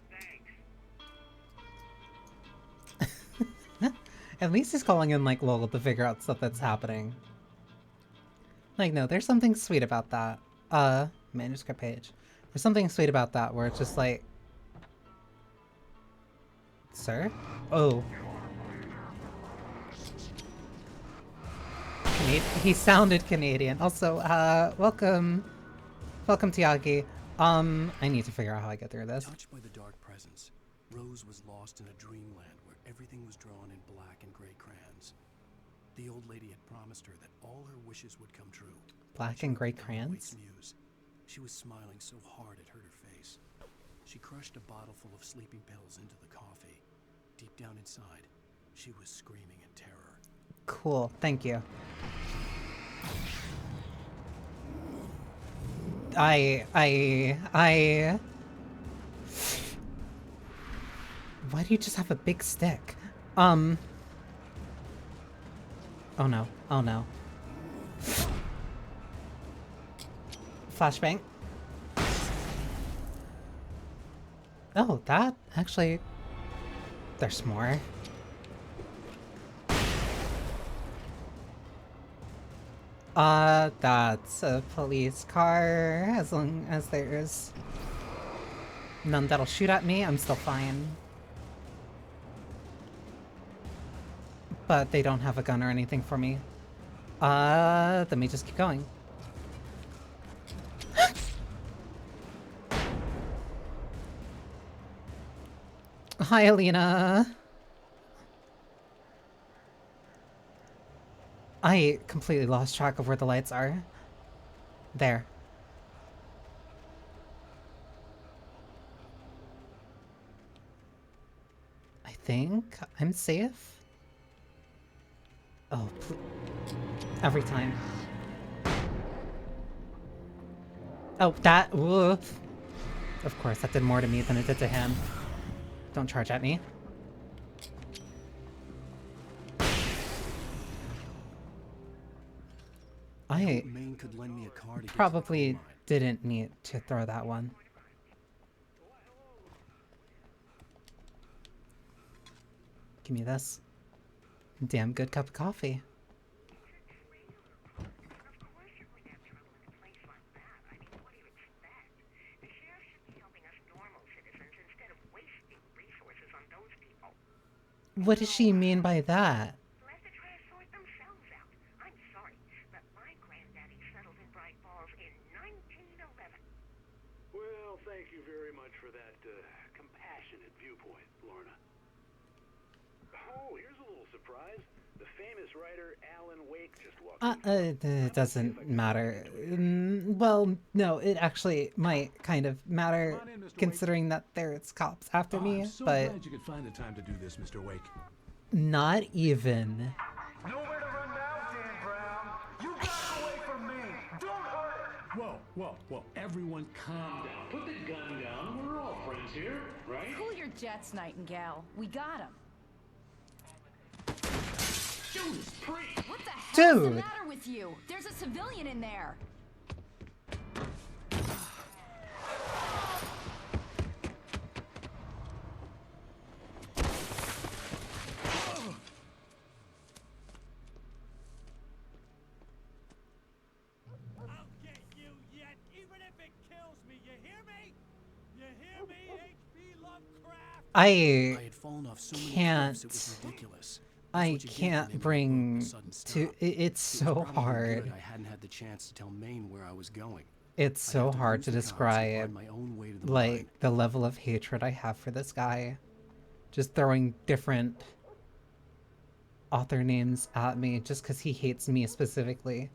thanks. At least he's calling in like Lowell to figure out stuff that's happening. Like, no, there's something sweet about that. Manuscript page. There's something sweet about that where it's just like... Sir? Oh. He sounded Canadian. Also, welcome. Welcome, Tiagi. I need to figure out how I get through this. Touched by the dark presence, Rose was lost in a dreamland where everything was drawn in black and gray crayons. The old lady had promised her that all her wishes would come true. Black and gray crayons? Muse. She was smiling so hard it hurt her face. She crushed a bottle full of sleeping pills into the coffee. Deep down inside, she was screaming in terror. Cool, thank you. Why do you just have a big stick? Oh no, oh no. Flashbang. Oh, that actually... There's more. That's a police car. As long as there's none that'll shoot at me, I'm still fine. But they don't have a gun or anything for me. Let me just keep going. Hi, Alina. I completely lost track of where the lights are. There. think I'm safe. Oh, every time. Oh, that. Woof. Of course, that did more to me than it did to him. Don't charge at me. I could lend me a car to probably didn't need to throw that one. Give me this. Damn good cup of coffee. What does she mean by that? Well, thank you very much for that compassionate viewpoint, Lorna. Oh, here's a little surprise. The famous writer Alan Wake just walked in. It doesn't matter. Well, no, it actually might kind of matter considering that there's cops after me, I'm so but glad you could find the time to do this, Mr. Wake. not even. Nowhere to run now, Dan Brown. You got away from me. Don't hurt it. Whoa, whoa, whoa. Everyone calm down. Put the gun down. We're all friends here, right? Cool your jets, Nightingale. We got him. Judas Priest! What the hell's the Dude. matter with you? There's a civilian in there. I'll get you yet, even if it kills me. You hear me? You hear me, H.P. Lovecraft? I had fallen off so many can't. cliffs, it was ridiculous. I can't bring to. It's so hard. I hadn't had the chance to tell Maine where I was going. It's so hard to describe, like, the level of hatred I have for this guy. Just throwing different author names at me just because he hates me specifically.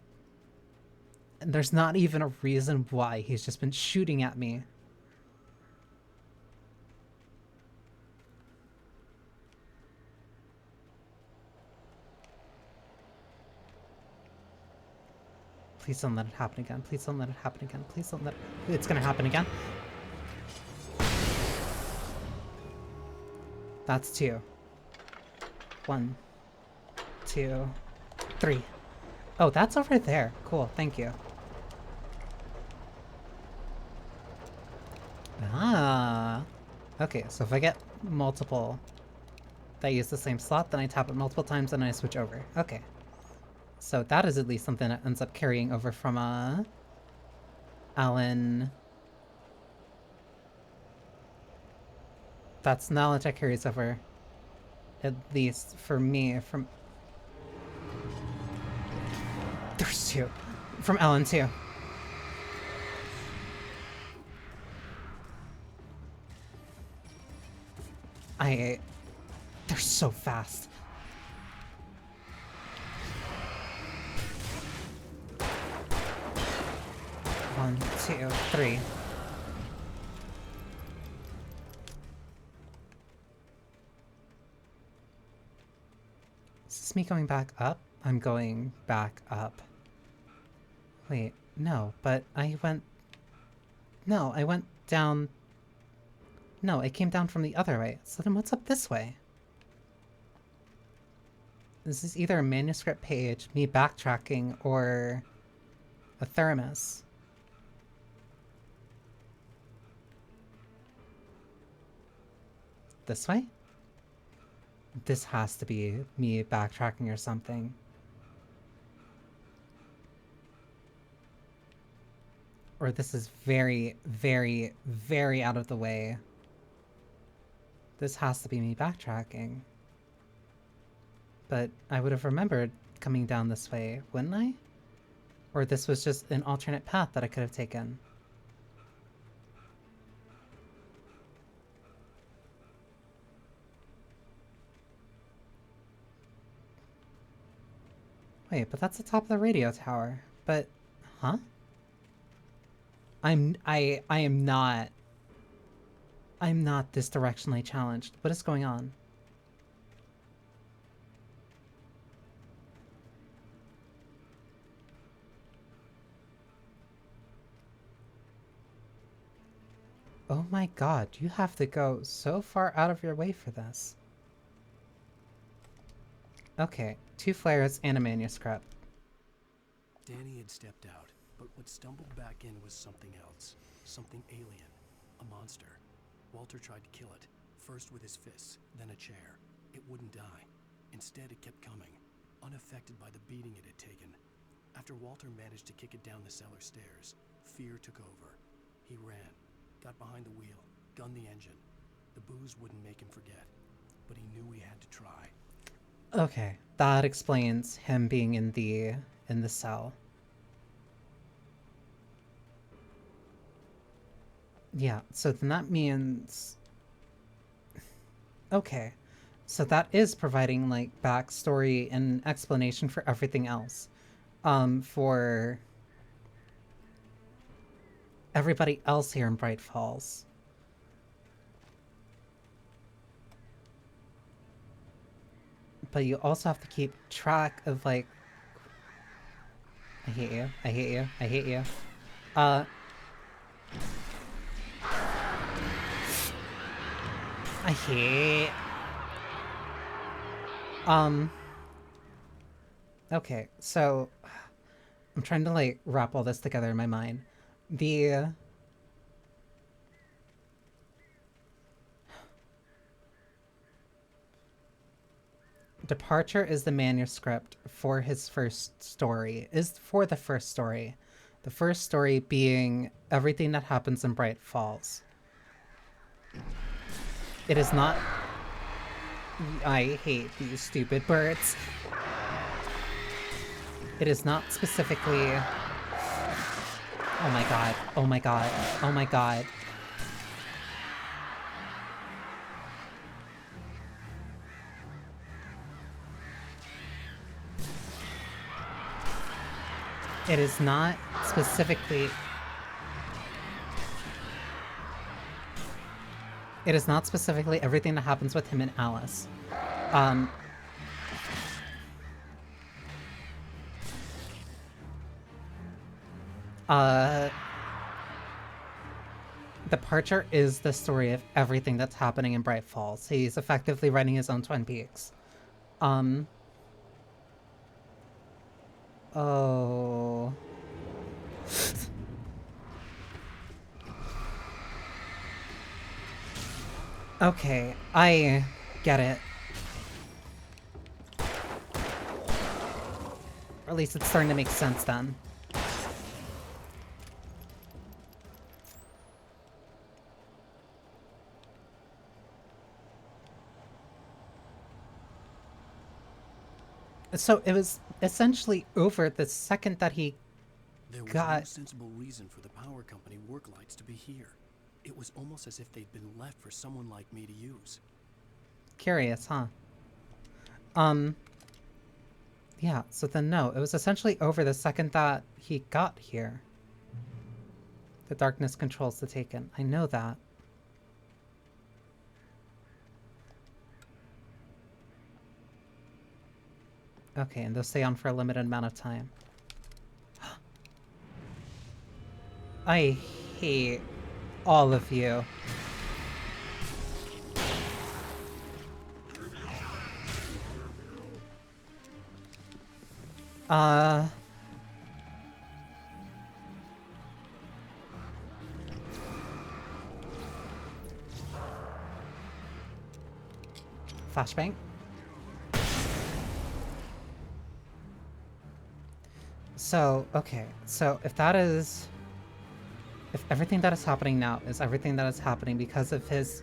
And there's not even a reason why. He's just been shooting at me. Please don't let it happen again. Please don't let it happen again. Please don't let it... It's gonna happen again. That's 2. 1, 2, 3. Oh, that's over there. Cool, thank you. Ah. Okay, so if I get multiple that use the same slot, then I tap it multiple times and I switch over. Okay. So that is at least something that ends up carrying over from, Alan. That's knowledge that carries over, at least for me, from... There's 2. From Alan, too. They're so fast. One, 2, 3. Is this me going back up? I'm going back up. Wait, no, but I went... No, I went down... No, I came down from the other way. So then what's up this way? This is either a manuscript page, me backtracking, or a thermos. This way? This has to be me backtracking or something. Or this is very, very, very out of the way. This has to be me backtracking. But I would have remembered coming down this way, wouldn't I? Or this was just an alternate path that I could have taken. Wait, but that's the top of the radio tower. But, huh? I am not this directionally challenged. What is going on? Oh my god, you have to go so far out of your way for this. Okay, 2 flares and a manuscript. Danny had stepped out, but what stumbled back in was something else. Something alien. A monster. Walter tried to kill it, first with his fists, then a chair. It wouldn't die. Instead, it kept coming, unaffected by the beating it had taken. After Walter managed to kick it down the cellar stairs, fear took over. He ran, got behind the wheel, gunned the engine. The booze wouldn't make him forget, but he knew he had to try. Okay, that explains him being in the cell. Yeah, so then that means... Okay, so that is providing, like, backstory and explanation for everything else. For everybody else here in Bright Falls. But you also have to keep track of, like... I hate you, I hate you, I hate you. I hate... Okay, so... I'm trying to, like, wrap all this together in my mind. The... Departure is the manuscript for his first story, is for the first story. The first story being everything that happens in Bright Falls. It is not... I hate these stupid birds. It is not specifically... Oh my god, oh my god, oh my god. It is not specifically... It is not specifically everything that happens with him and Alice. Departure is the story of everything that's happening in Bright Falls. He's effectively writing his own Twin Peaks. Oh... Okay, I get it. Or at least it's starting to make sense then. So it was essentially over the second that he There was got... no sensible reason for the power company work lights to be here. It was almost as if they'd been left for someone like me to use. Curious, huh? Yeah, so then no, it was essentially over the second that he got here. The darkness controls the Taken. I know that. Okay, and they'll stay on for a limited amount of time. I hate all of you. Flashbang. So, okay, so if that is... If everything that is happening now is everything that is happening because of his...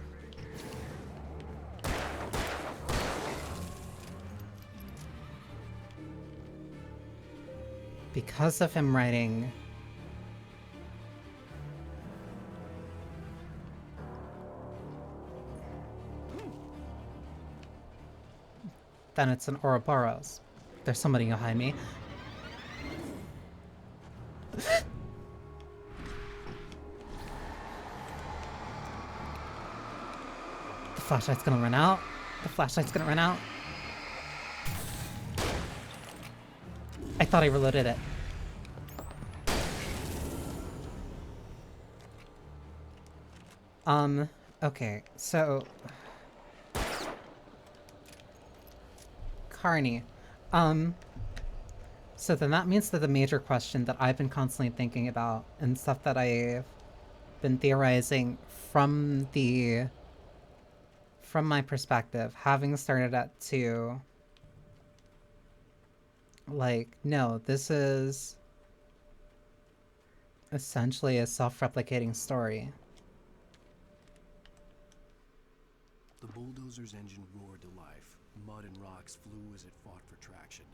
Because of him writing... Then it's an Ouroboros. There's somebody behind me. The flashlight's gonna run out. The flashlight's gonna run out. I thought I reloaded it. Okay, so Carney. So then that means that the major question that I've been constantly thinking about and stuff that I've been theorizing from my perspective, having started at 2, like, no, this is essentially a self-replicating story. The bulldozer's engine roared to life. Mud and rocks flew as it fought for traction.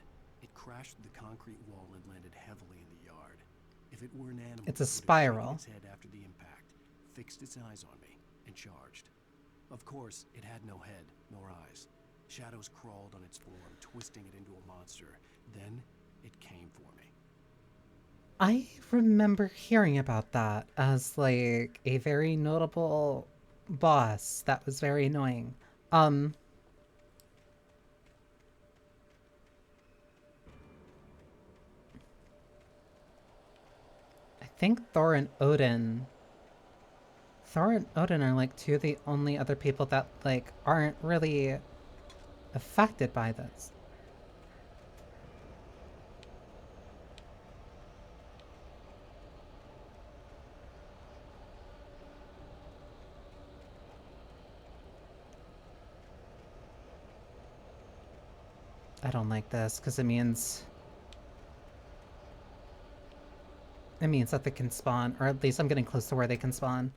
It crashed through the concrete wall and landed heavily in the yard. If it were an animal, It's a it would have spiral. shaken its head after the impact, fixed its eyes on me, and charged. Of course, it had no head, nor eyes. Shadows crawled on its form, twisting it into a monster. Then, it came for me. I remember hearing about that as, like, a very notable boss that was very annoying. I think Thor and Odin are, like, 2 of the only other people that, like, aren't really affected by this. I don't like this, because it means that they can spawn, or at least I'm getting close to where they can spawn.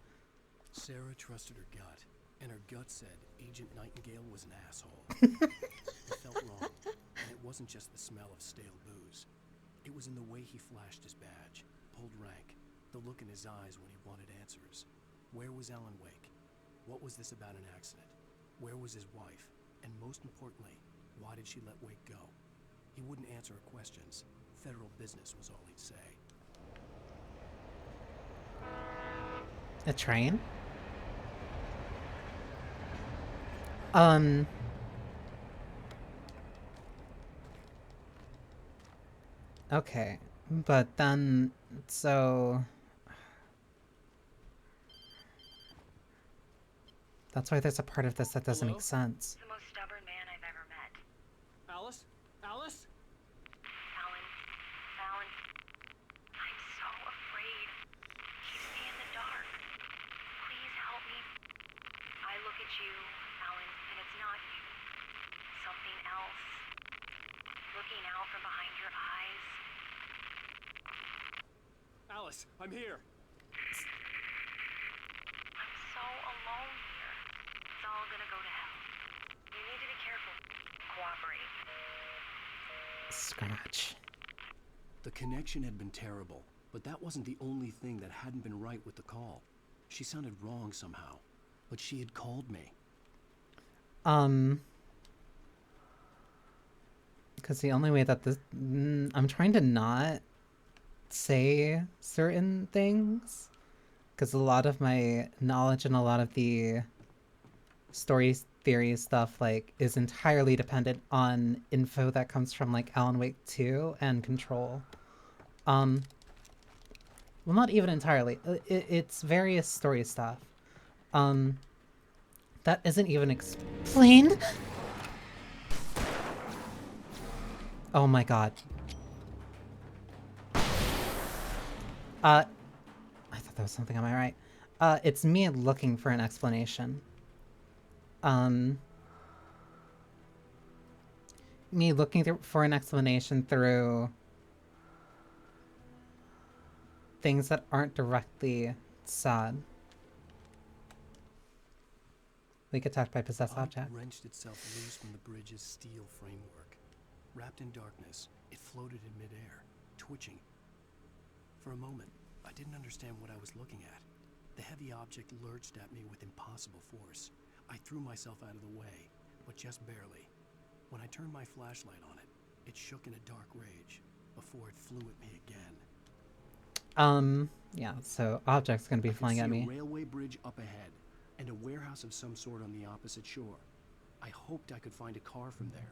Sarah trusted her gut, and her gut said Agent Nightingale was an asshole. It felt wrong, and it wasn't just the smell of stale booze. It was in the way he flashed his badge, pulled rank, the look in his eyes when he wanted answers. Where was Alan Wake? What was this about an accident? Where was his wife? And most importantly, why did she let Wake go? He wouldn't answer her questions. Federal business was all he'd say. A train? Okay, but then, so... That's why there's a part of this that doesn't make sense. The most stubborn man I've ever met. Alice? Alice? Alan, I'm so afraid. Keep me in the dark. Please help me. I look at you, Alan, and it's not you. Something else. Looking out from behind your eyes. Alice, I'm here. I'm so alone here. It's all gonna go to hell. You need to be careful. Cooperate. Scratch. The connection had been terrible, but that wasn't the only thing that hadn't been right with the call. She sounded wrong somehow, but she had called me. Because the only way that this... I'm trying to not say certain things, because a lot of my knowledge and a lot of the story theory stuff, like, is entirely dependent on info that comes from, like, Alan Wake 2 and Control. Well, not even entirely. It's various story stuff. That isn't even explained. Oh my god. I thought that was something on my right. It's me looking for an explanation. Me looking for an explanation through things that aren't directly said. Leak attacked by possessed object. Wrenched itself loose from the bridge's steel framework. Wrapped in darkness, it floated in midair, twitching. For a moment, I didn't understand what I was looking at. The heavy object lurched at me with impossible force. I threw myself out of the way, but just barely. When I turned my flashlight on it, it shook in a dark rage before it flew at me again. Yeah, so object's gonna be flying at me. A railway bridge up ahead, and a warehouse of some sort on the opposite shore. I hoped I could find a car from there.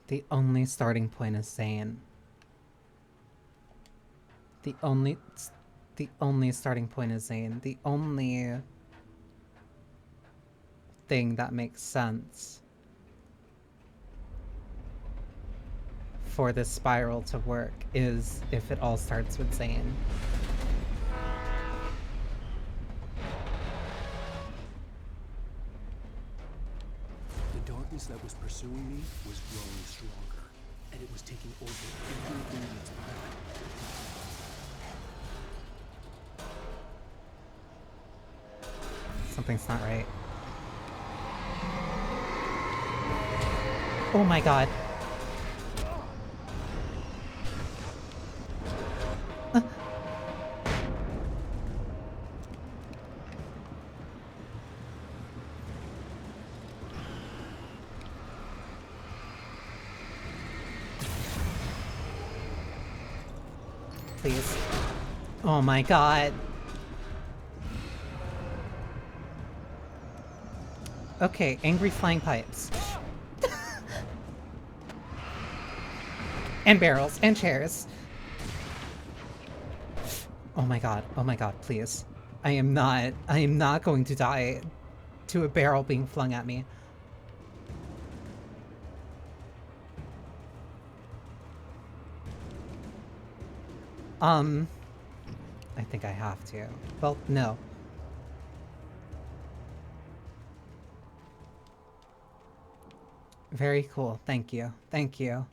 The only starting point is Zane. The only starting point is Zane. The only thing that makes sense for this spiral to work is if it all starts with Zane. The darkness that was pursuing me was growing stronger, and it was taking over everything in its path. Something's not right. Oh my god. Please. Oh my god. Okay, angry flying pipes. And barrels, and chairs. Oh my god, please. I am not going to die to a barrel being flung at me. I think I have to. Well, no. Very cool. Thank you. Thank you.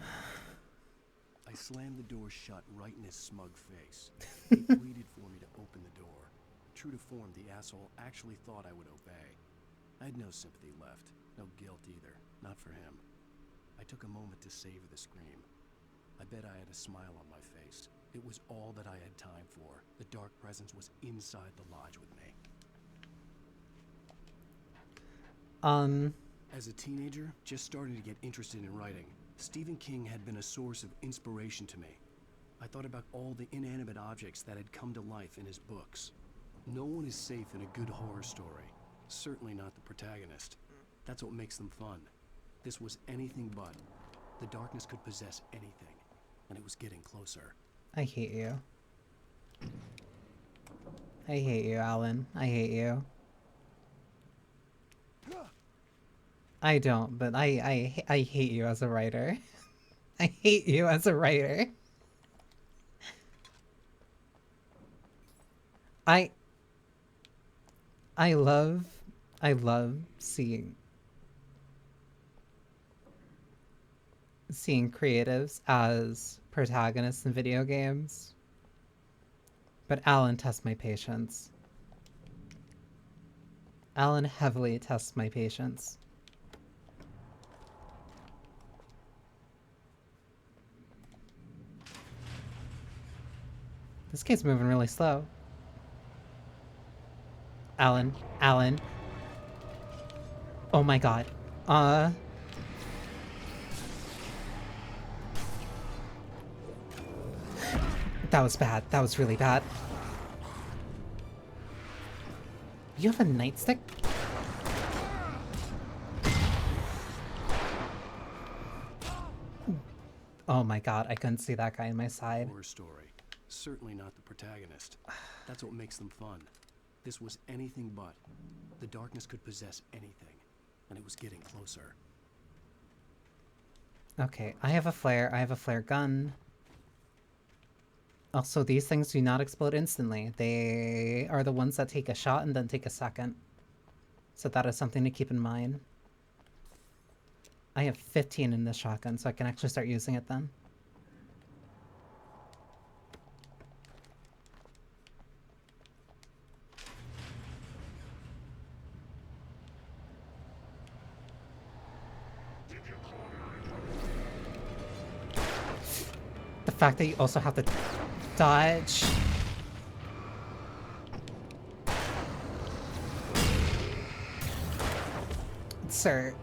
I slammed the door shut right in his smug face. He pleaded for me to open the door. True to form, the asshole actually thought I would obey. I had no sympathy left, no guilt either, not for him. I took a moment to savor the scream. I bet I had a smile on my face. It was all that I had time for. The dark presence was inside the lodge with me. As a teenager, just starting to get interested in writing, Stephen King had been a source of inspiration to me. I thought about all the inanimate objects that had come to life in his books. No one is safe in a good horror story. Certainly not the protagonist. That's what makes them fun. This was anything but. The darkness could possess anything, and it was getting closer. I hate you. I hate you, Alan. I hate you. I don't, but I hate you as a writer. I hate you as a writer. I love seeing creatives as protagonists in video games. But Alan tests my patience. Alan heavily tests my patience. This kid's moving really slow. Alan. Oh my god. That was bad. That was really bad. You have a nightstick? Oh my god, I couldn't see that guy in my side. Horror story. Certainly not the protagonist. That's what makes them fun. This was anything but. The darkness could possess anything, and it was getting closer. Okay, I have a flare. I have a flare gun. Also, these things do not explode instantly. They are the ones that take a shot and then take a second. So that is something to keep in mind. I have 15 in this shotgun, so I can actually start using it then. The fact that you also have to dodge. Sir.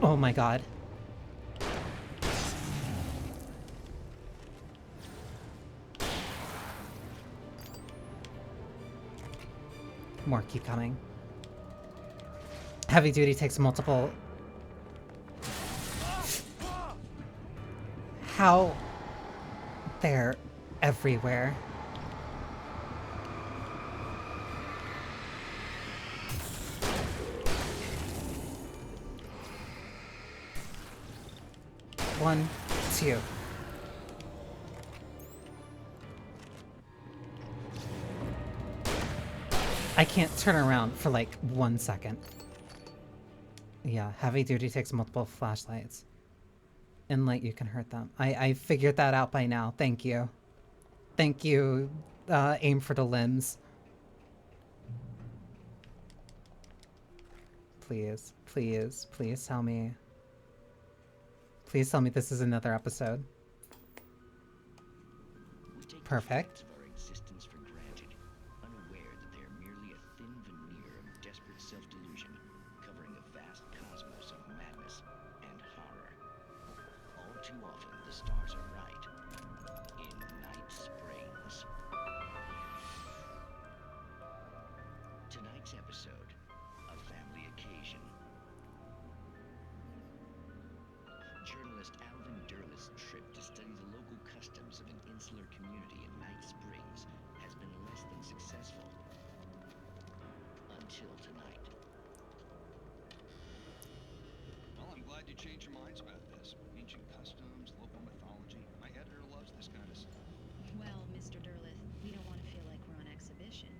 Oh my god. More keep coming. Heavy duty takes multiple how they're everywhere. One, two. I can't turn around for like 1 second. Yeah, heavy duty takes multiple flashlights. In light, you can hurt them. I figured that out by now. Thank you. Thank you, aim for the limbs. Please, please, please tell me. Please tell me this is another episode. Perfect. Of our existence for granted, unaware that they are merely a thin veneer of desperate self-delusion, covering a vast cosmos of madness and horror. All too often, the stars are right. In Night Springs. Tonight's episode, a family occasion. Journalist Alvin Durlith's trip to study the local customs of an insular community in Night Springs has been less than successful. Until tonight. Well, I'm glad you changed your minds about this. Ancient customs, local mythology. My editor loves this kind of stuff. Well, Mr. Durlith, we don't want to feel like we're on exhibition,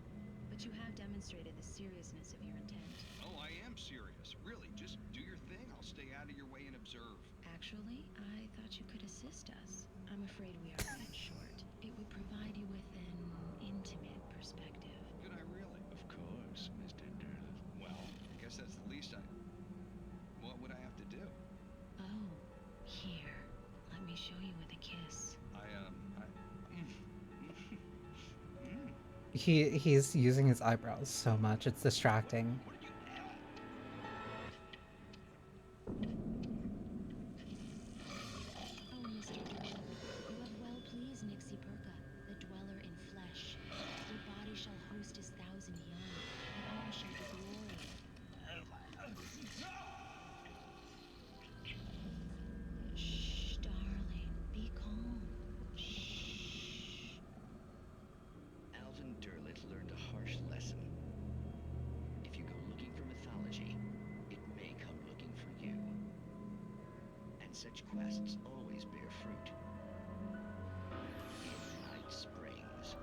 but you have demonstrated the seriousness of your intent. Oh, I am serious. Really, just do your thing. I'll stay out of your way and observe. Actually, I thought you could assist us. I'm afraid we are running short. It would provide you with an intimate perspective. Could I really? Of course, Mr. Durlith. Well, I guess that's the least I... What would I have to do? Oh, here. Let me show you with a kiss. He's using his eyebrows so much, it's distracting. Oh, Mr. Durlith, you have well pleased Nixie Perka, the dweller in flesh. Your body shall host his 1,000 young, and all shall be glory. Shh, darling, be calm. Shh. Alvin Durlith learned a harsh lesson. If you go looking for mythology, it may come looking for you. And such quests always bear fruit. In Night Springs.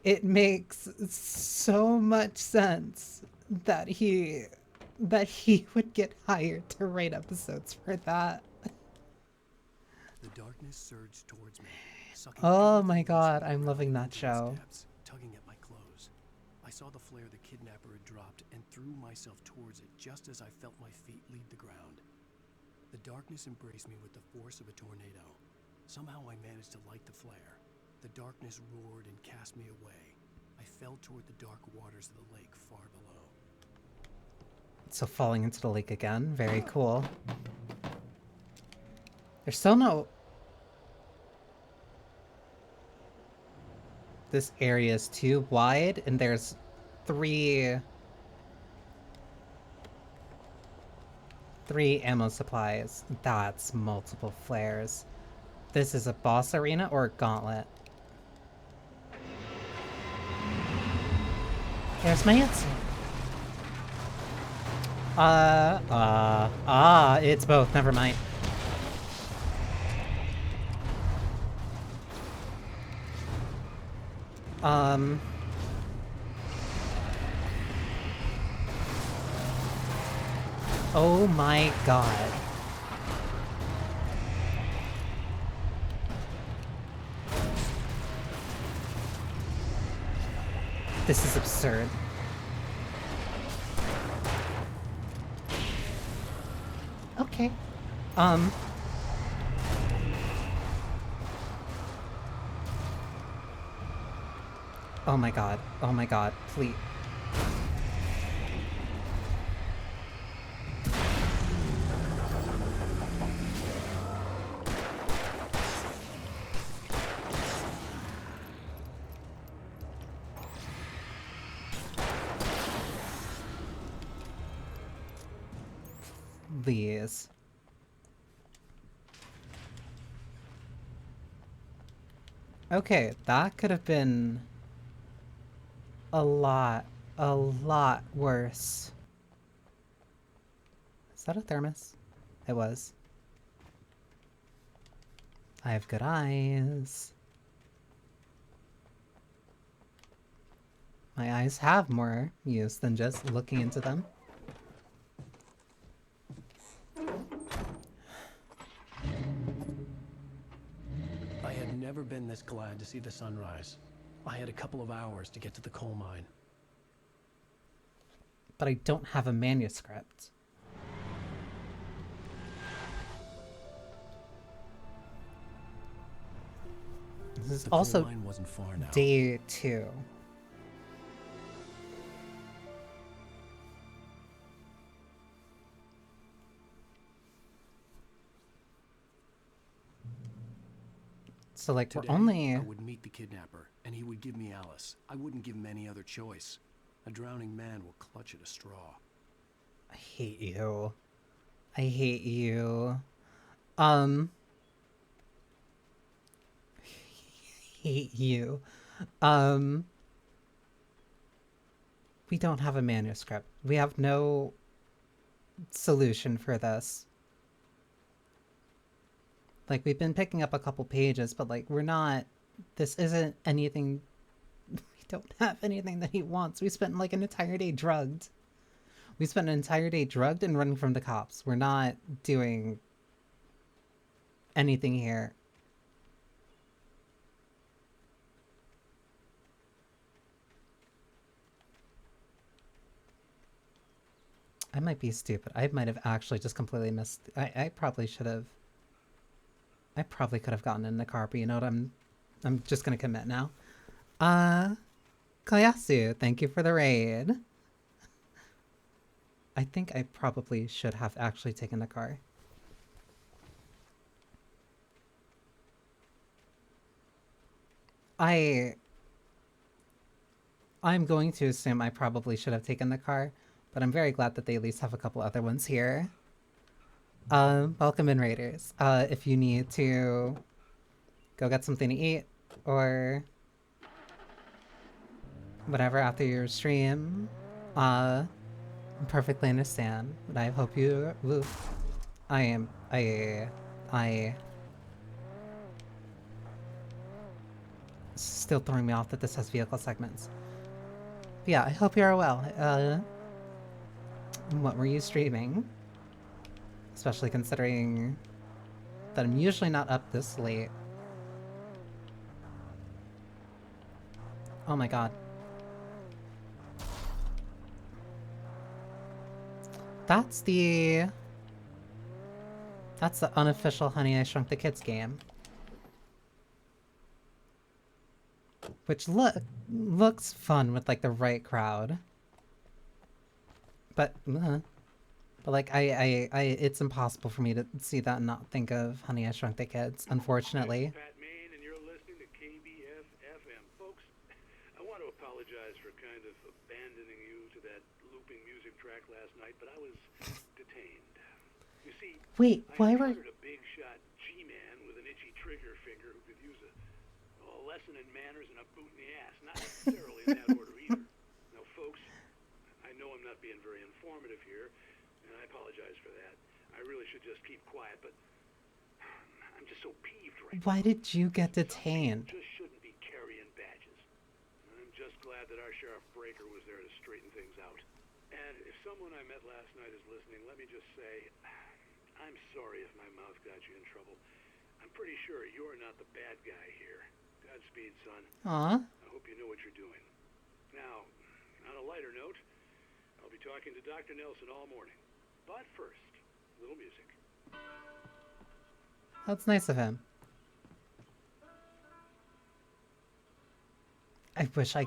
It makes so much sense that he would get hired to write episodes for that. The darkness surged towards me, sucking Oh my everything god, inside I'm me loving into that its show. depths, tugging at my clothes. I saw the flare the kidnapper had dropped and threw myself towards it just as I felt my feet leave the ground. The darkness embraced me with the force of a tornado. Somehow I managed to light the flare. The darkness roared and cast me away. I fell toward the dark waters of the lake far below. So falling into the lake again, very cool. There's still no... This area is too wide, and there's three ammo supplies. That's multiple flares. This is a boss arena or a gauntlet? There's my answer. It's both. Never mind. Oh my god. This is absurd. Okay. Oh my god. Oh my god. Please. please. Okay, that could have been a lot worse. Is that a thermos? It was. I have good eyes. My eyes have more use than just looking into them. I had never been this glad to see the sunrise. I had a couple of hours to get to the coal mine. But I don't have a manuscript. This is The coal also mine wasn't far now. day 2. So like Today, we're only... I would meet the kidnapper, and he would give me Alice. I wouldn't give him any other choice. A drowning man will clutch at a straw. I hate you. I hate you. Hate you. We don't have a manuscript. We have no solution for this. Like, we've been picking up a couple pages, but like, we're not... This isn't anything... We don't have anything that he wants. We spent like an entire day drugged. We spent an entire day drugged and running from the cops. We're not doing anything here. I might be stupid. I might have actually just completely missed... I probably should have... I probably could have gotten in the car, but you know what? I'm just gonna commit now. Koyasu, thank you for the raid. I think I probably should have actually taken the car. I'm going to assume I probably should have taken the car, but I'm very glad that they at least have a couple other ones here. Welcome in, Raiders. If you need to go get something to eat or whatever after your stream, I perfectly understand, but I hope you... Ooh, still throwing me off that this has vehicle segments. But yeah, I hope you're well. What were you streaming? Especially considering that I'm usually not up this late. Oh my god. That's the unofficial Honey, I Shrunk the Kids game. Which looks fun with like the right crowd. But like it's impossible for me to see that and not think of Honey, I Shrunk the Kids, unfortunately. Pat Main, and you're listening to KBF-FM. Folks, I want to apologize for kind of abandoning you to that looping music track last night, but I was detained. You see, Wait, why were... a big shot G-man with an itchy trigger finger who could use a lesson in manners and a boot in the ass. Not necessarily in that order either. Now, folks, I know I'm not being very informative here, and I apologize for that. I really should just keep quiet, but I'm just so peeved right now. Why did you get detained? Just shouldn't be carrying badges. I'm just glad that our Sheriff Breaker was there to straighten things out. And if someone I met last night is listening, let me just say, I'm sorry if my mouth got you in trouble. I'm pretty sure you're not the bad guy here. Godspeed, son. Aw. I hope you know what you're doing. Now, on a lighter note, I'll be talking to Dr. Nelson all morning. But first, a little music. That's nice of him. I wish I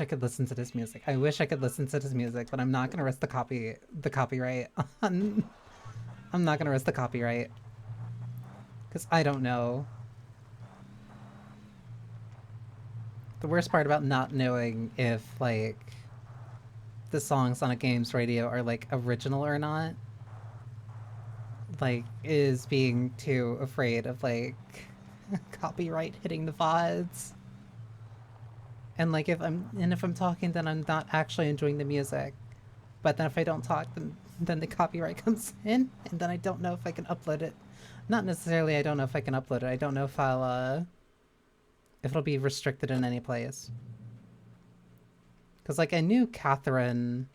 could listen to this music. I wish I could listen to this music, but I'm not gonna risk the copyright. I'm not gonna risk the copyright. Because I don't know. The worst part about not knowing if, like, the songs on a game's radio are like original or not. Like, is being too afraid of like copyright hitting the VODs. And like if I'm talking, then I'm not actually enjoying the music. But then if I don't talk, then the copyright comes in, and then I don't know if I can upload it. Not necessarily I don't know if I can upload it. I don't know if if it'll be restricted in any place. Cause like I knew Catherine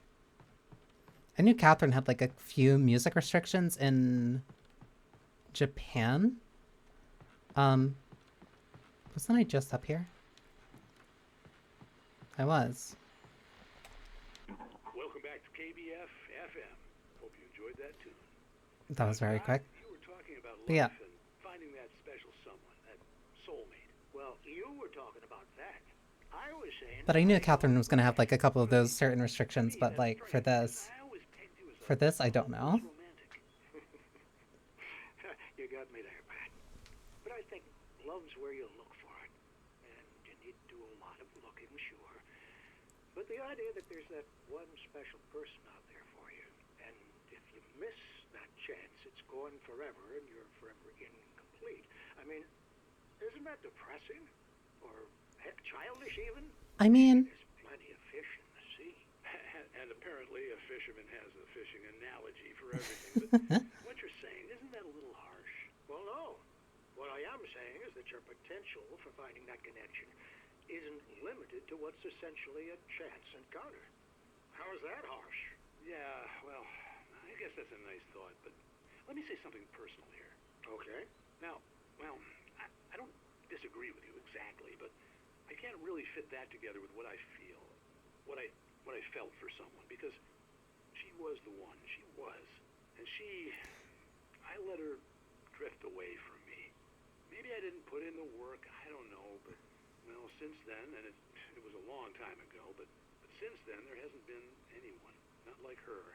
had like a few music restrictions in Japan. Wasn't I just up here? I was. Welcome back to KBF FM. Hope you enjoyed that too. That was very quick. You were talking about But yeah. life and finding that special someone, that soulmate. Well, you were talking about that. I was saying... But I knew Catherine was gonna have like a couple of those certain restrictions, but like for this I don't know. You got me there, Pat. But I think love's where you look for it. And you need to do a lot of looking, sure. But the idea that there's that one special person out there for you, and if you miss that chance, it's gone forever, and you're forever incomplete. I mean, isn't that depressing? Or heck, childish even? I mean, There's plenty of fish in the sea. And apparently a fisherman has a fishing analogy for everything. But what you're saying, isn't that a little harsh? Well, no. What I am saying is that your potential for finding that connection isn't limited to what's essentially a chance encounter. How is that harsh? Yeah, well, I guess that's a nice thought, but let me say something personal here. Okay. Now, well, I don't disagree with you exactly, but I can't really fit that together with what I feel, what I felt for someone, because she was the one. She was. And I let her drift away from me. Maybe I didn't put in the work, I don't know, but, well, since then, and it was a long time ago, but since then there hasn't been anyone, not like her.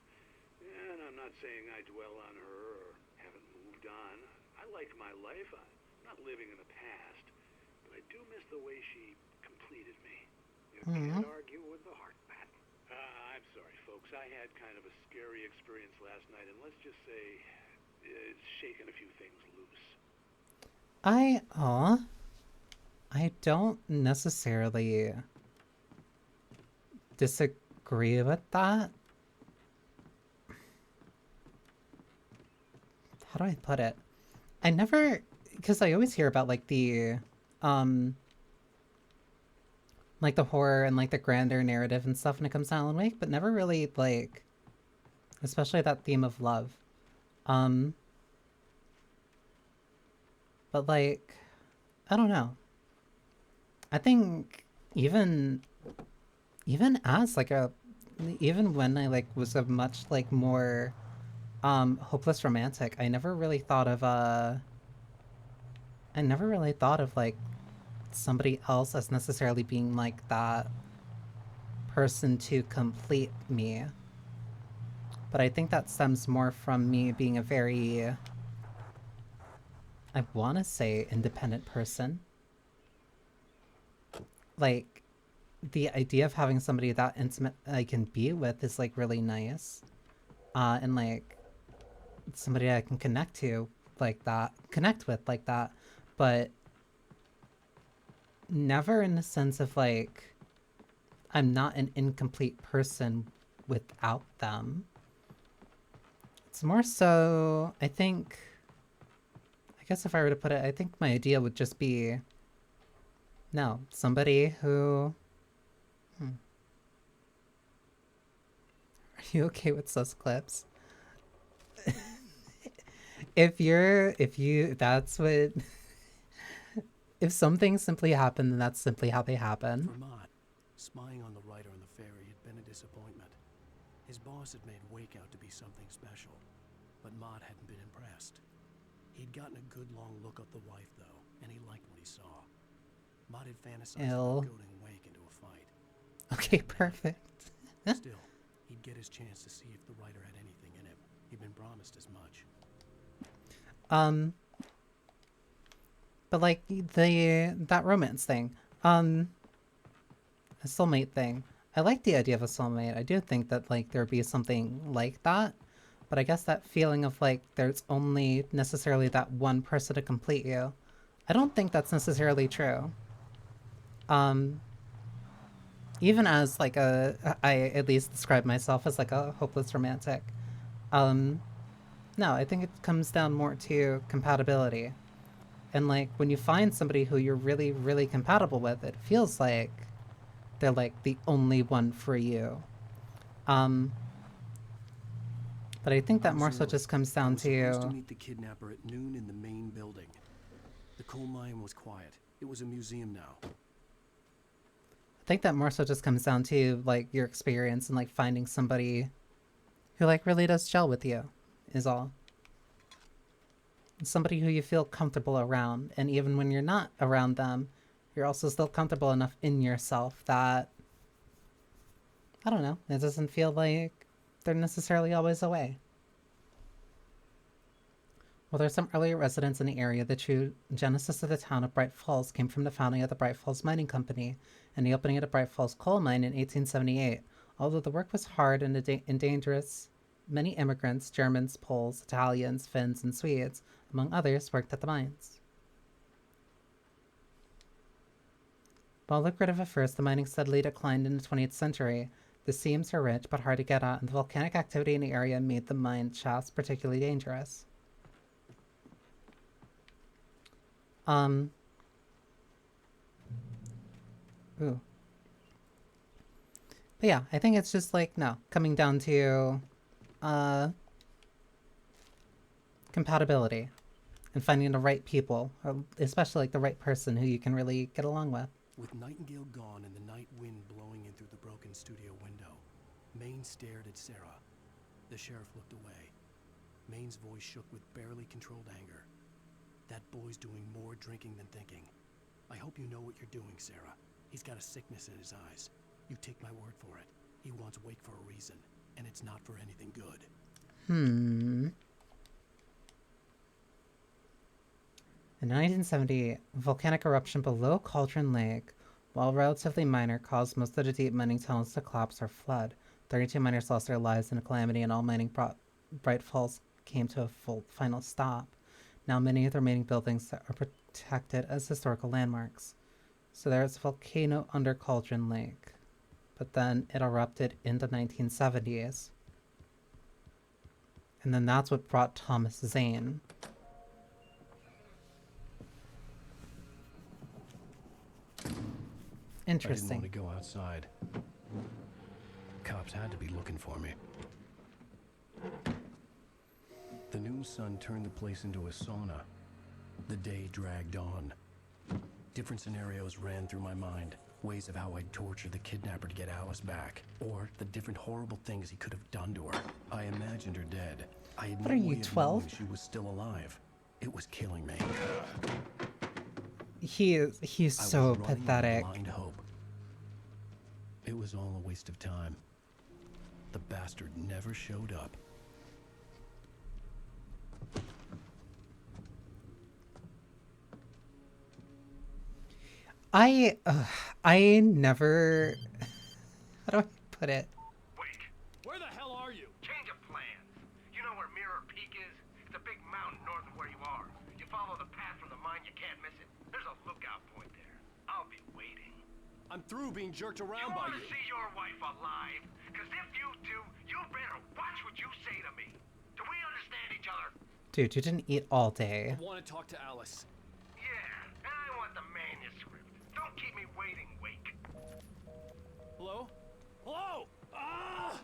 And I'm not saying I dwell on her or haven't moved on. I like my life. I'm not living in the past, but I do miss the way she completed me. You can't argue with the heart, Pat. I'm sorry, folks. I had kind of a scary experience last night, and let's just say it's shaken a few things loose. I don't necessarily disagree with that. How do I put it? I never, because I always hear about like the horror and like the grander narrative and stuff when it comes to Alan Wake, but never really like, especially that theme of love. But like, I don't know. I think even as like even when I like was a much like more hopeless romantic, I never really thought of like somebody else as necessarily being like that person to complete me. But I think that stems more from me being a very, I want to say, independent person. Like, the idea of having somebody that intimate I can be with is like really nice. And like somebody I can connect with like that, but never in the sense of like I'm not an incomplete person without them. It's more so, I guess if I were to put it, I think my idea would just be, no, somebody who... Are you okay with sus clips? If something simply happened, then that's simply how they happen. For Mott, spying on the writer on the ferry had been a disappointment. His boss had made Wake out to be something special, but Mott hadn't been impressed. He'd gotten a good long look at the wife, though, and he liked what he saw. Mott had fantasized about goading Wake into a fight. Okay, perfect. Still, he'd get his chance to see if the writer had anything in him. He'd been promised as much. But like that romance thing, a soulmate thing, I like the idea of a soulmate. I do think that like there'd be something like that, but I guess that feeling of like there's only necessarily that one person to complete you, I don't think that's necessarily true. Even as like I at least describe myself as like a hopeless romantic. No, I think it comes down more to compatibility. And like when you find somebody who you're really, really compatible with, it feels like they're like the only one for you. But I think that more so just comes down supposed to to meet the kidnapper at noon in the main building. The coal mine was quiet. It was a museum now. I think that more so just comes down to like your experience and like finding somebody who like really does gel with you is all. Somebody who you feel comfortable around, and even when you're not around them, you're also still comfortable enough in yourself that, I don't know, it doesn't feel like they're necessarily always away. While there's some earlier residents in the area, the true genesis of the town of Bright Falls came from the founding of the Bright Falls Mining Company and the opening of the Bright Falls coal mine in 1878. Although the work was hard and dangerous, many immigrants, Germans, Poles, Italians, Finns, and Swedes, among others, worked at the mines. While lucrative at first, the mining steadily declined in the 20th century. The seams are rich but hard to get at, and the volcanic activity in the area made the mine shafts particularly dangerous. Ooh. But yeah, I think it's just like, no, coming down to, compatibility. And finding the right people, or especially like the right person who you can really get along with. With Nightingale gone and the night wind blowing in through the broken studio window, Maine stared at Sarah. The sheriff looked away. Maine's voice shook with barely controlled anger. That boy's doing more drinking than thinking. I hope you know what you're doing, Sarah. He's got a sickness in his eyes. You take my word for it. He wants Wake for a reason, and it's not for anything good. In 1970, a volcanic eruption below Cauldron Lake, while relatively minor, caused most of the deep mining tunnels to collapse or flood. 32 miners lost their lives in a calamity, and all mining Bright Falls came to a final stop. Now many of the remaining buildings are protected as historical landmarks. So there's a volcano under Cauldron Lake, but then it erupted in the 1970s. And then that's what brought Thomas Zane. Interesting. I didn't want to go outside. Cops had to be looking for me. The noon sun turned the place into a sauna. The day dragged on. Different scenarios ran through my mind. Ways of how I'd torture the kidnapper to get Alice back. Or the different horrible things he could have done to her. I imagined her dead. I had no way of knowing she was still alive. It was killing me. He's so pathetic. Blind hope. It was all a waste of time. The bastard never showed up. I never. How do I put it? Wait. Where the hell are you? Change of plans. You know where Mirror Peak is? It's a big mountain north of where you are. You follow the path from the mine, you can't miss it. There's a lookout point there. I'll be waiting. I'm through being jerked around by you. You want to see your wife alive? Because if you do, you better watch what you say to me. Do we understand each other? Dude, you didn't eat all day. I want to talk to Alice. Yeah, and I want the manuscript. Don't keep me waiting, Wake. Hello? Hello? Ah!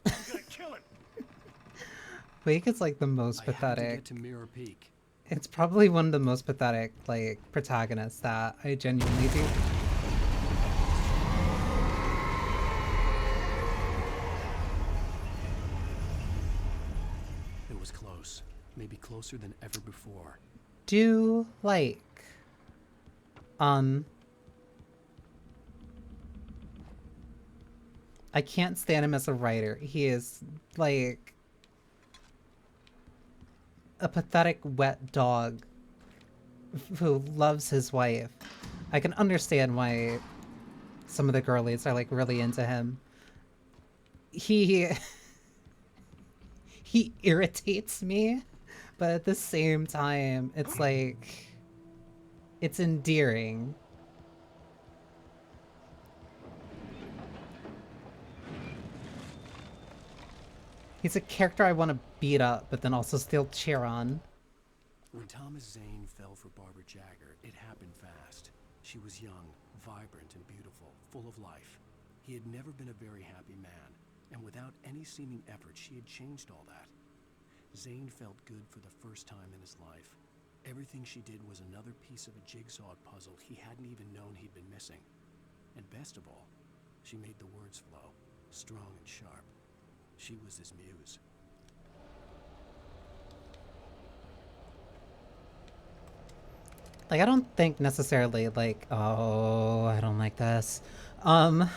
I'm gonna kill him. Wake is like the most I had pathetic. to get to Mirror Peak. It's probably one of the most pathetic, like, protagonists that I genuinely do. It was close. Maybe closer than ever before. Do, like, I can't stand him as a writer. He is, like, a pathetic wet dog who loves his wife. I can understand why some of the girlies are like really into him. He he irritates me, but at the same time, it's like it's endearing. He's a character I want to beat up, but then also still cheer on. When Thomas Zane fell for Barbara Jagger, it happened fast. She was young, vibrant, and beautiful, full of life. He had never been a very happy man, and without any seeming effort, she had changed all that. Zane felt good for the first time in his life. Everything she did was another piece of a jigsaw puzzle he hadn't even known he'd been missing. And best of all, she made the words flow, strong and sharp. She was his muse. Like, I don't think necessarily, like, oh, I don't like this. I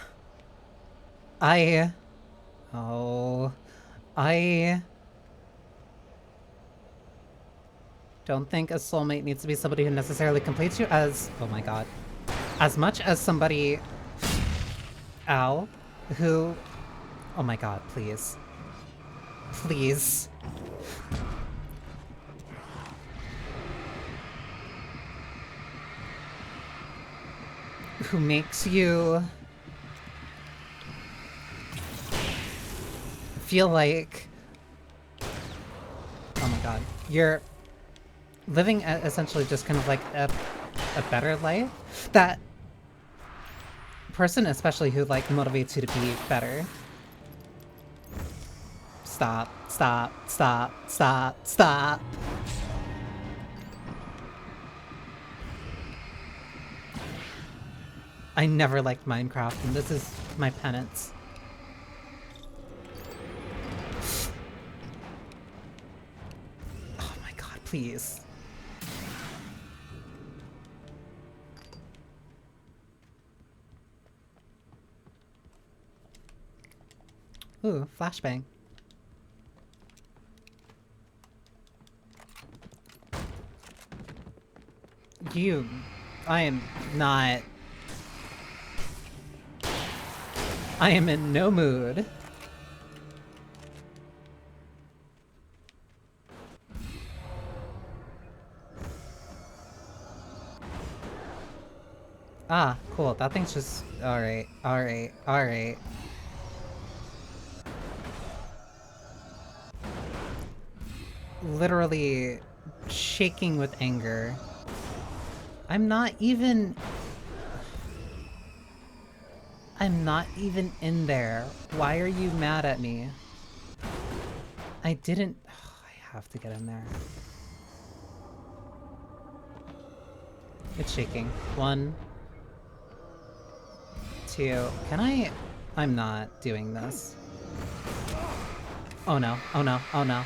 don't think a soulmate needs to be somebody who necessarily completes you as, oh my god, as much as somebody, ow, who, oh my god, please. Please. Who makes you feel like, oh my god, you're living essentially just kind of like a better life. That person especially who like motivates you to be better. Stop, stop, stop, stop, stop. I never liked Minecraft, and this is my penance. Oh my god, please. Ooh, flashbang. I am not... I am in no mood. Ah, cool. That thing's just... Alright, alright, alright. Literally shaking with anger. I'm not even in there. Why are you mad at me? I didn't... Oh, I have to get in there. It's shaking. 1, 2. Can I... I'm not doing this. Oh no, oh no, oh no.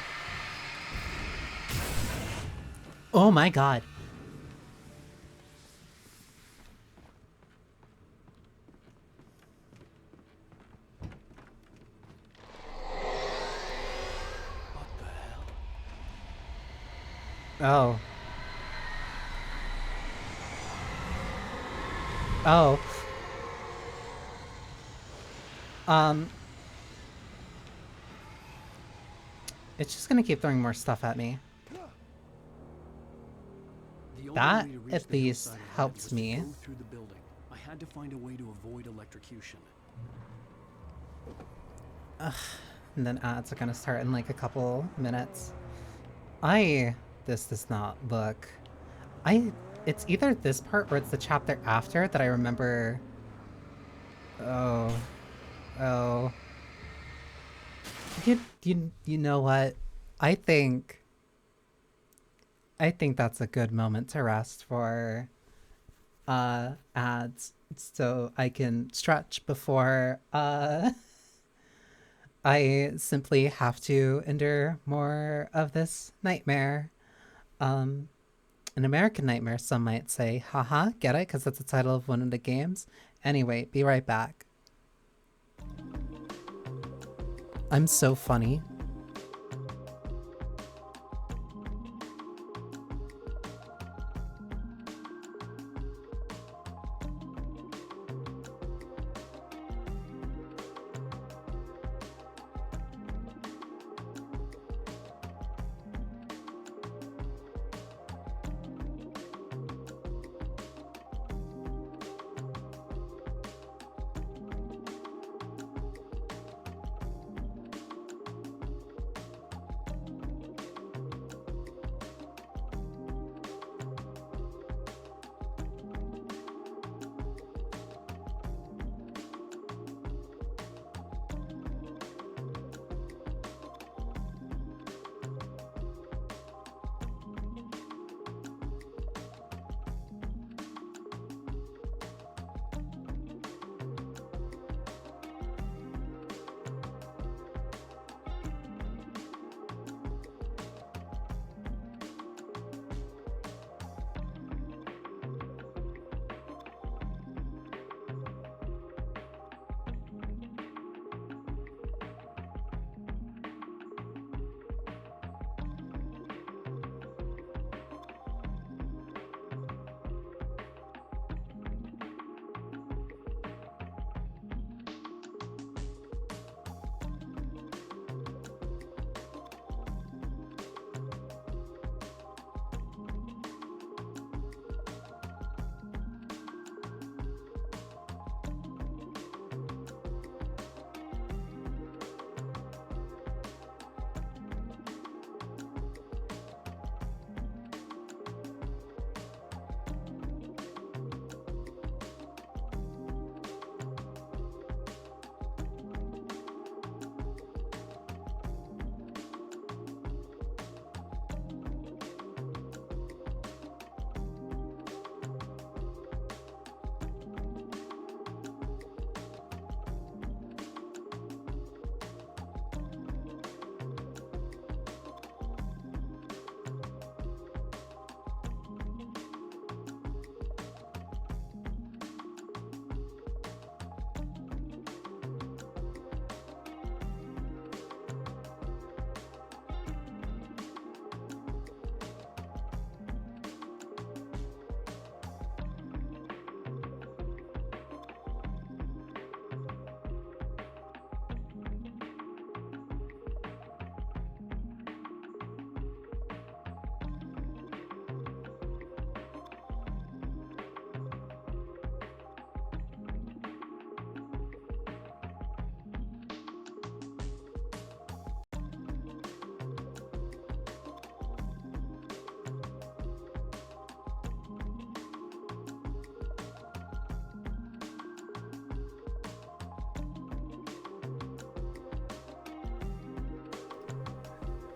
Oh my god. Oh. Oh. It's just gonna keep throwing more stuff at me. That, at least, helps me. Through the building. I had to find a way to avoid electrocution. Ugh. And then ads are gonna start in like a couple minutes. This does not look... It's either this part or it's the chapter after that I remember... Oh. Oh. You know what? I think that's a good moment to rest for ads, so I can stretch before I simply have to endure more of this nightmare. An American nightmare, some might say. Haha, get it? Because that's the title of one of the games. Anyway, be right back. I'm so funny.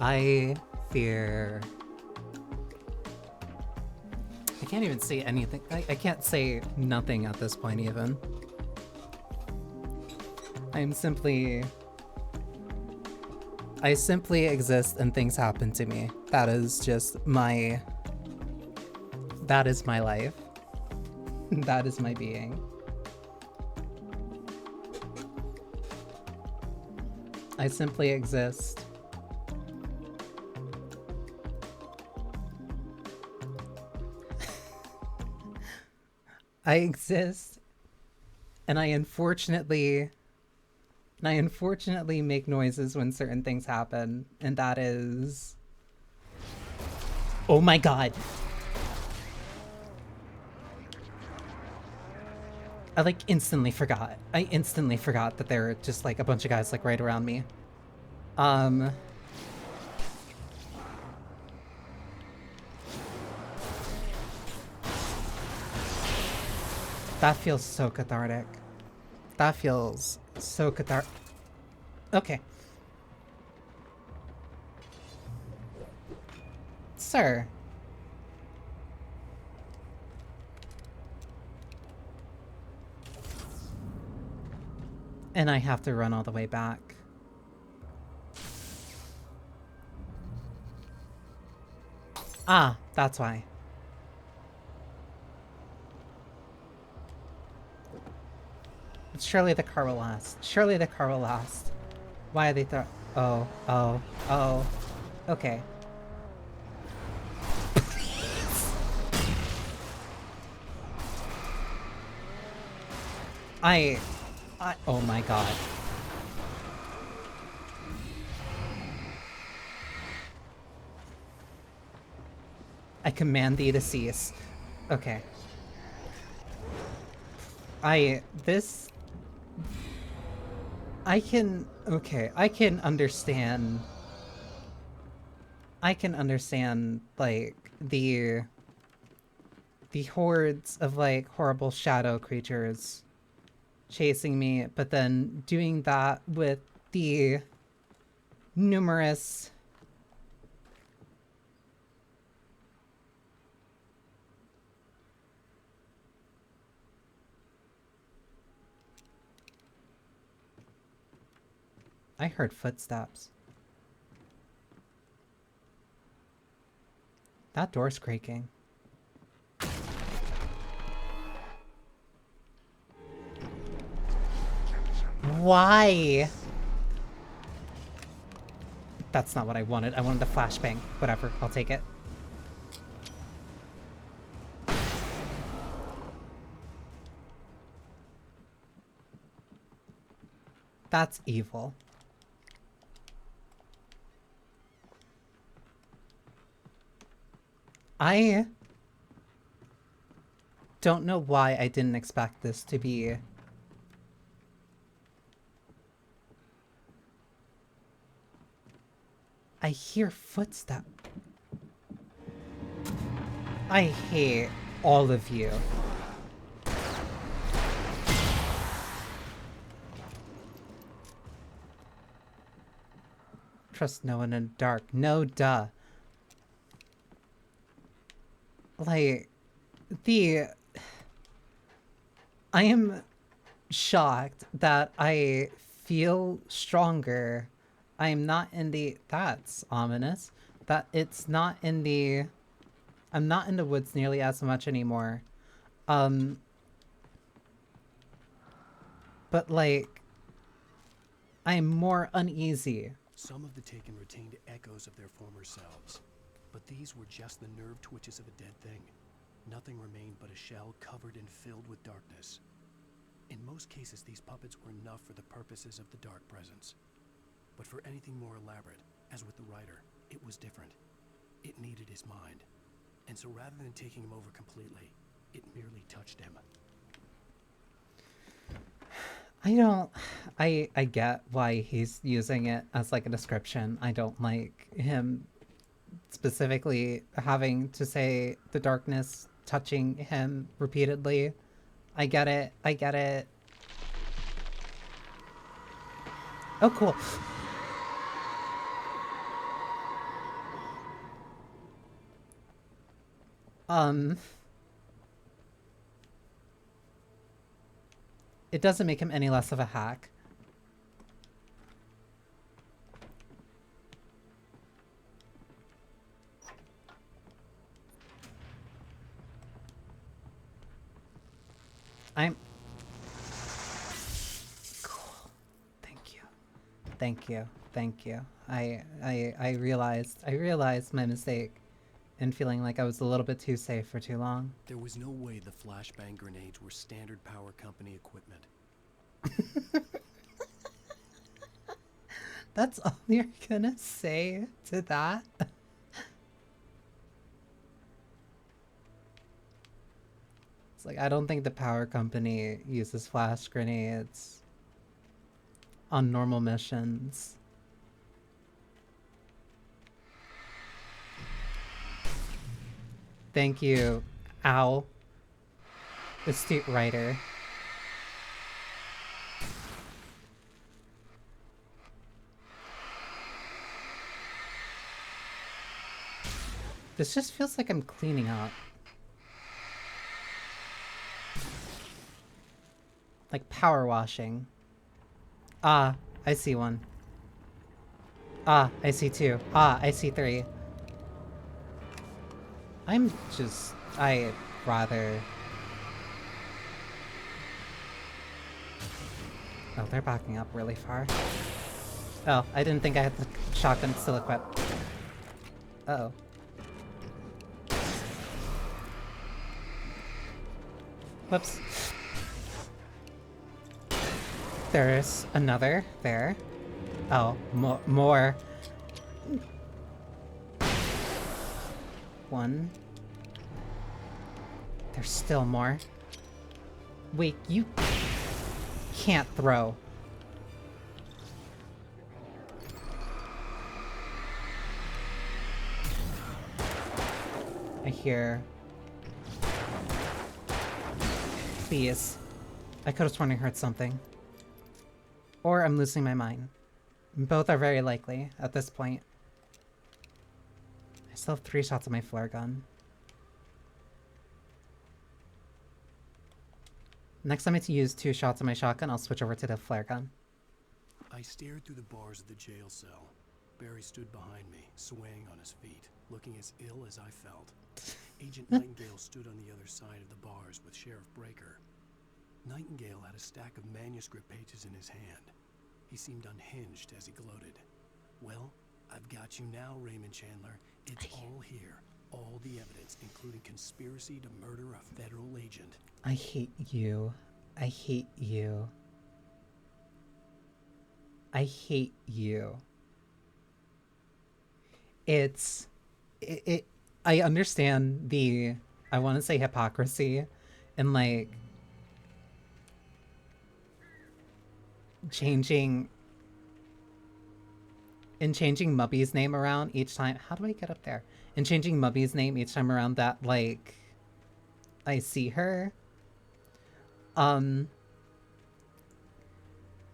I fear... I can't even say anything. I can't say nothing at this point even. I simply exist and things happen to me. That is just my... That is my life. That is my being. I simply exist. I exist, and I unfortunately make noises when certain things happen, and that is... Oh my god! I like instantly forgot. I instantly forgot that there were just like a bunch of guys like right around me. That feels so cathartic. That feels so cathartic. Okay. Sir. And I have to run all the way back. Ah, that's why. Surely the car will last. Surely the car will last. Why are they Oh. Okay. Please. Oh my god. I command thee to cease. Okay. I can understand like the hordes of like horrible shadow creatures chasing me, but then doing that with the numerous I heard footsteps. That door's creaking. Why? That's not what I wanted. I wanted a flashbang. Whatever, I'll take it. That's evil. I don't know why I didn't expect this to be... I hear footsteps. I hate all of you. Trust no one in the dark. No, duh. Like, I am shocked that I feel stronger. I am not in the... That's ominous. That it's not in the... I'm not in the woods nearly as much anymore. But like... I am more uneasy. Some of the Taken retained echoes of their former selves, but these were just the nerve twitches of a dead thing. Nothing remained but a shell covered and filled with darkness. In most cases, these puppets were enough for the purposes of the Dark Presence. But for anything more elaborate, as with the writer, it was different. It needed his mind. And so rather than taking him over completely, it merely touched him. I get why he's using it as like a description. I don't like him specifically having to say the darkness touching him repeatedly. I get it. I get it. Oh, cool. It doesn't make him any less of a hack. I'm... Cool. Thank you. Thank you. Thank you. I realized my mistake in feeling like I was a little bit too safe for too long. There was no way the flashbang grenades were standard power company equipment. That's all you're gonna say to that? It's like, I don't think the power company uses flash grenades on normal missions. Thank you, Ow. Astute writer. This just feels like I'm cleaning up. Like power washing. Ah, I see one. Ah, I see two. Ah, I see three. I'd rather... Oh, they're backing up really far. Oh, I didn't think I had the shotgun still equipped. Uh-oh. Whoops. There's another there. Oh, more. One. There's still more. Wait, you can't throw. I hear... Please. I could have sworn I heard something. Or I'm losing my mind. Both are very likely at this point. I still have 3 shots of my flare gun. Next time I use 2 shots of my shotgun, I'll switch over to the flare gun. I stared through the bars of the jail cell. Barry stood behind me, swaying on his feet, looking as ill as I felt. Agent Nightingale stood on the other side of the bars with Sheriff Breaker. Nightingale had a stack of manuscript pages in his hand. He seemed unhinged as he gloated. Well, I've got you now, Raymond Chandler. It's all here. All the evidence, including conspiracy to murder a federal agent. I hate you. I hate you. I hate you. I understand the, I want to say hypocrisy and like changing Mubby's name around each time. How do I get up there? And changing Mubby's name each time around that, like, I see her.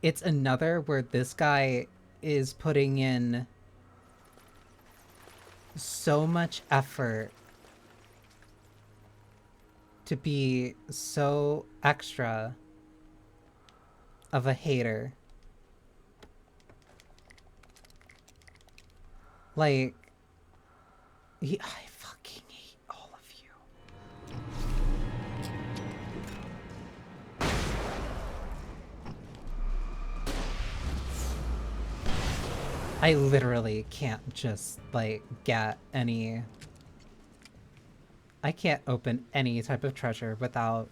It's another where this guy is putting in so much effort to be so extra of a hater. Like, I fucking hate all of you. I literally can't just, like, get any... I can't open any type of treasure without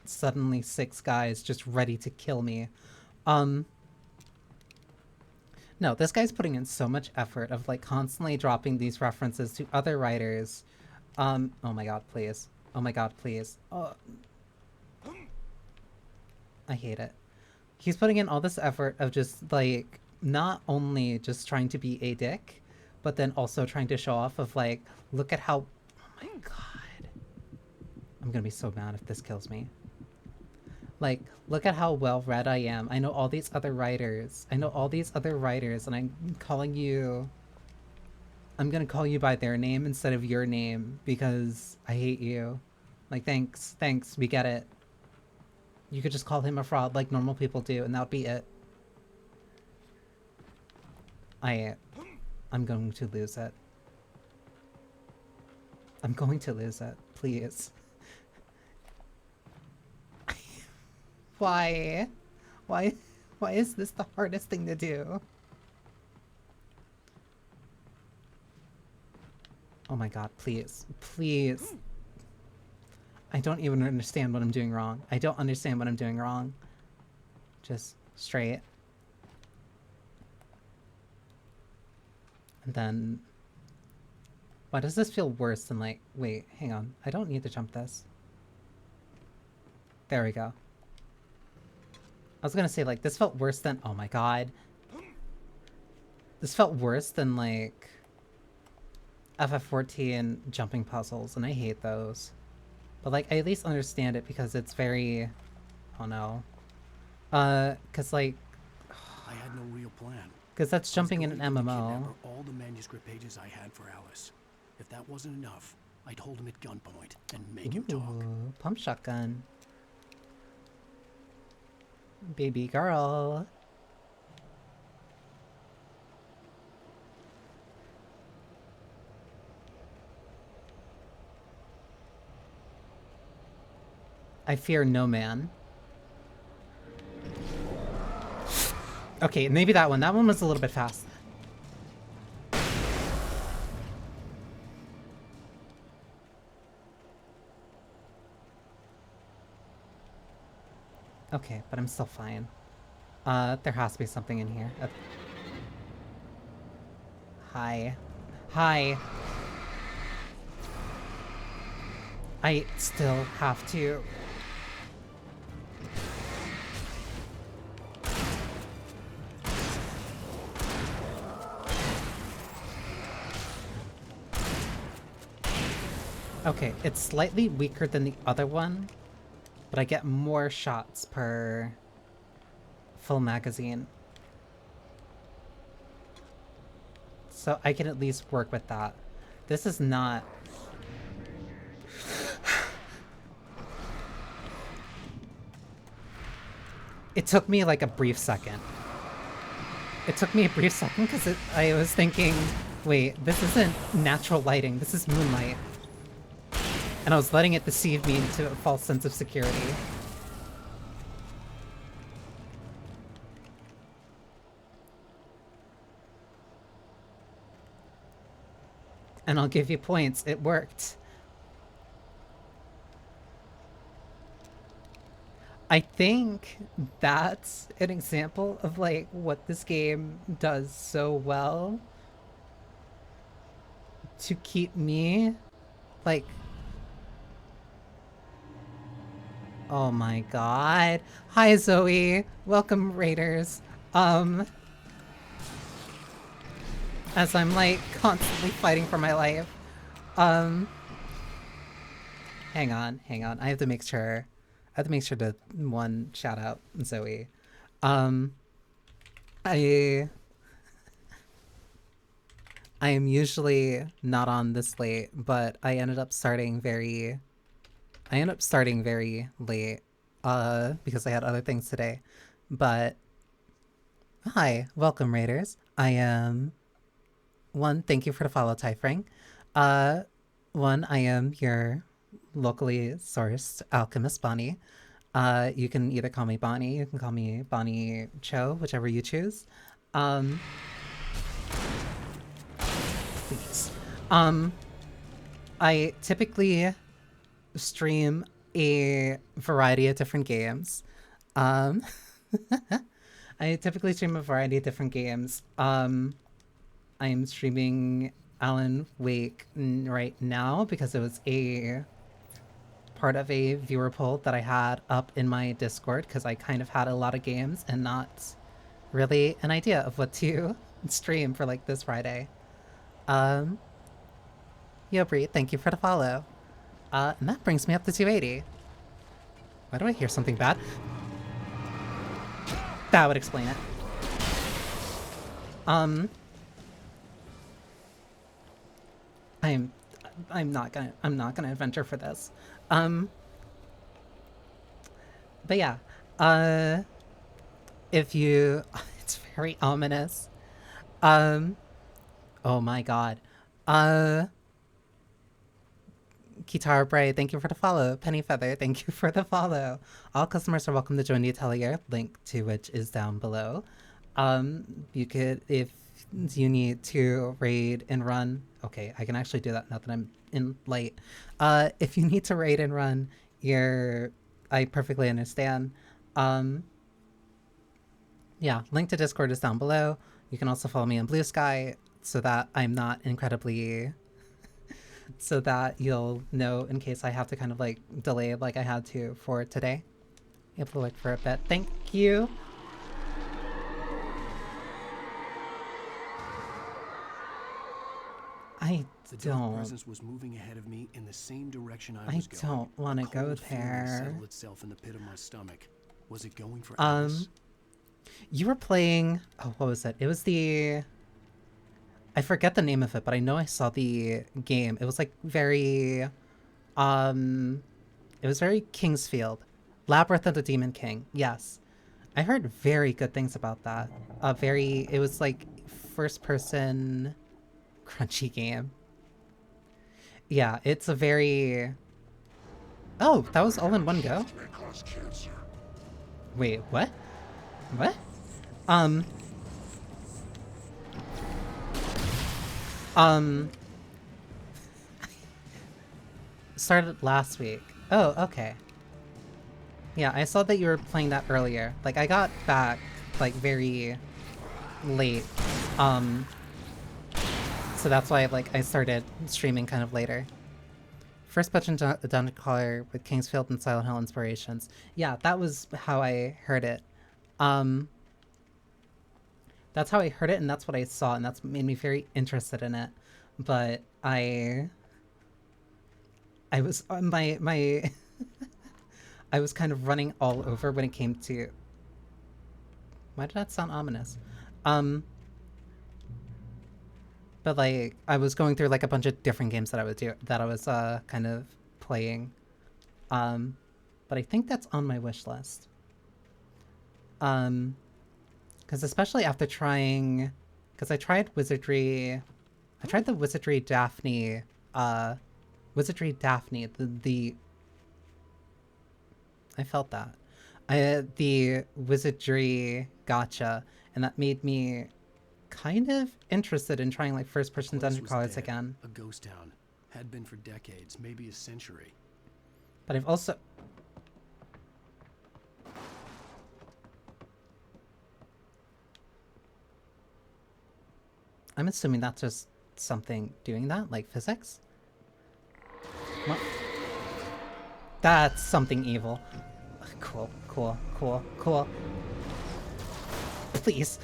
suddenly 6 guys just ready to kill me. No, this guy's putting in so much effort of, like, constantly dropping these references to other writers. Oh my god, please. Oh my god, please. Oh. I hate it. He's putting in all this effort of just, like, not only just trying to be a dick, but then also trying to show off of, like, look at how... Oh my god. I'm gonna be so mad if this kills me. Like, look at how well read I am. I know all these other writers. And I'm calling you I'm gonna call you by their name instead of your name because I hate you. Like, thanks, we get it. You could just call him a fraud like normal people do, and that would be it. I'm going to lose it. I'm going to lose it, please. Why? Why is this the hardest thing to do? Oh my god, please. Please. I don't even understand what I'm doing wrong. I don't understand what I'm doing wrong. Just straight. And then... Why does this feel worse than like... Wait, hang on. I don't need to jump this. There we go. I was gonna say, like, this felt worse than... Oh my god. This felt worse than, like... FF14 jumping puzzles, and I hate those. But, like, I at least understand it because it's very... Oh no. Cause, like... I had no real plan. Cause that's jumping in an Kidnap MMO. her all the manuscript pages I had for Alice. If that wasn't enough, I'd hold him at gunpoint and make him talk. Ooh, pump shotgun. Baby girl. I fear no man. Okay, maybe that one. That one was a little bit fast. Okay, but I'm still fine. There has to be something in here. Hi. Hi. I still have to... Okay, it's slightly weaker than the other one, but I get more shots per full magazine. So I can at least work with that. This is not... It took me like a brief second. It took me a brief second because I was thinking, wait, this isn't natural lighting, this is moonlight. And I was letting it deceive me into a false sense of security. And I'll give you points, it worked. I think that's an example of like what this game does so well to keep me like... Oh my god. Hi Zoe. Welcome Raiders. As I'm like constantly fighting for my life. Hang on. I have to make sure to one shout out Zoe. I am usually not on this late, but I ended up starting very late, because I had other things today. But hi, welcome Raiders. I am thank you for the follow, Tyfring. I am your locally sourced Alchemist Banii. You can either call me Banii, you can call me Banii Cho, whichever you choose. Please. I typically stream a variety of different games. I typically stream a variety of different games. I am streaming Alan Wake right now because it was a part of a viewer poll that I had up in my Discord because I kind of had a lot of games and not really an idea of what to stream for like this Friday. Yo Bree, thank you for the follow. And that brings me up to 280. Why do I hear something bad? That would explain it. I'm not gonna adventure for this. But yeah, if you, it's very ominous. Oh my god. Kitara Bray, thank you for the follow. Penny Feather, thank you for the follow. All customers are welcome to join the Atelier, link to which is down below. You could, if you need to raid and run, okay, I can actually do that now that I'm in late. If you need to raid and run, I perfectly understand. Yeah, link to Discord is down below. You can also follow me on Blue Sky so that I'm not incredibly... so that you'll know in case I have to kind of like delay like I had to for today. Able to wait for a bit. Thank you. The dark presence was moving ahead of me in the same direction I was going. I don't want to go there. Settled itself in the pit of my stomach. Was it going for Alice? You were playing, oh, what was it? It was the, I forget the name of it, but I know I saw the game. It was like very, it was very Kingsfield. Labyrinth of the Demon King. Yes. I heard very good things about that. It was like first person crunchy game. Yeah, it's a very... Oh, that was all in one go? Wait, what? What? Started last week. Oh, okay. Yeah, I saw that you were playing that earlier. Like, I got back, like, very late. So that's why, like, I started streaming kind of later. First Dungeon Crawler with Kingsfield and Silent Hill inspirations. Yeah, that was how I heard it. That's how I heard it, and that's what I saw, and that's what made me very interested in it. But I was my I was kind of running all over when it came to... Why did that sound ominous? But like, I was going through like a bunch of different games that I was kind of playing. But I think that's on my wish list. Because especially after trying... Because I tried Wizardry... I tried the Wizardry Daphne... Wizardry Daphne, the... I felt that. The Wizardry Gacha, and that made me kind of interested in trying like first-person dungeon crawlers again. A ghost town. Had been for decades, maybe a century. But I've also... I'm assuming that's just something doing that, like physics? What? That's something evil. Cool, cool, cool, cool. Please.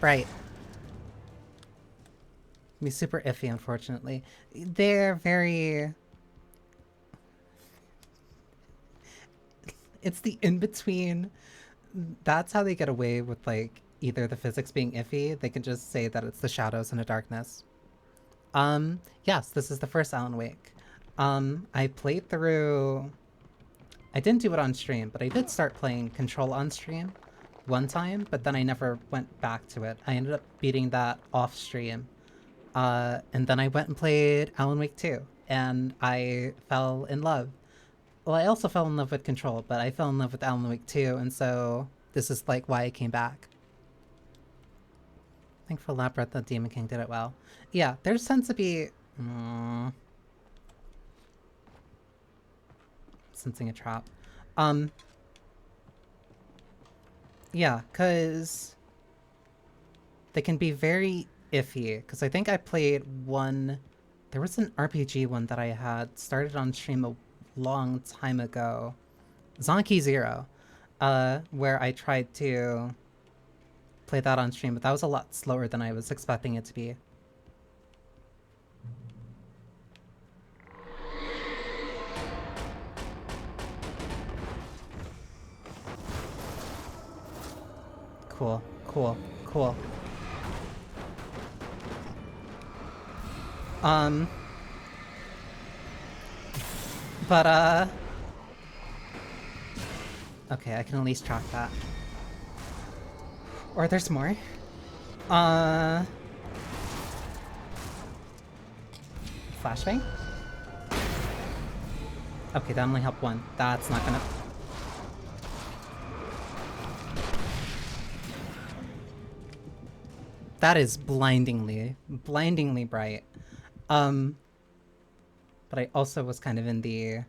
Right. Be super iffy, unfortunately. They're very... It's the in-between. That's how they get away with, like, either the physics being iffy, they can just say that it's the shadows and the darkness. Yes, this is the first Alan Wake. I played through... I didn't do it on stream, but I did start playing Control on stream one time, but then I never went back to it. I ended up beating that off stream. And then I went and played Alan Wake 2, and I fell in love. Well, I also fell in love with Control, but I fell in love with Alan Wake 2, and so this is like why I came back. Thankful Labyrinth the Demon King did it well. Yeah, there tends to be... Sensing a trap. Yeah, because they can be very iffy. Because I think I played one... There was an RPG one that I had started on stream a long time ago. Zonky Zero. Where I tried to play that on stream, but that was a lot slower than I was expecting it to be. Cool, cool, cool. Um, but, okay, I can at least track that. Or there's more. Flashbang? Okay, that only helped one. That's not gonna... That is blindingly bright. But I also was kind of in the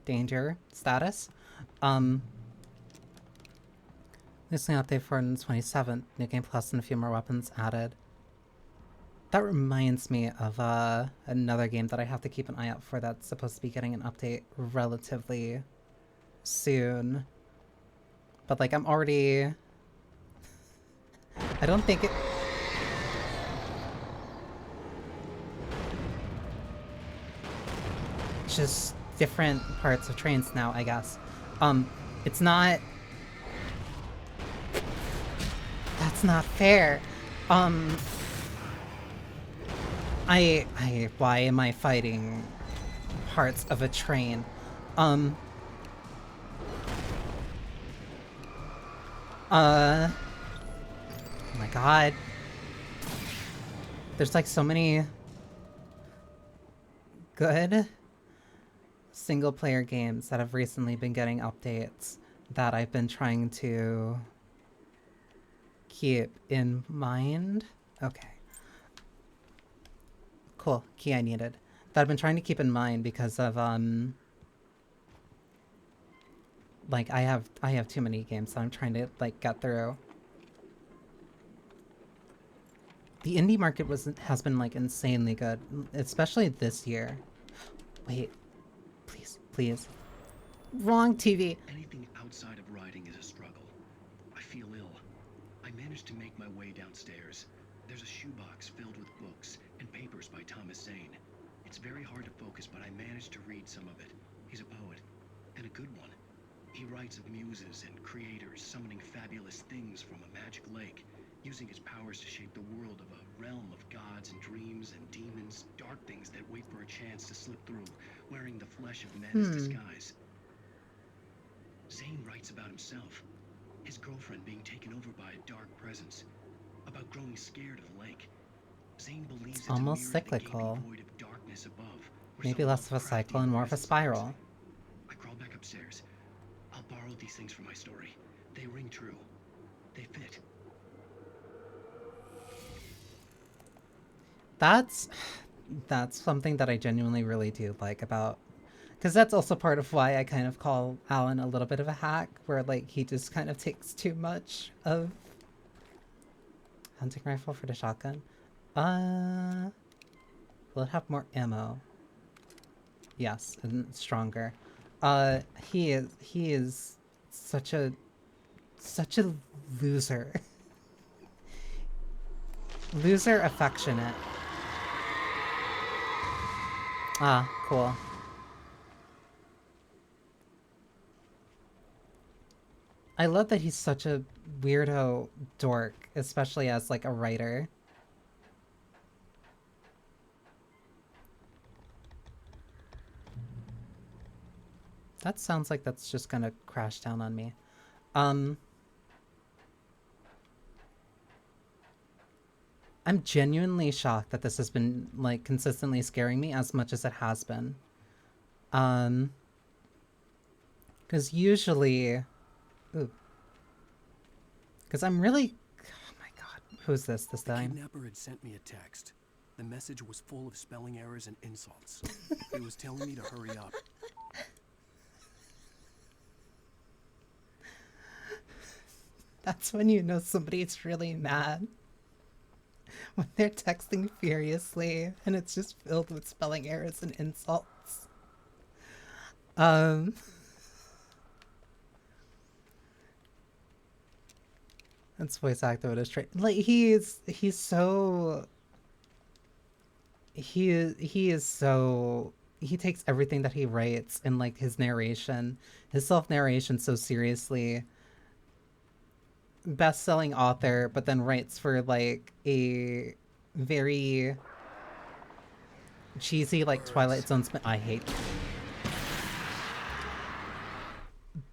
danger status. Listening update for the 27th, new game plus and a few more weapons added. That reminds me of another game that I have to keep an eye out for that's supposed to be getting an update relatively soon. But like I'm already... I don't think it... Just different parts of trains now, I guess. It's not... That's not fair. Why am I fighting parts of a train? Oh my god. There's like so many good single player games that have recently been getting updates that I've been trying to keep in mind. Okay. Cool. Key I needed. That I've been trying to keep in mind because of like I have too many games that I'm trying to like get through. The indie market has been like insanely good, especially this year. Wait. Please. Wrong TV. Anything outside of writing is a struggle. I feel ill. I managed to make my way downstairs. There's a shoebox filled with books and papers by Thomas Zane. It's very hard to focus, but I managed to read some of it. He's a poet, and a good one. He writes of muses and creators summoning fabulous things from a magic lake, using his powers to shape the world of a realm of gods and dreams and demons, dark things that wait for a chance to slip through, wearing the flesh of men as disguise. Zane writes about himself, his girlfriend being taken over by a dark presence, about growing scared of the lake. Zane believes it's almost cyclical. void of darkness above. Maybe less of a cycle and more of a spiral. I crawl back upstairs. I'll borrow these things for my story. They ring true. They fit. That's something that I genuinely really do like about, because that's also part of why I kind of call Alan a little bit of a hack, where like he just kind of takes too much of hunting rifle for the shotgun. Will it have more ammo? Yes, and stronger. He is such a loser. Loser affectionate. Ah, cool. I love that he's such a weirdo dork, especially as like a writer. That sounds like that's just gonna crash down on me. I'm genuinely shocked that this has been, like, consistently scaring me as much as it has been. Because usually... Ooh. Because I'm really... Oh my god. Who's this time? The kidnapper had sent me a text. The message was full of spelling errors and insults. It was telling me to hurry up. That's when you know somebody's really mad. When they're texting furiously and it's just filled with spelling errors and insults. That's voice actor with a straight, like he is so he takes everything that he writes and like his narration, his self-narration so seriously. best-selling author, but then writes for like a very cheesy like Twilight Zone I hate.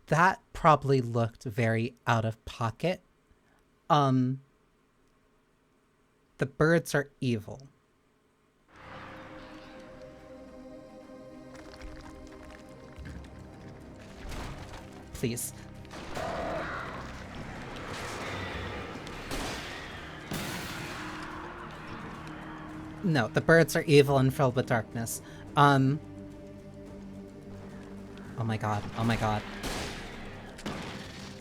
That probably looked very out of pocket. The birds are evil. Please. No, the birds are evil and filled with darkness. Oh my god, oh my god.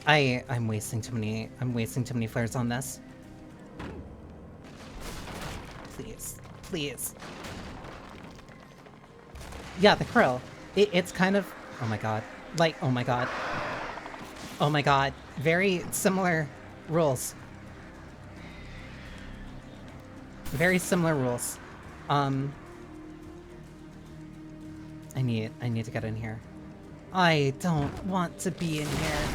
I'm wasting too many flares on this. Please, please. Yeah, the krill. It's kind of, oh my god. Like, oh my god. Oh my god. Very similar rules. Very similar rules. I need to get in here. I don't want to be in here.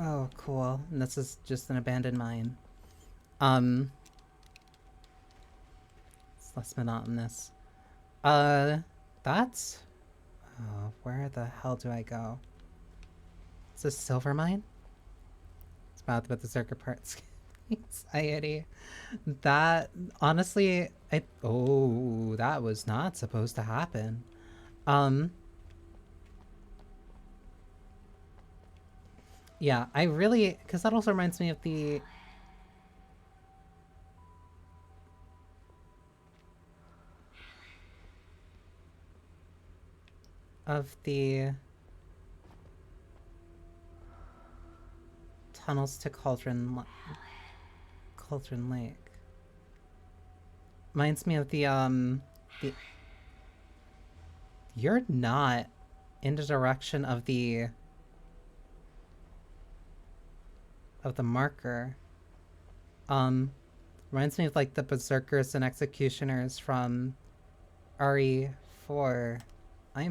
Oh, cool. And this is just an abandoned mine. It's less monotonous. That's... Oh, where the hell do I go? Is this silver mine? It's about the circuit parts. Anxiety. That, honestly, oh, that was not supposed to happen. Yeah, I really, because that also reminds me of the... tunnels to Cauldron Lake. Reminds me of the you're not in the direction of the marker. Reminds me of like the berserkers and executioners from RE4. Oh, I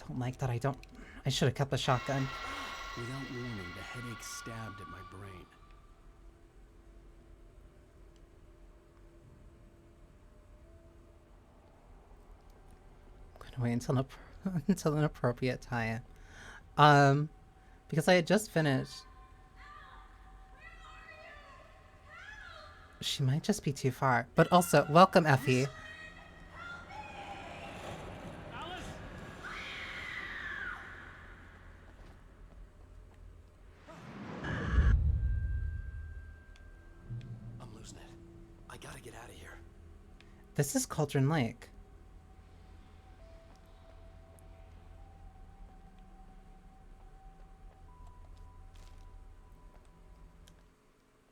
don't like that. I should have kept the shotgun. Without warning, the headache stabbed at my brain. I'm gonna wait until an appropriate time. Because I had just finished. She might just be too far. But also, welcome, Effie. I'm losing it. I gotta get out of here. This is Cauldron Lake.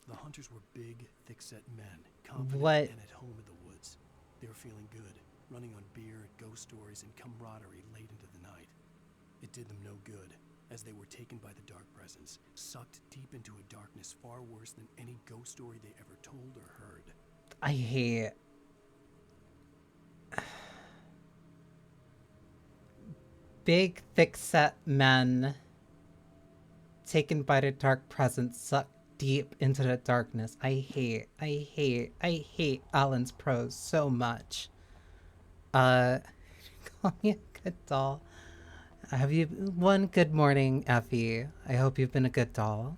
The hunters were big, thick-set men, confident and at home in the woods. They were feeling good, running on beer, ghost stories, and camaraderie late into the night. It did them no good, as they were taken by the dark presence, sucked deep into a darkness far worse than any ghost story they ever told or heard. I hate... Big, thick-set men taken by the dark presence, sucked deep into the darkness. I hate Alan's prose so much. Call me a good doll. Have you... Good morning, Effie. I hope you've been a good doll.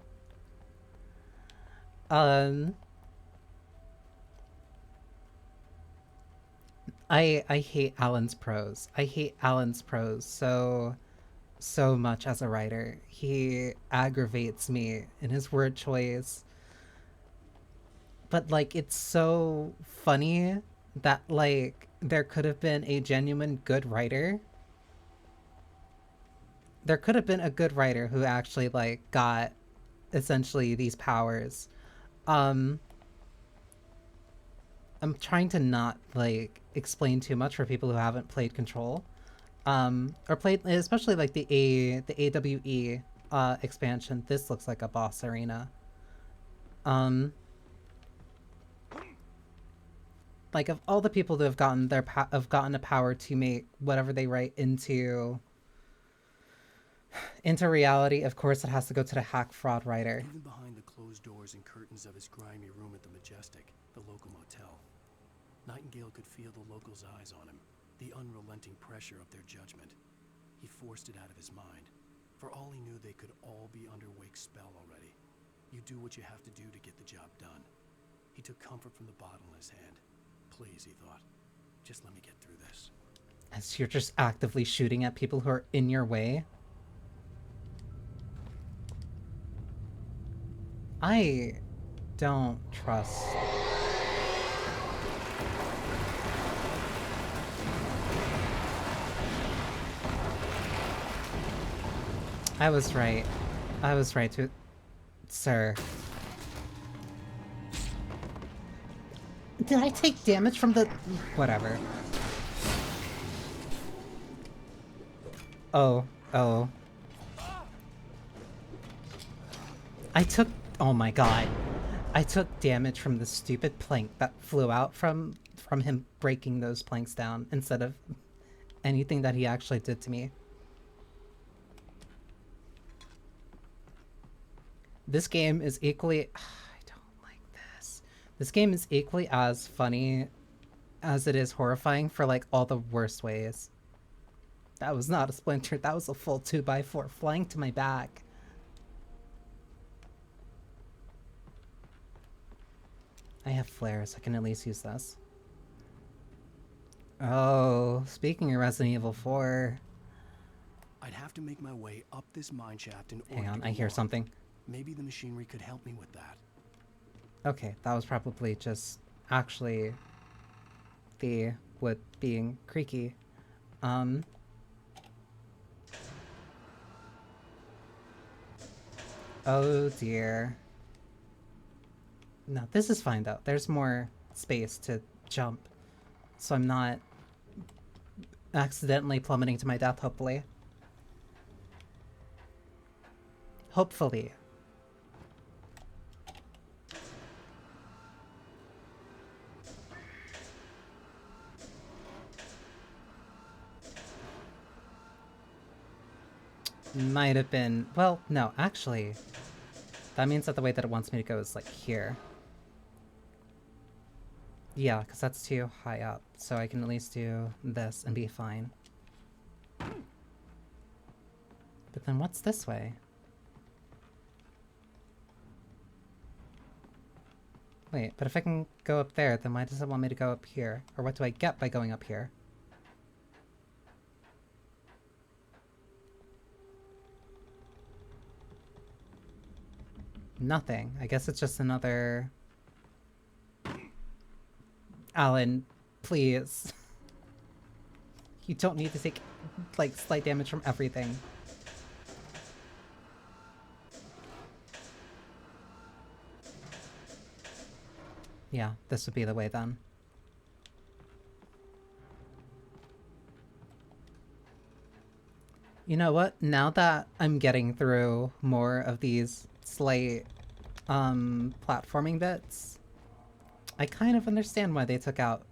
I hate Alan's prose. I hate Alan's prose so much as a writer. He aggravates me in his word choice. But, like, it's so funny that, like, there could have been a genuine good writer. There could have been a good writer who actually, like, got essentially these powers. I'm trying to not, like, explain too much for people who haven't played Control. Or played, especially, like, the AWE expansion. This looks like a boss arena. like of all the people who have gotten a power to make whatever they write into reality, of course it has to go to the hack fraud writer. Even behind the closed doors and curtains of his grimy room at the Majestic, the local motel, Nightingale could feel the locals' eyes on him, the unrelenting pressure of their judgment. He forced it out of his mind. For all he knew, they could all be under Wake's spell already. You do what you have to do to get the job done. He took comfort from the bottle in his hand. Please, he thought, just let me get through this. As you're just actively shooting at people who are in your way. I don't trust. I was right. I was right to... Sir. Did I take damage from the... Whatever. Oh. Oh. I took... Oh my god. I took damage from the stupid plank that flew out from him breaking those planks down instead of anything that he actually did to me. This game is equally... I don't like this. This game is equally as funny as it is horrifying for like all the worst ways. That was not a splinter. That was a full 2x4 flying to my back. I have flares. I can at least use this. Oh, speaking of Resident Evil 4... I'd have to make my way up this mine shaft in order Hang on, to I go hear on. something. Maybe the machinery could help me with that. Okay, that was probably just actually the wood being creaky. Oh dear. No, this is fine though. There's more space to jump. So I'm not accidentally plummeting to my death, hopefully. Hopefully. Might have been... Well, no, actually. That means that the way that it wants me to go is, like, here. Yeah, because that's too high up. So I can at least do this and be fine. But then what's this way? Wait, but if I can go up there, then why does it want me to go up here? Or what do I get by going up here? Nothing. I guess it's just another... Alan, please. You don't need to take, like, slight damage from everything. Yeah, this would be the way then. You know what? Now that I'm getting through more of these slight platforming bits, I kind of understand why they took out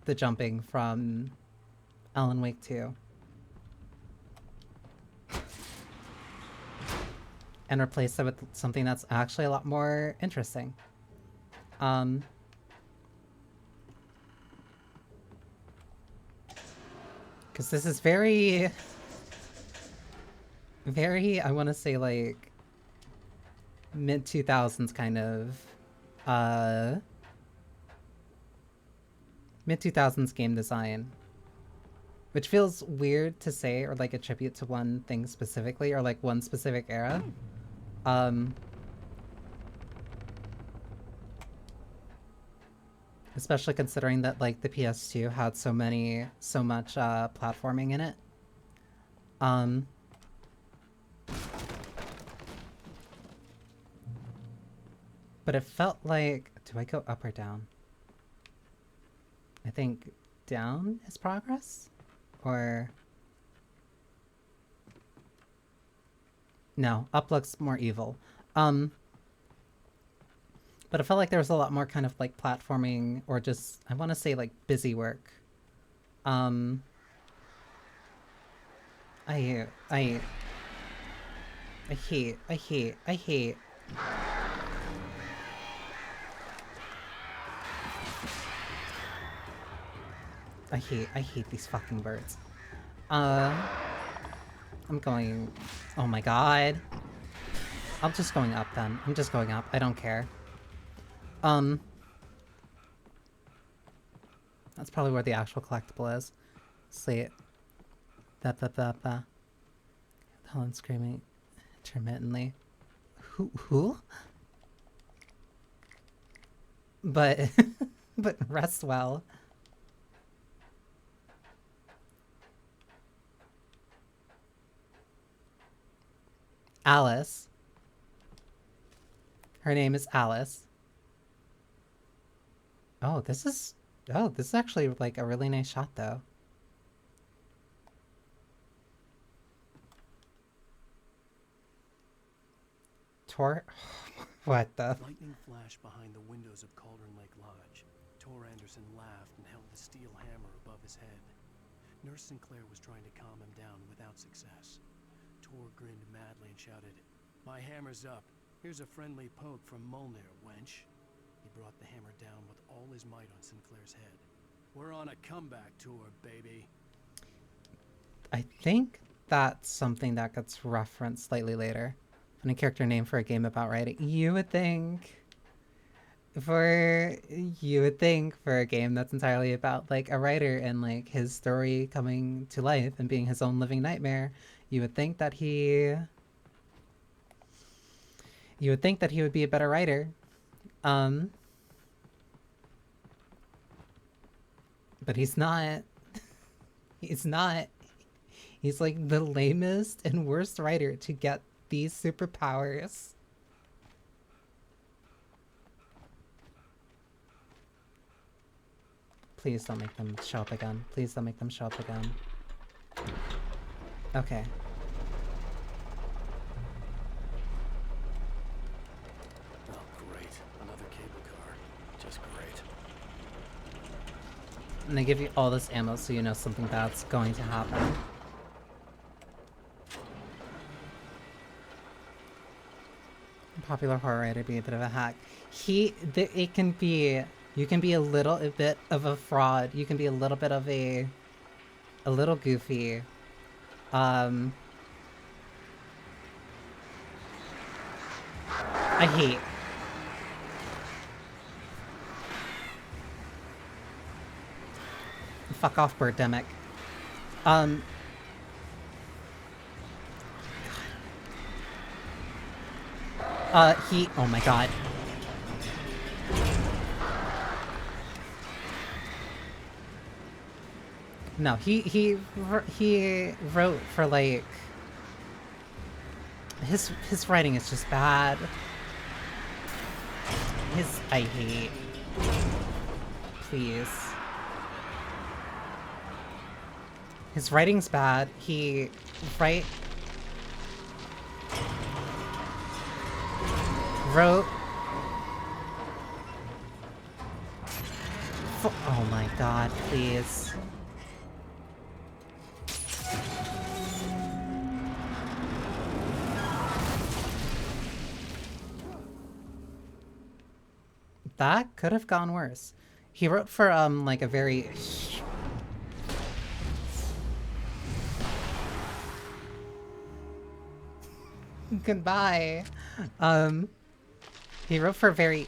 the jumping from Alan Wake 2. And replaced it with something that's actually a lot more interesting. Because this is very, I want to say, like, mid-2000s kind of, mid-2000s game design. Which feels weird to say or, like, attribute to one thing specifically, or, like, one specific era. Especially considering that, like, the PS2 had so much platforming in it. But it felt like... Do I go up or down? I think down is progress? Or... No, up looks more evil. But I felt like there was a lot more kind of like platforming or just, I want to say like busy work. I hate. I hate. I hate these fucking birds. I'm going... Oh my god. I'm just going up then. I'm just going up. I don't care. That's probably where the actual collectible is. Sleep. Helen screaming intermittently. Who? But... but rest well. Alice. Her name is Alice. Oh, this is actually like a really nice shot though. Tor? What the? Lightning flashed behind the windows of Cauldron Lake Lodge. Tor Anderson laughed and held the steel hammer above his head. Nurse Sinclair was trying to calm him down without success. Tor grinned madly and shouted, "My hammer's up. Here's a friendly poke from Molnir, wench." He brought the hammer down with all his might on Sinclair's head. "We're on a comeback tour, baby." I think that's something that gets referenced slightly later. Funny character name for a game about writing. You would think for a game that's entirely about like a writer and like his story coming to life and being his own living nightmare, you would think that he would be a better writer. But he's not. He's not. He's like the lamest and worst writer to get these superpowers. Please don't make them show up again. Please don't make them show up again. Okay. Oh, great. Another cable car. Just great. And they give you all this ammo so you know something bad's going to happen. Popular horror writer be a bit of a hack. It can be, you can be a little bit of a fraud. You can be a little bit of a little goofy. I hate. Fuck off, Birdemic. Oh my god. No, he wrote for like his writing is just bad. I hate. Please. His writing's bad. Wrote. Oh my god, please. That could have gone worse. He wrote for like a very goodbye. He wrote for a very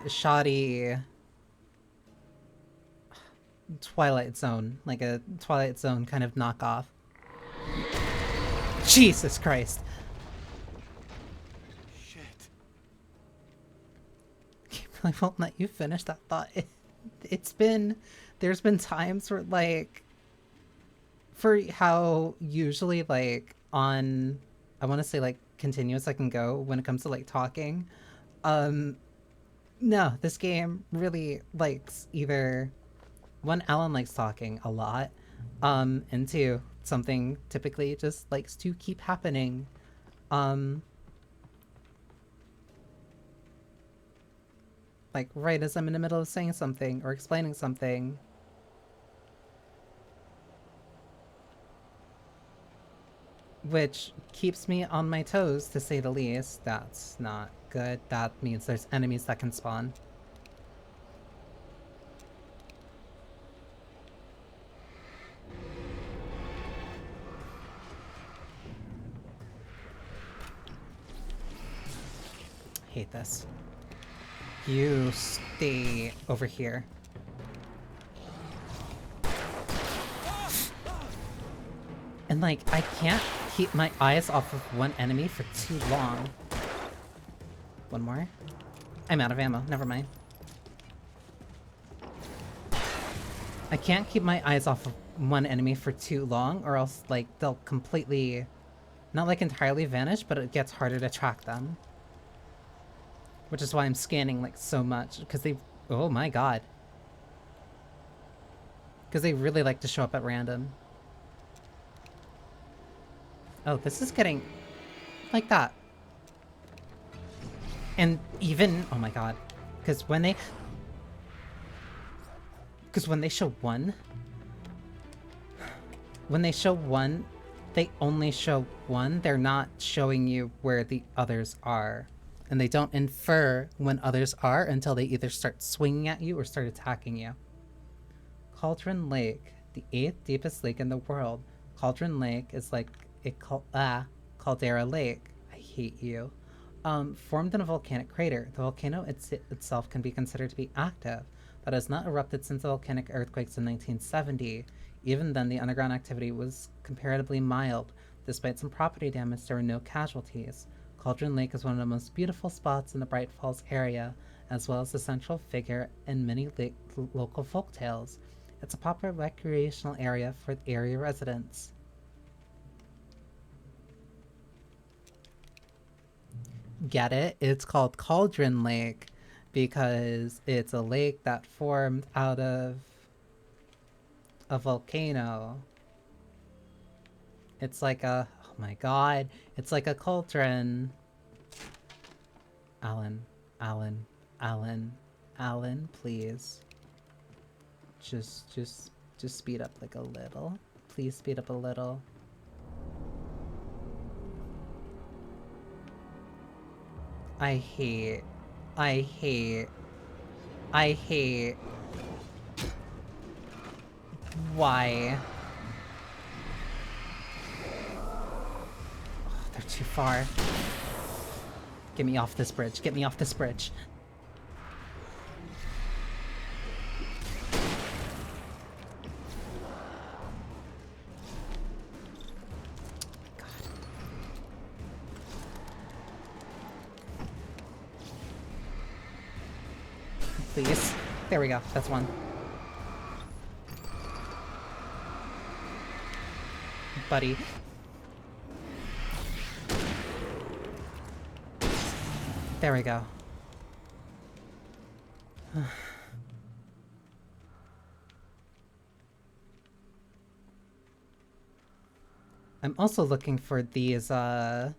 shoddy Twilight Zone, like a Twilight Zone kind of knockoff. Jesus Christ. Shit. I won't let you finish that thought. There's been times where like, for how usually like on, I want to say like continuous I can go when it comes to like talking. No, this game really likes either, one, Alan likes talking a lot, and two, something typically just likes to keep happening. Like right as I'm in the middle of saying something or explaining something. Which keeps me on my toes, to say the least. That's not good. That means there's enemies that can spawn. Hate this. You stay over here. And like, I can't keep my eyes off of one enemy for too long. One more. I'm out of ammo, never mind. I can't keep my eyes off of one enemy for too long, or else like they'll completely, not like entirely vanish, but it gets harder to track them. Which is why I'm scanning like so much, because they, oh my god. Because they really like to show up at random. Oh, this is getting like that. And even, oh my god. Because when they show one, they only show one. They're not showing you where the others are. And they don't infer when others are until they either start swinging at you or start attacking you. Cauldron Lake, the 8th deepest lake in the world. Cauldron Lake is like a caldera lake. I hate you. Formed in a volcanic crater. The volcano itself can be considered to be active, but has not erupted since the volcanic earthquakes in 1970. Even then, the underground activity was comparatively mild. Despite some property damage, there were no casualties. Cauldron Lake is one of the most beautiful spots in the Bright Falls area, as well as the central figure in many local folktales. It's a popular recreational area for area residents. Get it? It's called Cauldron Lake because it's a lake that formed out of a volcano. It's like a, oh my god, it's like a cauldron. Alan, please. Just speed up like a little. Please speed up a little. I hate. Why? Oh, they're too far. Get me off this bridge. Get me off this bridge. Please. There we go. That's one. Buddy. There we go. I'm also looking for these yellow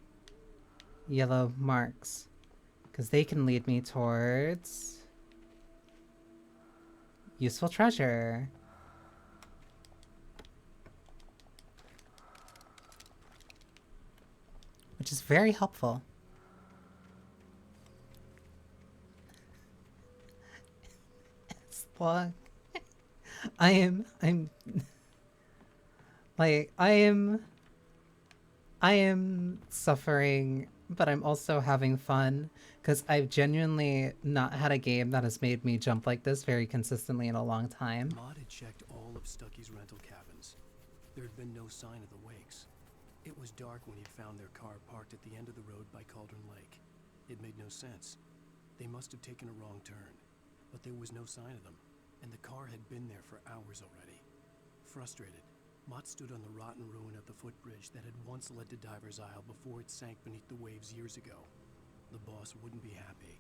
marks, because they can lead me towards useful treasure. Which is very helpful. It's long. I am suffering, but I'm also having fun, because I've genuinely not had a game that has made me jump like this very consistently in a long time. Maud had checked all of Stucky's rental cabins. There had been no sign of the Wakes. It was dark when he'd found their car parked at the end of the road by Cauldron Lake. It made no sense. They must have taken a wrong turn, but there was no sign of them, and the car had been there for hours already. Frustrated, Mott stood on the rotten ruin of the footbridge that had once led to Diver's Isle before it sank beneath the waves years ago. The boss wouldn't be happy.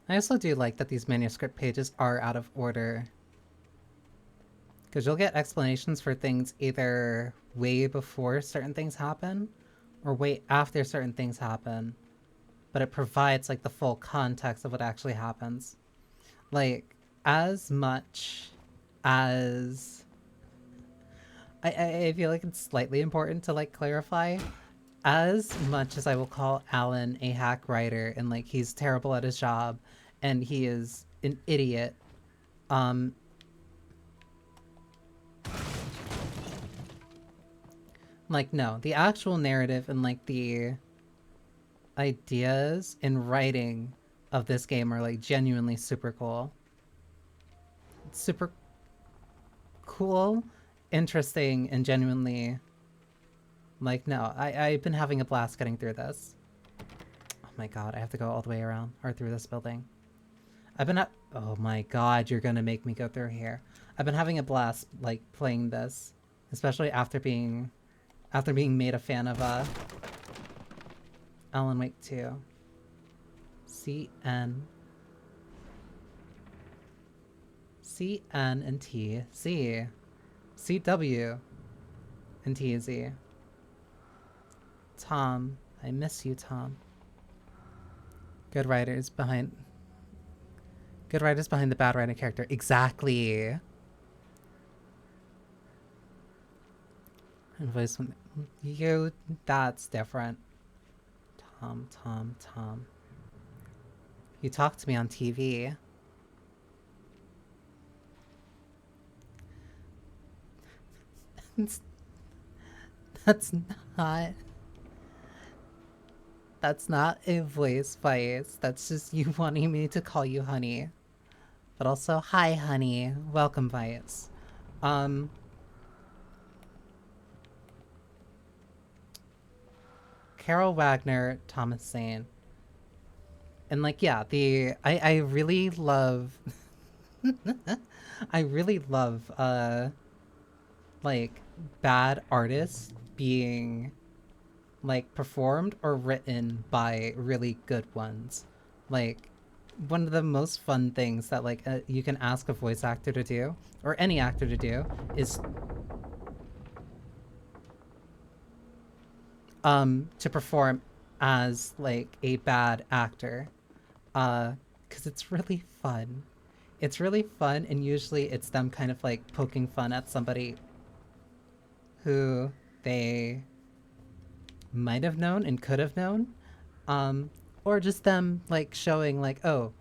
I also do like that these manuscript pages are out of order. Because you'll get explanations for things either way before certain things happen or way after certain things happen. But it provides like the full context of what actually happens. Like, as much as I feel like it's slightly important to like clarify, as much as I will call Alan a hack writer and like he's terrible at his job and he is an idiot, like, no, the actual narrative and like the ideas and writing of this game are like genuinely super cool. Super cool, interesting, and genuinely like, no, I've been having a blast getting through this. Oh my god, I have to go all the way around or through this building. Oh my god, you're gonna make me go through here. I've been having a blast like playing this, especially after being made a fan of Alan Wake 2. CN and TZ. CW and TZ. Tom. I miss you, Tom. Good writers behind the bad writing character. Exactly. And voice from you, that's different. Tom. You talked to me on TV. That's not a voice bias. That's just you wanting me to call you honey. But also, hi honey. Welcome, Bias. Carol Wagner, Thomas Zane. And like, yeah, I really love I really love like bad artists being like performed or written by really good ones. Like, one of the most fun things that like you can ask a voice actor to do, or any actor to do, is to perform as like a bad actor, because it's really fun. It's really fun, and usually it's them kind of like poking fun at somebody who they might have known and could have known, or just them like showing like, oh,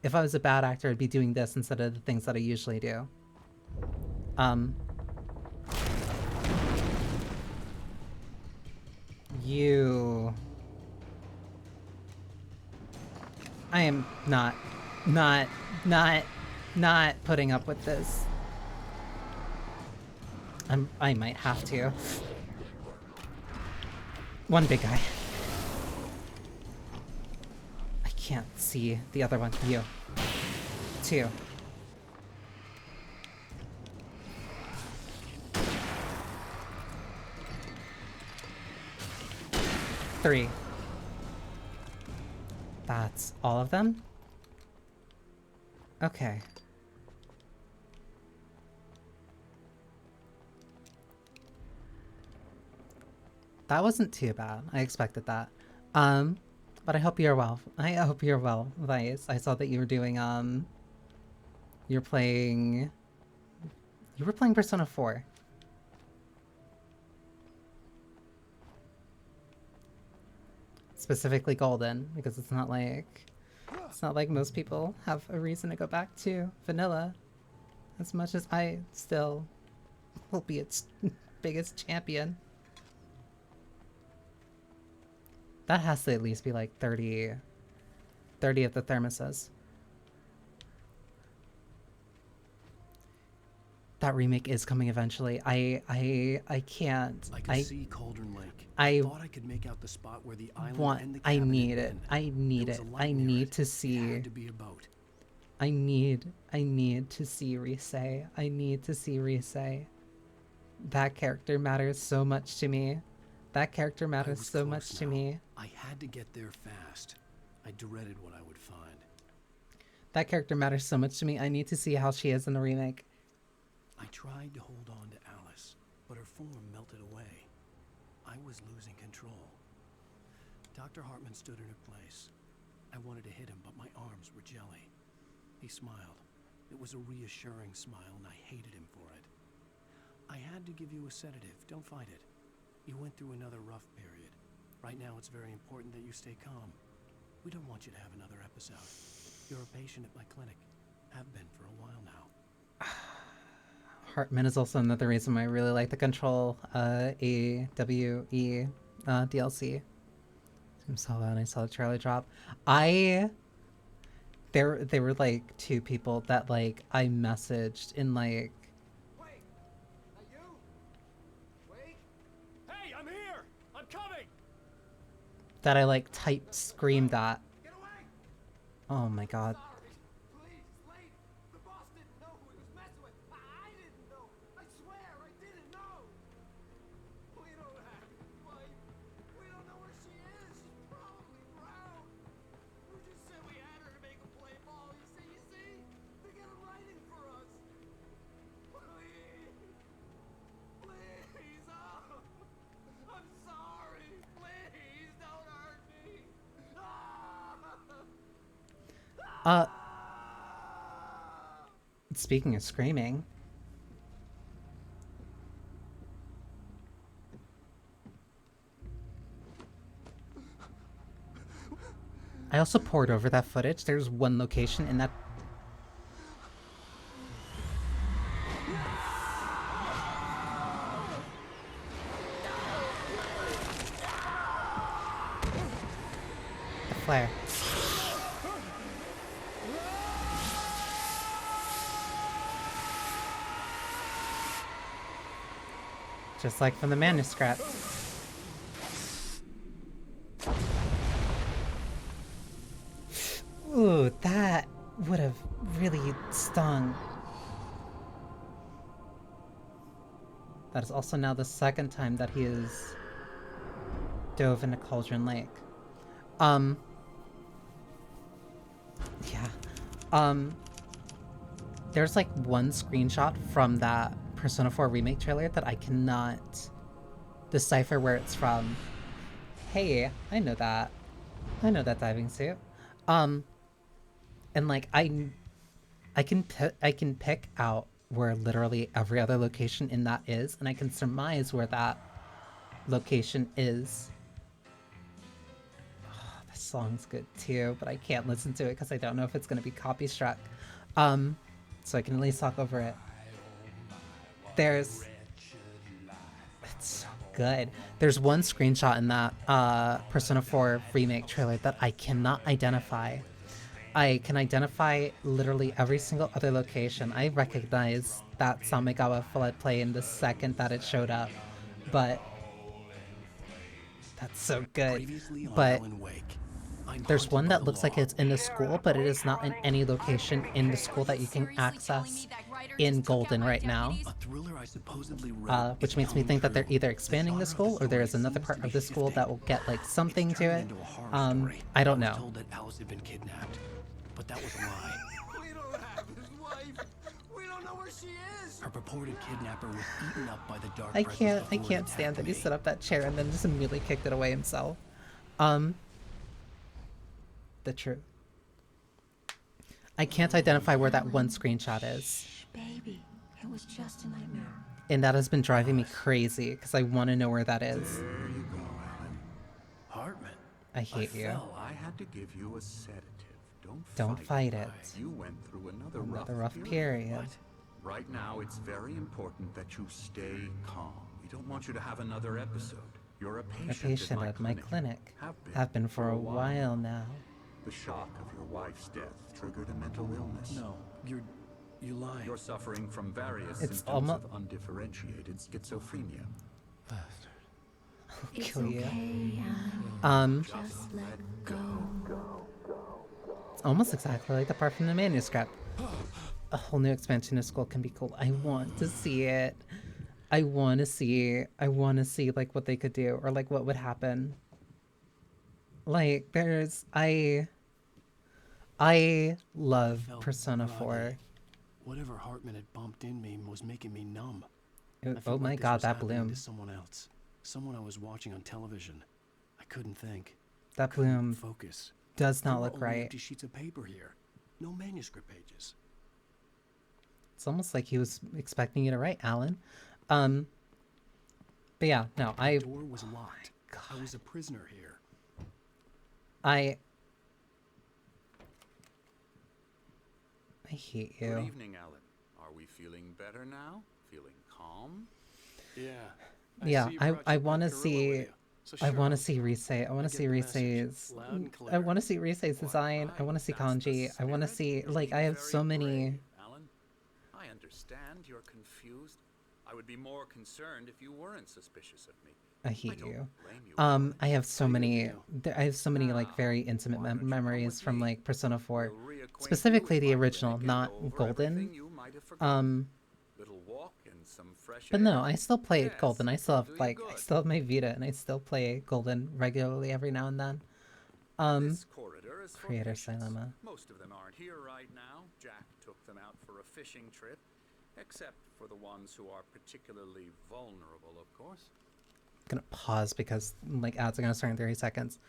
if I was a bad actor, I'd be doing this instead of the things that I usually do. I am not putting up with this. I might have to. One big guy. I can't see the other one. You. Two. Three. That's all of them? Okay. That wasn't too bad. I expected that. But I hope you're well. I hope you're well, Vice. I saw that you were doing, you were playing Persona 4. Specifically Golden, because it's not like most people have a reason to go back to vanilla, as much as I still will be its biggest champion. That has to at least be like 30 of the thermoses. That remake is coming eventually. I can't. I can see Cauldron Lake. I thought I could make out the spot where the island and the cabin I need had it. been. I need There it. was a light I near need it. to see. It had to be a boat. I need to see Risei. I need to see Risei. That character matters so much to me. That character matters so much to me. I had to get there fast. I dreaded what I would find. That character matters so much to me. I need to see how she is in the remake. I tried to hold on to Alice, but her form melted away. I was losing control. Dr. Hartman stood in her place. I wanted to hit him, but my arms were jelly. He smiled. It was a reassuring smile, and I hated him for it. I had to give you a sedative. Don't fight it. You went through another rough period. Right now, it's very important that you stay calm. We don't want you to have another episode. You're a patient at my clinic. Have been for a while now. Hartman is also another reason why I really like the Control AWE DLC. I saw that and I saw the trailer drop. There were like two people that like I messaged in like. Hey, I'm here! I'm coming! That I like type screamed at. Oh my god. Speaking of screaming, I also poured over that footage. There's one location in that. The flare. Just like from the manuscript. Ooh, that would have really stung. That is also now the second time that he has dove into Cauldron Lake. Yeah. There's like one screenshot from that Persona 4 remake trailer that I cannot decipher where it's from. Hey, I know that. I know that diving suit. And like I can pick out where literally every other location in that is, and I can surmise where that location is. Oh, this song's good too, but I can't listen to it because I don't know if it's gonna be copy struck. So I can at least talk over it. It's so good. There's one screenshot in that Persona 4 remake trailer that I cannot identify. I can identify literally every single other location. I recognize that Samegawa floodplain the second that it showed up, but that's so good. But there's one that looks like it's in the school, but it is not in any location in the school that you can access in Golden right now. Which makes me think that they're either expanding the school or there is another part of the school that will get like something to it. I don't know. Told that Alice had been kidnapped, but that was a lie. We don't have his wife. We don't know where she is. Her purported kidnapper was eaten up by the dark. I can't stand that he set up that chair and then just immediately kicked it away himself. The truth. I can't identify where that one screenshot is. Baby, it was just a nightmare. And that has been driving me crazy because I want to know where that is. There you go, Alan. Hartman. I hate you. I had to give you a sedative. Don't fight it. You went through another rough period. Right now, it's very important that you stay calm. We don't want you to have another episode. You're a patient, at my clinic. Have been for a while now. The shock of your wife's death triggered a mental illness. No, you're lying. You're suffering from various It's symptoms of undifferentiated schizophrenia. I'll kill you. Just let go. It's almost exactly like the part from the manuscript. A whole new expansion of school can be cool. I want to see it. I want to see like what they could do or like what would happen. Like I love Persona 4. Whatever Hartman had bumped in me was making me numb. Oh I felt my like this god, was that happening bloom. to someone else. Someone I was watching on television. I couldn't think. That Couldn't bloom focus. does There not were look only right. empty sheets of paper here. No manuscript pages. It's almost like he was expecting you to write, Alan. But yeah, no, The door was locked. I was a prisoner here. I hate you. Good evening, Alan. Are we feeling better now? Feeling calm? Yeah. Yeah, I want to see. I want to see Rise. I want to see Rise's. I want to see Rise's design. I want to see kanji. I want to see, like, I have so many. Alan, I understand you're confused. I would be more concerned if you weren't suspicious of me. I hate you. I have so many. I have so many like very intimate memories from like Persona 4, specifically the original, not Golden. Little walk and some fresh But air. no, I still played Golden. I still have like I still have my Vita, and I still play Golden regularly every now and then. This corridor is for Creator's patients. Dilemma. Most of them aren't here right now. Jack took them out for a fishing trip, except for the ones who are particularly vulnerable, of course. I'm gonna pause because like ads are gonna start in 30 seconds.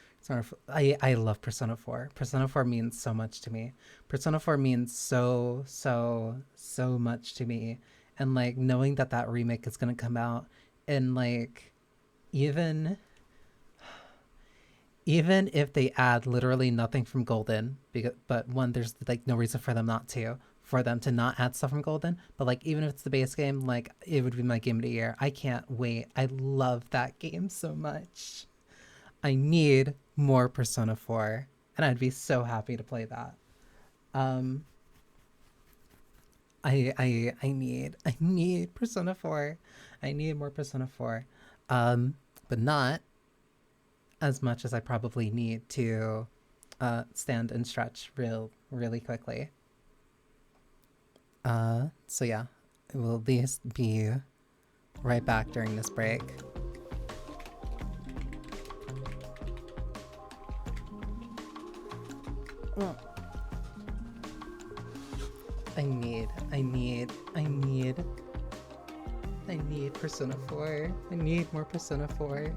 I love Persona 4. Persona 4 means so much to me. Persona 4 means so much to me. And like knowing that that remake is gonna come out, and like even if they add literally nothing from Golden, but one, there's like no reason for them to not add stuff from Golden, but like even if it's the base game, like it would be my game of the year. I can't wait. I love that game so much. I need more Persona 4, and I'd be so happy to play that. I need Persona 4. I need more Persona 4. But not as much as I probably need to stand and stretch really quickly. So yeah, we'll at least be right back during this break. I need Persona 4. I need more Persona 4.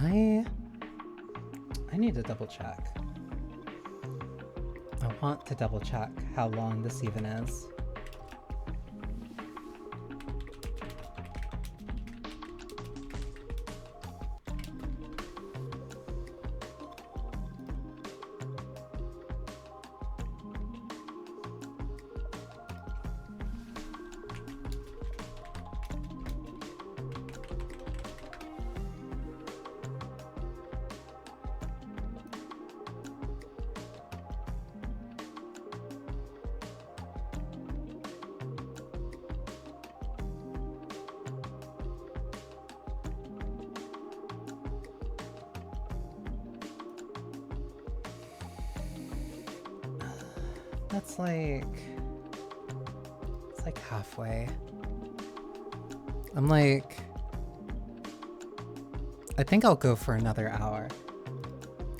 I need to double check. I want to double check how long this even is. That's like... It's like halfway. I'm like... I think I'll go for another hour.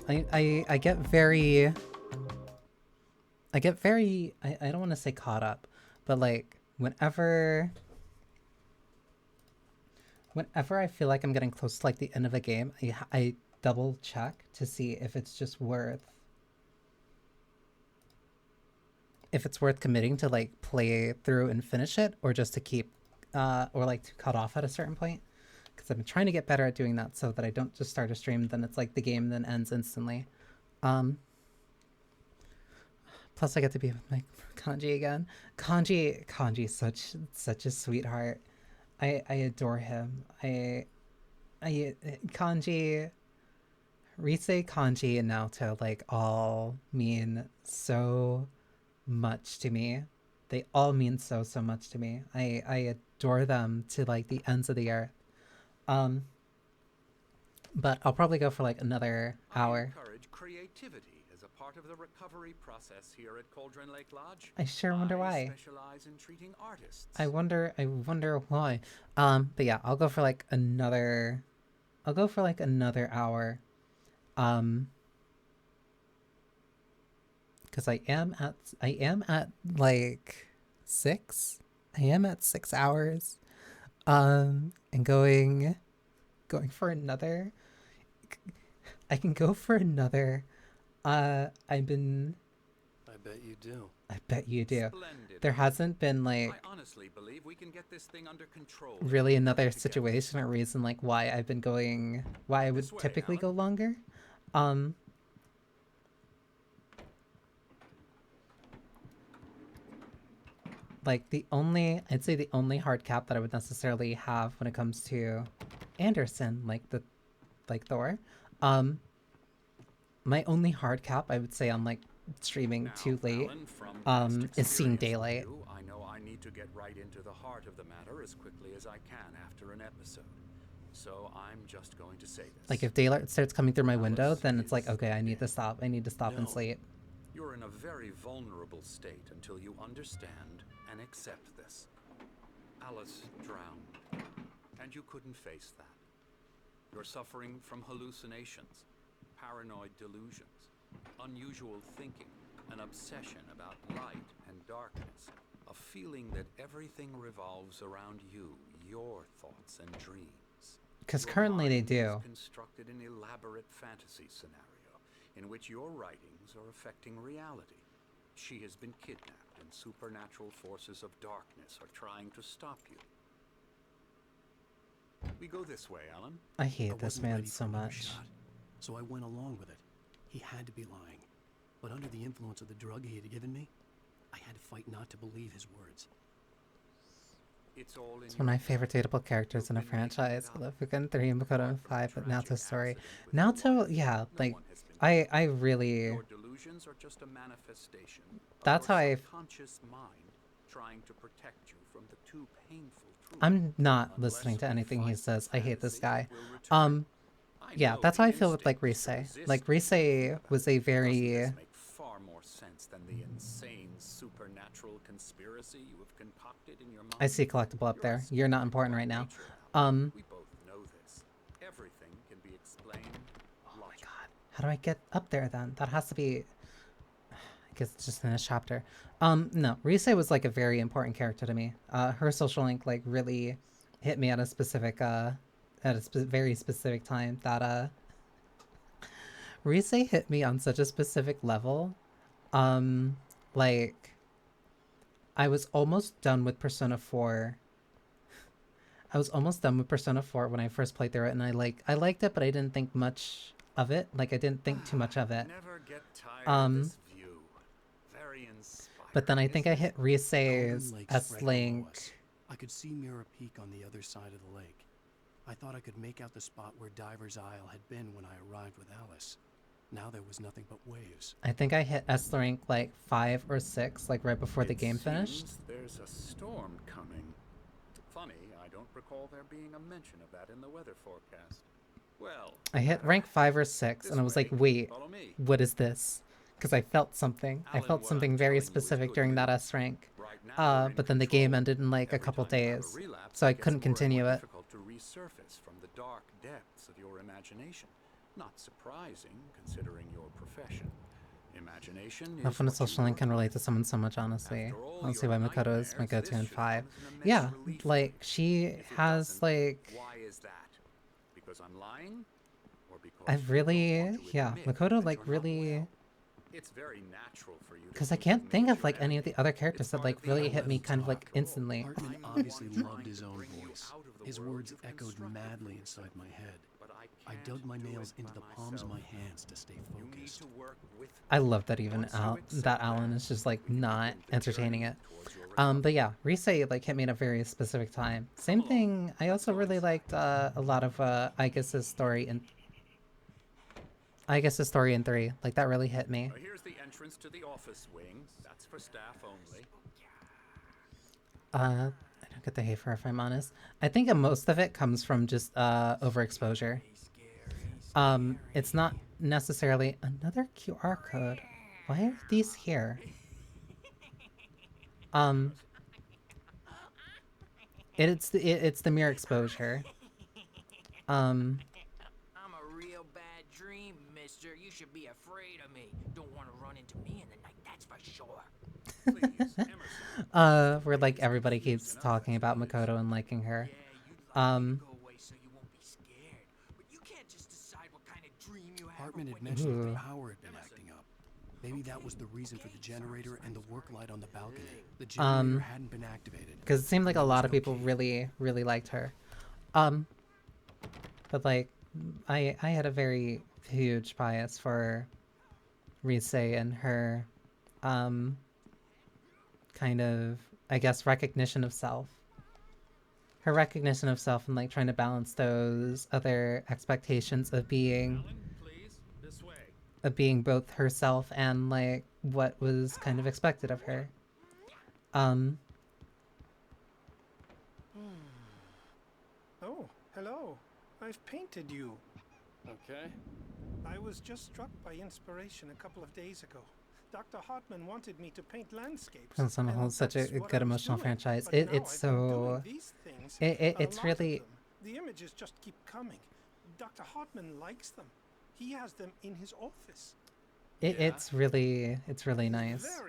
I get very... I don't want to say caught up, but like, whenever I feel like I'm getting close to like the end of a game, I double check to see if it's just worth... if it's worth committing to like play through and finish it, or just to keep or like to cut off at a certain point, because I've been trying to get better at doing that so that I don't just start a stream then it's like the game then ends instantly. Plus I get to be with my Kanji again. Kanji such a sweetheart. I adore him. Kanji, Rise, Kanji, and Naoto like all mean so much to me. They all mean so much to me. I adore them to like the ends of the earth. But I'll probably go for like another hour. I encourage creativity as a part of the recovery process here at Cauldron Lake Lodge. I sure wonder why. Specialize in treating artists. I wonder why. But yeah, I'll go for like another hour. Because I am at like 6. I am at 6 hours. And going for another. I can go for another. I bet you do. I bet you do. Splendid. There hasn't been like I honestly believe we can get this thing under control. really another situation or reason like why I would typically go longer. Like I'd say the only hard cap that I would necessarily have when it comes to Anderson, like Thor, my only hard cap I would say on like streaming too late, is seeing daylight. I know I need to get right into the heart of the matter as quickly as I can after an episode. So I'm just going to say this. Like if daylight starts coming through my window, then it's like, okay, I need to stop and sleep. You're in a very vulnerable state until you understand and accept this. Alice drowned, and you couldn't face that. You're suffering from hallucinations, paranoid delusions, unusual thinking, an obsession about light and darkness, a feeling that everything revolves around you, your thoughts and dreams. Because currently they do. Constructed an elaborate fantasy scenario in which your writings are affecting reality. She has been kidnapped, and supernatural forces of darkness are trying to stop you. We go this way, Alan. I hate this man so much. So I went along with it. He had to be lying. But under the influence of the drug he had given me, I had to fight not to believe his words. It's one of my favorite dateable characters in a franchise. I love Fukin 3 and Makoto 5, but Naoto's story. Naoto, yeah, like, I really... Your delusions are just a manifestation. That's how I... Conscious mind trying to protect you from the too painful truth. I'm not listening to anything he says. I hate this guy. Yeah, that's how I feel with, like, Rise. Like, Rise was a very... far more sense than the insane supernatural conspiracy you have concocted in your mind. I see collectible up there. You're not important right now. We both know this. Everything can be explained. Oh my god. How do I get up there then? That has to be... I guess it's just in this chapter. No, Rise was like a very important character to me. Her social link like really hit me at a specific at a very specific time that Rise hit me on such a specific level. Like I was almost done with Persona 4. I was almost done with Persona 4 when I first played through it, and I liked it, but I didn't think much of it. Like I didn't think too much of it. Never get tired of this view. Very inspiring. But then I think I hit Rise's Golden Lake spread below S-Link. us. I could see Mirror Peak on the other side of the lake. I thought I could make out the spot where Diver's Isle had been when I arrived with Alice. Now there was nothing but waves. I think I hit S-Link like 5 or 6, like right before the game finished. There's a storm coming. Funny, I don't recall there being a mention of that in the weather forecast. Well, I hit rank 5 or 6, and I was like, wait, what is this? Because I felt something. I felt something very specific during that S rank. But then the game ended in like a couple days, so I couldn't continue it. Difficult to resurface from the dark depths of your imagination. Not surprising, considering your profession. Imagination Love when a social link can relate to someone so much, honestly. I don't see why Makoto is my go-to in 5. Yeah, like, she has, like... Why is that? Because I'm lying? Or because I've really... Yeah, Makoto, like, really... It's very natural for you. Because I can't think of, like, any of the other characters that, like, really hit me kind of, like, instantly. Hartman obviously loved his own voice. His words echoed madly inside my head. I dug my nails into the palms of my hands to stay focused. I love that even that Alan is just, like, not entertaining it. But yeah, Rise, like, hit me at a very specific time. Same thing, I also really liked a lot of Aegis's story in... 3. Like, that really hit me. Here's the entrance to the office wing. That's for staff only. I don't get the Hafer if I'm honest. I think most of it comes from just overexposure. It's not necessarily another QR code. Why are these here? It's the mere exposure. I'm a real bad dream, mister. You should be afraid of me. Don't want to run into me in the night, that's for sure. Where like everybody keeps talking about Makoto and liking her. Hartman had mentioned that the power had been acting up. Maybe that was the reason for the generator and the work light on the balcony. The generator hadn't been activated. Because it seemed like a lot of people really liked her. But like, I had a very huge bias for Rise and her, kind of, I guess, recognition of self. Her recognition of self and like trying to balance those other expectations of being both herself and like what was kind of expected of her. Oh, hello. I've painted you. Okay. I was just struck by inspiration a couple of days ago. Dr. Hartman wanted me to paint landscapes. That's on a whole such a good emotional franchise. It's so... It's really... The images just keep coming. Dr. Hartman likes them. He has them in his office. It's really nice.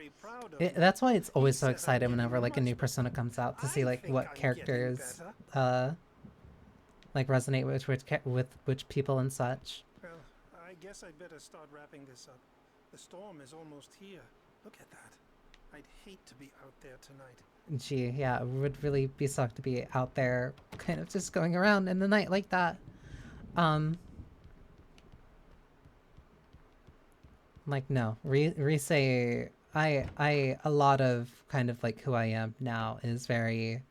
That's why it's always so exciting whenever like a new Persona comes out to see like what characters like resonate with which people and such. Well, I guess I'd better start wrapping this up. The storm is almost here. Look at that. I'd hate to be out there tonight. Gee, yeah, it would really be sucked to be out there kind of just going around in the night like that. Like, no. Rise, a lot of kind of like who I am now is very,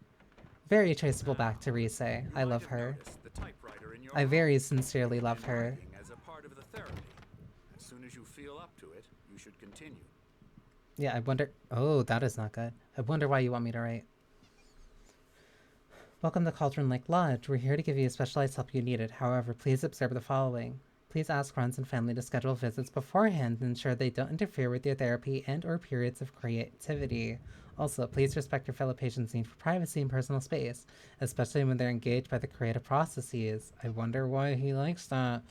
very traceable back to Rise. I love her. I very sincerely love her. As a part of the therapy. As soon as you feel up to it, you should continue. Yeah, I wonder... Oh, that is not good. I wonder why you want me to write. Welcome to Cauldron Lake Lodge. We're here to give you specialized help you needed. However, please observe the following. Please ask friends and family to schedule visits beforehand and ensure they don't interfere with your therapy and or periods of creativity. Also, please respect your fellow patients' need for privacy and personal space, especially when they're engaged by the creative processes. I wonder why he likes that.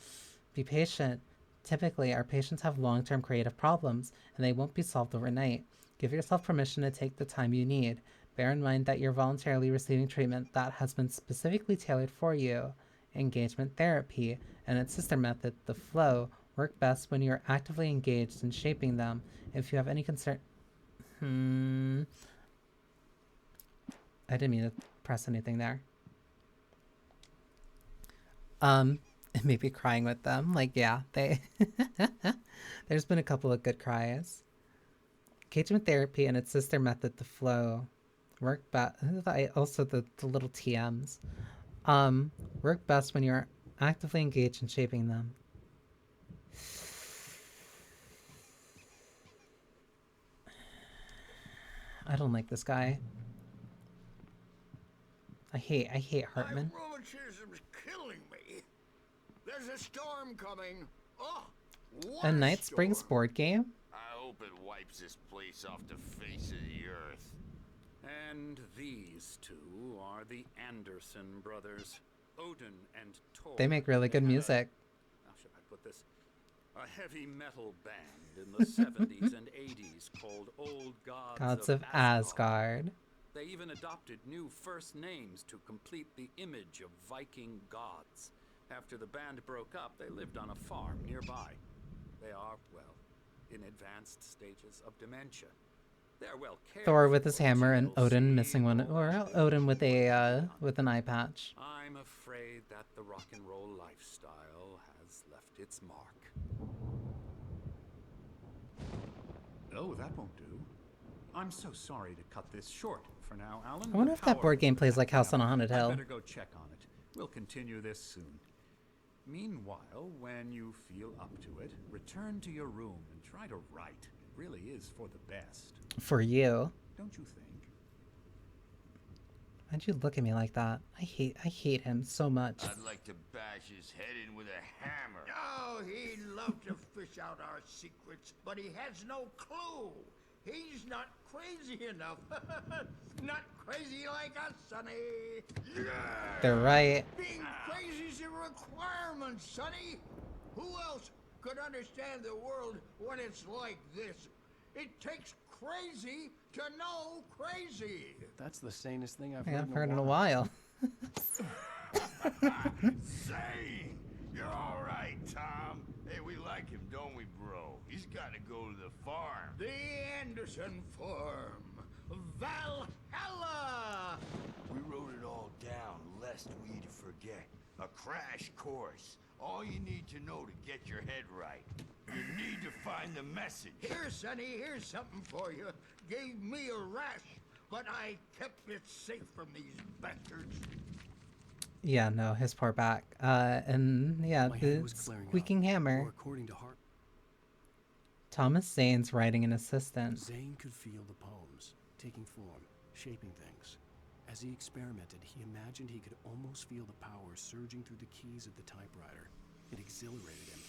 Be patient. Typically, our patients have long-term creative problems, and they won't be solved overnight. Give yourself permission to take the time you need. Bear in mind that you're voluntarily receiving treatment that has been specifically tailored for you. engagement therapy, and its sister method, the flow, work best when you are actively engaged in shaping them. If you have any concern... I didn't mean to press anything there. Maybe crying with them. Like, yeah, they... There's been a couple of good cries. Engagement therapy and its sister method, the flow, work best... Also, the little TMs. Work best when you're actively engaged in shaping them. I don't like this guy. I hate Hartman. My rheumatism's killing me. There's a storm coming. Oh, A Night Springs board game? I hope it wipes this place off the face of the earth. And these two are the Anderson brothers, Odin and Thor. They make really good music. How should I put this? A heavy metal band in the 70s and 80s called Old Gods of Asgard. They even adopted new first names to complete the image of Viking gods. After the band broke up, they lived on a farm nearby. They are, well, in advanced stages of dementia. They're well cared Thor with his hammer and Odin missing one, or Odin with an eye patch. I'm afraid that the rock and roll lifestyle has left its mark. Oh, that won't do. I'm so sorry to cut this short for now, Alan. I wonder if that board game plays like House on a Haunted Hill. I better go check on it. We'll continue this soon. Meanwhile, when you feel up to it, return to your room and try to write. It really is for the best. For you. Don't you think? Why'd you look at me like that? I hate him so much. I'd like to bash his head in with a hammer. Oh, he'd love to fish out our secrets, but he has no clue. He's not crazy enough. Not crazy like us, Sonny. Yeah. They're right. Being crazy's a requirement, Sonny. Who else could understand the world when it's like this? It takes crazy to know crazy. That's the sanest thing I've heard in a while. Sane! You're all right, Tom. Hey, we like him, don't we, bro? He's got to go to the farm. The Anderson Farm. Valhalla! We wrote it all down, lest we forget. A crash course. All you need to know to get your head right. You need to find the message. Here, Sonny, here's something for you. Gave me a rash, but I kept it safe from these bastards. Yeah, no, his poor back. And yeah, the squeaking hammer. According to Hart, Thomas Zane's writing an assistant. Zane could feel the poems taking form, shaping things. As he experimented, he imagined he could almost feel the power surging through the keys of the typewriter. It exhilarated him.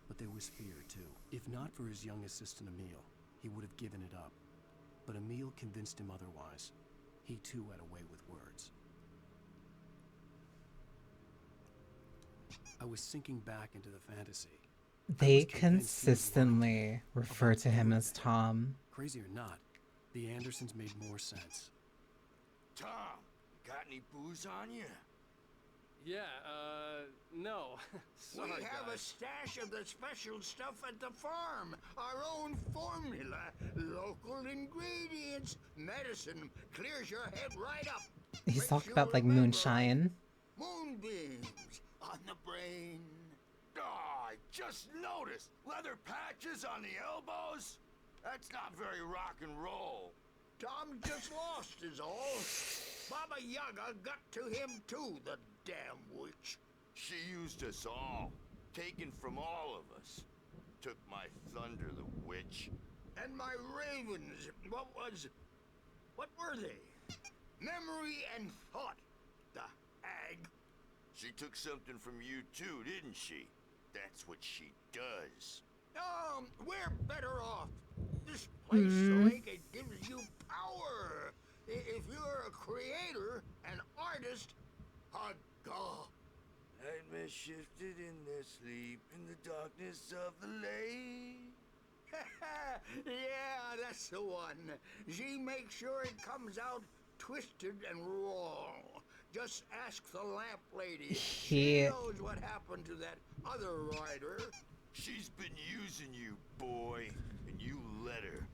But there was fear, too. If not for his young assistant Emil, he would have given it up. But Emil convinced him otherwise. He, too, had a way with words. I was sinking back into the fantasy. They consistently refer to him as Tom. Crazy or not, the Andersons made more sense. Tom, got any booze on you? Yeah, no. We have a stash of the special stuff at the farm. Our own formula. Local ingredients. Medicine clears your head right up. He's talking about like moonshine. Moonbeams on the brain. Oh, I just noticed. Leather patches on the elbows? That's not very rock and roll. Tom just lost is all. Baba Yaga got to him too, the damn witch. She used us all. Taken from all of us. Took my thunder, the witch. And my ravens. What were they? Memory and thought. The hag. She took something from you too, didn't she? That's what she does. We're better off. This place, like, it gives you power. If you're a creator, an artist, a god. Nightmare shifted in their sleep in the darkness of the lake. Yeah, that's the one. She makes sure it comes out twisted and raw. Just ask the lamp lady. He- She knows what happened to that other rider. She's been using you, boy, and you let her.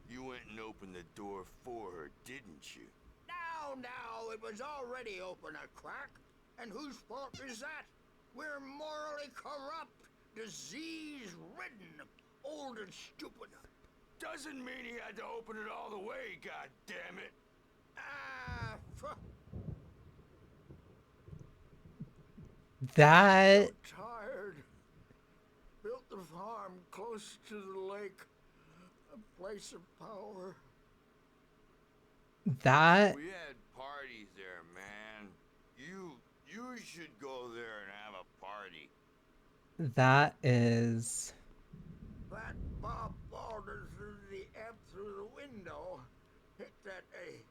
You went and opened the door for her, didn't you? Now, it was already open a crack. And whose fault is that? We're morally corrupt, disease-ridden, old and stupid. Doesn't mean he had to open it all the way, goddammit. That Tired. Built the farm close to the lake. A place of power. that We had parties there, man. You should go there and have a party. that is That Bob Balder threw the amp through the window. Hit that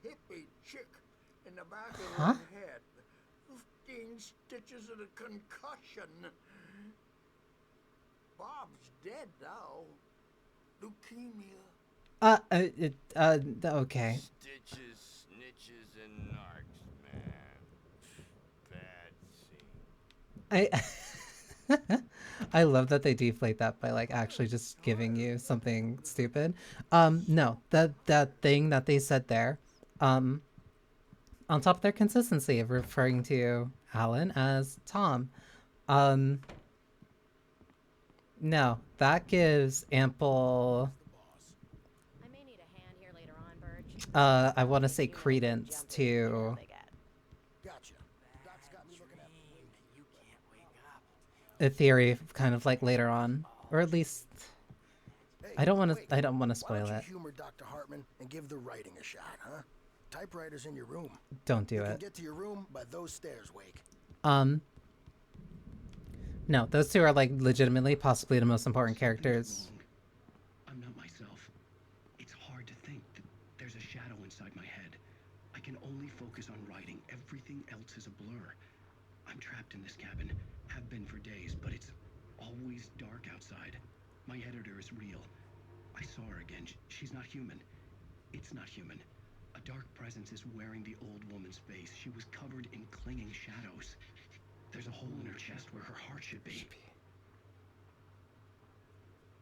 hippie chick in the back of Huh? her head. 15 stitches and a concussion. Bob's dead now. Leukemia. okay. Stitches, snitches, and narcs, man. Bad scene. I love that they deflate that by like actually just giving you something stupid. No, that thing that they said there, on top of their consistency of referring to Alan as Tom, no, that gives ample I want to say credence to a theory kind of like later on, or at least I don't want to spoil Why don't it. you humor Dr. Hartman and give the writing a shot, huh? Typewriter's in your room. Don't do You can it. get to your room by those stairs, Wake. No, those two are like legitimately possibly the most important characters. I'm not myself. It's hard to think that there's a shadow inside my head. I can only focus on writing. Everything else is a blur. I'm trapped in this cabin. Have been for days, but it's always dark outside. My editor is real. I saw her again. She's not human. It's not human. A dark presence is wearing the old woman's face. She was covered in clinging shadows. There's a hole in her chest where her heart should be.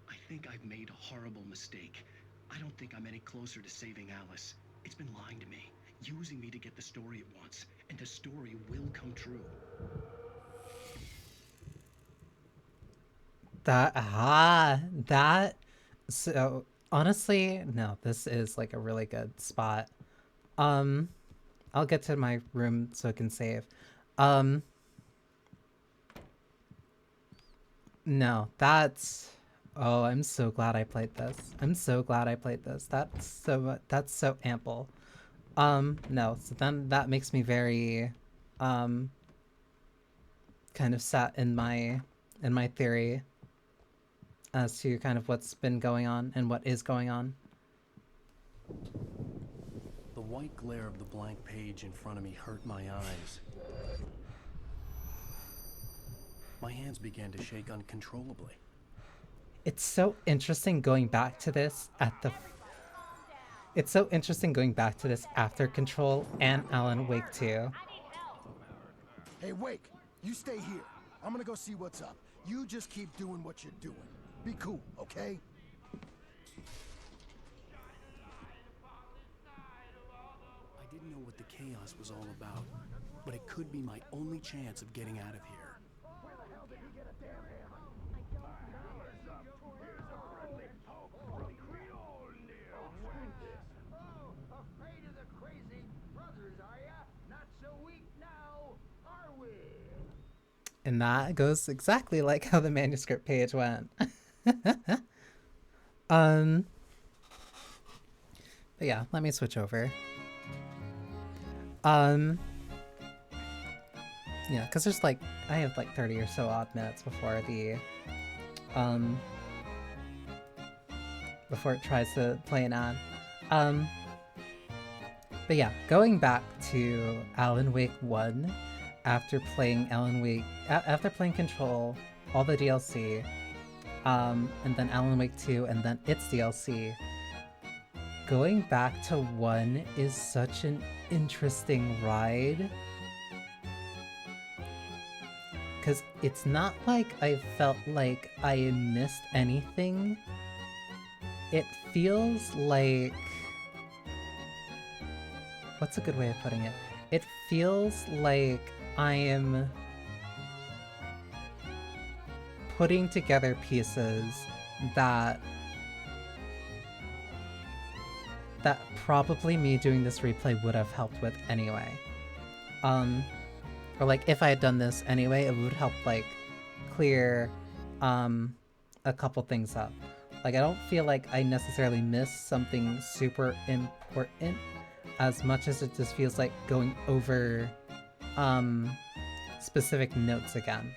I think I've made a horrible mistake. I don't think I'm any closer to saving Alice. It's been lying to me, using me to get the story it wants, and the story will come true. So honestly, no, this is like a really good spot. I'll get to my room so I can save. No, that's, oh, I'm so glad I played this. I'm so glad I played this. That's so ample. No, so then that makes me very, kind of set in my theory as to kind of what's been going on and what is going on. The white glare of the blank page in front of me hurt my eyes. My hands began to shake uncontrollably. It's so interesting going back to this It's so interesting going back to this after Control and Alan Wake 2. Hey, Wake, you stay here. I'm gonna go see what's up. You just keep doing what you're doing. Be cool, okay? I didn't know what the chaos was all about, but it could be my only chance of getting out of here. Afraid of the crazy brothers, are ya? Not so weak now, are we? And that goes exactly like how the manuscript page went. But yeah, let me switch over. Yeah, because there's like, I have like 30 or so odd minutes before the, before it tries to play an ad. But yeah, going back to Alan Wake 1, after playing after playing Control, all the DLC, and then Alan Wake 2, and then its DLC, going back to 1 is such an interesting ride because it's not like I felt like I missed anything. It feels like... What's a good way of putting it? It feels like I am putting together pieces that probably me doing this replay would have helped with anyway. Or like if I had done this anyway, it would help like clear a couple things up. Like I don't feel like I necessarily missed something super important as much as it just feels like going over specific notes again.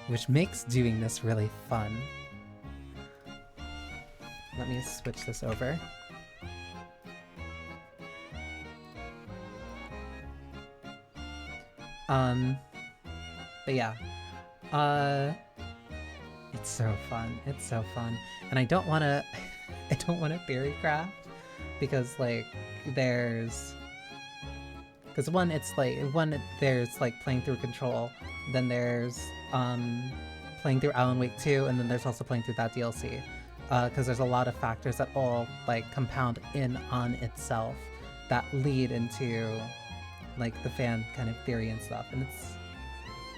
Which makes doing this really fun. Let me switch this over. But yeah, it's so fun. It's so fun, and I don't want to, I don't want to theory craft because like there's, because there's like playing through Control, then there's playing through Alan Wake 2, and then there's also playing through that DLC, because there's a lot of factors that all like compound in on itself that lead into like the fan kind of theory and stuff, and it's,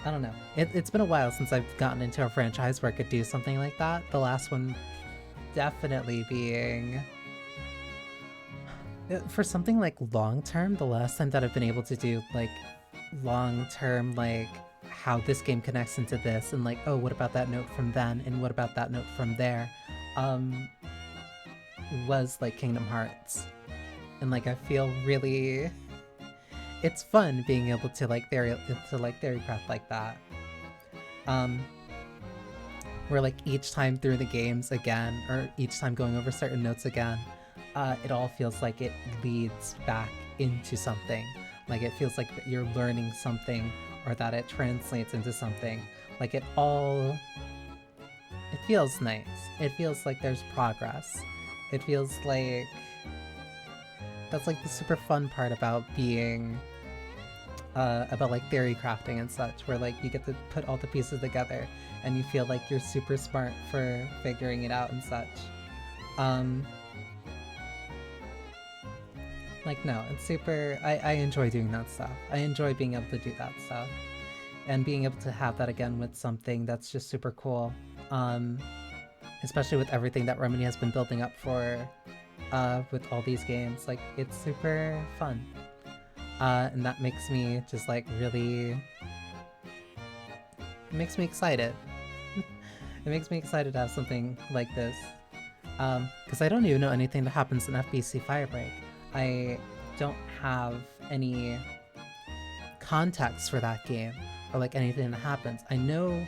I don't know. It's been a while since I've gotten into a franchise where I could do something like that. The last one definitely being... For something like long-term, the last time that I've been able to do like long-term, like how this game connects into this, and like, oh, what about that note from then, and what about that note from there, was like Kingdom Hearts. And like I feel really... It's fun being able to like theorycraft like that. Where like each time through the games again, or each time going over certain notes again, it all feels like it leads back into something. Like it feels like that you're learning something, or that it translates into something. Like it feels nice. It feels like there's progress. It feels like... That's like the super fun part about being... about like theory crafting and such, where like you get to put all the pieces together and you feel like you're super smart for figuring it out and such. Like no, it's super... I enjoy doing that stuff. I enjoy being able to do that stuff. And being able to have that again with something that's just super cool. Especially with everything that Remedy has been building up for with all these games. Like, it's super fun. And that makes me just like really... It makes me excited. It makes me excited to have something like this. Because I don't even know anything that happens in FBC Firebreak. I don't have any context for that game, or like anything that happens. I know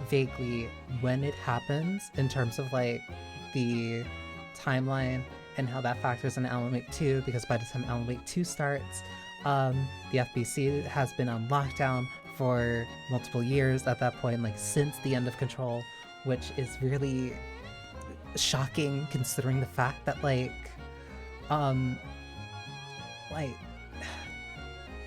vaguely when it happens in terms of like the timeline and how that factors in Alan Wake 2, because by the time Alan Wake 2 starts, the FBC has been on lockdown for multiple years at that point, like since the end of Control, which is really shocking considering the fact that like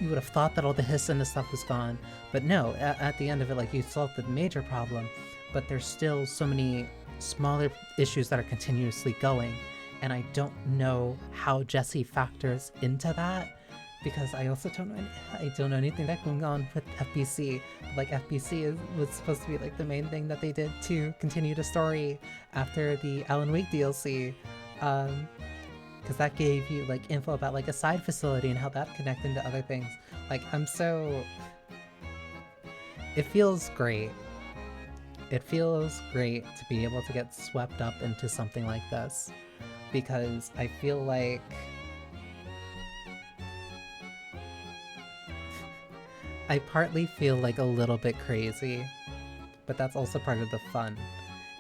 you would have thought that all the hiss and the stuff was gone, but no, at the end of it, like, you solved the major problem, but there's still so many smaller issues that are continuously going, and I don't know how Jesse factors into that, because I also don't know anything that's going on with FBC. Like, FBC was supposed to be like the main thing that they did to continue the story after the Alan Wake DLC, because that gave you like info about like a side facility and how that connected into other things. Like, it feels great. It feels great to be able to get swept up into something like this, because I feel like I partly feel like a little bit crazy, but that's also part of the fun.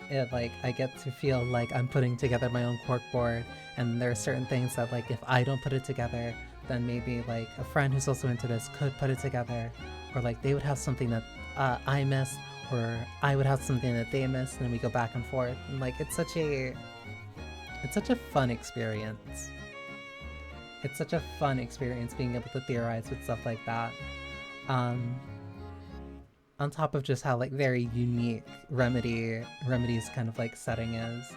I get to feel like I'm putting together my own corkboard, and there are certain things that, like, if I don't put it together, then maybe, like, a friend who's also into this could put it together, or, like, they would have something that I missed, or I would have something that they missed, and then we go back and forth, and, like, it's such a fun experience. It's such a fun experience being able to theorize with stuff like that. on top of just how like very unique Remedy's kind of like setting is,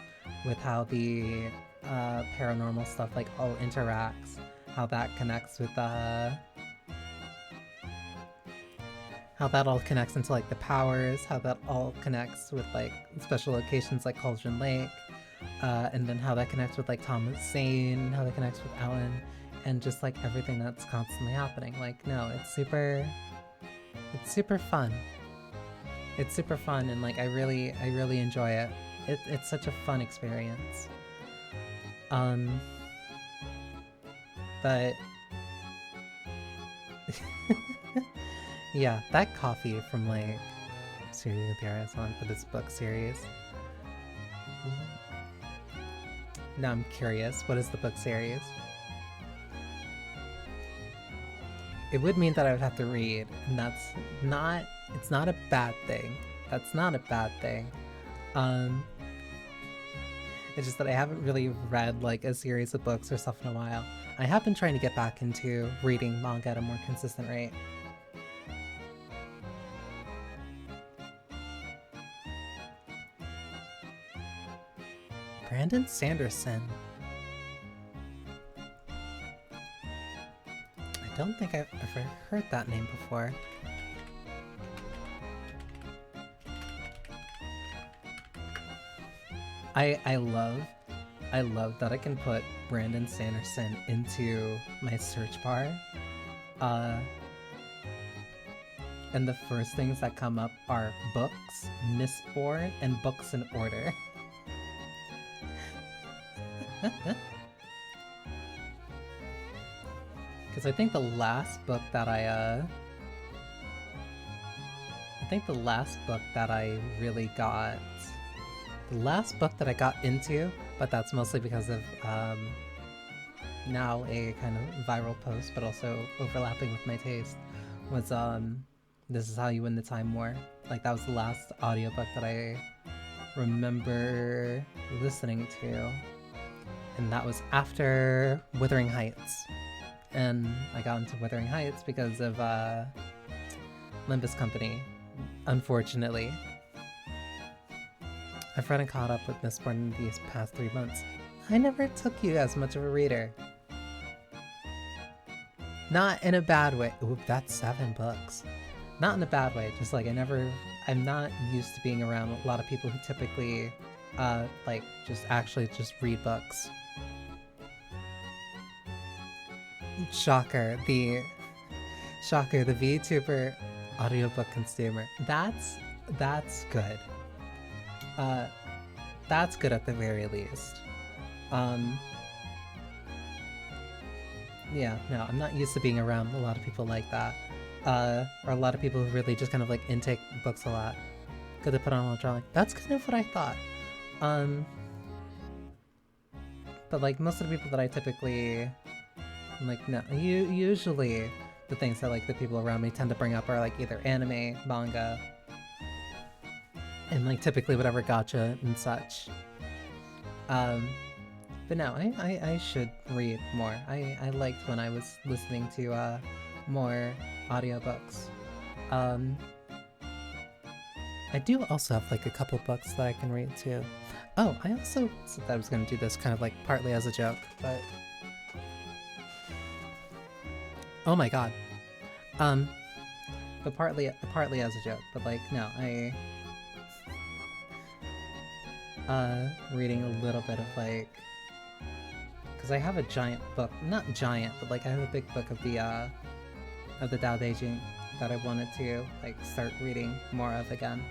with how the paranormal stuff like all interacts, how that connects with how that all connects into like the powers, how that all connects with like special locations like Cauldron Lake, and then how that connects with like Thomas Zane, how that connects with Alan, and just like everything that's constantly happening. Like, no, it's super fun. It's super fun, and like I really enjoy it. It's such a fun experience. But yeah, that coffee from like Streamathon for this book series. Now I'm curious, what is the book series? It would mean that I would have to read, and it's not a bad thing. That's not a bad thing. It's just that I haven't really read like a series of books or stuff in a while. I have been trying to get back into reading manga at a more consistent rate. Brandon Sanderson. I don't think I've ever heard that name before. I love that I can put Brandon Sanderson into my search bar. And the first things that come up are books, Mistborn, and books in order. Because I think the last book that I really got, the last book that I got into, but that's mostly because of now a kind of viral post, but also overlapping with my taste, was This Is How You Win the Time War. Like, that was the last audiobook that I remember listening to, and that was after Wuthering Heights. And I got into Wuthering Heights because of Limbus Company, unfortunately. I've read and caught up with Mistborn these past 3 months. I never took you as much of a reader. Not in a bad way. Ooh, that's 7 books. Not in a bad way, just like I'm not used to being around a lot of people who typically, like, just read books. Shocker, the VTuber audiobook consumer. That's good. That's good at the very least. Yeah, no, I'm not used to being around a lot of people like that. Or a lot of people who really just kind of like intake books a lot. Good to put on a little drawing. That's kind of what I thought. But like most of the people that I typically, like, no, usually the things that like the people around me tend to bring up are like either anime, manga, and like typically whatever gacha and such. But no, I should read more. I liked when I was listening to more audiobooks. I do also have like a couple books that I can read too. Oh, I also said that I was gonna do this kind of like partly as a joke, but oh my god. But partly as a joke, but like no, reading a little bit of like, because I have a giant book, not giant, but like I have a big book of the Tao Te Ching that I wanted to like start reading more of again.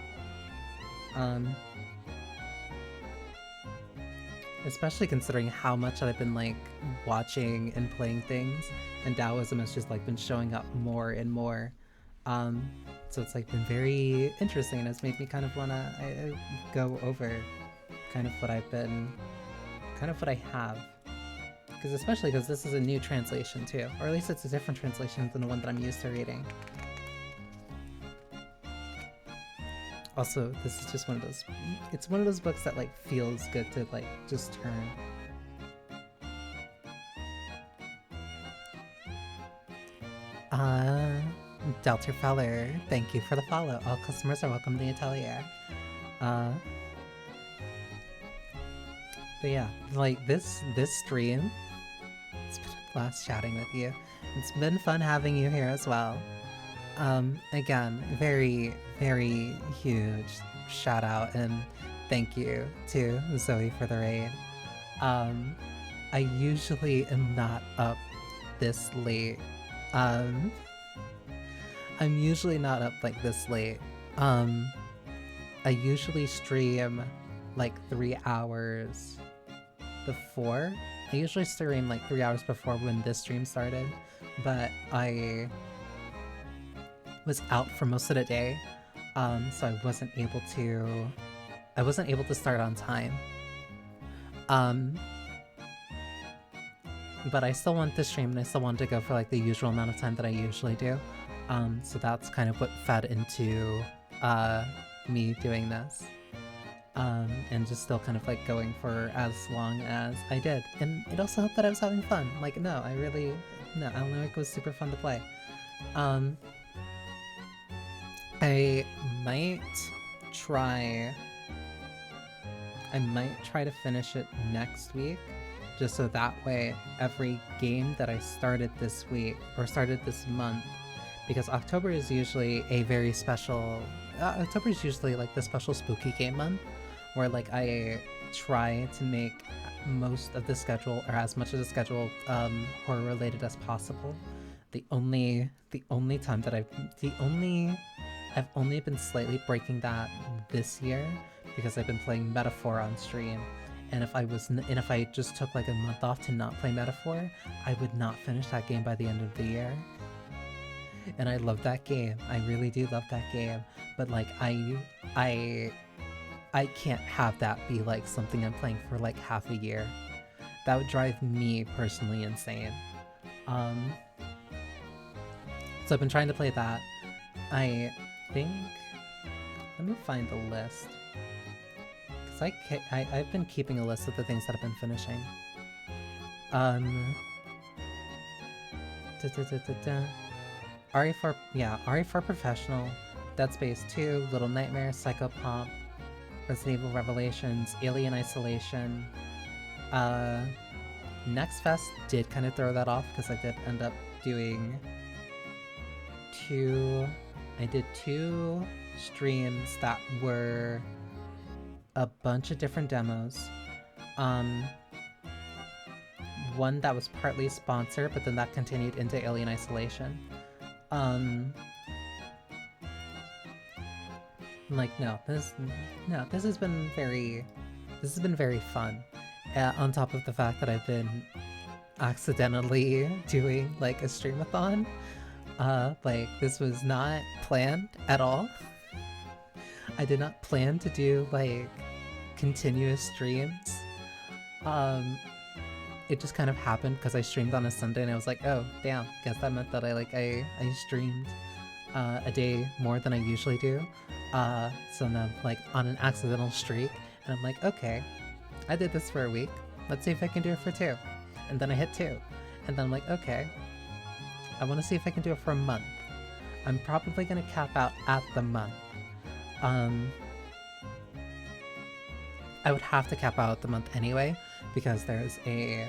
Especially considering how much I've been like watching and playing things, and Taoism has just like been showing up more and more. So it's like been very interesting, and it's made me kind of wanna go over kind of what I have. Especially because this is a new translation too, or at least it's a different translation than the one that I'm used to reading. Also, this is just one of those, it's one of those books that like feels good to like just turn. Delta Feller, thank you for the follow. All customers are welcome to the atelier. But yeah, like this stream, it's been a blast chatting with you. It's been fun having you here as well. Again, very, very huge shout out and thank you to Zoe for the raid. I usually am not up this late. I'm usually not up like this late. I usually stream like 3 hours before. I usually stream like 3 hours before when this stream started, but I was out for most of the day, so I wasn't able to start on time. But I still want to stream and I still want to go for like the usual amount of time that I usually do. So that's kind of what fed into me doing this. And just still kind of like going for as long as I did. And it also helped that I was having fun. Like, no, Alan Wake was super fun to play. I might try to finish it next week, just so that way every game that I started this week, or started this month, because October is usually a very special, October is usually like the special spooky game month, where like I try to make most of the schedule, or as much of the schedule, horror related as possible. I've only been slightly breaking that this year because I've been playing Metaphor on stream, and if I just took like a month off to not play Metaphor, I would not finish that game by the end of the year. And I love that game. I really do love that game. But like I can't have that be like something I'm playing for like half a year. That would drive me personally insane. So I've been trying to play that. I think, let me find the list. Cause I've been keeping a list of the things that I've been finishing. RE4 Professional, Dead Space 2, Little Nightmares, Psycho Pop, Resident Evil Revelations, Alien Isolation. Next Fest did kind of throw that off because I did end up doing I did 2 streams that were a bunch of different demos. One that was partly sponsored, but then that continued into Alien Isolation. This has been very fun. On top of the fact that I've been accidentally doing like a streamathon. Like this was not planned at all. I did not plan to do like continuous streams. It just kind of happened because I streamed on a Sunday and I was like, oh damn, guess that meant that I streamed a day more than I usually do. So now I'm like on an accidental streak and I'm like, okay, I did this for a week. Let's see if I can do it for 2. And then I hit 2. And then I'm like, okay, I want to see if I can do it for a month. I'm probably going to cap out at the month. I would have to cap out the month anyway, because there's a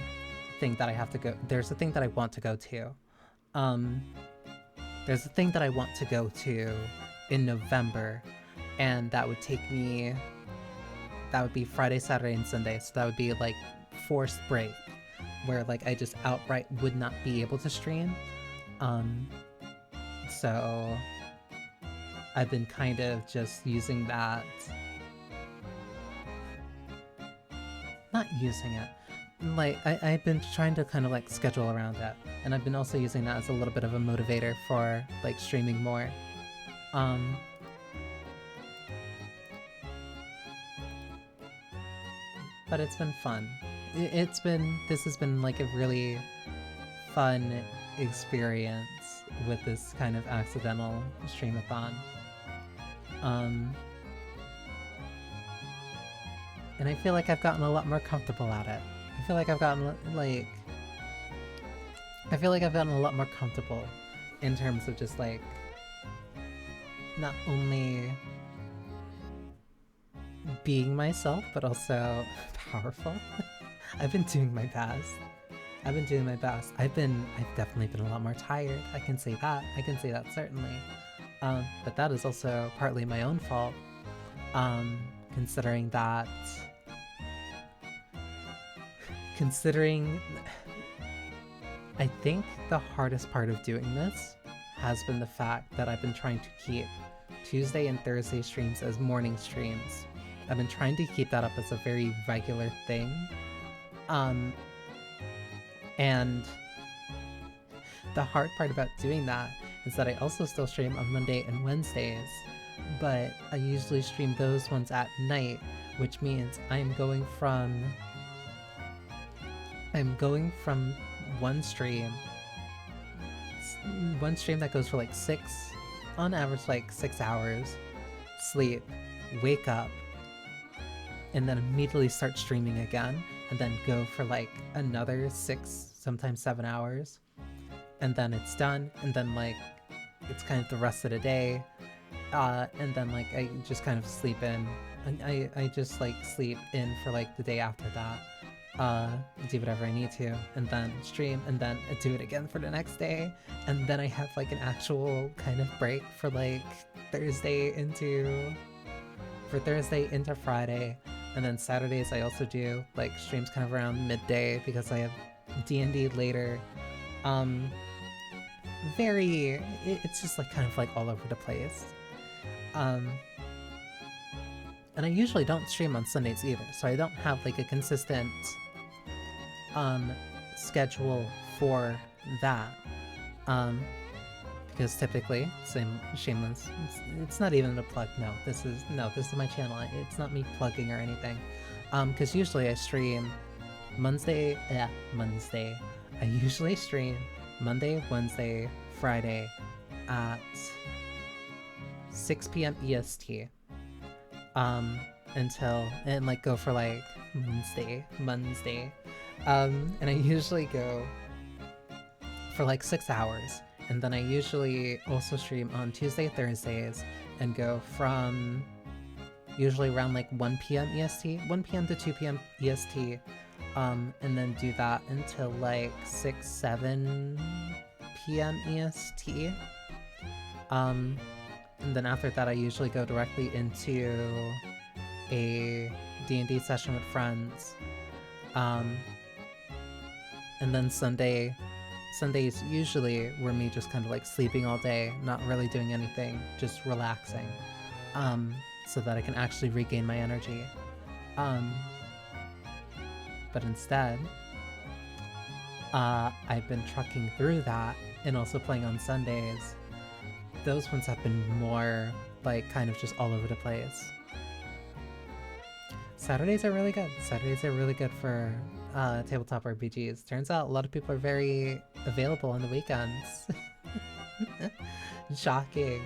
thing that I have to go. There's a thing that I want to go to. There's a thing that I want to go to in November, and that would take me. That would be Friday, Saturday, and Sunday. So that would be like forced break, where like I just outright would not be able to stream. So I've been kind of just using that. Not using it. Like, I've been trying to kind of like schedule around that. And I've been also using that as a little bit of a motivator for like streaming more. But it's been fun. This has been like a really fun experience with this kind of accidental streamathon. And I feel like I've gotten a lot more comfortable at it. I feel like I've gotten a lot more comfortable in terms of just like not only being myself, but also powerful. I've been doing my best. I've definitely been a lot more tired. I can say that certainly. But that is also partly my own fault. Considering I think the hardest part of doing this has been the fact that I've been trying to keep Tuesday and Thursday streams as morning streams. I've been trying to keep that up as a very regular thing. And the hard part about doing that is that I also still stream on Monday and Wednesdays, but I usually stream those ones at night, which means I'm going from one stream that goes for like on average 6 hours, sleep, wake up, and then immediately start streaming again, and then go for like another 6, sometimes 7 hours, and then it's done, and then it's kind of the rest of the day, and then I just kind of sleep in, and I just sleep in for the day after that, do whatever I need to, and then stream, and then do it again for the next day, and then I have an actual kind of break for Thursday into Friday. And then Saturdays I also do streams kind of around midday because I have D&D later. It's just kind of all over the place. And I usually don't stream on Sundays either, so I don't have a consistent schedule for that. Because typically, shameless, it's not even a plug, this is my channel, it's not me plugging or anything. Because usually I stream I usually stream Monday, Wednesday, Friday at 6 p.m. EST. And go for Wednesday. And I usually go for 6 hours. And then I usually also stream on Tuesday, Thursdays, and go from usually around 1 p.m. EST, 1 p.m. to 2 p.m. EST, and then do that until 6, 7 p.m. EST. And then after that I usually go directly into a D&D session with friends. And then Sundays usually were me just kind of sleeping all day, not really doing anything, just relaxing, so that I can actually regain my energy. But instead, I've been trucking through that and also playing on Sundays. Those ones have been more kind of just all over the place. Saturdays are really good. Saturdays are really good for tabletop RPGs. Turns out a lot of people are very available on the weekends. Shocking.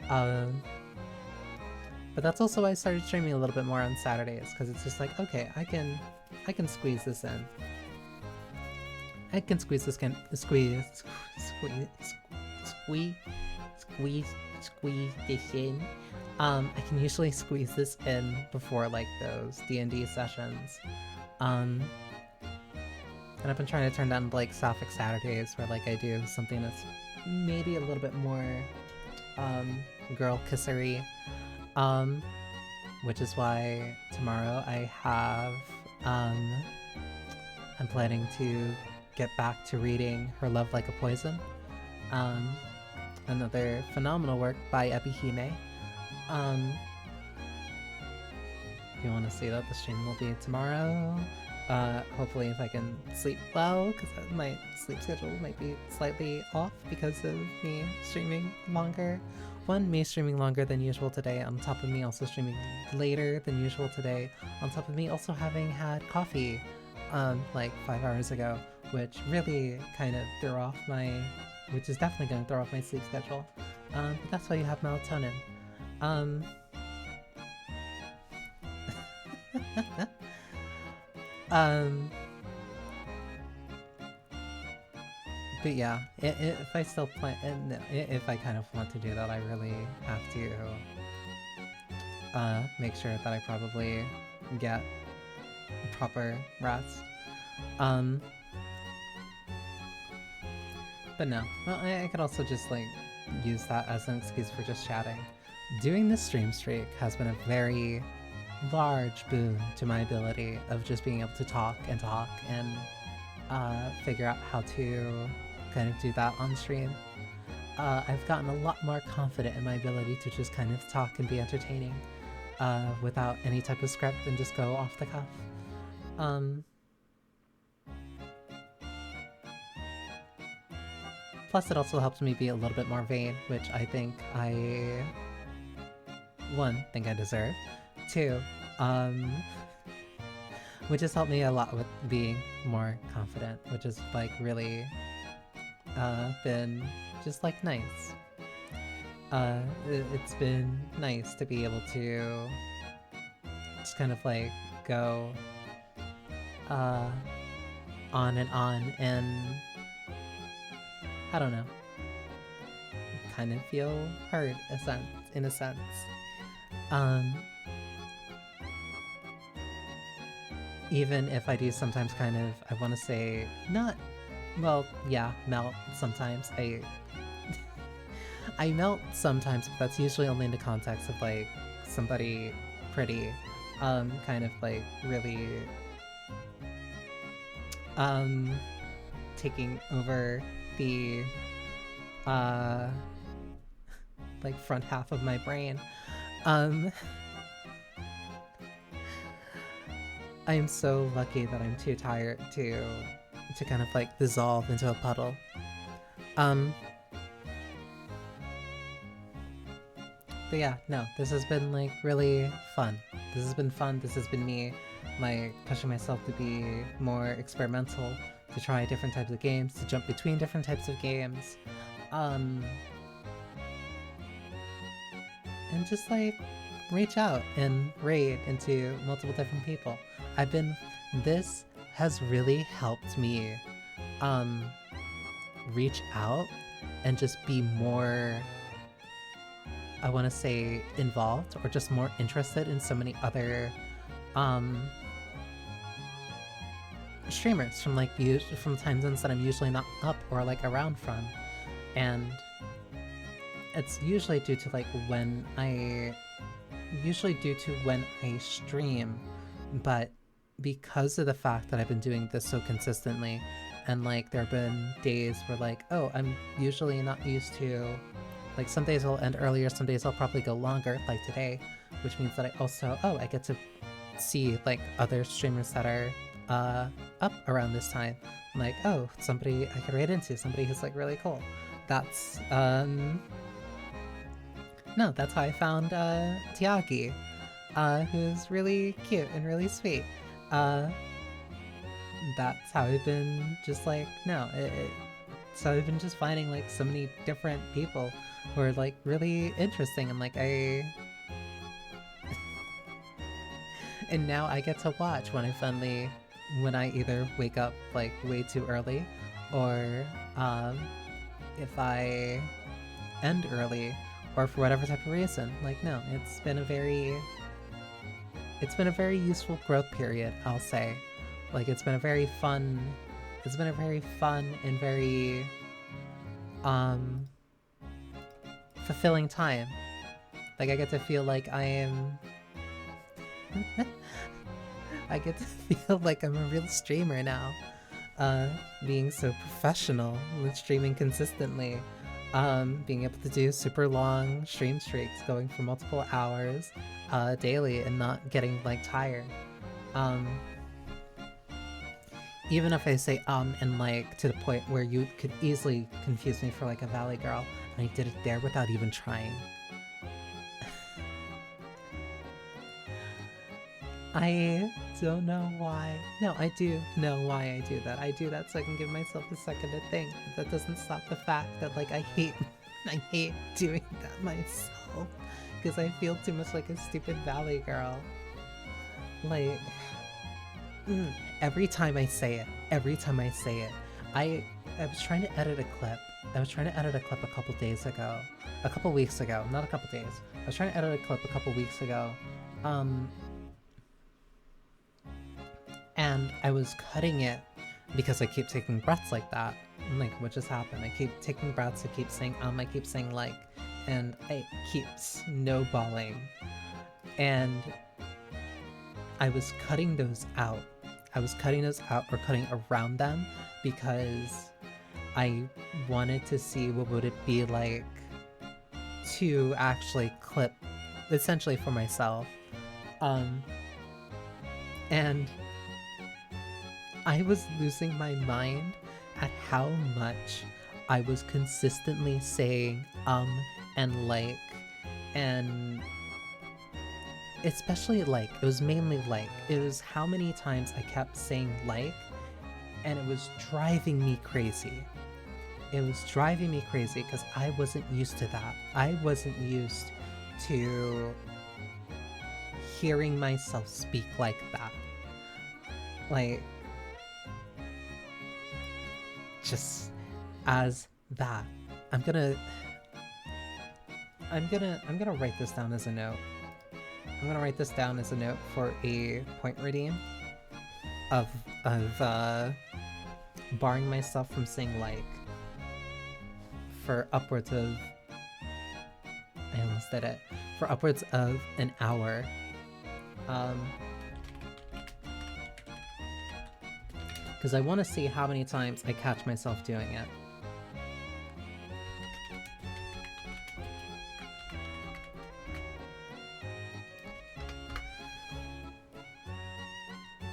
But that's also why I started streaming a little bit more on Saturdays, because it's just okay, I can squeeze this in. I can squeeze this in. I can usually squeeze this in before those D&D sessions. And I've been trying to turn down Sapphic Saturdays where I do something that's maybe a little bit more girl kissery. Which is why tomorrow I have I'm planning to get back to reading Her Love Like a Poison. Another phenomenal work by Ebihime. If you want to see that, the stream will be tomorrow. Hopefully if I can sleep well, because my sleep schedule might be slightly off because of me streaming longer. Me streaming longer than usual today, on top of me also streaming later than usual today, on top of me also having had coffee 5 hours ago, which really kind of which is definitely going to throw off my sleep schedule. But that's why you have melatonin. But yeah, if I still play, and if I kind of want to do that, I really have to make sure that I probably get proper rest. But no, well, I could also just like use that as an excuse for just chatting. Doing this stream streak has been a very large boon to my ability of just being able to talk and figure out how to kind of do that on stream. I've gotten a lot more confident in my ability to just kind of talk and be entertaining without any type of script and just go off the cuff. Plus it also helps me be a little bit more vain, which I think I, one, think I deserve. Two, which has helped me a lot with being more confident, which is like really been just like nice. It's been nice to be able to just kind of like go on and I don't know, kind of feel heard in a sense. Even if I do sometimes kind of, I want to say, not, well, yeah, melt sometimes. I melt sometimes, but that's usually only in the context of like somebody pretty, kind of like really, taking over the, like front half of my brain. I am so lucky that I'm too tired to kind of like dissolve into a puddle. But yeah, no, this has been like really fun. This has been fun. This has been me like pushing myself to be more experimental, to try different types of games, to jump between different types of games. And just like reach out and raid into multiple different people. This has really helped me reach out and just be more, I want to say, involved or just more interested in so many other streamers from like from time zones that I'm usually not up or like around from. And it's usually due to like when I stream, but because of the fact that I've been doing this so consistently, and like there have been days where like, oh, I'm usually not used to, like some days I'll end earlier, some days I'll probably go longer, like today, which means that I also, I get to see like other streamers that are up around this time. I'm like, oh, somebody I could raid into, somebody who's like really cool. That's no, that's how I found Tiagi, who's really cute and really sweet. That's how I've been just like, so I've been just finding like so many different people who are like really interesting, and like and now I get to watch when I either wake up like way too early, or if I end early, or for whatever type of reason. Like, no, it's been a very useful growth period, I'll say. Like, it's been a very fun and very fulfilling time. Like, I get to feel like I get to feel like I'm a real streamer now, being so professional with streaming consistently, being able to do super long stream streaks going for multiple hours daily and not getting like tired. Even if I say and like to the point where you could easily confuse me for like a valley girl, and I did it there without even trying. I don't know why. No, I do know why I do that. I do that so I can give myself a second to think. But that doesn't stop the fact that like I hate doing that myself, because I feel too much like a stupid valley girl. Like, every time I say it, I was trying to edit a clip. I was trying to edit a clip a couple weeks ago, not a couple days. I was trying to edit a clip a couple weeks ago, and I was cutting it because I keep taking breaths like that. Like, what just happened? I keep taking breaths, I keep saying I keep saying like, and it keeps snowballing. And I was cutting those out. I was cutting those out or cutting around them because I wanted to see what would it be like to actually clip essentially for myself. And I was losing my mind at how much I was consistently saying and like, and especially like, it was mainly like, it was how many times I kept saying like, and it was driving me crazy. It was driving me crazy because I wasn't used to that. I wasn't used to hearing myself speak like that. Like, just as that. I'm gonna write this down as a note. I'm gonna write this down as a note for a point redeem of barring myself from saying like for upwards of, I almost did it, for upwards of an hour. Because I want to see how many times I catch myself doing it.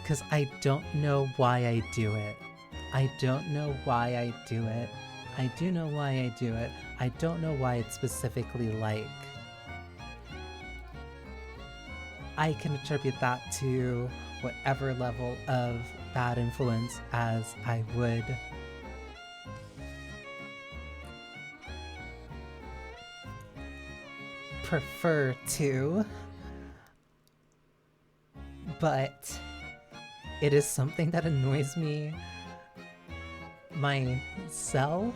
Because I don't know why I do it. I don't know why I do it. I do know why I do it. I don't know why it's specifically like. I can attribute that to whatever level of bad influence as I would prefer to, but it is something that annoys me myself,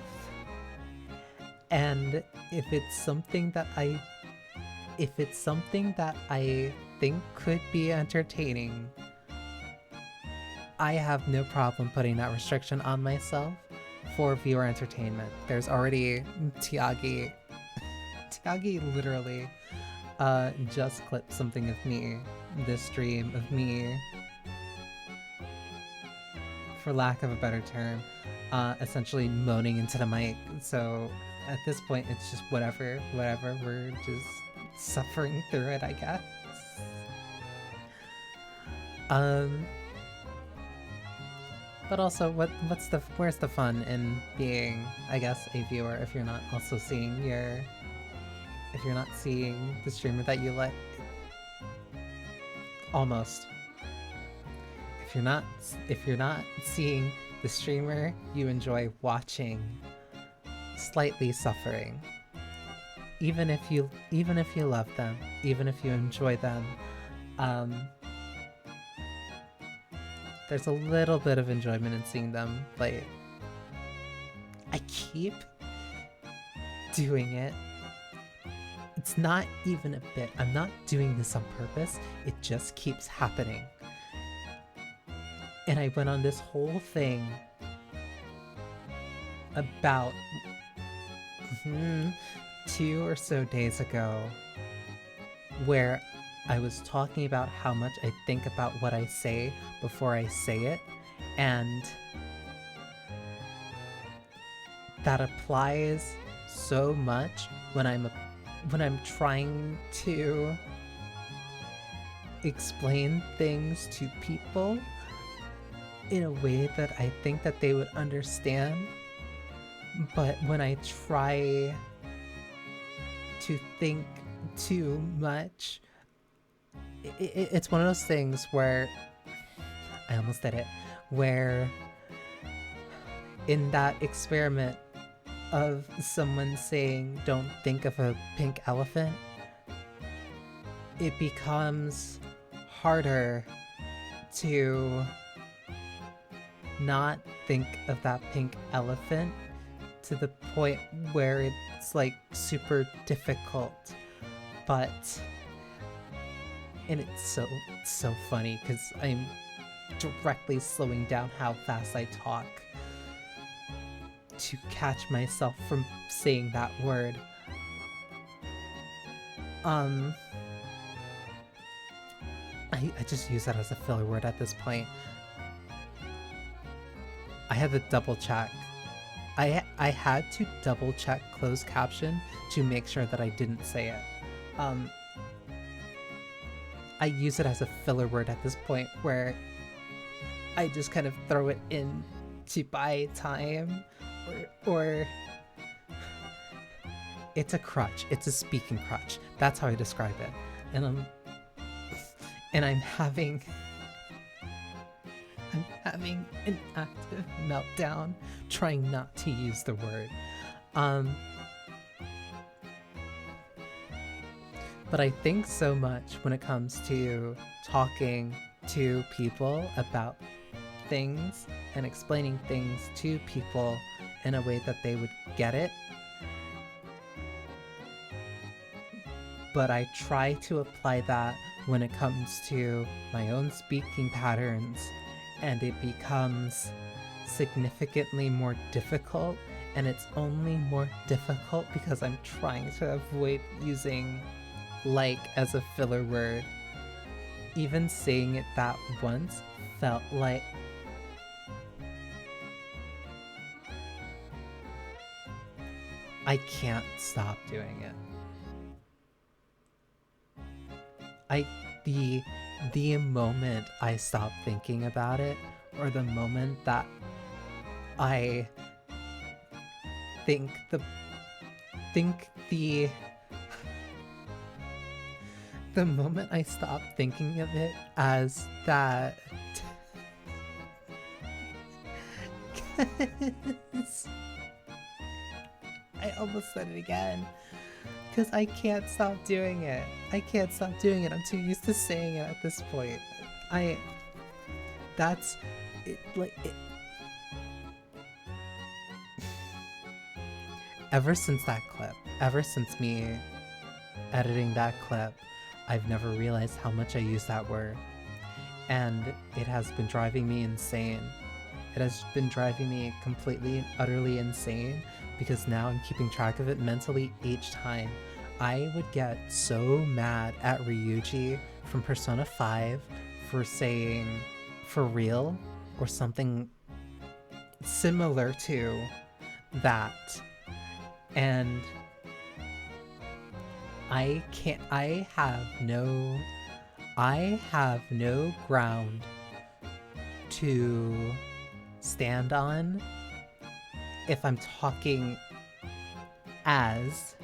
and if it's something that I think could be entertaining, I have no problem putting that restriction on myself for viewer entertainment. There's already Tiagi. Tiagi literally just clipped something of me, this stream of me, for lack of a better term, essentially moaning into the mic. So at this point, it's just whatever, we're just suffering through it, I guess. But also, where's the fun in being, I guess, a viewer if you're not also seeing if you're not seeing the streamer that you like? Almost. If you're not seeing the streamer you enjoy watching, slightly suffering. Even if you love them, even if you enjoy them, there's a little bit of enjoyment in seeing them. Like, I keep doing it. It's not even a bit. I'm not doing this on purpose. It just keeps happening. And I went on this whole thing about 2 or so days ago where I was talking about how much I think about what I say before I say it, and that applies so much when I'm trying to explain things to people in a way that I think that they would understand, but when I try to think too much, it's one of those things where I almost did it, where in that experiment of someone saying don't think of a pink elephant, it becomes harder to not think of that pink elephant to the point where it's like super difficult. But and it's so funny because I'm directly slowing down how fast I talk to catch myself from saying that word. I just use that as a filler word at this point. I had to double check. I had to double check closed caption to make sure that I didn't say it. I use it as a filler word at this point where I just kind of throw it in to buy time, or it's a crutch. It's a speaking crutch. That's how I describe it. And I'm having an active meltdown trying not to use the word. But I think so much when it comes to talking to people about things and explaining things to people in a way that they would get it. But I try to apply that when it comes to my own speaking patterns, and it becomes significantly more difficult, and it's only more difficult because I'm trying to avoid using like as a filler word. Even saying it that once felt like I can't stop doing it. The moment I stop thinking about it, or the moment that I think the moment I stop thinking of it as that I almost said it again. Because I can't stop doing it. I can't stop doing it. I'm too used to saying it at this point. That's it, like it. Ever since that clip, ever since me editing that clip, I've never realized how much I use that word. And it has been driving me insane. It has been driving me completely and utterly insane, because now I'm keeping track of it mentally each time. I would get so mad at Ryuji from Persona 5 for saying "for real" or something similar to that. And I have no ground to stand on if I'm talking as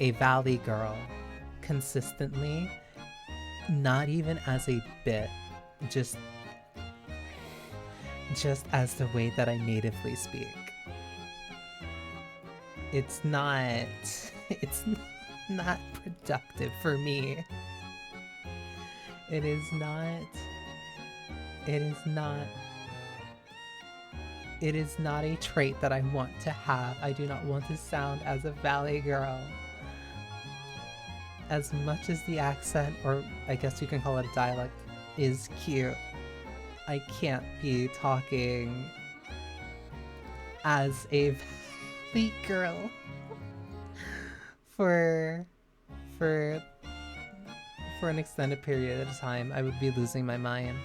a valley girl consistently, not even as a bit, just as the way that I natively speak. It's not productive for me. It is not a trait that I want to have. I do not want to sound as a valley girl. As much as the accent, or I guess you can call it a dialect, is cute, I can't be talking as a valley girl for an extended period of time. I would be losing my mind.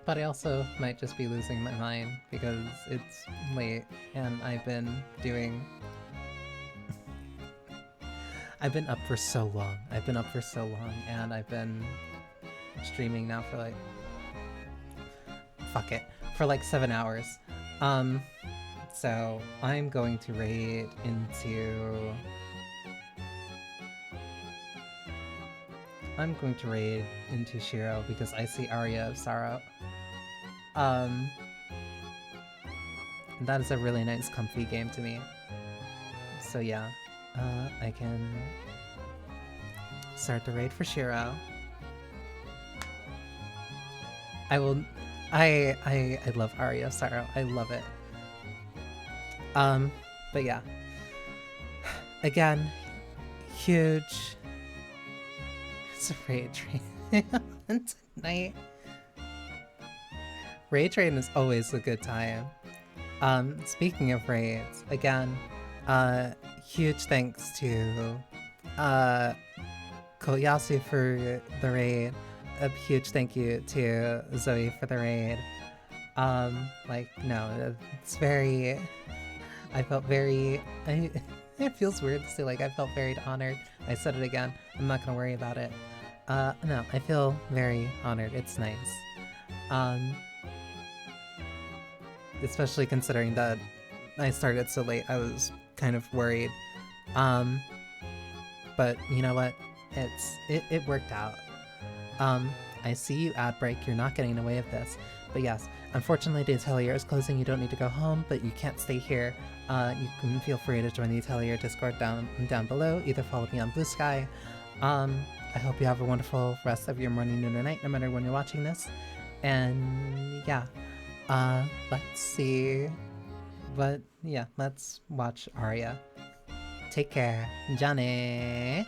But I also might just be losing my mind because it's late and I've been up for so long. And I've been streaming now for like 7 hours. So I'm going to raid into Shiro because I see Aria of Sorrow. That is a really nice comfy game to me. So yeah, I can start the raid for Shiro. I love Aria Sorrow. I love it. But yeah. Again, huge. It's a raid train tonight. Raid train is always a good time. Speaking of raids, again, huge thanks to Koyasu for the raid. A huge thank you to Zoe for the raid. No, it's very. I felt very. It feels weird to say I felt very honored. I said it again. I'm not gonna worry about it. No, I feel very honored. It's nice. Especially considering that I started so late, I was kind of worried. But you know what? It worked out. I see you, Adbreak. You're not getting away with this. But yes, unfortunately the Atelier is closing. You don't need to go home, but you can't stay here. You can feel free to join the Atelier Discord down below. Either follow me on Blue Sky. I hope you have a wonderful rest of your morning, noon, or night, no matter when you're watching this. And yeah, let's see. But yeah, let's watch Aria. Take care, Johnny.